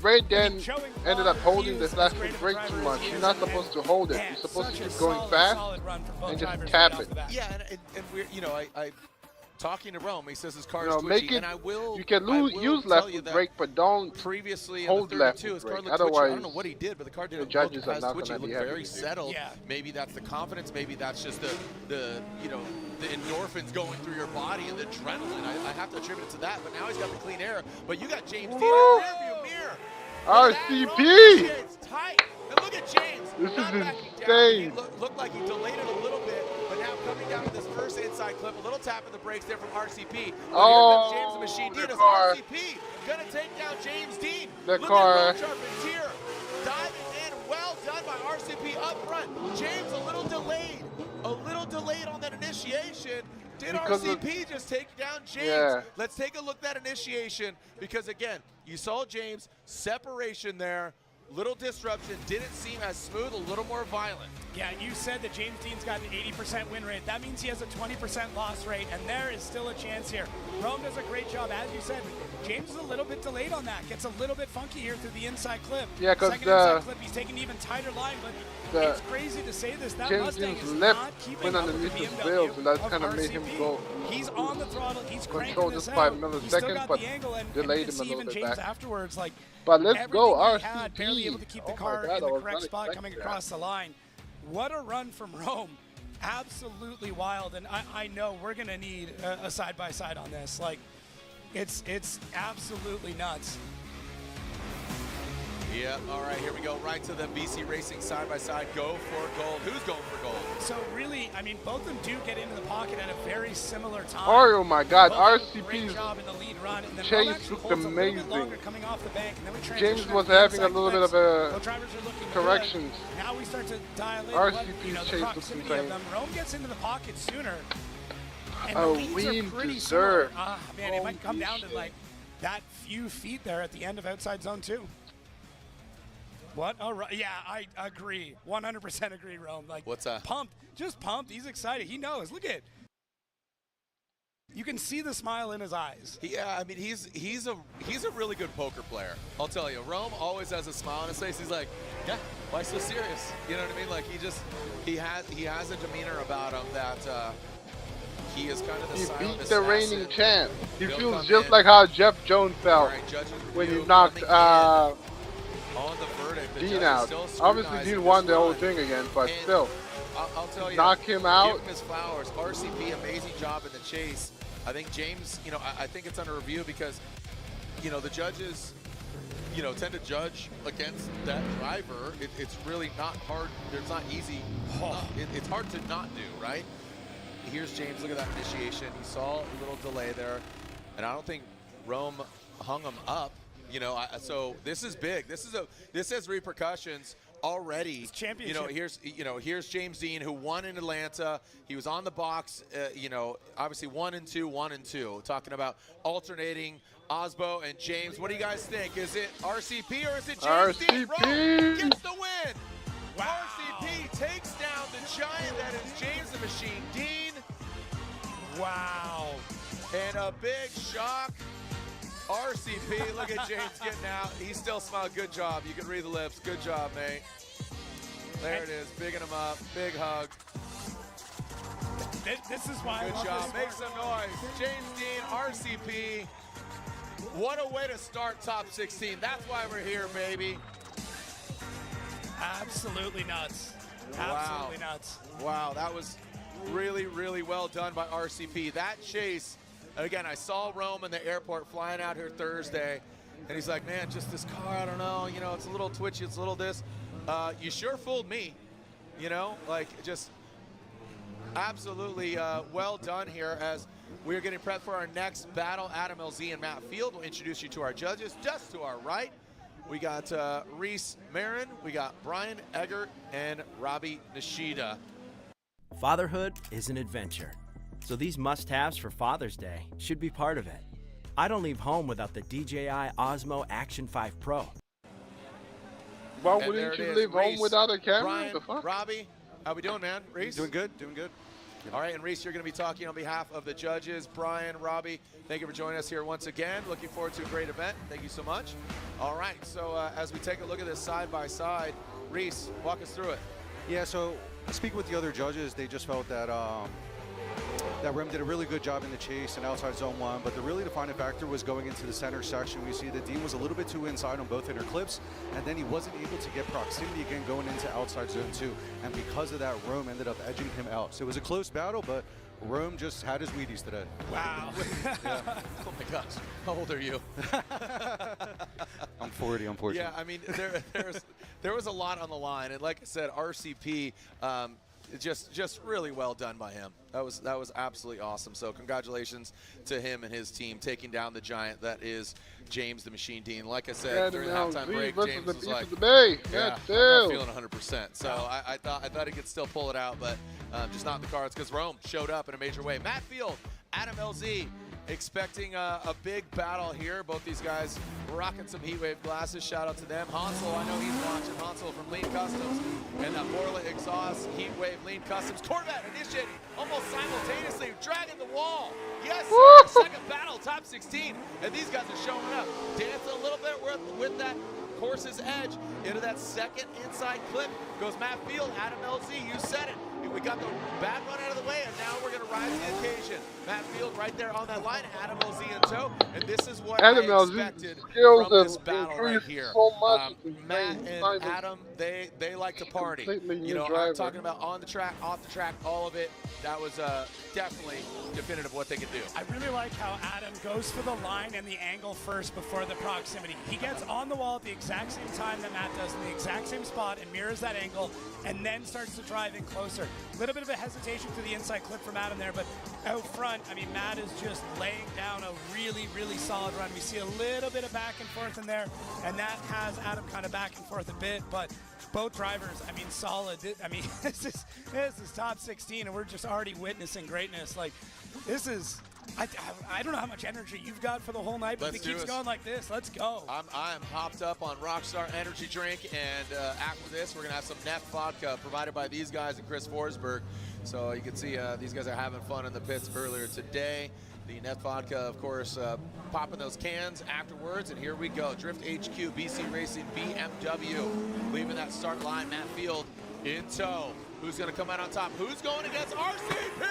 Ray then ended up holding this last foot brake too much. You're not supposed to hold it. You're supposed to keep going fast and just tap it. Yeah, and we're, you know, I talking to Rome, he says his car is twitchy, make it, and I will. You can use left foot brake, but don't previously hold left foot brake. Otherwise, I don't know what he did, but the car didn't the judges look are not twitchy. going to be It looked happy. very settled. Yeah. Maybe that's the confidence. Maybe that's just the you know, the endorphins going through your body and the adrenaline. I have to attribute it to that. But now he's got the clean air. But you got James Dean in the rearview mirror. RCP. It's tight. And look at James. This is insane. Looked like he delayed it a little bit, but now coming down to this first inside clip, a little tap in the brakes there from RCP. Oh, James the Machine Dean. RCP gonna take down James Dean. The car. Here, diving in, well done by RCP up front. James a little delayed on that initiation. Did RCP just take down James? Yeah. Let's take a look at that initiation, because again, you saw James, separation there, little disruption, didn't seem as smooth, a little more violent. Yeah, you said that James Dean's got an 80% win rate. That means he has a 20% loss rate, and there is still a chance here. Rome does a great job, as you said. James is a little bit delayed on that. Gets a little bit funky here through the inside clip. Yeah, because second inside clip, he's taking an even tighter line, but it's crazy to say this. That James Mustang Dean's is lip not keeping went up with underneath the his BMW wheels, and that of kind of made him RCP. go. He's on the throttle. He's control cranking just this by out. milliseconds, but delayed him a little bit James back. afterwards, like, but let's go, RCP. Barely able to keep the car in the correct spot coming across the line. What a run from Rome. Absolutely wild. And I know we're going to need a side-by-side on this. Like, it's absolutely nuts. Yeah, all right, here we go. Right to the BC Racing side-by-side. Go for gold. Who's going for gold? So really, I mean, both of them do get into the pocket at a very similar time. Oh my God, Both do a RCP's great job in the lead run, and then chase Novak looked holds a little bit amazing. longer coming off the bank, and then we James transition was to the having a inside little bit clips. of a Both drivers are looking corrections. good. Now we start to dial in RCP's the chase looks proximity insane. of them. Rome gets into the pocket sooner. And Oh, the leads we are pretty deserve. similar. Man, it might come Holy down to shit. like that few feet there at the end of outside zone 2. What? Oh, right. Yeah, I agree. 100% agree, Rome. Like, what's that? Pumped. Just pumped. He's excited. He knows. Look at. You can see the smile in his eyes. Yeah, I mean he's a really good poker player. I'll tell you. Rome always has a smile on his face. He's like, yeah, why so serious? You know what I mean? Like he has a demeanor about him that he is kind of the He silent beat the assassin. reigning champ. He He'll feels come just in. like how Jeff Jones felt Right, judges when he review, knocked on the verdict. The Dean judges out. still Obviously, scrutinizing Dean won this the whole run. thing again, but And still. I'll tell you, Knock him out. Give him his flowers. RCP, amazing job in the chase. I think James, I think it's under review because, the judges, tend to judge against that driver. It's really not hard. It's not easy. It's hard to not do, right? Here's James. Look at that initiation. He saw a little delay there, and I don't think Rome hung him up. So this is big. This has repercussions already. It's championship. Here's James Dean, who won in Atlanta. He was on the box. Obviously 1 and 2, 1 and 2. Talking about alternating Osbo and James. What do you guys think? Is it RCP or is it James Dean? Rome gets the win. Wow. RCP takes down the giant that is James the Machine Dean. Wow. And a big shock. RCP, look at James getting out. He still smiled. Good job. You can read the lips. Good job, mate. There it is. Bigging him up. Big hug. This is why Good job. Make some noise. James Dean, RCP. What a way to start top 16. That's why we're here, baby. Absolutely nuts. Absolutely nuts. Wow, that was really, really well done by RCP. That chase, again, I saw Rome in the airport flying out here Thursday, and he's like, man, just this car, I don't know, it's a little twitchy, it's a little this. You sure fooled me, just absolutely well done here as we're getting prepped for our next battle. Adam LZ and Matt Field will introduce you to our judges. Just to our right, we got Reese Marin, we got Brian Eggert, and Robbie Nishida. Fatherhood is an adventure, so these must-haves for Father's Day should be part of it. I don't leave home without the DJI Osmo Action 5 Pro. Why And there wouldn't it you is, leave home Reese, without a camera? Brian, The fuck? Robbie, how we doing, man? Reese? Doing good, doing good. All right, and Reese, you're going to be talking on behalf of the judges. Brian, Robbie, thank you for joining us here once again. Looking forward to a great event. Thank you so much. All right, so as we take a look at this side by side, Reese, walk us through it. Yeah, so speaking with the other judges, they just felt that that Rem did a really good job in the chase and outside zone 1, but the really defining factor was going into the center section. We see that Dean was a little bit too inside on both inner clips, and then he wasn't able to get proximity again going into outside zone 2, and because of that, Rome ended up edging him out. So it was a close battle, but Rome just had his Wheaties today. Wow. Yeah. Oh my gosh, how old are you? I'm 40, unfortunately. Yeah, I mean, there was a lot on the line, and like I said, RCP, just really well done by him. That was absolutely awesome. So congratulations to him and his team taking down the giant that is James the Machine Dean. Like I said during the halftime break, James was like, "Yeah, I'm not feeling 100%." So I thought he could still pull it out, but just not in the cards because Rome showed up in a major way. Matt Field, Adam LZ. Expecting a big battle here. Both these guys rocking some Heatwave glasses. Shout out to them. Hansel, I know he's watching. Hansel from Lean Customs. And that Borla exhaust, Heatwave, Lean Customs. Corvette initiating almost simultaneously, dragging the wall. Yes, sir. Second battle, top 16. And these guys are showing up. Dancing a little bit with that course's edge. Into that second inside clip goes Matt Field, Adam LZ. You said it. We got the bad run out of the way, and now we're going to rise to the occasion. Matt Field right there on that line, Adam LZ in tow, and this is what I expected from this battle right here. So much Matt and Adam, they like to party. I'm talking about on the track, off the track, all of it. That was definitely definitive of what they can do. I really like how Adam goes for the line and the angle first before the proximity. He gets on the wall at the exact same time that Matt does in the exact same spot and mirrors that angle and then starts to drive in closer. A little bit of a hesitation to the inside clip from Adam there, but out front, I mean, Matt is just laying down a really, really solid run. We see a little bit of back and forth in there, and that has Adam kind of back and forth a bit, but both drivers, I mean, solid. I mean, this is top 16, and we're just already witnessing greatness. Like, this is, I don't know how much energy you've got for the whole night, but if it keeps going like this, let's go. I'm hopped up on Rockstar Energy Drink, and after this, we're going to have some Neft vodka provided by these guys and Chris Forsberg. So you can see these guys are having fun in the pits earlier today. The Neft vodka, of course, popping those cans afterwards, and here we go. Drift HQ, BC Racing, BMW, leaving that start line. Matt Field in tow. Who's going to come out on top? Who's going against RCP?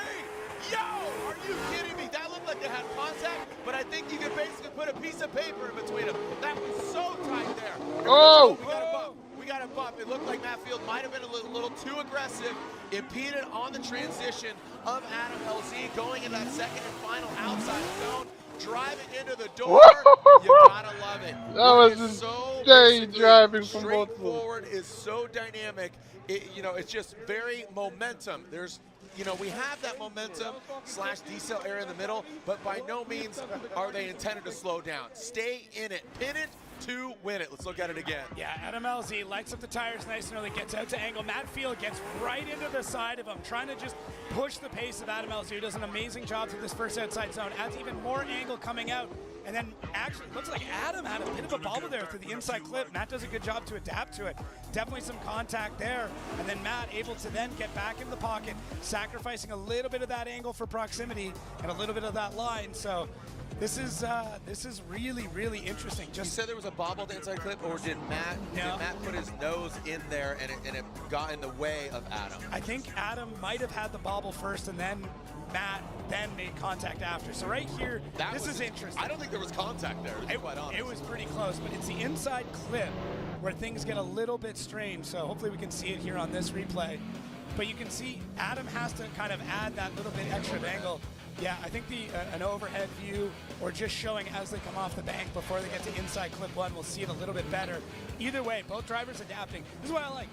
Yo, are you kidding me? That looked like they had contact, but I think you could basically put a piece of paper in between them. That was so tight there. Oh! We got a bump. It looked like Matt Field might have been a little too aggressive, impeded on the transition of Adam LZ, going in that second and final outside zone, driving into the door. You gotta love it. That was so driving from both straightforward, is so dynamic. It's just very momentum. We have that momentum / decel area in the middle, but by no means are they intended to slow down. Stay in it, pin it to win it. Let's look at it again. Yeah, Adam LZ lights up the tires nice and early, gets out to angle. Matt Field gets right into the side of him, trying to just push the pace of Adam LZ, who does an amazing job through this first outside zone, adds even more angle coming out. And then actually, it looks like Adam had a bit of a bobble there through the inside clip. Matt does a good job to adapt to it. Definitely some contact there. And then Matt able to then get back in the pocket, sacrificing a little bit of that angle for proximity and a little bit of that line. So this is really, really interesting. You said there was a bobble at the inside clip, or did Matt put his nose in there and it got in the way of Adam? I think Adam might have had the bobble first, and then Matt then made contact after. So right here, this is interesting. I don't think there was contact there, to be quite honest. It was pretty close, but it's the inside clip where things get a little bit strange. So hopefully we can see it here on this replay. But you can see Adam has to kind of add that little bit extra of angle. Yeah, I think an overhead view or just showing as they come off the bank before they get to inside clip one, we'll see it a little bit better. Either way, both drivers adapting. This is what I like.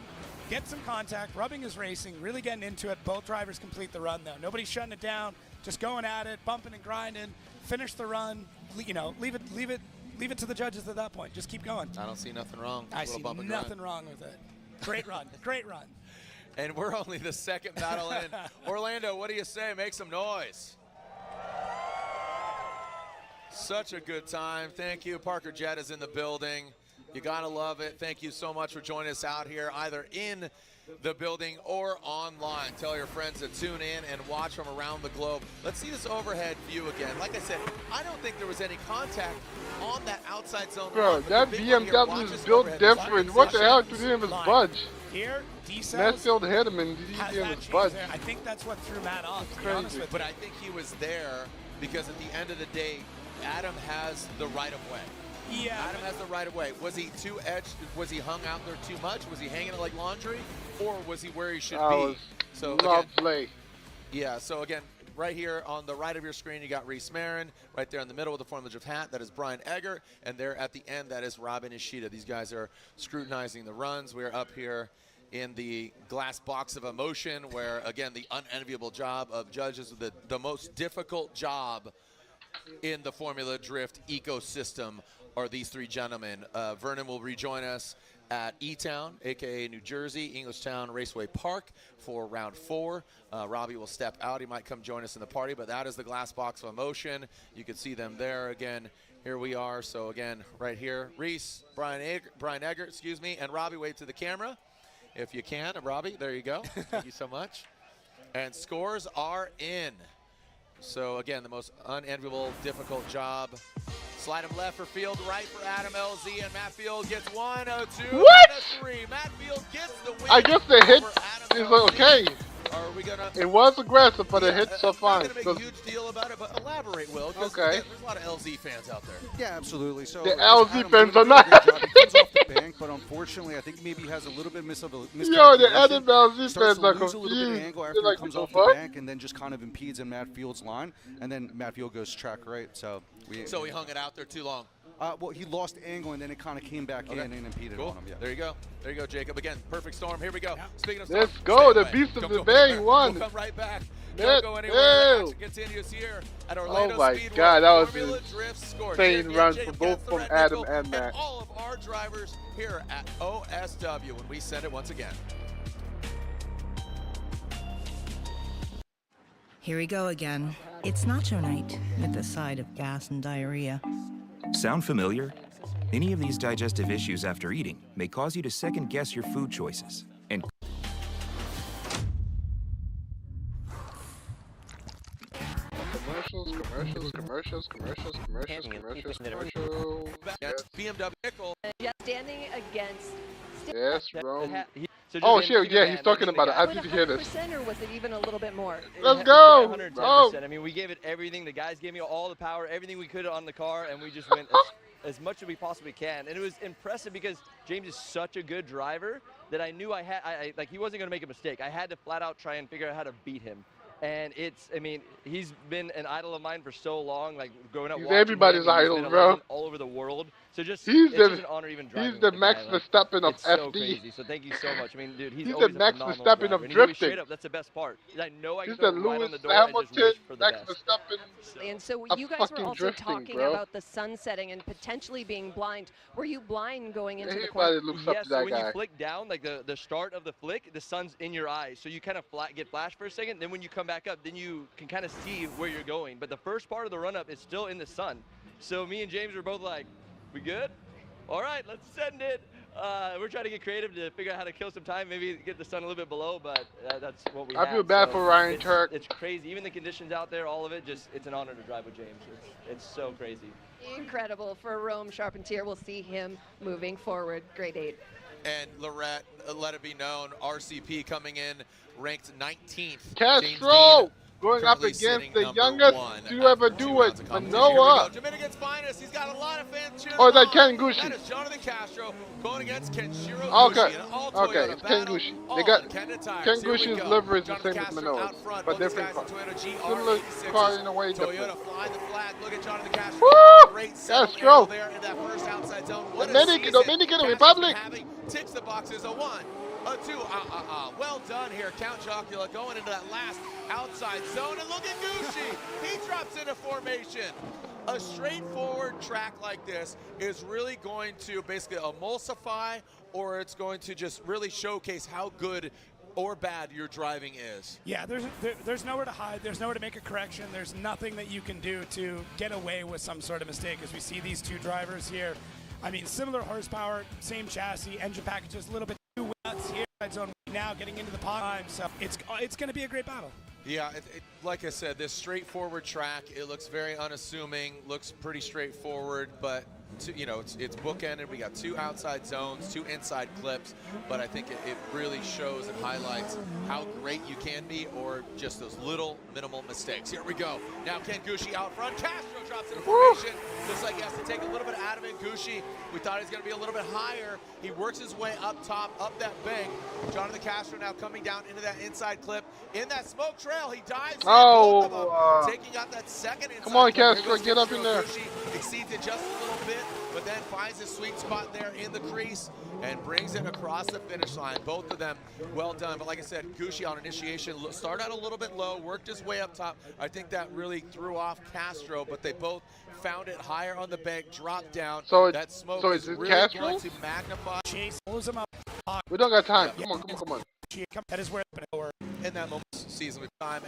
Get some contact, rubbing is racing, really getting into it. Both drivers complete the run though. Nobody's shutting it down, just going at it, bumping and grinding, finish the run, leave it to the judges at that point. Just keep going. I don't see nothing wrong. I see nothing wrong with it. Great run, great run. And we're only the second battle in. Orlando, what do you say? Make some noise. Such a good time. Thank you. Parker Jett is in the building. You gotta love it. Thank you so much for joining us out here, either in the building or online. Tell your friends to tune in and watch from around the globe. Let's see this overhead view again. Like I said, I don't think there was any contact on that outside zone. Bro, that BMW is built different. What the hell did him budge? Here, Diesel. Matt Field hit him and he didn't budge. I think that's what threw Matt off, to be honest with you. But I think he was there because at the end of the day, Adam has the right of way. Yeah. Adam has the right of way. Was he too edged? Was he hung out there too much? Was he hanging it like laundry? Or was he where he should be? So lovely. Yeah, so again, right here on the right of your screen, you got Reese Marin. Right there in the middle with the Formula Drift hat, that is Brian Egger. And there at the end, that is Robin Ishida. These guys are scrutinizing the runs. We're up here in the glass box of emotion where, again, the unenviable job of judges, the most difficult job in the Formula Drift ecosystem are these three gentlemen. Vernon will rejoin us at E-Town, aka New Jersey, Englishtown Raceway Park for round 4. Robbie will step out. He might come join us in the party, but that is the glass box of emotion. You can see them there again. Here we are. So again, right here, Reese, Brian Egger, and Robbie, wave to the camera if you can. And Robbie, there you go. Thank you so much. And scores are in. So again, the most unenviable, difficult job. Slide him left for Field, right for Adam LZ, and Matt Field gets 102. What? 3. Matt Field gets the win. I guess the hit is okay. Are we gonna? It was aggressive, but the hits are fine. I'm not gonna make a huge deal about it, but elaborate, Will. Okay. Again, there's a lot of LZ fans out there. Yeah, absolutely. So the LZ fans are not. not. He comes off the bank, but unfortunately, I think maybe he has a little bit Yo, the Adam LZ fans are confused. A little bit of angle after he comes off the bank, and then just kind of impedes in Matt Field's line, and then Matt Field goes track right. So we hung it out there too long. Well, he lost angle, and then it kind of came back in and impeded on him. Yeah. There you go. There you go, Jacob. Again, perfect storm. Here we go. Speaking of Let's storm, go. stay The away. beast of Don't the go bay anywhere. won. We'll come right back. Don't go anywhere. The action continues here at Orlando Oh my Speedway. God, that was Formula an Drift Score. insane run for Jacob both gets the from red Adam nickel, and Matt. all of our drivers here at OSW when we send it once again. Here we go again. It's nacho night with a side of gas and diarrhea. Sound familiar? Any of these digestive issues after eating may cause you to second-guess your food choices. And Commercials. That's BMW nickel. Just standing against. Yes, Rome. So Oh shit, yeah, he's talking about it. I need to hear this. Or was it even a little bit more? Let's go! 110%. I mean, we gave it everything. The guys gave me all the power, everything we could on the car, and we just went as much as we possibly can. And it was impressive because James is such a good driver that I knew like he wasn't going to make a mistake. I had to flat out try and figure out how to beat him. And I mean, he's been an idol of mine for so long, like growing up. He's everybody's idol, been a bro. legend all over the world. So it's just an honor even driving. He's the Max Verstappen of it's so FD. crazy. So thank you so much. I mean, dude, he's the always Max a phenomenal Verstappen driver. of And drifting. straight up, that's the best part. I know I can He's throw the it right Lewis on the door and just wish for the Max best. Verstappen. And so of you guys were fucking also drifting, talking bro. about the sun setting and potentially being blind. Were you blind going into the Everybody corner? looks up to that when guy. you flick down, like the start of the flick, the sun's in your eyes. So you kind of get flashed for a second. Then when you come back up, then you can kind of see where you're going. But the first part of the run up is still in the sun. So me and James were both like, we good? All right, let's send it. We're trying to get creative to figure out how to kill some time, maybe get the sun a little bit below, but that's what we I feel bad for Ryan Turk. It's crazy. Even the conditions out there, all of it, it's an honor to drive with James. It's so crazy. Incredible for Rome Charpentier. We'll see him moving forward. Grade 8. And Lorette, let it be known, RCP coming in ranked 19th. Castro going up against the youngest to ever do it, Manoa. Dominican's finest. He's got a lot of fans cheering. Oh, is that Ken Gucci? That is Jonathan Castro going against Kenshiro Okay, Gucci. okay, it's Ken Gucci. They got Ken Gucci's liver is the same as Manoa's, but different car. Similar car in a way. Toyota flying the flag. Look at Jonathan Castro. Woo! Great Castro. there in that first outside zone. What Dominican Republic. Ticks the boxes. A 1, a 2. Well done here. Count Chocula going into that last outside zone. And look at Gucci. He drops into formation. A straightforward track like this is really going to basically emulsify, or it's going to just really showcase how good or bad your driving is. Yeah, there's nowhere to hide. There's nowhere to make a correction. There's nothing that you can do to get away with some sort of mistake, as we see these two drivers here. I mean, similar horsepower, same chassis, engine packages, a little bit too nuts here. Zone now getting into the time, so it's going to be a great battle. Yeah, like I said, this straightforward track, it looks very unassuming, looks pretty straightforward, but it's bookended. We got 2 outside zones, 2 inside clips, but I think it really shows and highlights how great you can be, or just those little minimal mistakes. Here we go. Now Ken Gucci out front. Castro drops into formation. Looks like he has to take a little bit out of it. Gucci, we thought he was going to be a little bit higher. He works his way up top, up that bank. Jonathan Castro now coming down into that inside clip. In that smoke trail, he dives in, both of them, taking out that second inside. Come on, clip. Castro, get up in there. Gucci exceeds it just a little bit, but then finds his sweet spot there in the crease and brings it across the finish line. Both of them well done. But like I said, Gucci on initiation started out a little bit low, worked his way up top. I think that really threw off Castro, but they both found it higher on the bank, dropped down. So that smoke so is it really Castro? going to magnify. Chase pulls him up. We don't got time. Come on. That is where in that moment season with time.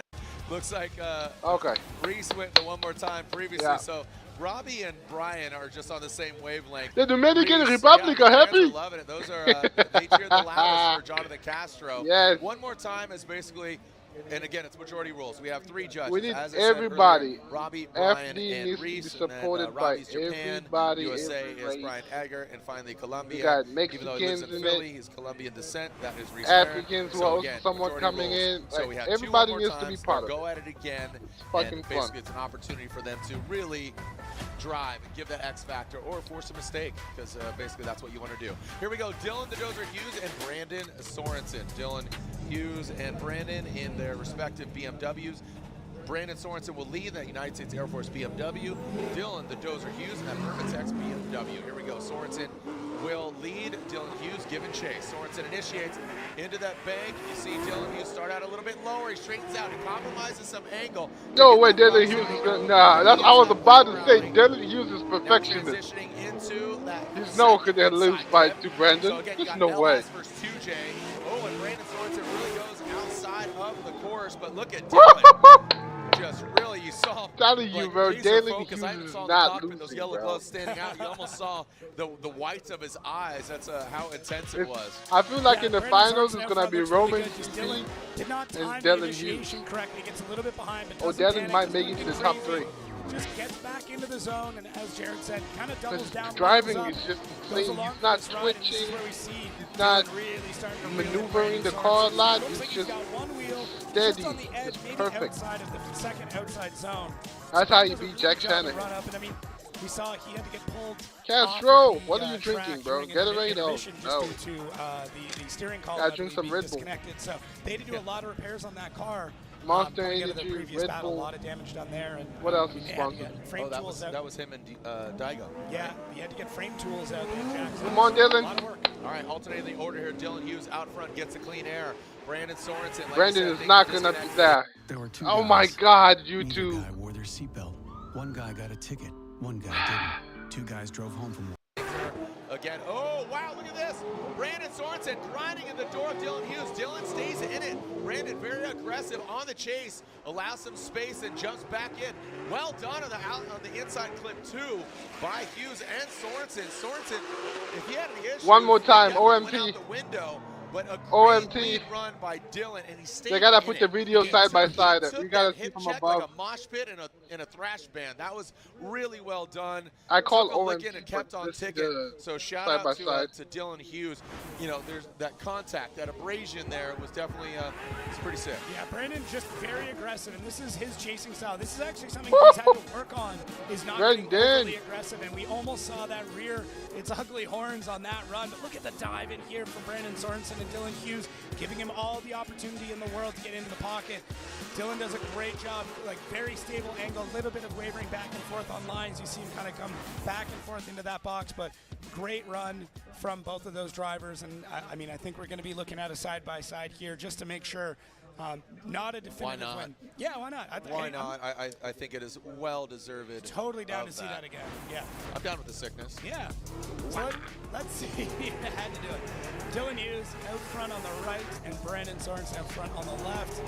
Looks like okay. Reese went to one more time previously, Yeah. so Robbie and Brian are just on the same wavelength. The Dominican Reese, Republic are happy. Fans are loving it. Those are they cheered the loudest for Jonathan Castro. Yes. One more time is basically, and again, it's majority rules. We have 3 judges. We need As I said everybody. earlier, Robbie, Brian, FD and needs Reese. to be supported and then, Robbie's by Japan. everybody. USA every is race. Brian Egger, and finally Colombia. We got Even though he lives Mexicans in in Philly, it. he's Colombian descent. That is Reese. Africans who so are also again, somewhat majority coming rules. in. So Like, we have everybody 2 more needs to be times. part of Go it. at it again. fucking and fun. basically, it's an opportunity for them to really drive and give that X factor or force a mistake, because basically that's what you want to do. Here we go. Dylan the Dozer Hughes and Brandon Sorenson. Dylan Hughes and Brandon in their respective BMWs. Brandon Sorenson will lead that United States Air Force BMW. Dylan, the Dozer Hughes, and that Permatex BMW. Here we go. Sorenson will lead. Dylan Hughes giving chase. Sorenson initiates into that bank. You see Dylan Hughes start out a little bit lower. He straightens out. He compromises some angle. No way, Dylan Hughes is gonna. Nah, that's I was about to say. Dylan Hughes is Now perfectionist. transitioning into that. He's no gonna lose by to Brandon. So again, There's you got no way. LS versus 2J. Oh, and Brandon Sorenson really goes outside of the course, but look at Dylan. Just really, you saw. Telling you, like, bro, laser Dylan focus. I even Hughes saw is the not cockpit, losing, those yellow bro. gloves standing out. You almost saw the whites of his eyes. That's how intense it was. I feel like in the Brandon finals Sorenson it's out gonna front be looks really Roman good. Just GC Dylan did not and time the Dylan Hughes. initiation correctly. Gets a little bit behind, but Oh, doesn't Dylan panic, might does make it to nothing the top crazy. 3. Just gets back into the zone, and as Jared said, kind of doubles down. Driving levels is up, just goes insane. along He's not for this ride, and this is switching. where we see He's not Dylan really starting to maneuvering the Brandon car a Sorensen. lot. Looks He's like just he's got one wheel steady. just on the edge, It's maybe perfect. outside of the second outside zone. That's how you Does a beat really Jack good job to Shanahan. run up, and I mean, we saw he had to get pulled. Castro, off of the, what are you track drinking, bro? during Gatorade? Oh, intermission just no. due to the steering column Gotta drink some being Red Bull. disconnected. So they had to do a lot of repairs on that car. Monster coming out of the Energy, previous Red battle, Bull. a lot of damage done there. And What else is they had to sponsored? get frame that tools was out. that was him and Daigo. Yeah, he had to get frame tools out there, Jackson. Come on, Dylan. A lot of work. All right, alternating the order here. Dylan Hughes out front gets a clean air. Brandon Sorenson. Like Brandon you is said, not gonna be there. There were 2 Oh guys. my God, you Neither two. guy wore their seatbelt. One guy got a ticket. One guy didn't. 2 guys drove home from work. Again, oh wow, look at this. Brandon Sorenson grinding in the door of Dylan Hughes. Dylan stays in it. Brandon very aggressive on the chase, allows some space and jumps back in. Well done on the inside clip too by Hughes and Sorenson. Sorenson, if he had any issues, One more time, he definitely went OMT. out the window. But a great OMT. lead run by Dylan, and he stayed They gotta in put it. the video He side by took- side. he took We gotta that see hip from check above. like a mosh pit in a thrash band. That was really well done. I call Took a licking OMT and kept for on this, ticking. So shout out side by to Dylan Hughes. You know, there's that contact, that abrasion there was definitely it's pretty sick. Yeah, Brandon's just very aggressive, and this is his chasing style. This is actually something he's had to work on, is not getting overly aggressive, and we almost saw that rear its ugly horns on that run. But look at the dive in here from Brandon Sorenson and Dylan Hughes, giving him all the opportunity in the world to get into the pocket. Dylan does a great job, like very stable angle, a little bit of wavering back and forth on lines. You see him kind of come back and forth into that box, but great run from both of those drivers. And I mean, I think we're going to be looking at a side-by-side here just to make sure not a definitive Why not? win. Yeah, why not? Why not? I think it is well deserved. Totally down of to see that again. Yeah. I'm down with the sickness. Yeah. So let's see. I had to do it. Dylan Hughes out front on the right and Brandon Sorenson out front on the left.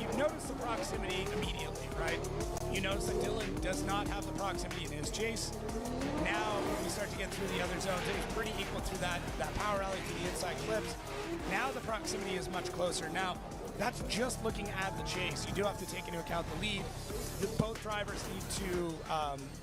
You notice the proximity immediately, right? You notice that Dylan does not have the proximity in his chase. Now, when we start to get through the other zones, it was pretty equal through that power rally to the inside clips. Now the proximity is much closer. Now, that's just looking at the chase. You do have to take into account the lead. Both drivers need to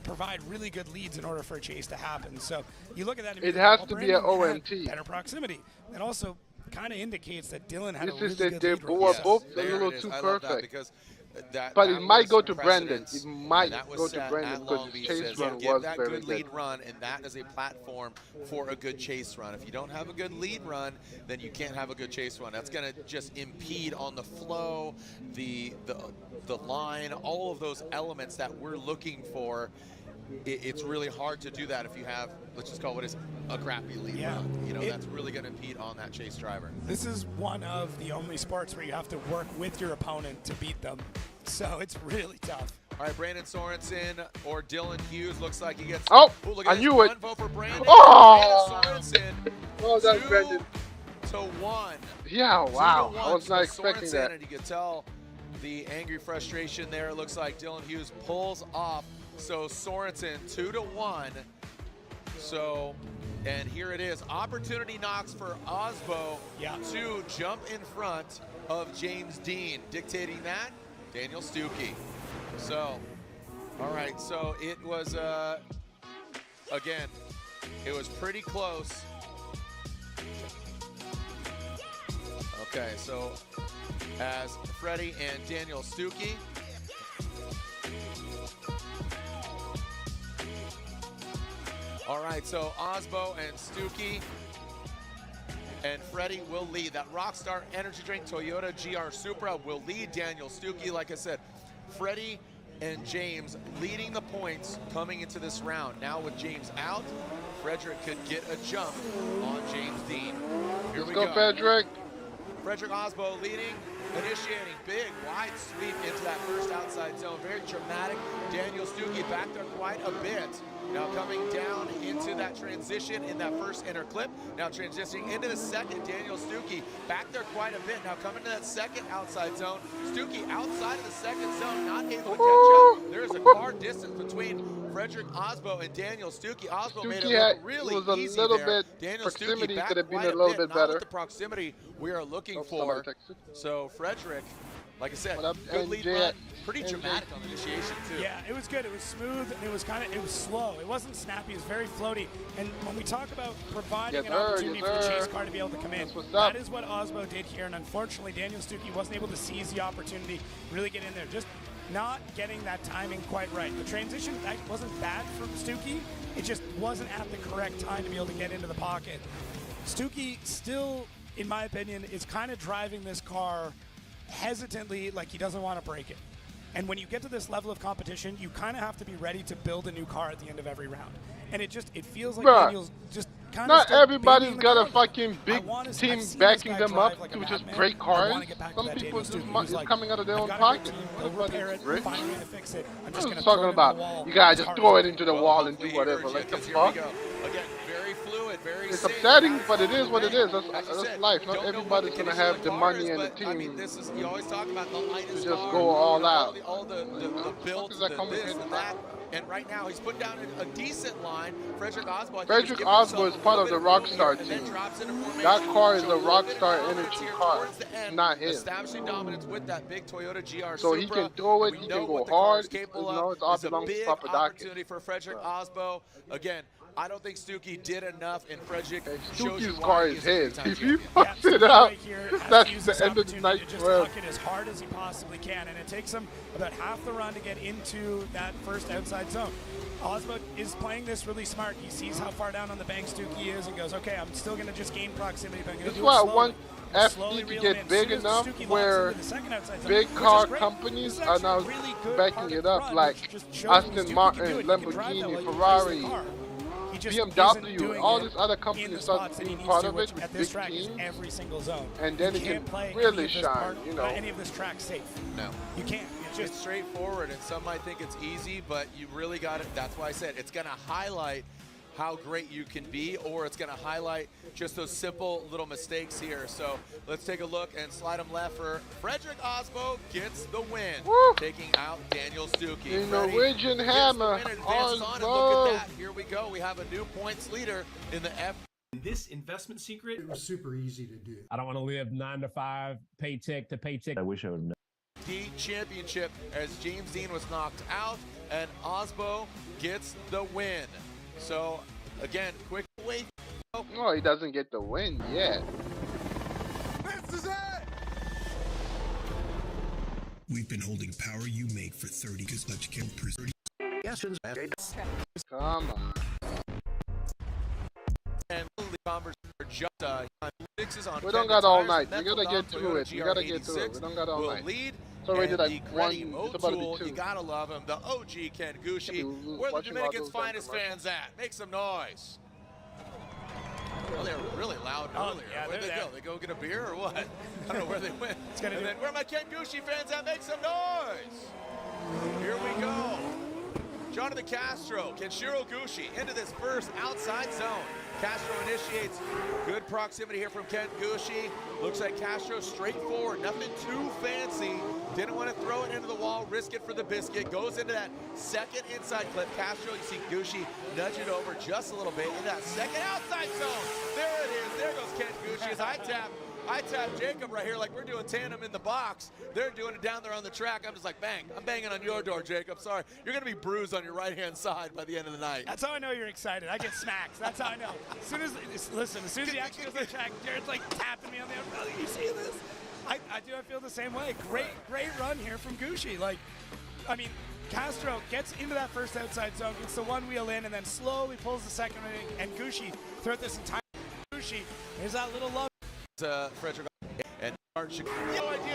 provide really good leads in order for a chase to happen. So you look at that. It has to be an OMT. Better proximity. It also kind of indicates that Dylan had This a really is the good they're lead run. both a There little it is. too I love that perfect. because But that it might was go to Brandon. precedence, It might and that was go to set Brandon at because Long his Beach. chase Says, run give was that very good good. lead run, and that is a platform for a good chase run. If you don't have a good lead run, then you can't have a good chase run. That's going to just impede on the flow, the line, all of those elements that we're looking for. It's really hard to do that if you have, let's just call it what is a crappy lead run. You know, that's really going to impede on that chase driver. This is one of the only sports where you have to work with your opponent to beat them. So it's really tough. All right, Brandon Sorenson or Dylan Hughes looks like he gets. Oh, ooh, look at I this. knew it. One vote for Brandon. Oh, Brandon Sorenson. Well done, Brandon. 2-1. Yeah, wow. 2-1 I was not for expecting Sorenson, that. And you can tell the angry frustration there. It looks like Dylan Hughes pulls off. So Sorenson 2-1. So, and here it is. Opportunity knocks for Osbo to jump in front of James Dean. Dictating that, Daniel Stuckey. So, all right. So it was, again, it was pretty close. Okay, so as Freddie and Daniel Stuckey. All right, so Osbo and Stuckey and Freddie will lead. That Rockstar Energy Drink Toyota GR Supra will lead Daniel Stuckey. Like I said, Freddie and James leading the points coming into this round. Now with James out, Frederick could get a jump on James Dean. Here we go. Frederick. Frederick Osbo leading, initiating big wide sweep into that first outside zone. Very dramatic. Daniel Stuckey back there quite a bit. Now coming down into that transition in that first inner clip. Now transitioning into the second. Daniel Stuckey back there quite a bit. Now coming to that second outside zone. Stuckey outside of the second zone, not able to catch up. There's a car distance between Frederick Osbo and Daniel Stuckey. Osbo made it look really easy there. Daniel Stuckey back quite a bit, not with the proximity we are looking for. So Frederick, like I said, good lead run, pretty dramatic on the initiation too. Yeah, it was good. It was smooth. And it was slow. It wasn't snappy. It was very floaty. And when we talk about providing an opportunity for the chase car to be able to come in, that is what Osbo did here. And unfortunately, Daniel Stuckey wasn't able to seize the opportunity, really get in there. Just not getting that timing quite right. The transition wasn't bad from Stuckey. It just wasn't at the correct time to be able to get into the pocket. Stuckey still, in my opinion, is kind of driving this car hesitantly, like he doesn't want to break it. And when you get to this level of competition, you kind of have to be ready to build a new car at the end of every round. And it feels like Daniel's just kind of not everybody's got a fucking big team backing them up to just great cars. Some people just is coming out of their own pocket. Everybody's rich. I'm just talking about you gotta just throw it into the wall and do whatever. Like the fuck. Again, very fluid, very it's upsetting, but it is what it is. That's life. Not everybody's gonna have the money and the team. I mean, this is, you always talk about the lightest to just go all out. All the builds, the this and that. And right now, he's put down a decent line. Frederick Osbo. Frederick Osbo is part of the Rockstar team. That car is a Rockstar Energy car, not him. Establishing dominance with that big Toyota GR so he can throw it, he can go hard. It's all belongs to Papa opportunity for Frederick Osbo. Again, I don't think Stuckey did enough, and Frederick Stuckey's car is his. If he fucks it up, that's the end of the night for him. Just huck it as hard as he possibly can, and it takes him about half the run to get into that first outside zone. Osbo is playing this really smart. He sees how far down on the bank Stuckey is and goes, okay, I'm still going to just gain proximity, but I'm going to do it slowly. FD to get big enough where big car companies are now backing it up, like Aston Martin, Lamborghini, Ferrari, BMW, all these other companies start being part of it with big teams, and then it can really shine, you know. Any of this track safe? No. You can't. It's just straightforward, and some might think it's easy, but you really got it. That's why I said it's going to highlight how great you can be, or it's going to highlight just those simple little mistakes here. So let's take a look and slide them left for Frederick Osbo gets the win, taking out Daniel Stuckey. The Norwegian hammer, Osbo. Look at that. Here we go. We have a new points leader in the F. This investment secret, it was super easy to do. I don't want to live 9 to 5, paycheck to paycheck. I wish I would have known. The championship as James Dean was knocked out and Osbo gets the win. So again, quick wait. No, he doesn't get the win yet. This is it. We've been holding power you make for 30 because much can present. Come on. And Converse are just fixes on. We don't got all night. We gotta get through it. We gotta get through it. We don't got all night. Lead. It's already like one. It's about to be two. You gotta love him. The OG Ken Gucci. Where the Dominican's finest fans at? Make some noise. Well, they were really loud earlier. Yeah, where'd they go? They go get a beer or what? I don't know where they went. And then where are my Ken Gucci fans at? Make some noise. Here we go. Jonathan Castro, Kenshiro Gucci into this first outside zone. Castro initiates good proximity here from Ken Gucci. Looks like Castro straightforward, nothing too fancy. Didn't want to throw it into the wall, risk it for the biscuit. Goes into that second inside clip. Castro, you see Gucci nudge it over just a little bit into that second outside zone. There it is. There goes Ken Gucci as I tap Jacob right here like we're doing tandem in the box. They're doing it down there on the track. I'm just like, bang. I'm banging on your door, Jacob. Sorry. You're going to be bruised on your right-hand side by the end of the night. That's how I know you're excited. I get smacks. That's how I know. As soon as the action goes on the track, Jared's like tapping me on the other. You see this? I feel the same way. Great run here from Gucci. Like, I mean, Castro gets into that first outside zone, gets the one wheel in, and then slowly pulls the second ring. And Gucci, throughout this entire Gucci, there's that little love. Frederick and No idea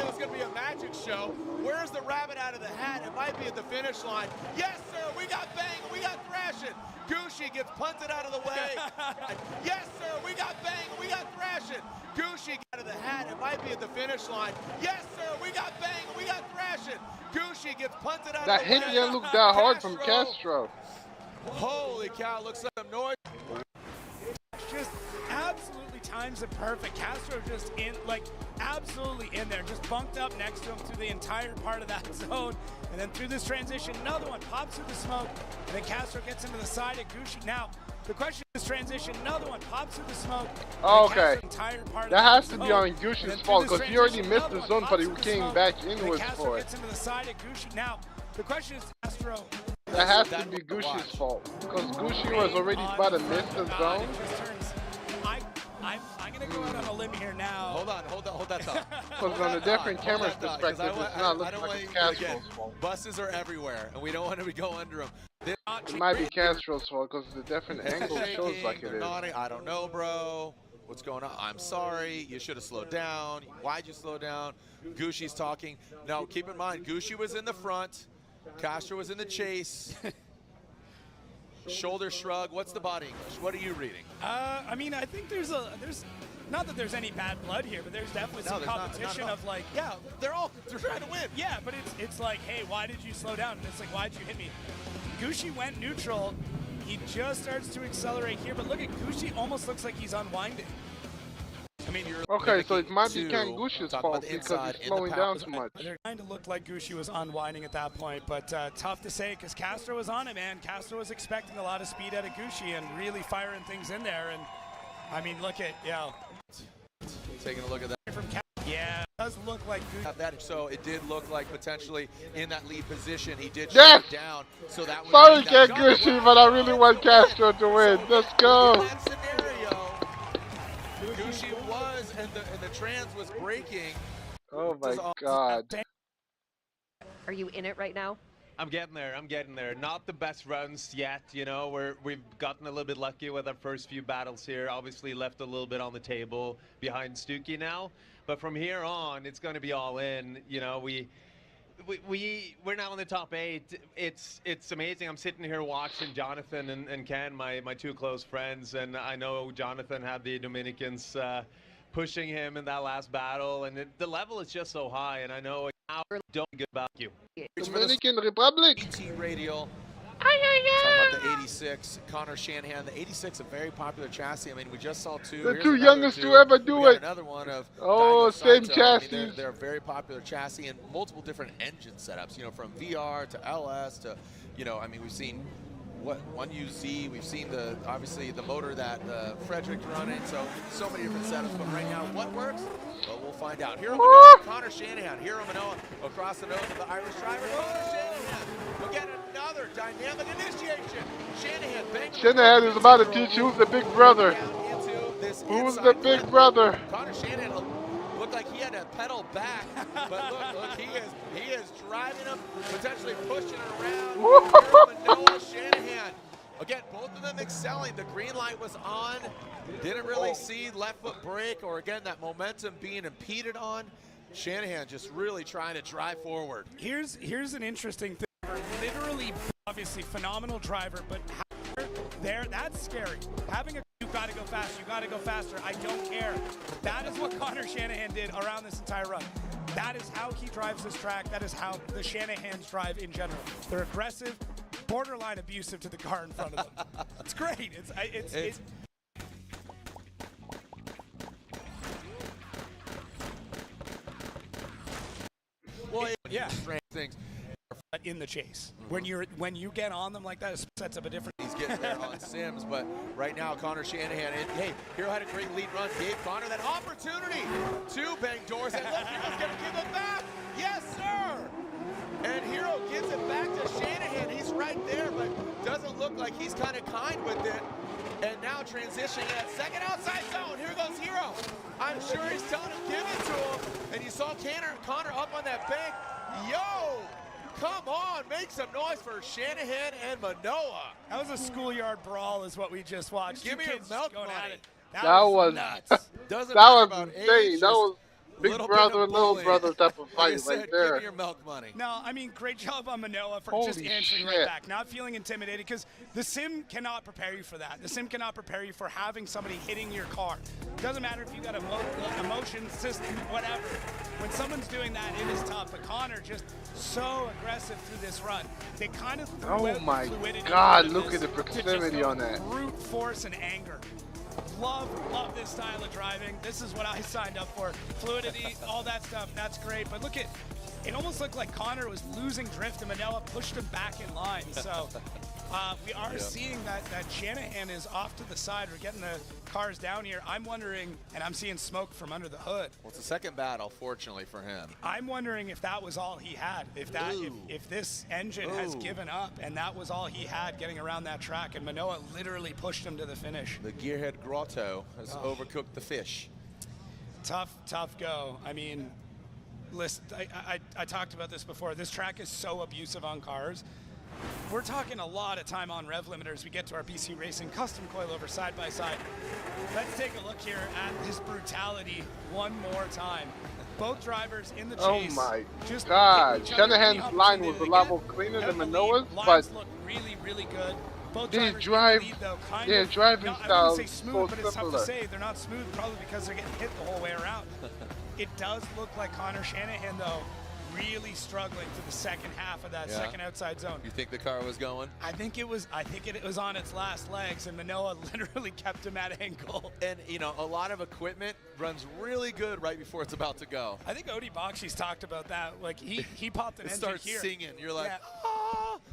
there's going to be a magic show. Where's the rabbit out of the hat? It might be at the finish line. Yes, sir, we got bang, we got thrashing. Gucci gets punted out of the way. Yes, sir, we got bang, we got thrashing. Gucci out of the hat. It might be at the finish line. Yes, sir, we got bang, we got thrashing. Gucci gets punted out of the way. That hit didn't look that hard from Castro. Holy cow, looks like some noise. Just absolutely times it perfect. Castro just in, like, absolutely in there, just bunked up next to him through the entire part of that zone. And then through this transition, another one pops through the smoke. And then Castro gets into the side of Gucci. Now, the question is transition, another one pops through the smoke. Okay. That has to be on Gucci's fault because he already missed the zone, but he came back inwards for it. Gets into the side of Gucci. Now, the question is Castro. That has to be Gucci's fault because Gucci was already about to miss the zone. I'm going to go out on a limb here now. Hold that thought. Because on a different camera's perspective, it's not looking like it's Castro's fault. Buses are everywhere, and we don't want to go under them. It might be Castro's fault because the different angle shows like it is. I don't know, bro. What's going on? I'm sorry. You should have slowed down. Why'd you slow down? Gucci's talking. No, keep in mind, Gucci was in the front. Castro was in the chase. Shoulder shrug. What's the body English? What are you reading? I mean, I think there's not that there's any bad blood here, but there's definitely some competition of like, yeah, they're trying to win. Yeah, but it's like, hey, why did you slow down? And it's like, why'd you hit me? Gucci went neutral. He just starts to accelerate here, but look at Gucci. Almost looks like he's unwinding. I mean, you're okay, so it might be Ken Gucci's fault because he's slowing down too much. They're trying to look like Gucci was unwinding at that point, but tough to say because Castro was on it, man. Castro was expecting a lot of speed out of Gucci and really firing things in there. And I mean, look at, taking a look at that. Yeah, it does look like Gucci. So it did look like potentially in that lead position, he did yes! shut it down. So that was sorry, Ken Gucci, but I really want Castro to win. Let's go. Gucci was, and the trans was breaking. Oh my God. Are you in it right now? I'm getting there. Not the best runs yet, you know. We've gotten a little bit lucky with our first few battles here. Obviously left a little bit on the table behind Stuckey now. But from here on, it's going to be all in. You know, we're now in the top 8. It's amazing. I'm sitting here watching Jonathan and Ken, my two close friends, and I know Jonathan had the Dominicans pushing him in that last battle, and the level is just so high. And I know how don't good about you. Dominican Republic. ET Radial. Talking about the 86, Connor Shanahan. The 86, a very popular chassis. I mean, we just saw two. The Here's two youngest to ever do it. Another one of same Saito. chassis. I mean, they're a very popular chassis and multiple different engine setups. You know, from VR to LS to, you know, I mean, we've seen one UZ. We've seen obviously the motor that Frederick's running. So many different setups. But right now, what works? Well, we'll find out. Hero Manoa, Connor Shanahan. Hero Manoa across the nose of the Irish driver. Connor Shanahan. We'll get another dynamic initiation. Shanahan is about to teach who's the big brother. Who's the big brother? Connor Shanahan looked like he had to pedal back, but look, he is driving him, potentially pushing around. Manoa, Shanahan. Again, both of them excelling. The green light was on. Didn't really see left foot brake or, again, that momentum being impeded on. Shanahan just really trying to drive forward. Here's an interesting thing. Literally, obviously, phenomenal driver, but that's scary. Having you gotta go fast, you gotta go faster, I don't care. That is what Connor Shanahan did around this entire run. That is how he drives this track. That is how the Shanahans drive in general. They're aggressive, borderline abusive to the car in front of them. It's great. It's well, yeah. Things in the chase. When you get on them like that, it sets up a different. He's getting there on Sims, but right now Connor Shanahan, hey, Hero had a great lead run, gave Connor that opportunity to bang doors, and look, Hero's gonna give it back. Yes, sir. And Hero gives it back to Shanahan. He's right there, but doesn't look like he's kind of kind with it. And now transitioning that second outside zone. Here goes Hero. I'm sure he's telling him, give it to him. And you saw Connor up on that bank. Yo! Come on, make some noise for Shanahan and Manoa. That was a schoolyard brawl is what we just watched. Give me your milk money. That was nuts. that was insane. Big brother, little brother type of fight right there. Give me your milk money. No, I mean, great job on Manoa for just Holy answering shit. right back, not feeling intimidated, because the sim cannot prepare you for that. The sim cannot prepare you for having somebody hitting your car. Doesn't matter if you got a motion system, whatever. When someone's doing that, it is tough. But Connor just so aggressive through this run. They kind of threw Oh out my the fluidity God, of look this at the to just proximity go on that. brute force and anger. Love this style of driving. This is what I signed up for. Fluidity, all that stuff, that's great. But look at, it almost looked like Connor was losing drift and Manoa pushed him back in line. So we are seeing that Shanahan is off to the side. We're getting the cars down here. I'm wondering, and I'm seeing smoke from under the hood. Well, it's the second battle, fortunately for him. I'm wondering if that was all he had. If this engine has given up and that was all he had getting around that track, and Manoa literally pushed him to the finish. The gearhead grotto has overcooked the fish. Tough go. I mean, listen, I talked about this before. This track is so abusive on cars. We're talking a lot of time on rev limiters. We get to our BC Racing custom coilover side by side. Let's take a look here at this brutality one more time. Both drivers in the chase. Oh my just God. Shanahan's line was a lot more cleaner than Manoa's, but look really good. Both they drivers drive, in the lead, though, kind their of, driving I style wouldn't say smooth, so but it's tough to similar. say. They're not smooth probably because they're getting hit the whole way around. It does look like Connor Shanahan, though, really struggling to the second half of that second outside zone. You think the car was going? I think it was on its last legs, and Manoa literally kept him at angle. And, you know, a lot of equipment runs really good right before it's about to go. I think Odie Bakshi's talked about that. Like, he popped an It engine starts here. singing. You're like,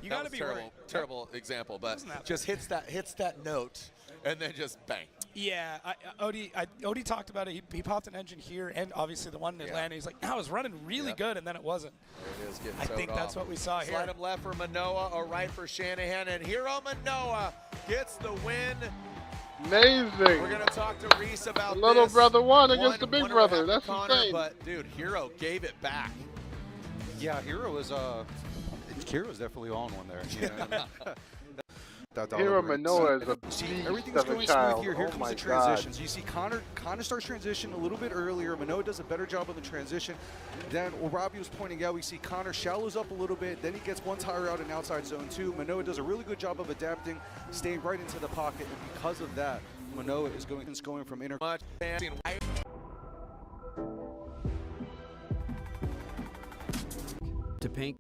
you got to be worried. Terrible example, but just hits that note, and then just bang. Yeah, Odie talked about it. He popped an engine here, and obviously the one in Atlanta. He's like, I was running really good, and then it wasn't. There it is, getting I think that's what we saw here. Slide him left for Manoa, or right for Shanahan, and Hero Manoa gets the win. Amazing. We're going to talk to Reese about the little this. brother won against the big brother. That's Connor, insane. But, dude, Hero gave it back. Yeah, Hero is definitely on one there. Yeah. Hero Manoa is a beast everything's of a going child. smooth here. Here Oh comes my the God. transitions. You see Connor starts transition a little bit earlier. Manoa does a better job on the transition. Then what Robbie was pointing out, we see Connor shallows up a little bit. Then he gets one tire out in outside zone 2. Manoa does a really good job of adapting, staying right into the pocket. And because of that, Manoa is going from inner. To paint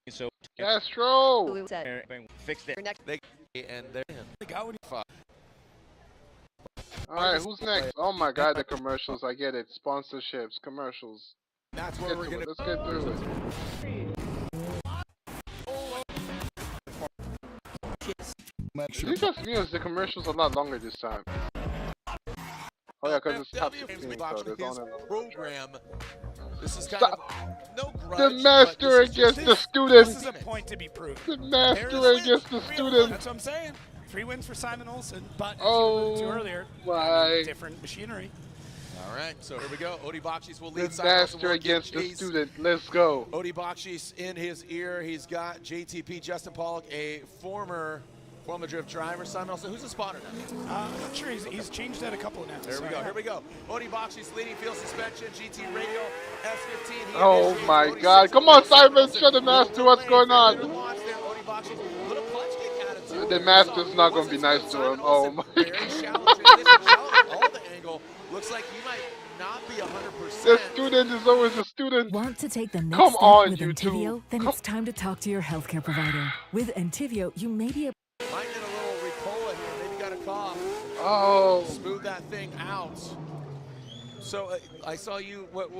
So Castro. Fixed it. All right, who's next? Oh my God, the commercials. I get it. Sponsorships, commercials. That's where we're going to. Let's get through it. Is it just me or is the commercials a lot longer this time? Oh yeah, because it's top 16, so there's on and on. Program. This is kind of no grudge. The master against the student. This is a point to be proved. The master against the student. That's what I'm saying. 3 wins for Simon Olson, but as you Oh alluded to earlier, my. different machinery. All right, so here we go. Odie Bakshis will lead. The master against the student. Let's go. Odie Bakshis in his ear. He's got JTP, Justin Pollock, a former Formula Drift driver. Simon Olson, who's the spotter now? I'm not sure. He's changed that a couple of times. There we go. Here we go. Odie Bakshis leading field suspension, GT radio, S15. Oh my God. Come on, Simon. Show the master what's going on. The master's not going to be nice to him. Oh my God. Looks like he might not be 100%. The student is always a student. Want to take the next Come step on, with you Entivio? two. Then it's time to talk to your healthcare provider. With Entivio, you may be able Might get a little Ricola here. Maybe got a cough. Oh. Smooth that thing out. So I saw you. What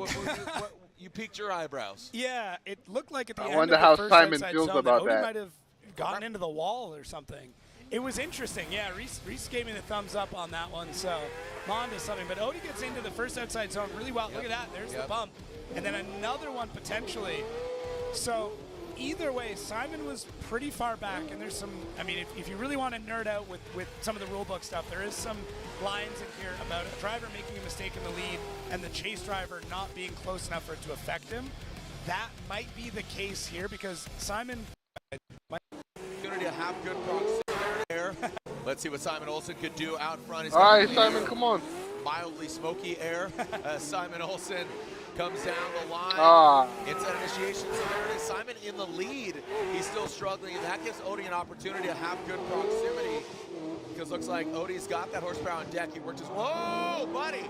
you peaked your eyebrows. Yeah, it looked like at the I end wonder of the how first Simon outside feels zone about Odie that. might have gotten into the wall or something. It was interesting. Yeah, Reese gave me the thumbs up on that one, so on to something. But Odie gets into the first outside zone really well. Look at that. There's the bump. And then another one potentially. So either way, Simon was pretty far back. And there's some, I mean, if you really want to nerd out with some of the rulebook stuff, there is some lines in here about a driver making a mistake in the lead and the chase driver not being close enough for it to affect him. That might be the case here because Simon might Opportunity to have good proximity. air. Let's see what Simon Olson could do out front. He's All right, Simon, come on. Mildly smoky air. Simon Olson comes down the line. Inside initiation, so there it is. Simon in the lead. He's still struggling, and that gives Odie an opportunity to have good proximity, because looks like Odie's got that horsepower on deck. He worked his, whoa, buddy.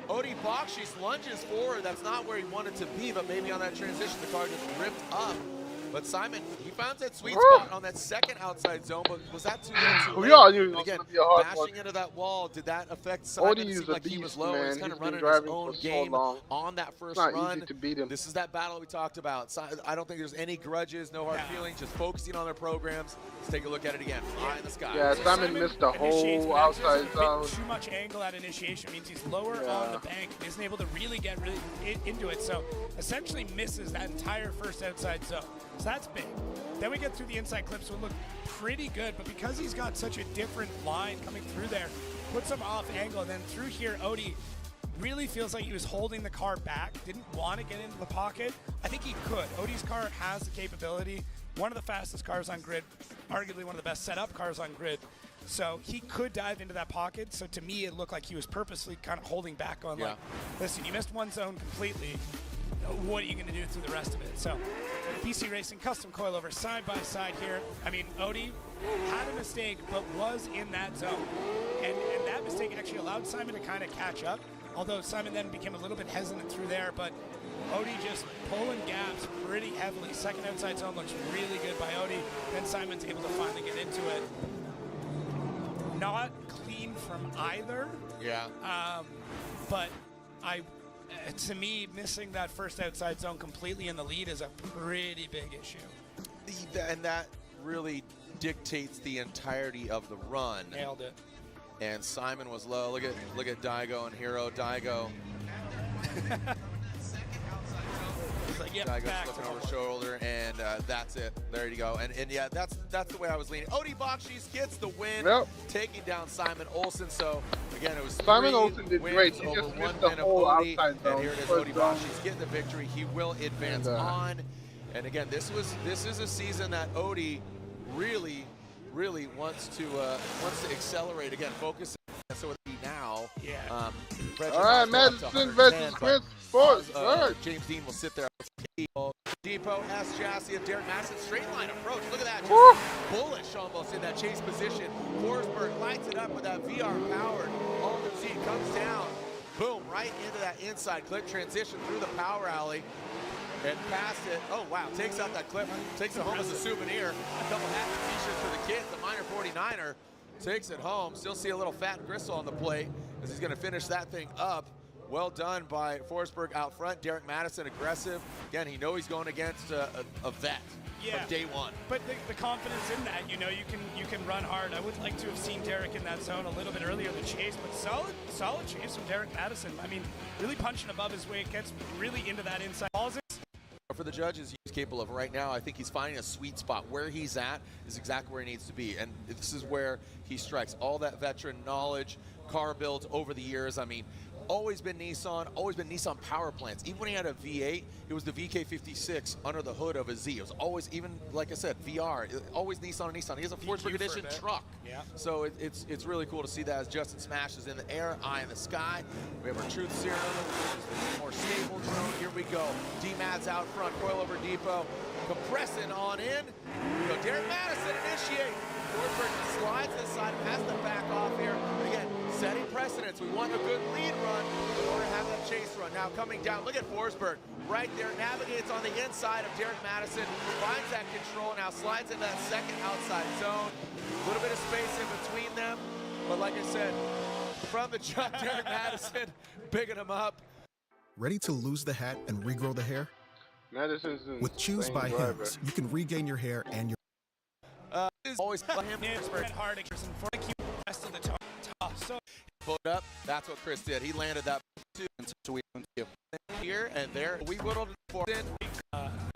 Odie Bakshi's lunges forward. That's not where he wanted to be, but maybe on that transition, the car just ripped up. But Simon, he found that sweet spot on that second outside zone, but was that too late? And again, bashing into that wall, did that affect Simon? It seemed like he was low. He's kind of running his own game on that first run. Easy to beat him. This is that battle we talked about. I don't think there's any grudges, no hard feelings, just focusing on their programs. Let's take a look at it again. High in the sky. Yeah, Simon missed the whole outside zone. Too much angle at initiation means he's lower on the bank, isn't able to really get into it. So essentially misses that entire first outside zone. So that's big. Then we get through the inside clips, would look pretty good, but because he's got such a different line coming through there, puts him off angle. And then through here, Odie really feels like he was holding the car back, didn't want to get into the pocket. I think he could. Odie's car has the capability, one of the fastest cars on grid, arguably one of the best set up cars on grid. So he could dive into that pocket. So to me, it looked like he was purposely kind of holding back on like, listen, you missed one zone completely. What are you going to do through the rest of it? So PC Racing custom coilover side by side here. I mean, Odie had a mistake, but was in that zone. And that mistake actually allowed Simon to kind of catch up, although Simon then became a little bit hesitant through there. But Odie just pulling gaps pretty heavily. Second outside zone looks really good by Odie. Then Simon's able to finally get into it. Not clean from either. Yeah. But to me, missing that first outside zone completely in the lead is a pretty big issue. And that really dictates the entirety of the run. Nailed it. And Simon was low. Look at Daigo and Hero. Daigo. Like, yep, Daigo's looking over shoulder, and that's it. There you go. And yeah, that's the way I was leaning. Odie Bakshi's gets the win, taking down Simon Olson. So again, it was Simon Olson did great. He over just 1 missed the win whole of Odie. outside zone. And here it is, Odie Bakshi's getting the victory. He will advance on. And again, this is a season that Odie really wants to accelerate. Again, focus. So now, all right, Madison versus Chris Sports. James Dean will sit there. Depot, S. Jassy, and Derek Madison, straight line approach. Look at that, just bullish almost in that chase position. Forsberg lights it up with that VR powered. Alden Z comes down, boom, right into that inside clip, transition through the power alley, and past it. Oh wow, takes out that clip, takes it home as a souvenir. A couple hats and t-shirts for the kids. The minor 49er takes it home. Still see a little fat gristle on the plate as he's going to finish that thing up. Well done by Forsberg out front. Derek Madison aggressive. Again, he knows he's going against a vet from day one. But the confidence in that, you know, you can run hard. I would like to have seen Derek in that zone a little bit earlier in the chase, but solid chase from Derek Madison. I mean, really punching above his weight, gets really into that inside. For the judges, he's capable of right now. I think he's finding a sweet spot. Where he's at is exactly where he needs to be, and this is where he strikes. All that veteran knowledge, car builds over the years. I mean, always been Nissan power plants. Even when he had a V8, it was the VK56 under the hood of a Z. It was always, even like I said, VR. Always Nissan. He has a Forsberg edition truck. Yeah. So it's really cool to see that as Justin smashes in the air, eye in the sky. We have our truth serum, more stable drone. Here we go. D-Mad's out front, coilover depot, compressing on in. Here we go. Derek Madison initiate. Forsberg slides this side, has to back off here. Again, setting precedents. We want a good lead run in order to have that chase run. Now coming down, look at Forsberg right there, navigates on the inside of Derek Madison, finds that control, now slides into that second outside zone. A little bit of space in between them, but like I said, from the jump, Derek Madison picking him up. Ready to lose the hat and regrow the hair? Madison's with Choose by Hims, you can regain your hair and your always him hard for the rest of the top. So put up. That's what Chris did. He landed that too. So we here and there. We whittled it in.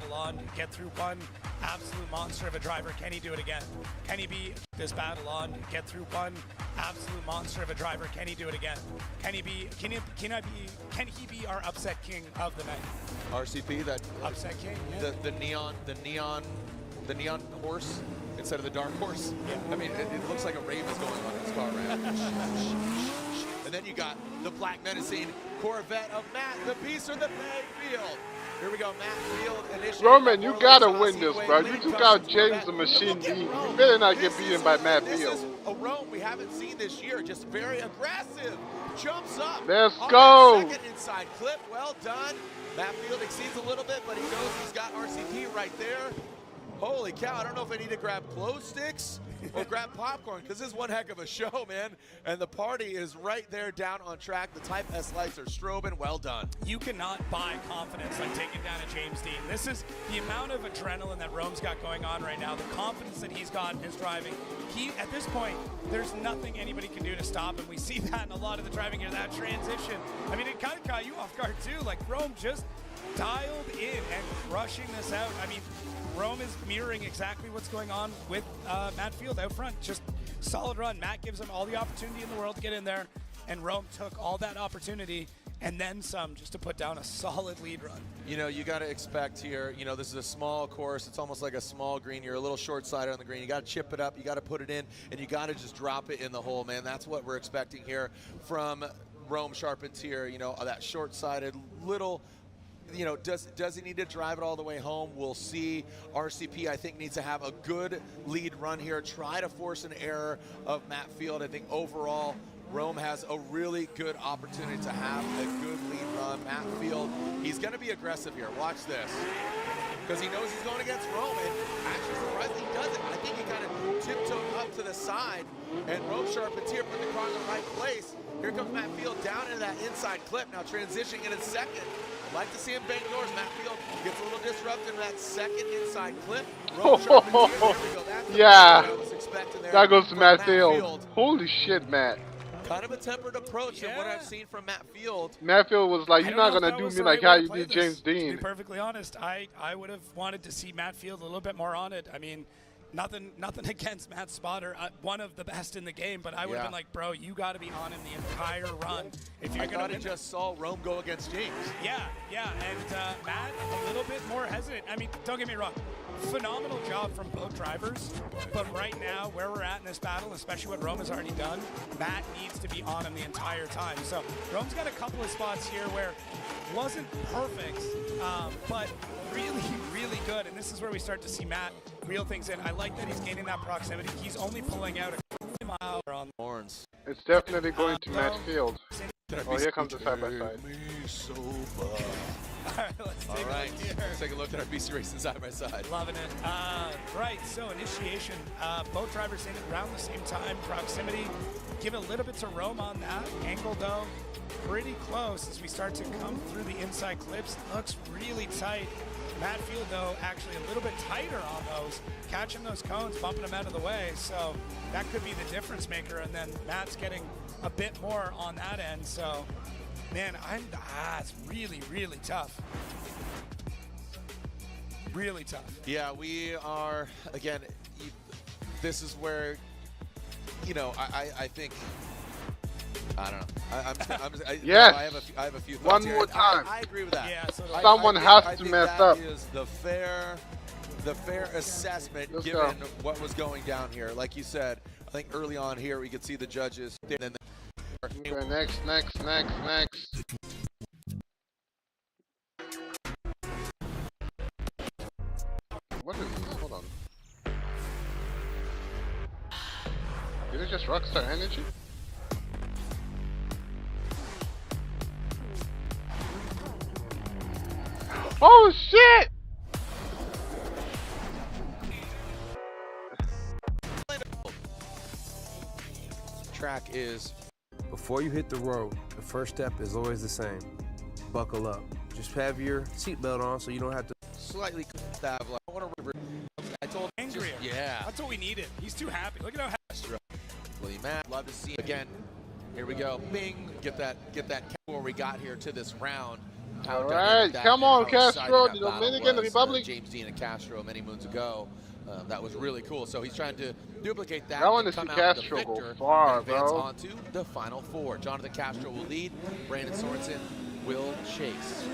Alon get through one absolute monster of a driver. Can he do it again? Can he be this battle on? Get through one absolute monster of a driver. Can he do it again? Can he be our upset king of the night? RCP, that upset king. Yeah. The neon horse. instead of the dark horse. Yeah. I mean, it looks like a rave is going on in this car, right? And then you got the Black Menacing Corvette of Matt, the Beast of the Mayfield. Here we go, Matt Field initiating. Roman, you gotta win this, bro. You took out James the Machine Dean. You better not get beaten by Matt Field. This is a Rome we haven't seen this year. Just very aggressive. Jumps up. Let's go. Second inside clip. Well done. Matt Field exceeds a little bit, but he knows he's got RCP right there. Holy cow, I don't know if I need to grab glow sticks or grab popcorn, because this is one heck of a show, man. And the party is right there down on track. The Type S lights are strobing. Well done. You cannot buy confidence like taking down a James Dean. This is the amount of adrenaline that Rome's got going on right now, the confidence that he's got in his driving. At this point, there's nothing anybody can do to stop him. We see that in a lot of the driving here, that transition. I mean, it kind of caught you off guard too. Like, Rome just dialed in and crushing this out. I mean, Rome is mirroring exactly what's going on with Matt Field out front. Just solid run. Matt gives him all the opportunity in the world to get in there, and Rome took all that opportunity and then some just to put down a solid lead run. You know, you got to expect here, you know, this is a small course. It's almost like a small green. You're a little short-sided on the green. You got to chip it up. You got to put it in, and you got to just drop it in the hole, man. That's what we're expecting here from Rome Sharpens here. You know, that short-sided little, you know, does he need to drive it all the way home? We'll see. RCP, I think, needs to have a good lead run here. Try to force an error of Matt Field. I think overall, Rome has a really good opportunity to have a good lead run. Matt Field, he's going to be aggressive here. Watch this. Because he knows he's going against Rome, and actually surprisingly he doesn't. I think he kind of tiptoed up to the side, and Rome Sharpens here, put the car in the right place. Here comes Matt Field down into that inside clip. Now transitioning in a second. I'd like to see him bank doors. Matt Field gets a little disrupted in that second inside clip. Rome Sharpens here. There we go. That's yeah, I was expecting there. That goes to Matt Field. Holy shit, Matt. Kind of a tempered approach than what I've seen from Matt Field. Matt Field was like, you're not going to do me like how you did James Dean. To be perfectly honest, I would have wanted to see Matt Field a little bit more on it. I mean, nothing against Matt Spotter, one of the best in the game, but I would have been like, bro, you got to be on him the entire run if you're going to. I just saw Rome go against James. Yeah, and Matt a little bit more hesitant. I mean, don't get me wrong, phenomenal job from both drivers, but right now where we're at in this battle, especially what Rome has already done, Matt needs to be on him the entire time. So Rome's got a couple of spots here where wasn't perfect, but really good, and this is where we start to see Matt reel things in. I like that he's gaining that proximity. He's only pulling out a mile on the horns. It's definitely going to Matt Field. Oh, here comes the side-by-side. All right, let's take a look at our BC Racing side-by-side. Loving it. Right, so initiation. Both drivers in around the same time. Proximity. Give a little bit to Rome on that. Angle, though, pretty close as we start to come through the inside clips. Looks really tight. Matt Field, though, actually a little bit tighter on those, catching those cones, bumping them out of the way. So that could be the difference maker. And then Matt's getting a bit more on that end. So, man, it's really tough. Really tough. Yeah, we are, again, this is where, you know, I think, I don't know. Yes. I have a few thoughts One more time. I agree with that. Yeah, so someone has to mess up. That is the fair assessment given what was going down here. Like you said, I think early on here we could see the judges. Then okay, next. What is this? Hold on. Is it just Rockstar Energy? Oh shit! Track is. Before you hit the road, the first step is always the same. Buckle up. Just have your seatbelt on so you don't have to Slightly stab. Like, I want to. I told him. Angrier. Yeah. That's what we needed. He's too happy. Look at how happy. Willie Matt, love to see him again. Here we go. Bing. Get that where we got here to this round. All right, come on, Castro, the Dominican Republic. James Dean and Castro many moons ago. That was really cool. So he's trying to duplicate that. I want to see Castro go far, advance bro. on to the final four. Jonathan Castro will lead. Brandon Sorenson will chase. So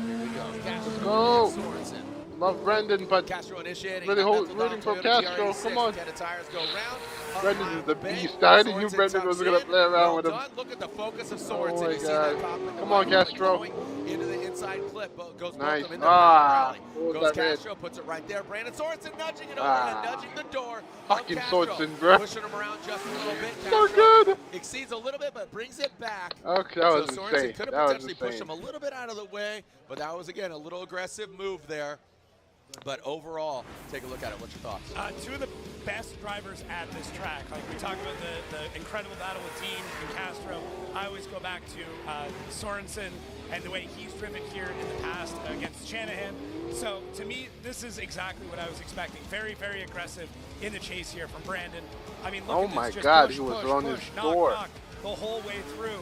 here we go. Castro Let's go. and Sorenson. Love Brandon, but Castro initiating. really rooting for Castro. Come on. Tires go round. Brandon is the beast. I knew Brandon was going to play around with him. Look at the focus of Oh Sorenson. my You see God. that pop in the Come on, right, Castro. going into the inside clip. Goes Nice. both of them in the rally. What was Goes that Castro, puts it right there. Brandon Sorenson nudging it over and nudging the door. Fucking Castro, Sorenson, bro. pushing him around just a little bit. So Castro good. exceeds a little bit, but brings it back. Okay, that was so Sorenson insane. could have That was potentially pushed insane. him a little bit out of the way, but that was, again, a little aggressive move there. But overall, take a look at it. What's your thoughts? Two of the best drivers at this track. Like we talked about the incredible battle with Dean and Castro. I always go back to Sorenson and the way he's driven here in the past against Shanahan. So to me, this is exactly what I was expecting. Very, very aggressive in the chase here from Brandon. I mean, look Oh at this. my Just God, push, he was push, on push, his knock, door. knock, the whole way through.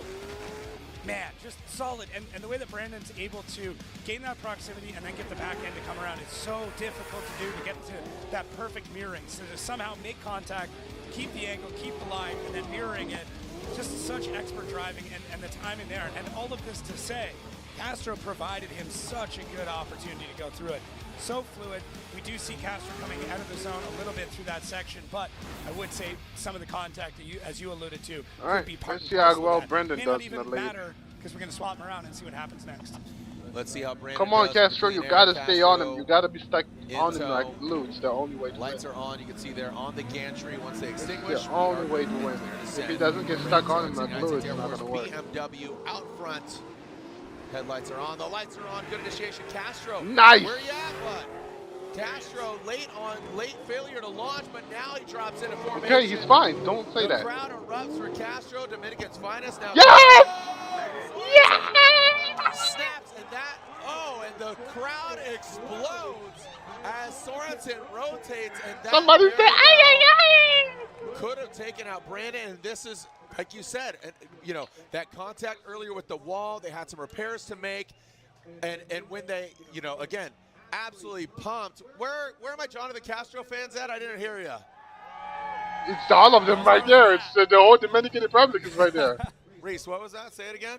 Man, just solid. And the way that Brandon's able to gain that proximity and then get the back end to come around, it's so difficult to do to get to that perfect mirroring. So to somehow make contact, keep the angle, keep the line, and then mirroring it. Just such expert driving and the timing there. And all of this to say, Castro provided him such a good opportunity to go through it. So fluid. We do see Castro coming out of the zone a little bit through that section, but I would say some of the contact that as you alluded to, could be part let's and see how parcel of well that. Brandon May does not in the even lead. matter because we're going to swap him around and see what happens next. Let's see how Brandon Come on, does Castro, between you gotta Aaron stay on him. Castro You gotta be stuck on him into- like glue. It's the only way to Lights win. are on. You can see they're on the gantry once they It's extinguish. the only way to win. If he doesn't get stuck on him like glue, it's not gonna work. BMW out front. Headlights are on. The lights are on. Good initiation. Castro. Nice. Where you at, bud? Castro late failure to launch, but now he drops into formation. Okay, he's fine. Don't say the that. crowd erupts for Castro, Dominican's finest. Now Yes! snaps and that. Oh, and the crowd explodes as Sorenson rotates and that. Somebody say, ay, ay, ay! Could have taken out Brandon, and this is, like you said, you know, that contact earlier with the wall, they had some repairs to make, and when they, you know, again, absolutely pumped. Where are my Jonathan Castro fans at? I didn't hear you. It's all of them right there. It's the whole Dominican Republic is right there. Reese, what was that? Say it again.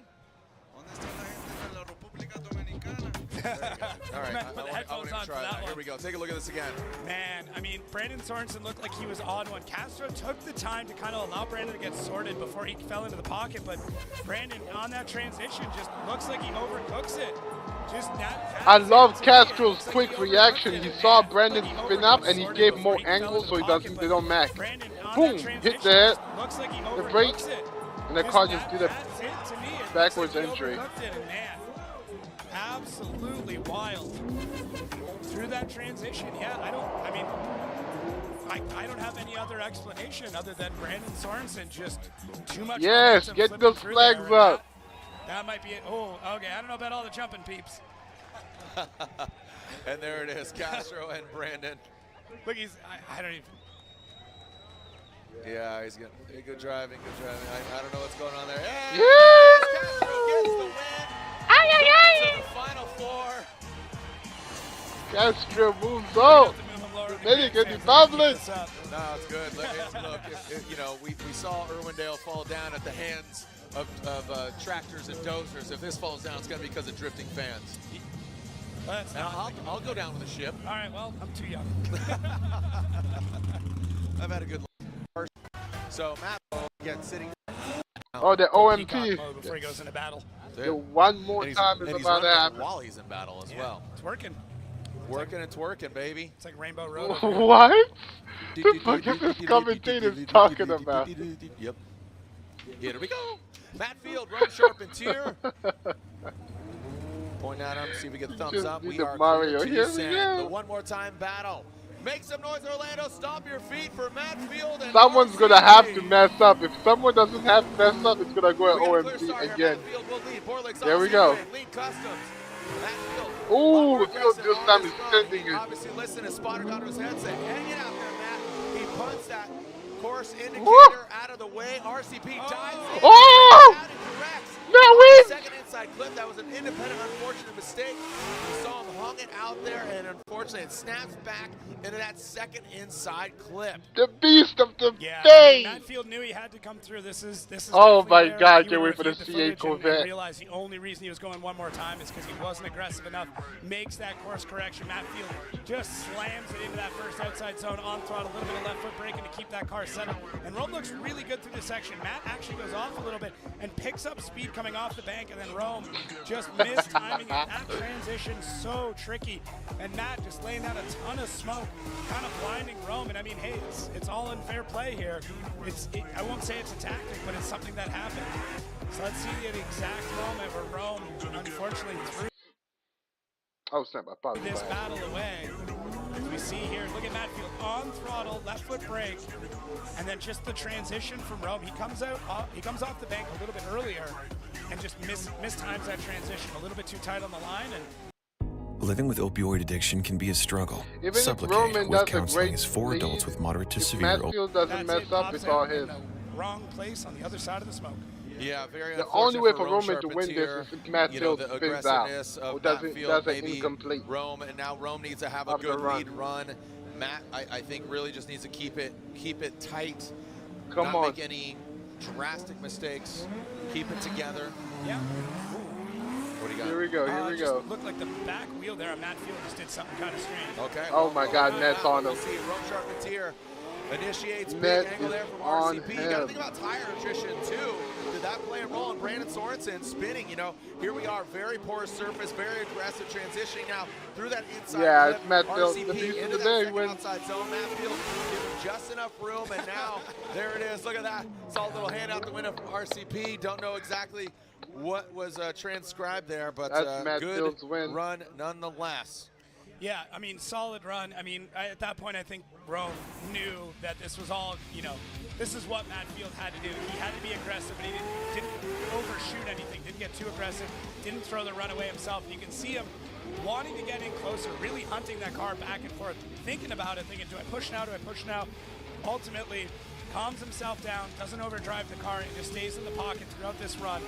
All right, I want to try that. Here we go. Take a look at this again. Man, I mean, Brandon Sorenson looked like he was on one. Castro took the time to kind of allow Brandon to get sorted before he fell into the pocket, but Brandon on that transition just looks like he overcooks it. Just I love Castro's quick reaction. He saw Brandon spin up and he gave more angle so they don't match. Boom! Hit the head, the brake, and the car just did a backwards entry. Absolutely wild through that transition. Yeah, I don't have any other explanation other than Brandon Sorenson just too much. Yes, get those flags up. That might be it. Oh, okay. I don't know about all the jumping peeps. And there it is, Castro and Brandon. Look, I don't even. Yeah, he's good. Good driving, good driving. I don't know what's going on there. Hey, yeah! Castro gets the win. Ay, ay, ay! To the final four. Castro moves on. Dominican Republic. No, it's good. Look, you know, we saw Irwindale fall down at the hands of tractors and dozers. If this falls down, it's going to be because of drifting fans. I'll go down with the ship. All right, well, I'm too young. I've had a good look. So Matt again sitting. Oh, the OMT. Before he goes into battle. One more time is about to happen. While he's in battle as well. It's working. Working and twerking, baby. It's like Rainbow Road. What? The fuck is this commentator talking about? Yep. Here we go. Matt Field, Ron Charpentier. Point at him, see if we get the thumbs up. We are Mario. clear to Here descend. we go. The one more time battle. Make some noise, Orlando. Stomp your feet for Matt Field. And Someone's going to have to mess up. If someone doesn't have to mess up, it's going to go at OMT again. There we go. Ooh, Field this time is sending it. Obviously, listen, his spotter got to his head saying, hang it out there, Matt. He punts that course indicator out of the way. RCP dives in. Oh! Out and corrects. No win! Second inside clip. That was an independent, unfortunate mistake. We saw him hung swung it out there, and unfortunately it snaps back into that second inside clip. The beast of the yeah, bay. Matt Field knew he had to come through. This is oh my where God! he Can't would wait for the review C8 footage and Corvette. realize the only reason he was going one more time is because he wasn't aggressive enough. Makes that course correction. Matt Field just slams it into that first outside zone on throttle. A little bit of left foot braking to keep that car settled. And Rome looks really good through this section. Matt actually goes off a little bit and picks up speed coming off the bank, and then Rome just mistiming it. That transition so tricky, and Matt just laying down a ton of smoke, kind of blinding Rome. And I mean, hey, it's all in fair play here. I won't say it's a tactic, but it's something that happened. So let's see the exact moment where Rome unfortunately threw snap! I thought this battle away. As we see here, look at Matt Field on throttle, left foot brake, and then just the transition from Rome. He comes off the bank a little bit earlier and just mistimes that transition a little bit too tight on the line. And living with opioid addiction can be a struggle. Even Supplicate with counseling is for lead, adults with moderate to severe Matt Field doesn't mess up, it's all his. Wrong place on the other side of the smoke. Yeah, very the only way for Rome Roman to win this is if Matt Field spins out. Or does it incomplete. Rome, and now Rome needs to have a good lead run. Matt, I think really just needs to keep it tight. Come not on. make any drastic mistakes. Keep it together. Yeah. What do you got? Here we go, here we go. Looked like the back wheel there on Matt Field just did something kind of strange. Okay. Oh my God, Net's on him. We'll see Rome Charpentier initiates Net big angle there from RCP. You got to think about tire attrition too. Did that play a role in Brandon Sorenson spinning? You know, here we are, very porous surface, very aggressive transitioning now through that inside. Yeah, clip. it's Matt Field. RCP The beast into of the that day second wins. outside zone. Matt Field giving just enough room, and now there it is. Look at that. Saw a little hand out the window from RCP. Don't know exactly what was transcribed there, but Matt good Field's win. run nonetheless. Yeah, I mean, solid run. I mean, at that point, I think Rome knew that this was all, you know, this is what Matt Field had to do. He had to be aggressive, but he didn't overshoot anything, didn't get too aggressive, didn't throw the runaway himself. And you can see him wanting to get in closer, really hunting that car back and forth, thinking about it, thinking, do I push now, do I push now? Ultimately, calms himself down, doesn't overdrive the car, and just stays in the pocket throughout this run.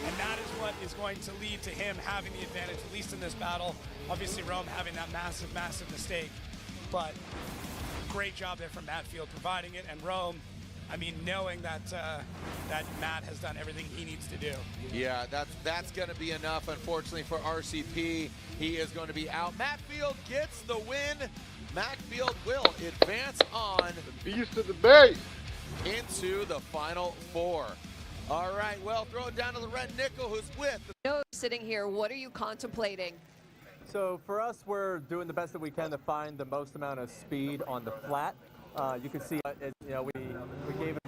And that is what is going to lead to him having the advantage, at least in this battle. Obviously, Rome having that massive, massive mistake. But great job there from Matt Field providing it. And Rome, I mean, knowing that that Matt has done everything he needs to do. Yeah, that's going to be enough, unfortunately, for RCP. He is going to be out. Matt Field gets the win. Matt Field will advance on the beast of the bay into the Final Four. All right, well, throw it down to the red nickel, who's with. Sitting here, what are you contemplating? So for us, we're doing the best that we can to find the most amount of speed on the flat. You can see, you know, we gave it.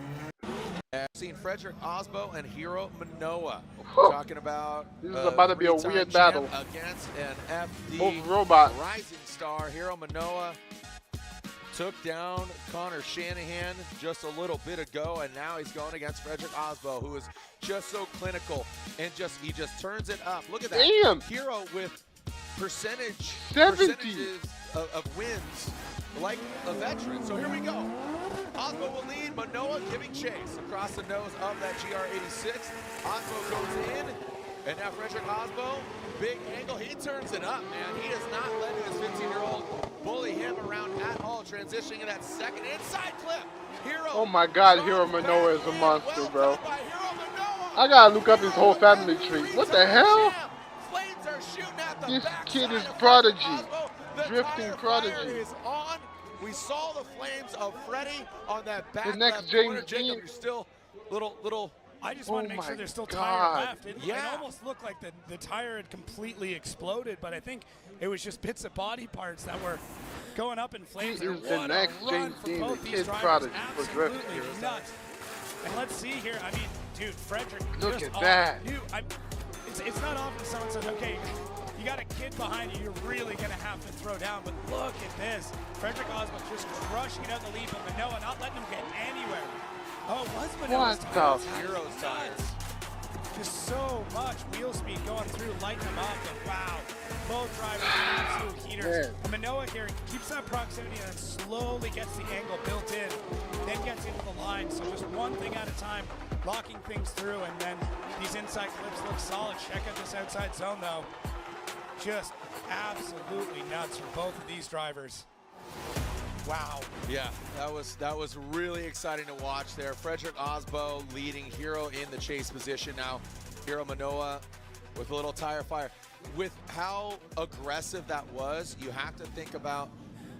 I've seen Frederick Osbo and Hiro Manoa talking about this is about to be a weird battle against an FD both robots. rising star. Hiro Manoa took down Connor Shanahan just a little bit ago, and now he's going against Frederick Osbo, who is just so clinical and he just turns it up. Look at that. Damn. Hiro with percentages of wins like a veteran. So here we go. Osbo will lead, Manoa giving chase across the nose of that GR86. Osbo goes in, and now Frederick Osbo, big angle, he turns it up, man. He is not letting his 15-year-old bully him around at all, transitioning in that second inside clip. Hiro. Oh my God, Hiro Manoa is a monster, bro. I gotta look up his whole family tree. What the hell? Flames are shooting at the this kid is prodigy. Drifting prodigy. Is on. We saw the flames of Freddie on that back the next left James corner. Jacob, you're still little. I just want to make sure there's still tire left. It almost looked like the tire had completely exploded, but I think it was just bits of body parts that were going up in flames. He is the next James Dean, the kid prodigy for drifting. Nuts. And let's see here. I mean, dude, Frederick. Look at that. It's not often someone says, okay, you got a kid behind you, you're really going to have to throw down. But look at this. Frederick Osmo just crushing it out the lead, but Manoa not letting him get anywhere. Oh, it was Manoa's tires. Hero's tires. Just so much wheel speed going through, lighting them up, and wow. Both drivers are absolute heaters. And Manoa here keeps that proximity and then slowly gets the angle built in, then gets into the line. So just one thing at a time, locking things through, and then these inside clips look solid. Check out this outside zone, though. just absolutely nuts for both of these drivers. Wow. Yeah, that was really exciting to watch there. Frederick Osbo leading, Hero in the chase position now. Hero Manoa with a little tire fire. With how aggressive that was, you have to think about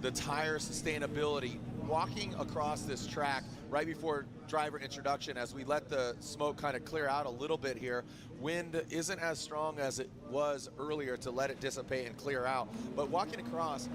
the tire sustainability. Walking across this track right before driver introduction, as we let the smoke kind of clear out a little bit here, wind isn't as strong as it was earlier to let it dissipate and clear out. But walking across,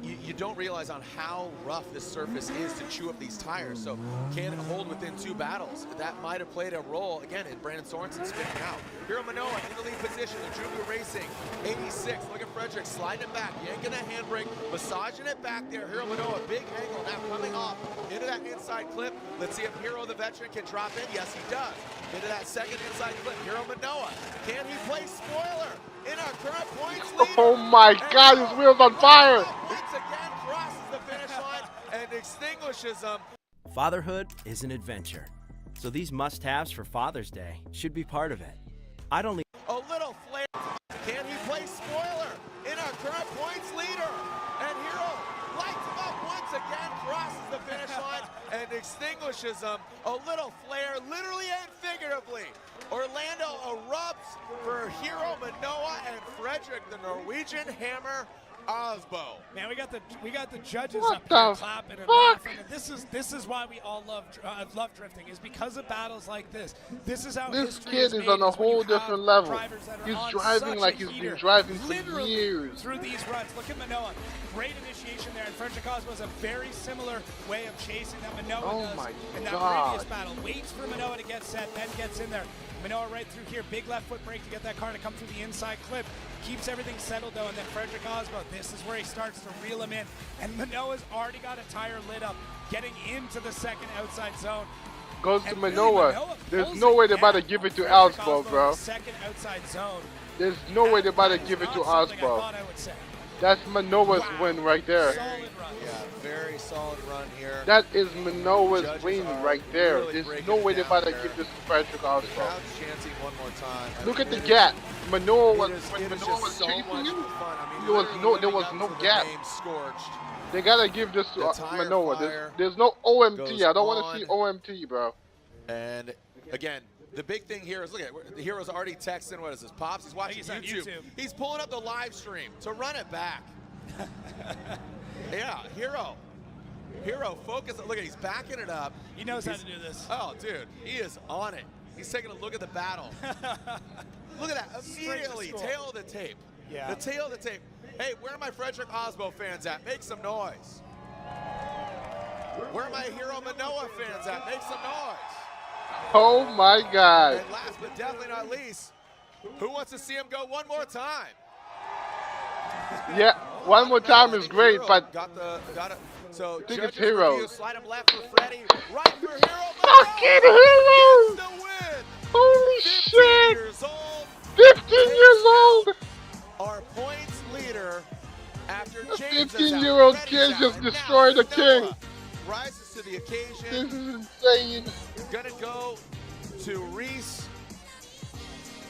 you don't realize on how rough this surface is to chew up these tires. So can it hold within 2 battles? That might have played a role, again, in Brandon Sorenson spinning out. Hero Manoa in the lead position, the Jubu Racing, 86. Look at Frederick sliding it back, yanking that handbrake, massaging it back there. Hero Manoa, big angle now coming off into that inside clip. Let's see if Hero the veteran can drop in. Yes, he does. Into that second inside clip. Hero Manoa, can he play spoiler in our current points leader? Oh my God, his wheel's on fire. Once again crosses the finish line and extinguishes them. Fatherhood is an adventure, so these must-haves for Father's Day should be part of it. I'd only A little flare. Can he play spoiler in our current points leader? And Hero lights him up once again, crosses the finish line and extinguishes them. A little flare, literally and figuratively. Orlando erupts for Hero Manoa and Frederick, the Norwegian Hammer Osbo. Man, we got the judges What up here the clapping and fuck? laughing. And this is why we all love drifting, is because of battles like this. This is how This history kid is is made, on a is when whole you have different level. drivers that are He's on driving such like a he's been heater, driving for literally years. through these runs. Look at Manoa. Great initiation there. And Frederick Osbo has a very similar way of chasing that Manoa Oh does my in that God. previous battle. Waits for Manoa to get set, then gets in there. Manoa right through here. Big left foot brake to get that car to come through the inside clip. Keeps everything settled though, and then Frederick Osbo, this is where he starts to reel him in. And Manoa's already got a tire lit up, getting into the second outside zone. Goes to And really, Manoa. There's pulls no way it they're about to down give it to Frederick Osbo, Osbo bro. in the second outside zone. There's no way they're about to give it to Not something I Osbo. thought I would say. That's Manoa's win right there. Solid run. Yeah, very solid run here. That is Manoa's Judges win are right there. really There's breaking no way it they're down about to there. give this to Frederick Osbo. Crowd's chanting one more time. I Look mean, at the it gap. is- Manoa was it is- when it is Manoa just was so chasing much you. fun. I mean, There was literally no living up to the gap. name Scorched. They gotta give this to The tire Manoa. fire There's no OMT. goes I don't want on. to see OMT, bro. And again, the big thing here is, look at the Hero's already texting. What is this, Pops? He's watching He's on YouTube. YouTube. He's pulling up the live stream to run it back. Yeah, Hero, focus. Look at, he's backing it up. He knows how to do this. Oh, dude, he is on it. He's taking a look at the battle. Look at that, immediately, tail of the tape. Yeah. The tail of the tape. Hey, where are my Frederick Osbo fans at? Make some noise. Where are my Hero Manoa fans at? Make some noise. Oh my God. And last but definitely not least, who wants to see him go one more time? Yeah, one more time is great, Hero but got it. So I think it's judges Hero. review, slide him left for Freddie, right for Hero. Fucking Hero! Gets the win. Holy 15 shit! years old. 15 years old! Our points leader after A James 15-year-old kid just destroyed a king. Rises to the occasion. This is insane. Gonna go to Reese.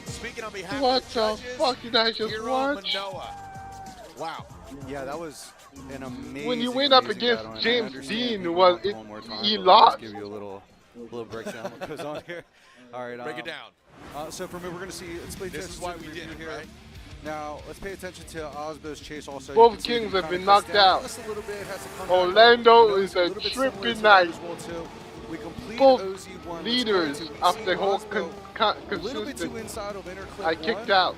Speaking on behalf What of the the judges, fuck did I just Hero watch? Manoa. Wow. Yeah, that was an amazing. When you went up amazing against battle, and I James understand Dean, people was want it, one more time, he but lost. Let's give you a little breakdown of what goes on here. All right, Break it down. So for me, we're going to see. Let's pay This attention is why to the we did review it, here. right? Now let's pay attention to Osbo's chase. Also, Both you can see kings he have kinda been cuts knocked down out. just a little bit, has to come back. Orlando You know, is it's a little bit similar trippy to that night. as well, too. We completed Both OZ1 leaders with 22. of the whole a little bit too consistent. inside of interclip I kicked one. out.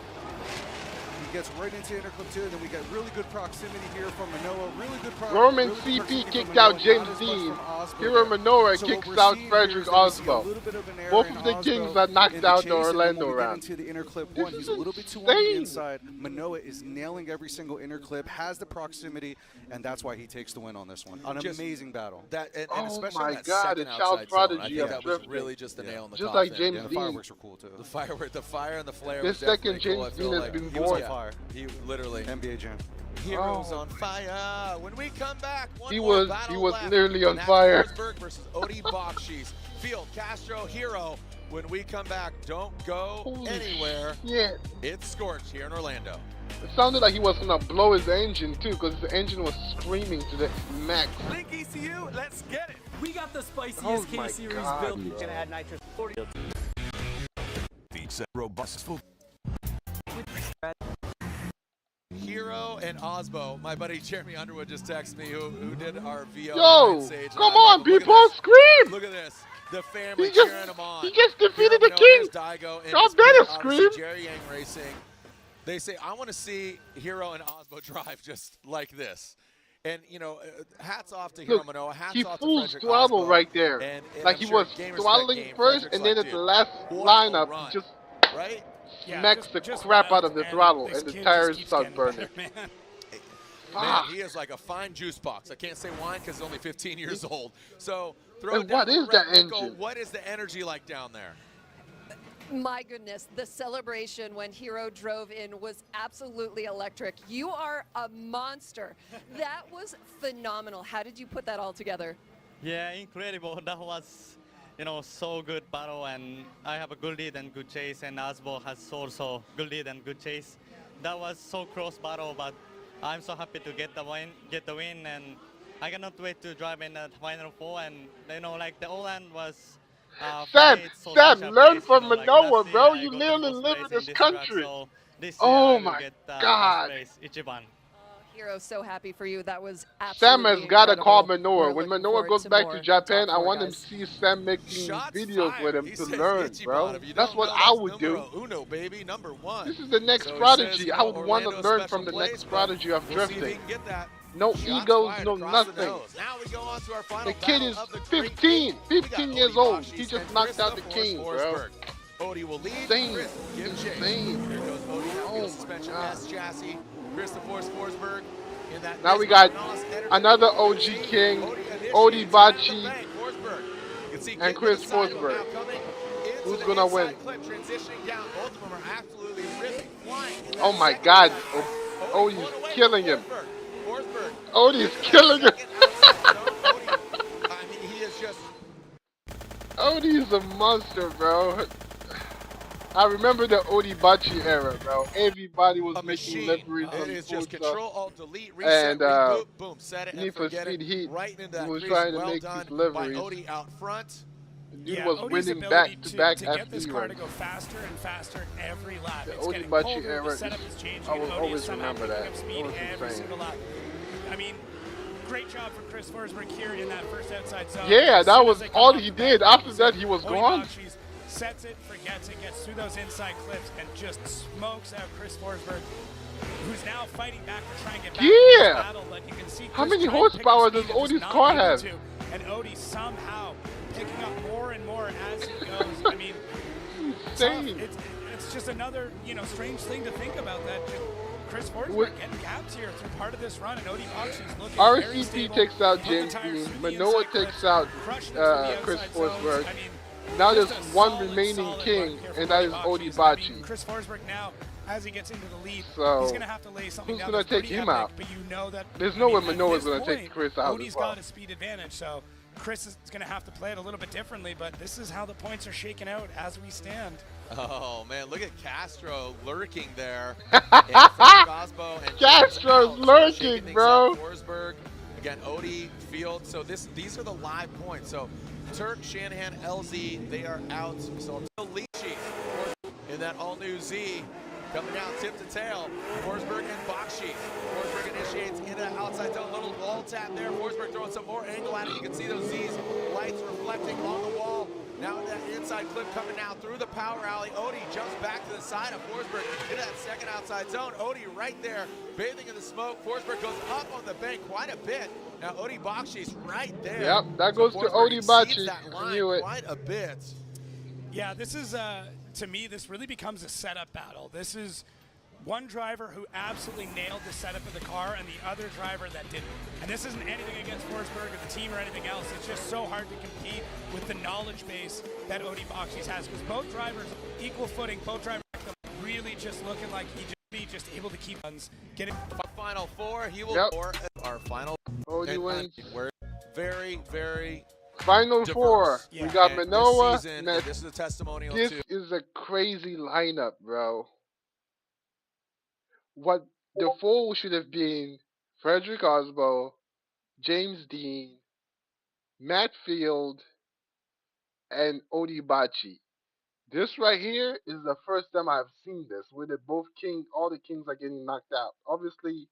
He gets right into interclip 2, and then we get really good proximity here from Manoa. Really good Roman really good CP proximity kicked from Manoa, out James not as much Dean. from Osbo Hero there. Manoa So kicks what we're out seeing Frederick here is that we see a Osbo. little bit of an error Both in of the Osbo kings are knocked in the out chase, the and then Orlando when we get round. into the interclip This one, is he's a little bit too on the insane. inside. Manoa is nailing every single interclip, has the proximity, and that's why he takes the win on this one. An amazing battle. And Oh especially my in that God, second a child outside zone. I prodigy think of that was drifting. really just the nail in the Just coffin. like James Yeah, the Dean. fireworks were cool too. The fire and the flare. This was definitely second cool. I James feel Dean has like been He was on born. fire. he literally. NBA Jam. Heroes Oh. on fire. When we come back, one He more was- battle he was left, literally and on that's fire. Forsberg versus Odie Bakshi's. Field, Castro, Hero. When we come back, don't go anywhere. Yeah. It's Scorch here in Orlando. It sounded like he was gonna blow his engine too, because the engine was screaming to the max. Link ECU, let's get it. We got the spiciest Oh K my series God, built. bro. Gonna add nitrous 40. Feeds robust full. Hero and Osmo, my buddy Jeremy Underwood just texted me, who did our VO. Yo, Sage, come on, people, scream! Look at this. The family He just- cheering him on. he just defeated Hero the Manoa, king. there's Daigo, and Y'all his better kid, obviously, scream. Jerry Yang Racing. They say, I want to see Hero and Osmo drive just like this. And, you know, hats off to Hero Look, Manoa, hats he off to full Frederick throttle Osmo. right there. And Like I'm he sure was game respect throttling game, first, Frederick's and then like, at the dude, last what a lineup, run, he just right? smacks the crap out of the throttle, and the tires start burning. Man, he is like a fine juice box. I can't say wine because he's only 15 years old. So throw And it down what to is the that red nickel. engine? What is the energy like down there? My goodness, the celebration when Hero drove in was absolutely electric. You are a monster. That was phenomenal. How did you put that all together? Yeah, incredible. That was, you know, so good battle, and I have a good lead and good chase, and Osmo has also good lead and good chase. That was so close battle, but I'm so happy to get the win, and I cannot wait to drive in the Final Four. And you know, like the O-Land was. Sam, so Sam, special learn place, from you know, like Manoa, last year bro. I You got the literally first live in place this this track, country. so this year Oh I will my get God. first place, Ichiban. Hero, so happy for you. That was Sam absolutely has got to incredible. call Manoa. We're When looking Manoa forward goes to back more to Japan, top I four want him guys. to see Sam making Shots videos fired. with him He to says learn, Ichiban. bro. If you That's don't what know, I that's would do. numero uno, baby, #1. This is the next So he strategy. says, you I know, would want to Orlando's learn special from the place, next but strategy of we'll see if he drifting. can get that. No Shots egos, fired no across the nothing. nose. Now we go on to our final The kid battle is of the 15, great eight. 15 We got years Odie old. Bachis He just and knocked Chris out the Force king, bro. Forsberg. Odie will lead. Insane. Chris, give chase. Insane. Here goes Odie now. Oh Oh suspension my S chassis. Chris the Force Forsberg. In that Now we nice got Monos energy. another OG king, Odie Bachis, and Chris Forsberg. Who's gonna win? Transitioning down. Both of them are absolutely ripping, flying. Oh my God, Odie's killing him. Odie's killing him. I mean, he is just. Odie's a monster, bro. I remember the Odie Bachi era, bro. Everybody was making liveries It on is food just stuff. Control Alt Delete Reset And reboot, boom, set it Need and for forget Speed it. Heat, Right into that he was crease. trying to Well make done these liveries. by Odie out front. Dude Yeah, was Odie's winning ability back-to-back to get this car to FP go runs. faster and faster every lap. The It's Odie getting Bachi colder, era, the setup is changing, I will and Odie always is somehow remember picking that. up speed It was every insane. single lap. I mean, great job for Chris Forsberg here in that first outside zone. Yeah, As that soon as was they come all off he the did. back, After that, he was Odie gone. Bachis sets it, forgets it, gets through those inside clips, and just smokes out Chris Forsberg, who's now fighting back to try and get back in this Yeah. battle. But you can see How Chris many trying to pick up horsepower speed does and just Odie's not car able have? to. And Odie somehow picking up more and more as he goes. I mean, Insane. it's just another, you know, strange thing to think about, that Chris Forsberg With- getting gaps here through part of this run, and Odie Bachis looking very RCP stable. takes out Put the James tires Dean. through the Manoa inside takes clips, out crushing it through the Chris outside zones. Forsberg. I mean, Now there's just a one solid, remaining solid king, run here and from that is Odie Odie Bachis. I mean, Bachi. Chris Forsberg now, as he gets into the lead, So, he's going to have to lay something who's down gonna that's take pretty him epic, out? but you know that There's no way at Manoa's this gonna take point, Chris out Odie's as well. got a speed advantage, so Chris is going to have to play it a little bit differently, but this is how the points are shaking out as we stand. Oh man, look at Castro lurking there. And Cosmo and Castro's lurking, bro. Forsberg, again, Odie, Field. So these are the live points. So Turk, Shanahan, LZ, they are out. So Lichi in that all-new Z coming down tip to tail. Forsberg and Bakshi. Forsberg initiates into outside zone, little wall tap there. Forsberg throwing some more angle at it. You can see those Z's lights reflecting on the wall. Now that inside clip coming now through the power alley. Odie jumps back to the side of Forsberg into that second outside zone. Odie right there, bathing in the smoke. Forsberg goes up on the bank quite a bit. Now Odie Bakshi's right there. Yep, that goes to Forsberg Odie exceeds Bachi. that I line knew it. quite a bit. Yeah, this is, to me, this really becomes a setup battle. This is one driver who absolutely nailed the setup of the car and the other driver that didn't. And this isn't anything against Forsberg or the team or anything else. It's just so hard to compete with the knowledge base that Odie Bachis has, because both drivers, equal footing, both drivers really just looking like he just able to keep runs. Get it. Final four, he will Yep. score our final. Odie wins. We're very, very Final four. Yeah. We got And Manoa. this season, and this is a testimonial This to. is a crazy lineup, bro. What the four should have been: Frederick Osbo, James Dean, Matt Field, and Odibachi. This right here is the first time I've seen this, where they both all the kings are getting knocked out. Obviously,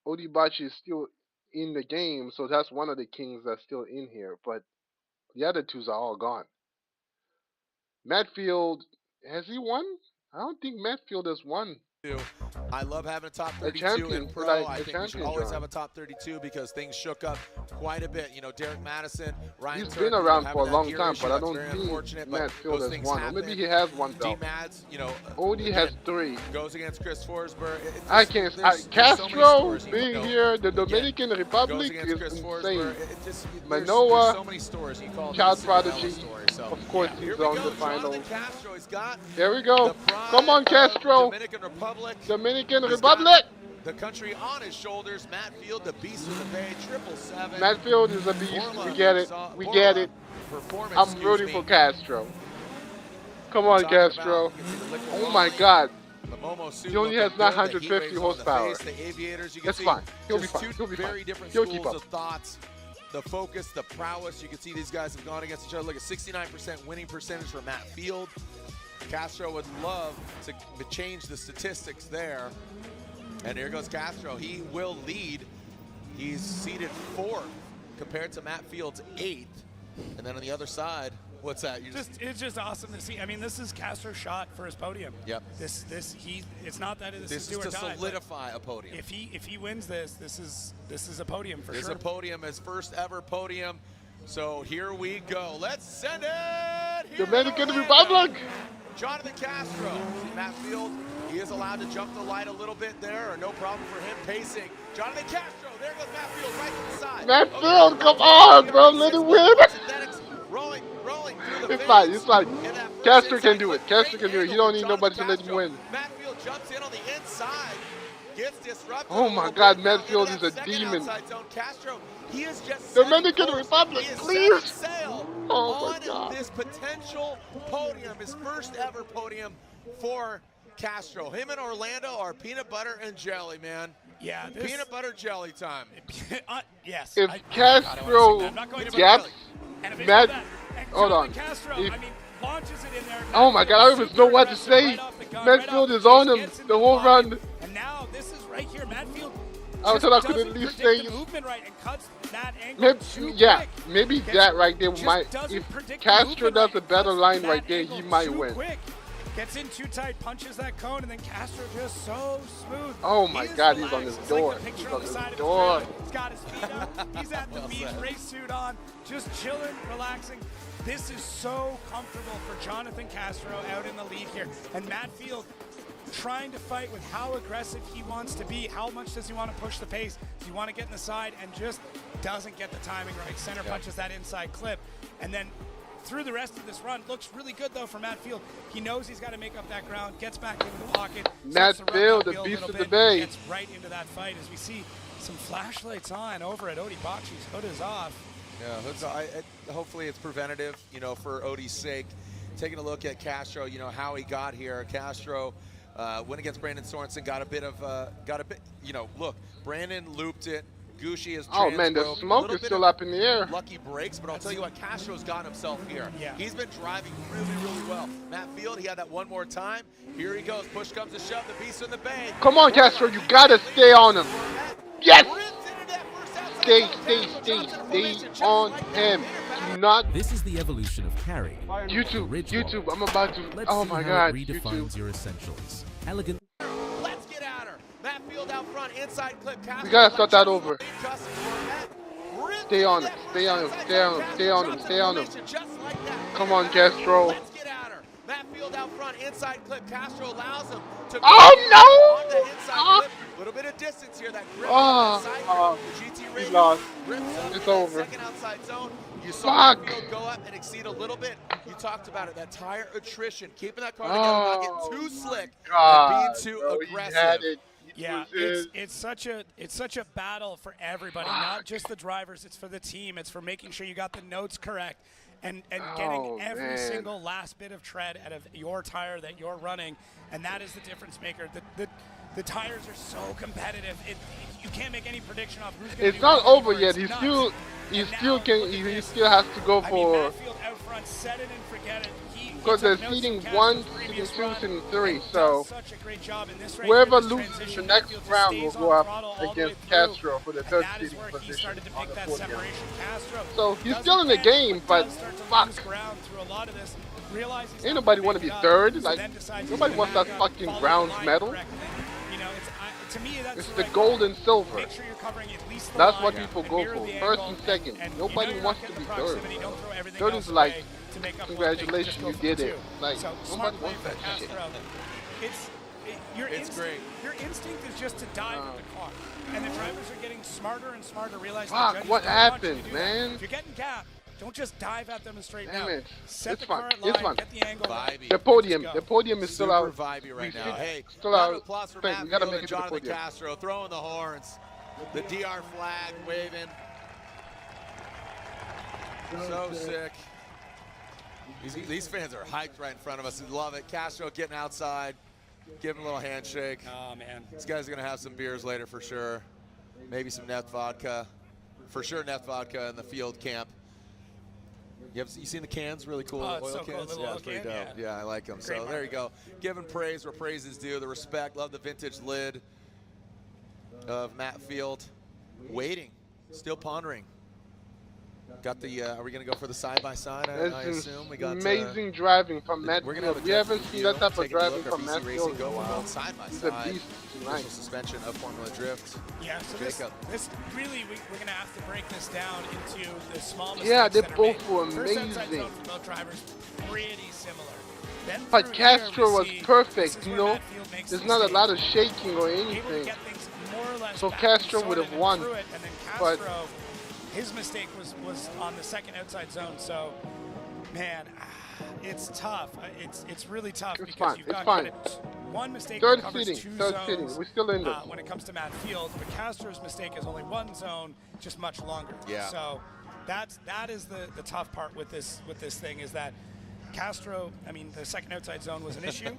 Odibachi is still in the game, so that's one of the kings that's still in here. But the other twos are all gone. Matt Field, has he won? I don't think Matt Field has won. I love having a top A 32 champion, in pro. like I a think we should champion, always John. have a top 32 because things shook up quite a bit. You know, Derek Madison, Ryan He's Turkey, been around having for a that long gear time, issue, but I that's don't very think unfortunate, Matt but Field those has things won. Or happen. maybe he has one belt. D-Mads, you know, Odie has 3. goes against Chris Forsberg. I can't. Castro being here, the Dominican Republic is insane. Manoa, so many stories. You call child this Cinderella prodigy. story, so. Of course, Here he's we on go. the finals. Castro, he's got Here we go. the pride Come on, of Castro. Dominican Republic. Dominican He's Republic. got the country on his shoulders. Matt Field, the beast of the Bay, 777. Matt Field is a beast. We get it. We get it. I'm rooting for Castro. Come on, Castro. Oh my God. He only has 950 horsepower. That's fine. He'll be fine. He'll be fine. Very different He'll keep schools up. of thoughts. The focus, the prowess. You can see these guys have gone against each other. Look at 69% winning percentage for Matt Field. Castro would love to change the statistics there. And here goes Castro. He will lead. He's seated 4th compared to Matt Field's 8th. And then on the other side, what's that? It's just awesome to see. I mean, this is Castro's shot for his podium. Yep. It's not that this is do or to die, solidify a podium. If he wins this is a podium for sure. This is a podium, his first ever podium. So here we go. Let's send it. Dominican Republic. Jonathan Castro. See Matt Field. He is allowed to jump the light a little bit there, or no problem for him pacing. Jonathan Castro. There goes Matt Field right to the side. Matt Field, come on, bro. Let it win. Rolling through the It's fine. It's fine. Castro can do it. Castro can do it. He don't need nobody to let him win. Matt Field jumps in on the inside. Gets disrupted. Oh my God, Matt Field is a demon. Castro, he is just Dominican Republic, please. Sail Oh my on God. this potential podium, his first ever podium for Castro. Him and Orlando are peanut butter and jelly, man. Yeah, peanut butter jelly time. Yes. If Castro gaps, Matt, hold on. Castro, If, I mean, launches it in there. oh my God, I don't even know what to say. Matt Field is on him the whole run. And now this is right here. Matt Field. I thought I could at least say. The movement right and cuts that angle Maybe, yeah, maybe that right there might. If Castro does a better line right there, he might win. Quick. Gets in too tight, punches that cone, and then Castro just so smooth. Oh my God, he's on his door. He's on his door. He's got his feet up. He's at the beach, race suit on, just chilling, relaxing. This is so comfortable for Jonathan Castro out in the lead here. And Matt Field trying to fight with how aggressive he wants to be. How much does he want to push the pace? Does he want to get in the side and just doesn't get the timing right? Center punches that inside clip. And then through the rest of this run, looks really good though for Matt Field. He knows he's got to make up that ground, gets back into the pocket. Matt Field, the beast of the Bay. Gets right into that fight as we see some flashlights on over at Odibachi's. Hood is off. Yeah, hood's off. Hopefully it's preventative, you know, for Odie's sake. Taking a look at Castro, you know, how he got here. Castro went against Brandon Sorenson, got a bit, you know, look, Brandon looped it. Gucci is oh man, the smoke is still up in the air. Lucky breaks, but I'll tell you what, Castro's got himself here. Yeah. He's been driving really, really well. Matt Field, he had that one more time. Here he goes. Push comes to shove. The beast in the bay. Come on, Castro, you gotta stay on him. Yes. Stay on him. Do not. This is the evolution of carry. YouTube. I'm about to. Let's oh see my how God. it redefines YouTube. your essentials. Elegant. Let's get at her. Matt Field out front, inside clip. We gotta start that over. Stay on him. Stay on him. Stay on him. Stay on him. Stay on him. Come on, Castro. Let's get at her. Matt Field out front, inside clip. Castro allows him to oh no! On the inside clip. A little bit of distance here. That grip the GT he's lost. It's over. Second outside zone. You saw Matt Field go up and exceed a little bit. You talked about it. That tire attrition, keeping that car together, not getting too slick, and being too aggressive. Yeah, it's such a battle for everybody, not just the drivers. It's for the team. It's for making sure you got the notes correct and getting every single last bit of tread out of your tire that you're running, and that is the difference maker. The tires are so competitive. You can't make any prediction off who's going to. It's not over yet. He still has to go for. Out front, set it and forget it. Because they're seeding 1, seeding 2, seeding 3, so whoever loses the next round will go up against Castro for the third seeding position on the podium. So he's still in the game, but fuck. Ain't nobody want to be third. Like, nobody wants that fucking bronze medal. It's the gold and silver. That's what people go for, first and second. Nobody wants to be third. Third is like, congratulations, you did it. Like, nobody wants that shit. It's great. Your instinct is just to dive with the car. And the drivers are getting smarter and smarter, realizing fuck, what happened, man? If you're getting gapped, don't just dive at them and straighten out. Set it's the fun. car at It's line, fun. get the angle. The podium is still out. Vibey right now. Hey, still out. applause for We gotta make it to the Jonathan podium. Castro throwing the horns. The DR flag waving. So sick. These fans are hyped right in front of us. They love it. Castro getting outside, giving a little handshake. Oh, man. These guys are going to have some beers later for sure. Maybe some Neth vodka. For sure, Neth vodka in the field camp. You seen the cans? Really cool oil so cans. Cool, Yeah, it's pretty dope. Yeah, I like them. Great so there you go. Giving praise where praise is due. The respect. Love the vintage lid of Matt Field. Waiting. Still pondering. Got the, are we going to go for the side-by-side, I assume? We got amazing driving from Matt Field. We haven't seen that type of driving from Matt BC Field Racing go in a while. side-by-side. He's a beast tonight. Suspension of Formula Drift. Yeah, so this really, we're going to have to break this down into the small mistakes. Yeah, they that are both made. were First amazing. outside zone for both drivers, pretty similar. Then But through Castro here, was we see perfect, this is you where know? Matt Field makes There's the not a mistake. lot of shaking or Able to anything. get things more or less So back Castro and would have sorted won. through it, and then But Castro, his mistake was on the second outside zone. So, man, it's tough. It's really tough It's because fine. you've It's got fine. kind of one mistake Third that covers seeding. two Third zones seeding. We're still in this. when it comes to Matt Field, but Castro's mistake is only one zone, just much longer. Yeah. So that is the tough part with this thing is that Castro, I mean, the second outside zone was an issue,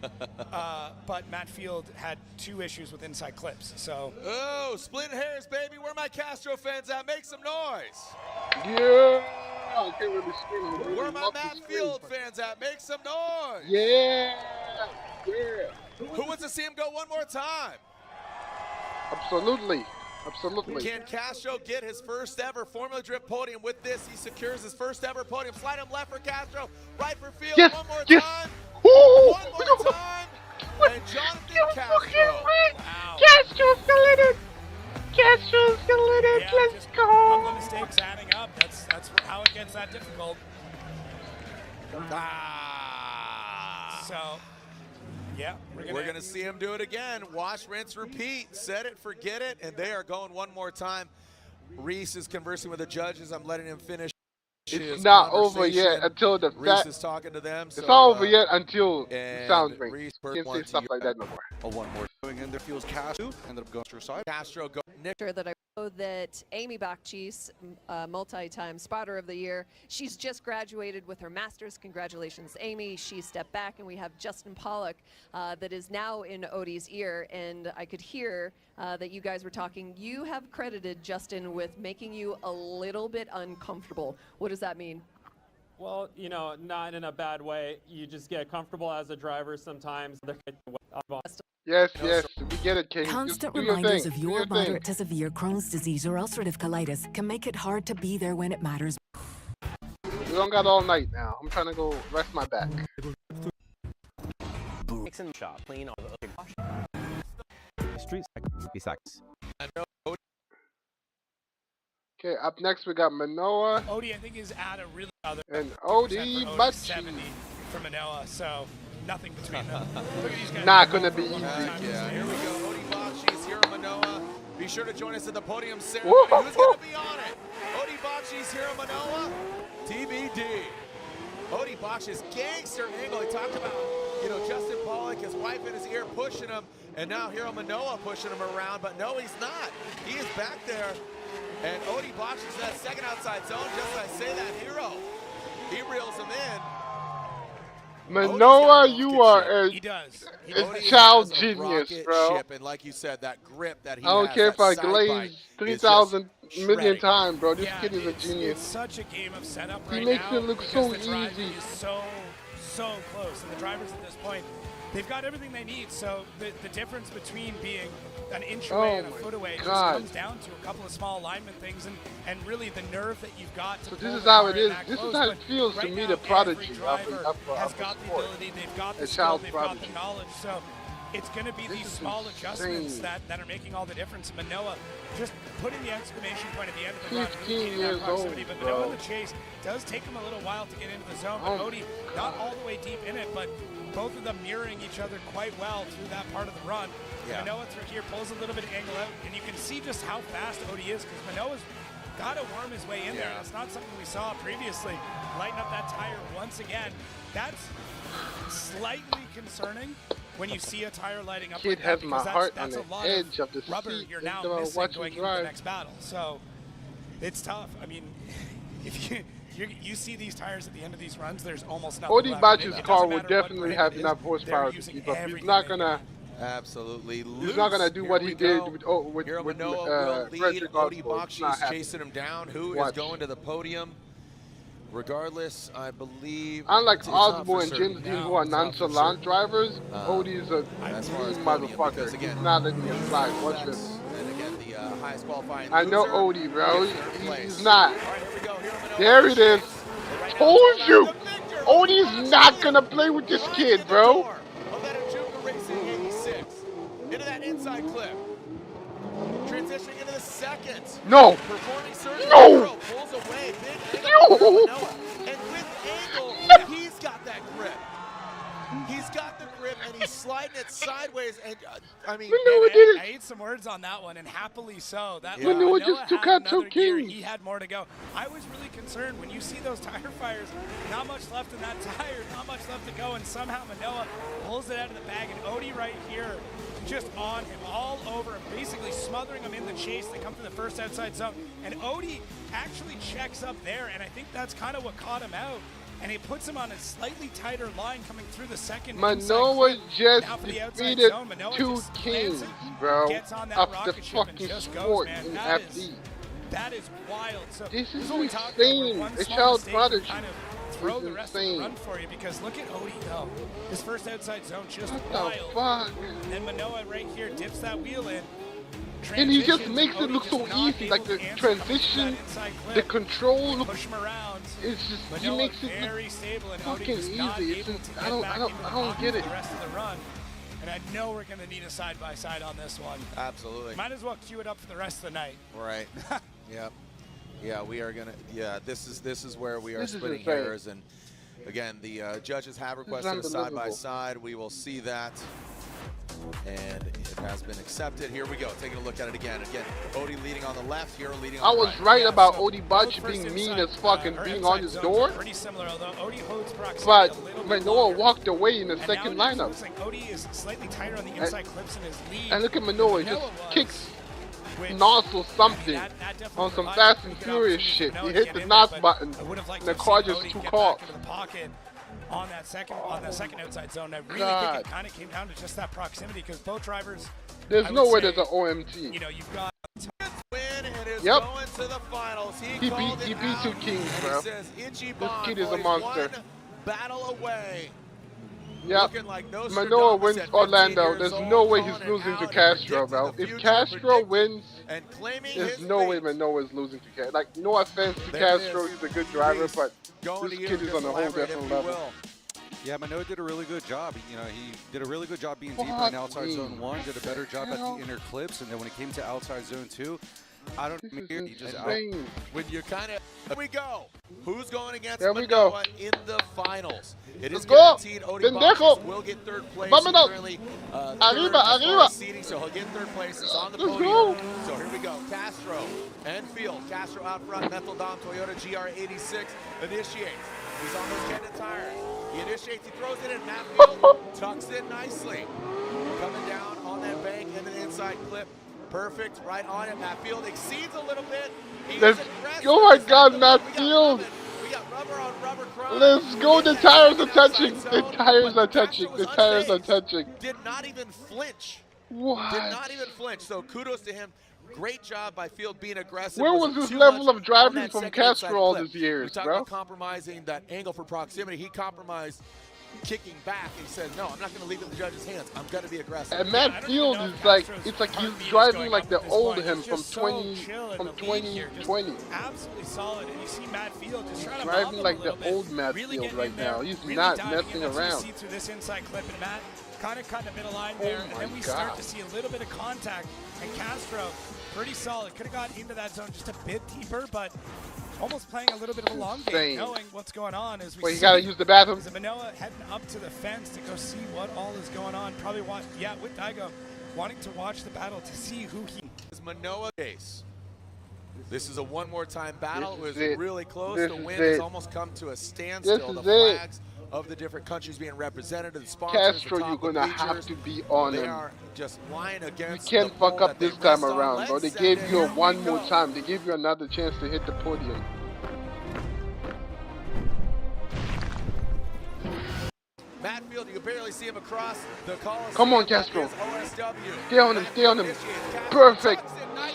but Matt Field had 2 issues with inside clips. So. Oh, splitting hairs, baby. Where my Castro fans at? Make some noise. Yeah. I can't really scream. Where my Matt Field fans at? Make some noise. Yeah. Yeah. Who wants to see him go one more time? Absolutely. Absolutely. Can Castro get his first ever Formula Drift podium with this? He secures his first ever podium. Slide him left for Castro, right for Field. Yes, one more yes. time. Ooh. One more time. And Jonathan Castro. Wow. Castro's still in it. Castro's still in it. Yeah, Let's A go. couple of mistakes adding up. That's how it gets that difficult. So, yeah, We're going to see him do it again. Wash, rinse, repeat. Set it, forget it, and they are going one more time. Reese is conversing with the judges. I'm letting him finish. It's not over yet until the Reese is talking to them. It's not over yet until the sound breaks. Reese, Can't say stuff like that no more. One more going in there feels Castro ended up going to her side. Castro go. Sure that I know that Amy Bakchis, multi-time spotter of the year, she's just graduated with her master's. Congratulations, Amy. She stepped back, and we have Justin Pollock that is now in Odie's ear, and I could hear that you guys were talking. You have credited Justin with making you a little bit uncomfortable. What does that mean? Well, you know, not in a bad way. You just get comfortable as a driver sometimes. Yes, yes, we get it, King. Constant Just do your reminders thing. of Do your thing. moderate to severe Crohn's disease or ulcerative colitis can make it hard to be there when it matters. We don't got all night now. I'm trying to go rest my back. Mixing shot, clean on Street seconds. Okay, up next we got Manoa. Odie, I think, is at a really other. And Odie, but 70 for Manoa, so nothing between them. Look at these guys. Not gonna be easy. Yeah, here we go. Odie Bakchis here in Manoa. Be sure to join us at the podium ceremony. Who's going to be on it? Odie Bakchis here in Manoa. TBD. Odie Bakchis gangster angle. He talked about, you know, Justin Pollock has his wife in his ear pushing him, and now Hero Manoa pushing him around, but no, he's not. He is back there, and Odie boxes that second outside zone. Just as I say that, Hero, he reels him in. Manoa, you are He does. a child genius, bro. Ship, and like you said, that grip that he I don't has, care if I that glaze side 3,000 million shredding. times, bro. This Yeah, kid is a it's genius. such a game of setup He right makes now it look because so the drive easy. is so close, and the drivers at this point, they've got everything they need. So the difference between being an inch away and a foot away just comes down to a couple of small alignment things, and really the nerve that you've got to So pull this is the how car it in is. that This close. is how it But feels to right me, now, the prodigy every of driver the has got the sport. ability, they've got the A skill, child they've got prodigy. the knowledge. So it's going to be This these is small adjustments insane. that are making all the difference. Manoa just putting the exclamation point at the end of the run, 15 really years that proximity. old, But bro. Manoa in the chase does take him a little while to get into the zone. But Oh Odie, not all the way deep in it, but both of them mirroring each other quite well through that part of the run. Yeah. Manoa through here pulls a little bit of angle out, and you can see just how fast Odie is because Manoa's got to worm his way in there. And it's not something we saw previously. Lighten up that tire once again. That's slightly concerning when you see a tire lighting up Kid like that, has my because heart that's on a the lot edge of the rubber seat you're now until I missing watch him going into the drive. next battle. So it's tough. I mean, if you see these tires at the end of these runs, there's almost nothing Odie left. Bach's It car doesn't would matter what definitely brand have it is, enough they're horsepower to using keep up. He's everything not they gonna. Absolutely. He's not gonna do what he did with Hero with Manoa will lead. Frederick Odie Oswald. Bakshi Not is happening. chasing him down. Who is Watch. going to the podium? Regardless, I believe. Unlike it's not for Osmo and certain. James Dean, who are nonchalant drivers, Odie's a as far as mean podium, motherfucker. because again, He's not letting him slide. Watch this. and again, the highest qualifying I know loser Odie, bro. gets third place. He's not. All right, here we go. Hero Manoa There it is. Told you. Victor. Odie's not gonna play with this kid, bro. Of that Ajuga Racing 86 into that inside clip. Transitioning into the second. No. Performing surgery. No. Pulls away. Big angle. No. Manoa. And with angle, he's got that grip. He's got the grip, and he's sliding it sideways. And I mean, Manoa did it. I ate some words on that one, and happily so. That Manoa just took out two kings. He had more to go. I was really concerned when you see those tire fires. Not much left in that tire, not much left to go, and somehow Manoa pulls it out of the bag, and Odie right here just on him, all over him, basically smothering him in the chase. They come to the first outside zone, and Odie actually checks up there, and I think that's kind of what caught him out. And it puts him on a slightly tighter line coming through the second. Manoa just now for the defeated zone, Manoa 2 just kings, plants it, bro, gets on that of the rocket ship and fucking just goes, sport man. in That FD. is wild. So This is what we talked about, where insane. one A small child mistake prodigy. can kind of throw It's the rest of insane. the run for you, because look at Odie though. His first outside zone just What the wild. fuck? And then Manoa right here dips that wheel in. And he just Transitions, makes it Odie look just so not easy, able like to the answer coming through transition, that inside clip. the control. Look, Push him around. it's just he Manoa makes it very look stable, and fucking Odie just not easy. It's able just, to I get don't back into the pocket get for it. the rest of the run. And I know we're going to need a side-by-side on this one. Absolutely. Might as well queue it up for the rest of the night. Right. Yep. Yeah, we are gonna. Yeah, this is where we are This is splitting insane. hairs, and again, the judges have requested a side by side. We will see that, and it has been accepted. Here we go. Taking a look at it again. Again, Odie leading on the left. Hero leading on I the was right. right about so Odie Bachi both being first mean inside, as fuck and or being inside on his zones door, are pretty similar, although Odie holds proximity but a little bit Manoa longer. walked away in the And second now it lineup. looks like Odie is slightly tighter on the inside clips in his lead. And look at Manoa, he Manoa just was, kicks which, nozzle something that definitely on some provides Fast a and good Furious opportunity shit. for He Manoa to hit get the in NOS there, but button, I would have liked and the to car see just Odie took get off. back into the pocket on that second outside zone. I really God. think it kind of came down to just that proximity, because both drivers. There's I no would way say, there's an OMT. You know, you've got. Win and is Yep. going to the finals. He called beat it 2 out, kings, and bro. He says, Itchy This Bond kid is a Boys, monster. one battle away. Yep. Looking like Nostradamus Manoa wins at 15 Orlando. years There's old, no way calling he's it losing out to and Castro, predicting bro. the If future, Castro predicting wins, and claiming there's his no way fate. Manoa is losing to Castro. Like, no offense to There it Castro, is. he's a good driver, but Going this to you, kid is just on a whole elaborate, different if you level. will. Yeah, Manoa did a really good job. You know, he did a really good job being deeper Fuck in outside me. zone 1, did a better job at the inner clips, and then when it came to outside zone 2, I don't know, he just out. Insane. When you kind of, here we go. Who's going against There we go. Manoa in the finals? It is Let's go. guaranteed Odie Pendejo. Boxes will get third place. Vámonos. He's currently third Arriba, as far arriba. as seating, so he'll get third place. He's on the Let's podium. go. So here we go. Castro and Field. Castro out front. Methyl Dom Toyota GR86 initiates. He's on those Canada tires. He initiates, he throws it in. Matt Field tucks it nicely. Coming down on that bank into the inside clip. Perfect, right on it. Matt Field exceeds a little bit. Oh my God, Matt Field. We got rubber on rubber crime. Let's go. The tires are touching. The tires are touching. The tires are touching. Did not even flinch. What? Did not even flinch. So kudos to him. Great job by Field being aggressive. Where was this level of driving from Castro all these years, we talked bro? about compromising that angle for proximity. He compromised kicking back. He said, no, I'm not going to leave it in the judge's hands. I'm going to be aggressive. And Matt Field is like, it's like he's driving like the old him from 2020. Absolutely solid. And you see Matt Field just trying to driving like the old Matt Field right now. He's not messing around. See through this inside clip, and Matt kind of cutting a bit of line there, and then we start to see a little bit of contact. And Castro, pretty solid. Could have got into that zone just a bit deeper, but almost playing a little bit of a long game, knowing what's going on. As we you gotta use the bathroom. Is Manoa heading up to the fence to go see what all is going on? Probably with Daigo wanting to watch the battle to see who he is. Manoa case. This is a one more time battle. It was really close. The win has almost come to a standstill. The flags of the different countries being represented, the sponsors, Castro, the you're gonna have to be on they him. are just lying against. You can't fuck up this time around, bro. They gave you one more time. They gave you another chance to hit the podium. Matt Field, you can barely see him across the Coliseum. Come on, Castro. Stay on him, stay on him. Perfect.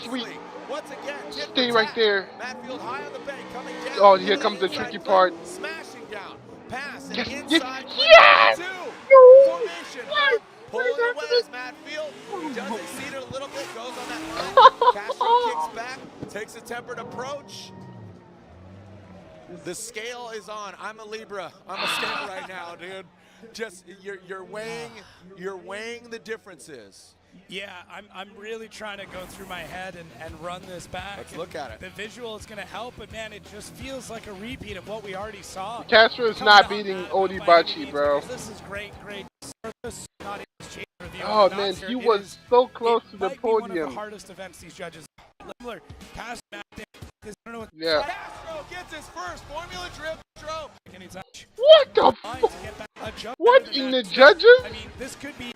Sweet. Once again, stay right there. Matt Field high on the bank, coming down. Oh, here comes the tricky part. Smashing down. Pass and yes, inside. Yes! Formation. Pulling away is Matt Field. He does exceed it a little bit, goes on that line. Castro kicks back, takes a tempered approach. The scale is on. I'm a Libra. I'm a scale right now, dude. Just you're weighing the differences. Yeah, I'm really trying to go through my head and run this back. Let's look at it. The visual is going to help, but man, it just feels like a repeat of what we already saw. Castro is not beating Odibachi, bro. This is great. Oh man, he was so close to the podium. One of the hardest events these judges. Castro, I don't know what. Yeah. Castro gets his first Formula Drift stroke. What the fuck? What in the judges? I mean, this could be.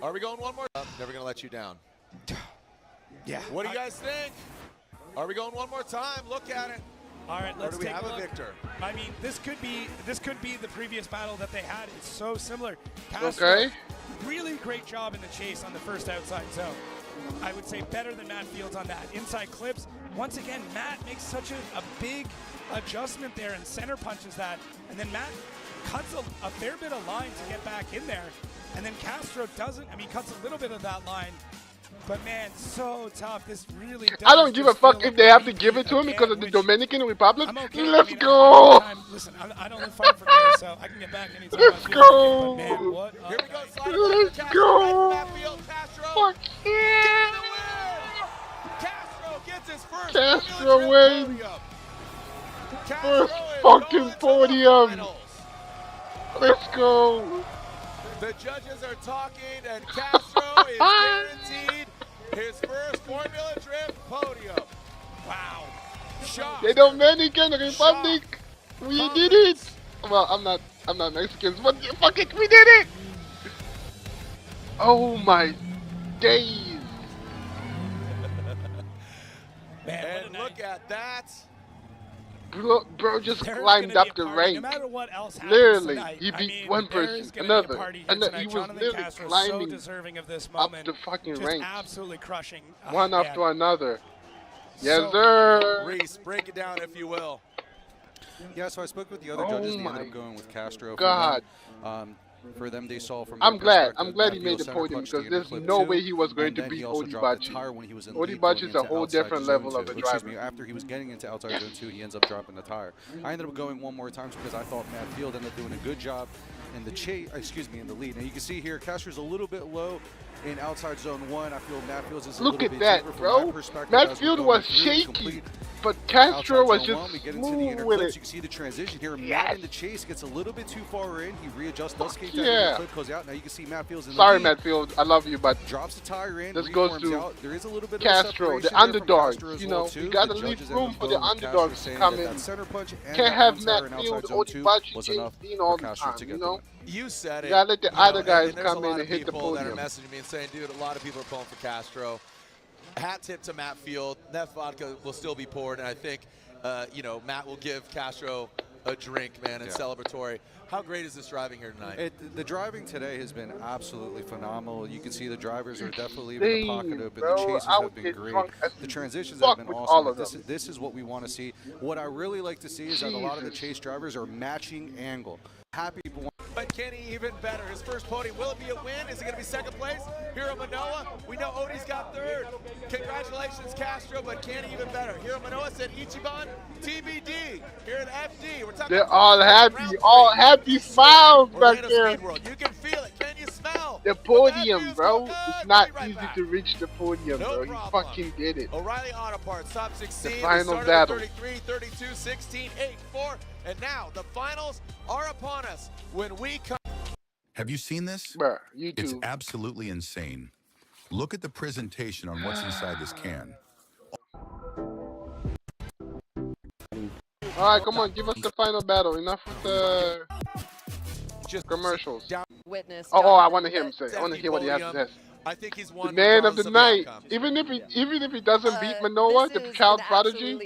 Are we going one more? Never gonna let you down. Yeah. What do you guys think? Are we going one more time? Look at it. All right, let's take a look. Or do we have a victor? I mean, this could be the previous battle that they had. It's so similar. Castro, really great job in the chase on the first outside zone. I would say better than Matt Fields on that. Inside clips, once again, Matt makes such a big adjustment there and center punches that. And then Matt cuts a fair bit of line to get back in there. And then Castro doesn't. I mean, cuts a little bit of that line. But man, so tough. This really does. I don't give a fuck if they have to give it to him because of the Dominican Republic. Let's go. Listen, I don't live far from here, so I can get back anytime. Let's go. But man, what? Here we go. Let's go. Fuck yeah. Castro gets his first. Castro wins. First fucking podium. Let's go. The judges are talking, and Castro is guaranteed his first Formula Drift podium. Wow. Shock. The Dominican Republic. We did it. Well, I'm not Mexican, but fuck it, we did it. Oh my days. Man, and look at that. Bro just climbed up the rank. No matter what else happens literally, tonight, he beat I mean, one person, another. He was literally climbing so deserving of this up moment. the fucking Just rank. absolutely crushing. One man. after another. Yes, So, sir. Reese, break it down if you will. Yeah, so I spoke with the other judges. They ended up going with Castro. God. For them, they saw from. I'm glad he made the podium because there's no way he was going to beat Odibachi. Odibachi is a whole different level of a driver. After he was getting into outside zone 2, he ends up dropping the tire. I ended up going one more time because I thought Matt Field ended up doing a good job in the in the lead. Now you can see here, Castro's a little bit low in outside zone 1. I feel Matt Fields is a Look little at bit that, deeper from bro. my perspective. Matt as we're Field going was through shaky, complete but Castro was outside just zone 1. We get into the smooth inner with clips. it. You can see the transition here. Yes. Matt in the chase gets a little bit too far in. He readjusts, does skate that yeah. inner clip, goes out. Now you can see Matt Fields in the Sorry, lead. Matt Field, I love you, but drops the tire in, this goes reforms to out. There is a little bit Castro, of the underdogs. You know, you gotta leave room for the underdogs to come in. Center punch and Can't that have front tire Matt in Field, outside zone 2 Odibachi, was James enough Dean for all the Castro time, to you get the know? win. You said it. You gotta let the You know, other guys and there's come a lot in and of hit the people that are podium. messaging me and saying, dude, a lot of people are pulling for Castro. Hat tip to Matt Field. That vodka will still be poured, and I think, you know, Matt will give Castro a drink, man, and celebratory. How great is this driving here tonight? The driving today has been absolutely phenomenal. You can see the drivers are definitely leaving the pocket open. The chases have been great. The transitions have been awesome. This is what we want to see. What I really like to see is that a lot of the chase drivers are matching angle. Happy people. But Kenny even better. His first podium. Will it be a win? Is it going to be second place? Hiro Manoa. We know Odie's got third. Congratulations, Castro, but Kenny even better. Hiro Manoa said Ichiban TBD here at FD. We're talking. They're all happy smiles back there. You can feel it. Can you smell? The podium, bro. It's not easy to reach the podium, bro. You fucking did it. O'Reilly Auto Parts, top 16. The final they battle. 33, 32, 16, 8, 4. And now the finals are upon us when we come. Have you seen this? Bruh, you It's absolutely insane. Look at the presentation on what's inside this can. All right, come on, give us the final battle. Enough with the commercials. Witness. Oh, I want to hear him say. I want to hear what he has to say. I think he's The won man of regardless the of night. outcome. Even if he doesn't beat Manoa, the child prodigy,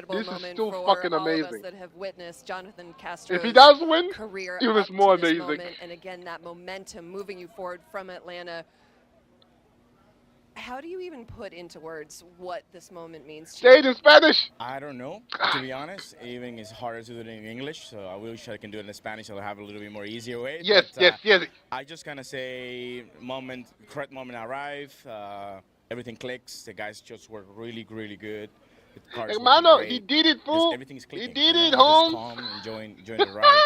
this is still fucking amazing. That have witnessed Jonathan Castro's if he does win, career it was up more to this amazing. moment, and again, that momentum moving you forward from Atlanta. How do you even put into words what this moment means to you? Say it in Spanish. I don't know, to be honest. Even it's harder to do it in English, so I wish I can do it in Spanish. So I'll have a little bit more easier way. Yes, but, yes. I just kind of say correct moment arrive. Everything clicks. The guys just work really, really good. The cars Hermano, great. he did it, fool. Everything's clicking. He did it, Just Holmes. calm, enjoying the ride.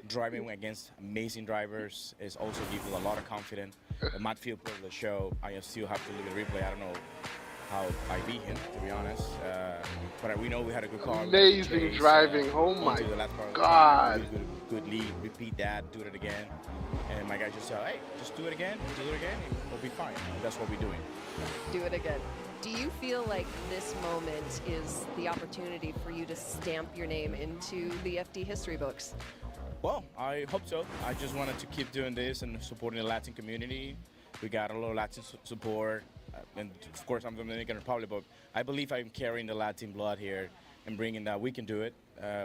Driving against amazing drivers is also gives you a lot of confidence. The Matt Field part of the show, I still have to look at the replay. I don't know how I beat him, to be honest. But we know we had a good car. Amazing driving. Oh my God. Good lead. Repeat that. Do it again. And my guy just said, hey, just do it again. Do it again. We'll be fine. And that's what we're doing. Do it again. Do you feel like this moment is the opportunity for you to stamp your name into the FD history books? Well, I hope so. I just wanted to keep doing this and supporting the Latin community. We got a lot of Latin support, and of course I'm from the Dominican Republic, but I believe I'm carrying the Latin blood here and bringing that we can do it.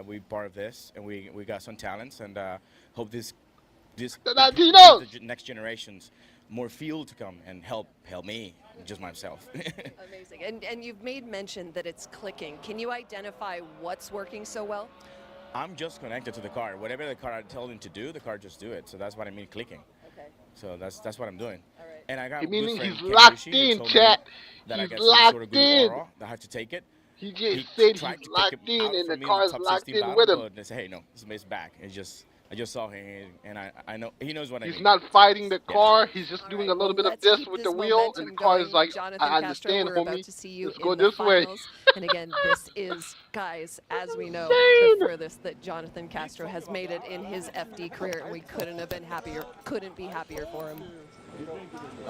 We're part of this, and we got some talents, and hope this the next generations more fuel to come and help me, just myself. Amazing. And you've made mention that it's clicking. Can you identify what's working so well? I'm just connected to the car. Whatever the car I tell him to do, the car just do it. So that's what I mean clicking. Okay. So that's what I'm doing. All right. And I got Meaning good friend, he's Ken locked Bushi, in, told me chat. that He's I got some locked sort of good in. aura, that I have to take it. He just said he's locked in, and the car's locked in with him. They say, hey, no, it's back. I just saw him, and I know he knows what I mean. He's not fighting the car. He's just doing a little bit of this with the wheel, and the car is like, I understand, homie. Let's go this way. And again, this is, guys, as we know, the furthest that Jonathan Castro has made it in his FD career, and we couldn't have been happier, couldn't be happier for him.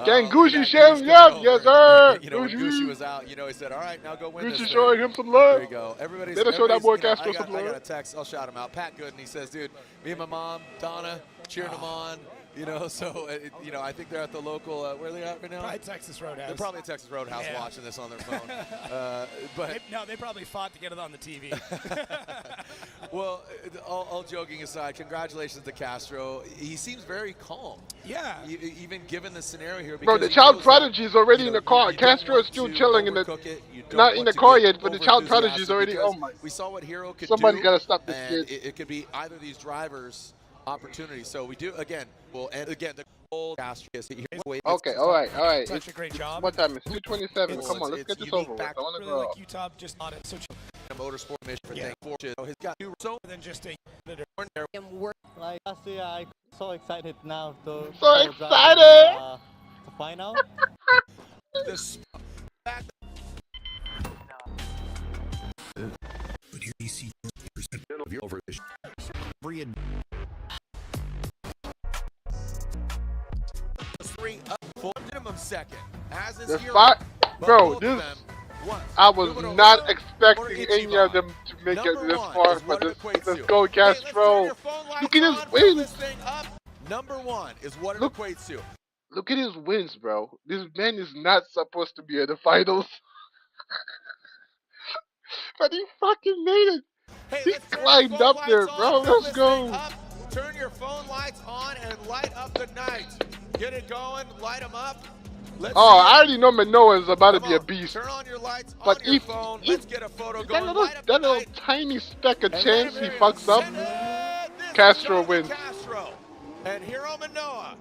Can Gucci share him up? Yes, sir. You know, when Gucci was out, you know, he said, all right, now go win this Gucci thing. showing him some love. There you go. Everybody's show that boy you know, Castro some love. I got a text. I'll shout him out. Pat Gooden, he says, dude, me and my mom, Donna, cheering him on. You know, so, you know, I think they're at the local, where are they at right now? Probably Texas Roadhouse. They're probably at Texas Roadhouse watching this on their phone. But they probably fought to get it on the TV. Well, all joking aside, congratulations to Castro. He seems very calm. Yeah. Even given the scenario here. Bro, the child prodigy is already in the car. Castro is still chilling in the, not in the car yet, but the child prodigy is already, oh my. We saw what Hero could Somebody do. got to stop this and kid. It could be either of these drivers' opportunities. So we do, again, the old Castro is here. Okay, all right. Such a great job. What time? It's 2:27. Come on, let's get this over with. I want to really go. like Utah just on it. So a motorsport mission thing for you. He's got two so than just a Like, I'm so excited now to excited! the final. But here you see percent of your over Three up for minimum second. As is The here, fight, but bro. both This of them, once. I was not expecting any of them to make it Number this one far, is but what it let's equates to. go, Hey, let's turn Castro. your phone lights Look at on, his fill wins. this thing up. Number one is what it equates to. Look at his wins, bro. This man is not supposed to be in the finals, but he fucking made it. Hey, He let's turn your climbed phone up lights there, on, bro. fill Let's this go. thing up. Turn your phone lights on and light up the night. Get it going, light them up. Let's Oh, see I already know Manoa is about to Come be a on, beast. Turn on your lights But on your if phone. Let's get a photo that going. little, Light up the night. tiny speck of And chance let he him fucks up, send it. This is Castro Jonathan wins. Castro and Hero Manoa.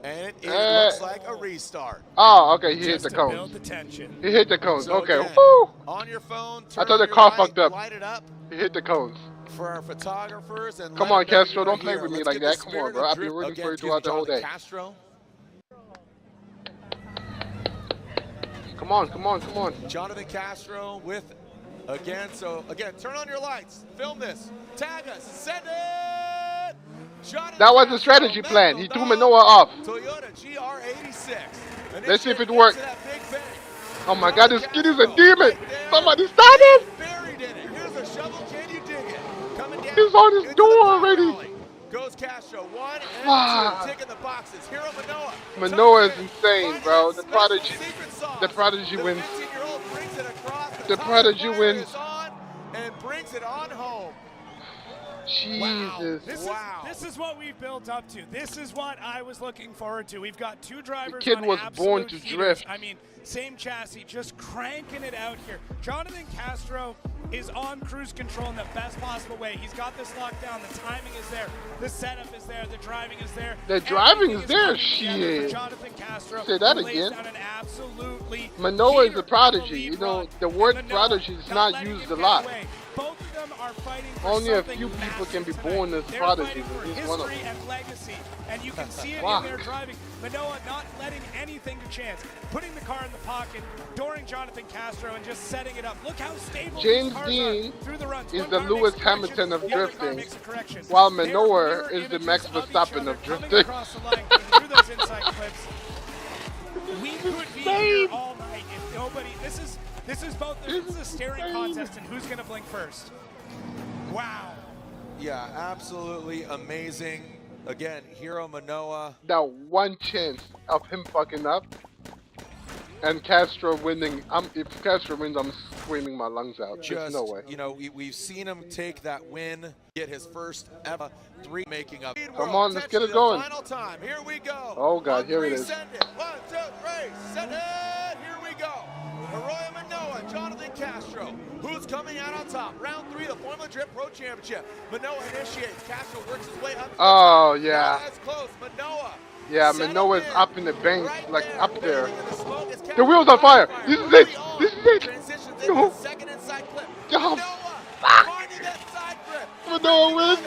And it looks like a restart. Oh, okay, he hit Just the to cones. build the tension. He hit the cones. So Okay, again, woo! on your phone, I turn thought on the your car light, fucked up. light it up He hit the cones. for our photographers and Come let on, them know that Castro, you are don't play here. with me Let's like get the that. Come on, spirit bro. of I've been drift- rooting for you again, throughout the whole Jonathan day. Castro. Come on, come on, come on. Jonathan Castro with, again, so again, turn on your lights, film this, tag us, send it! Jonathan That was the Castro, strategy plan. He mental threw dog, Manoa off. Toyota GR86. Let's see if it Initiated works. into that big bang. Oh my god, this kid is a Castro, demon! right there. Somebody stop him! Buried in it. Here's a shovel, can you dig it? Coming down He's on his into door the back already. alley. Goes Castro, 1 and Fuck. 2, ticking the boxes. Hero Manoa. Manoa is Top insane, finish. bro. Finding The that prodigy. special secret sauce. The prodigy The wins. 15-year-old brings it across. The tire prodigy fire wins. is on and brings it on home. Jesus. This is what we've built up to. This is what I was looking forward to. We've got two drivers kid on was born absolute to heaters. drift. I mean, same chassis, just cranking it out here. Jonathan Castro is on cruise control in the best possible way. He's got this locked down. The timing is there. The setup is there. The driving is there. The driving is there. coming together for Shit. Jonathan Castro, Say that who lays again. down an absolutely Manoa is heater a prodigy. of a lead You know, run. the word And prodigy is not letting used him a get lot. away. Both of them are fighting for Only a something few people can be massive born tonight. as They're prodigies, fighting for and he's one of history them. and legacy, and you can see it Fuck. in their driving. Manoa not letting anything to chance, putting the car in the pocket, dooring Jonathan Castro, and just setting it up. Look how stable James these cars Dean are through the runs. is One the car Lewis makes a correction, Hamilton of the other car drifting, makes a correction. while They are Manoa mirror is the images Max of each Verstappen other of coming drifting. across the line through those inside clips. We could be here all night if nobody. This is both. This is a staring contest, and who's going to blink first? Wow. Yeah, absolutely amazing. Again, Hero Manoa. That one chance of him fucking up and Castro winning. If Castro wins, I'm screaming my lungs out. There's Just, no way. you know, we've seen him take that win, get his first ever 3 making up. Come on, let's get it going. Final time. Here we go. Oh god, On here it 3, is. send it. 1, 2, 3, send it. Here we go. Arroyo Manoa, Jonathan Castro. Who's coming out on top? Round 3 of the Formula Drift Pro Championship. Manoa initiates. Castro works his way up. Oh yeah. That's close. Manoa. Yeah, Manoa is up in the bank, like up there. The wheels on fire. This is it. This is it. No. Second inside clip. Jump. Finding that side grip. Manoa wins.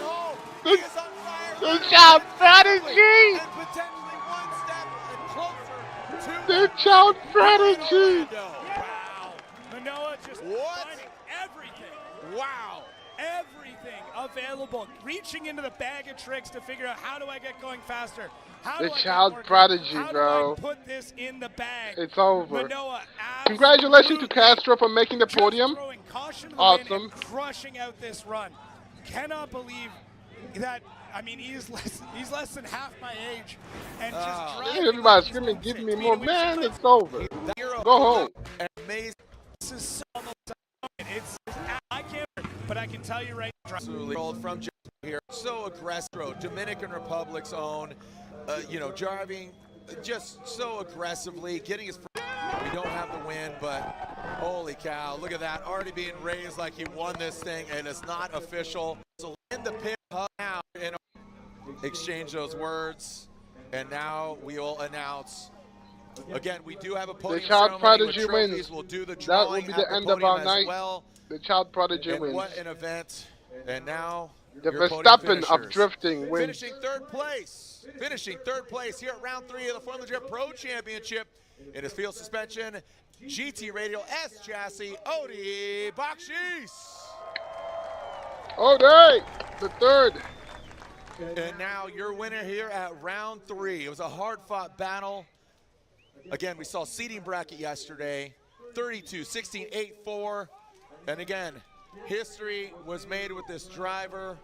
The child strategy. And potentially one step closer to The child strategy. Wow. Manoa just finding everything. Wow. Everything available. Reaching into the bag of tricks to figure out how do I get going faster? How The do I get child more prodigy, how bro. Do I put this in the bag? It's over. Manoa Congratulations to Castro for making the podium. throwing caution to the wind Awesome. and crushing out this run. Cannot believe that. I mean, he's less than half my age, and just driving. Everybody screaming, give me more. Man, it's over. Go home. Amazing. This is so almost it's I can't, but I can tell you right now. Absolutely. From here, so aggressive. Dominican Republic's own, you know, driving just so aggressively, getting his. We don't have the win, but holy cow! Look at that, already being raised like he won this thing, and it's not official. So in the pit now, and exchange those words, and now we will announce. Again, we do have a podium The child ceremony with prodigy trophies. wins. We'll do the That will drawing be at the the end of podium our as night. well. The child prodigy And wins. what an event. And now The Your podium Verstappen of finishers. drifting wins. Finishing third place here at round 3 of the Formula Drift Pro Championship. In his field suspension, GT Radial S chassis, Odi Bakshis. Odi, the third. And now your winner here at round 3. It was a hard-fought battle. Again, we saw seeding bracket yesterday, 32, 16, 8, 4. And again, history was made with this driver.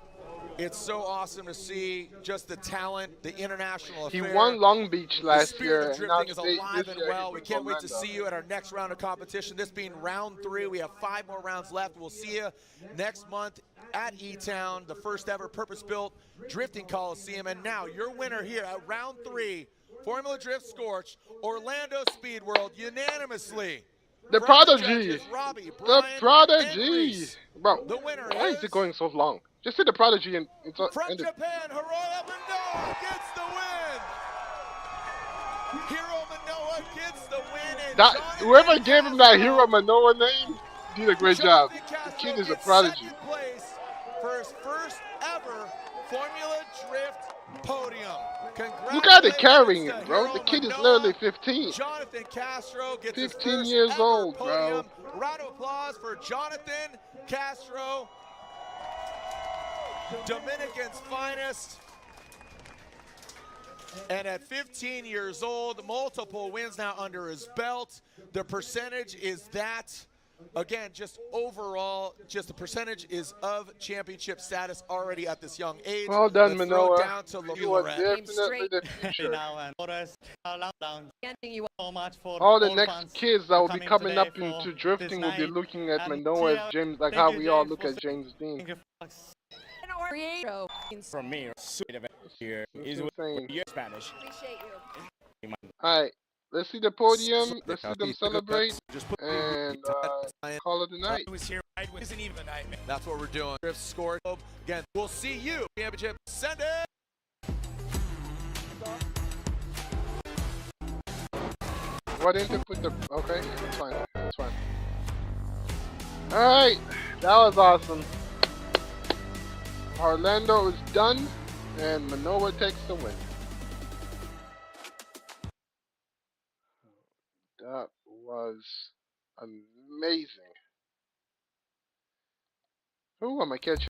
It's so awesome to see just the talent, the international affair. He won Long Beach last year. The spirit of drifting is alive and well. We can't wait to see you at our next round of competition. This being round 3. We have 5 more rounds left. We'll see you next month at E-Town, the first ever purpose-built drifting coliseum. And now your winner here at round 3, Formula Drift Scorch, Orlando Speed World, unanimously. The Prodigy. The Prodigy. Bro, the winner why is it going so long? Just say the Prodigy and from end it. Japan, Hiroya Manoa gets the win. Hiro Manoa gets the win. And Whoever gave him that Hiro Manoa name did a great job. The kid is a prodigy. Place for his first ever Formula Drift podium. Look at it carrying him, bro. The kid is literally 15. Jonathan Castro gets 15 years old, bro. Round of applause for Jonathan Castro, Dominican's finest. And at 15 years old, multiple wins now under his belt. The percentage is that. Again, just overall, just the percentage is of championship status already at this young age. Well done, Let's throw Manoa. it down to You are Lameir. definitely the future. So much for All the all next fans kids that will be coming coming today up for into this drifting will be night. looking at And Manoa as James, like thank how you, we all James, look for at James Dean. From me, sweet event here is with your Spanish. Alright, let's see the podium. Let's see them celebrate. And call it a night. Isn't even a nightmare. That's what we're doing. Drift score. Again, we'll see you championship Sunday. Why didn't they put the... Okay, that's fine. That's fine. Alright, that was awesome. Orlando is done, and Manoa takes the win. That was amazing. Who am I catching?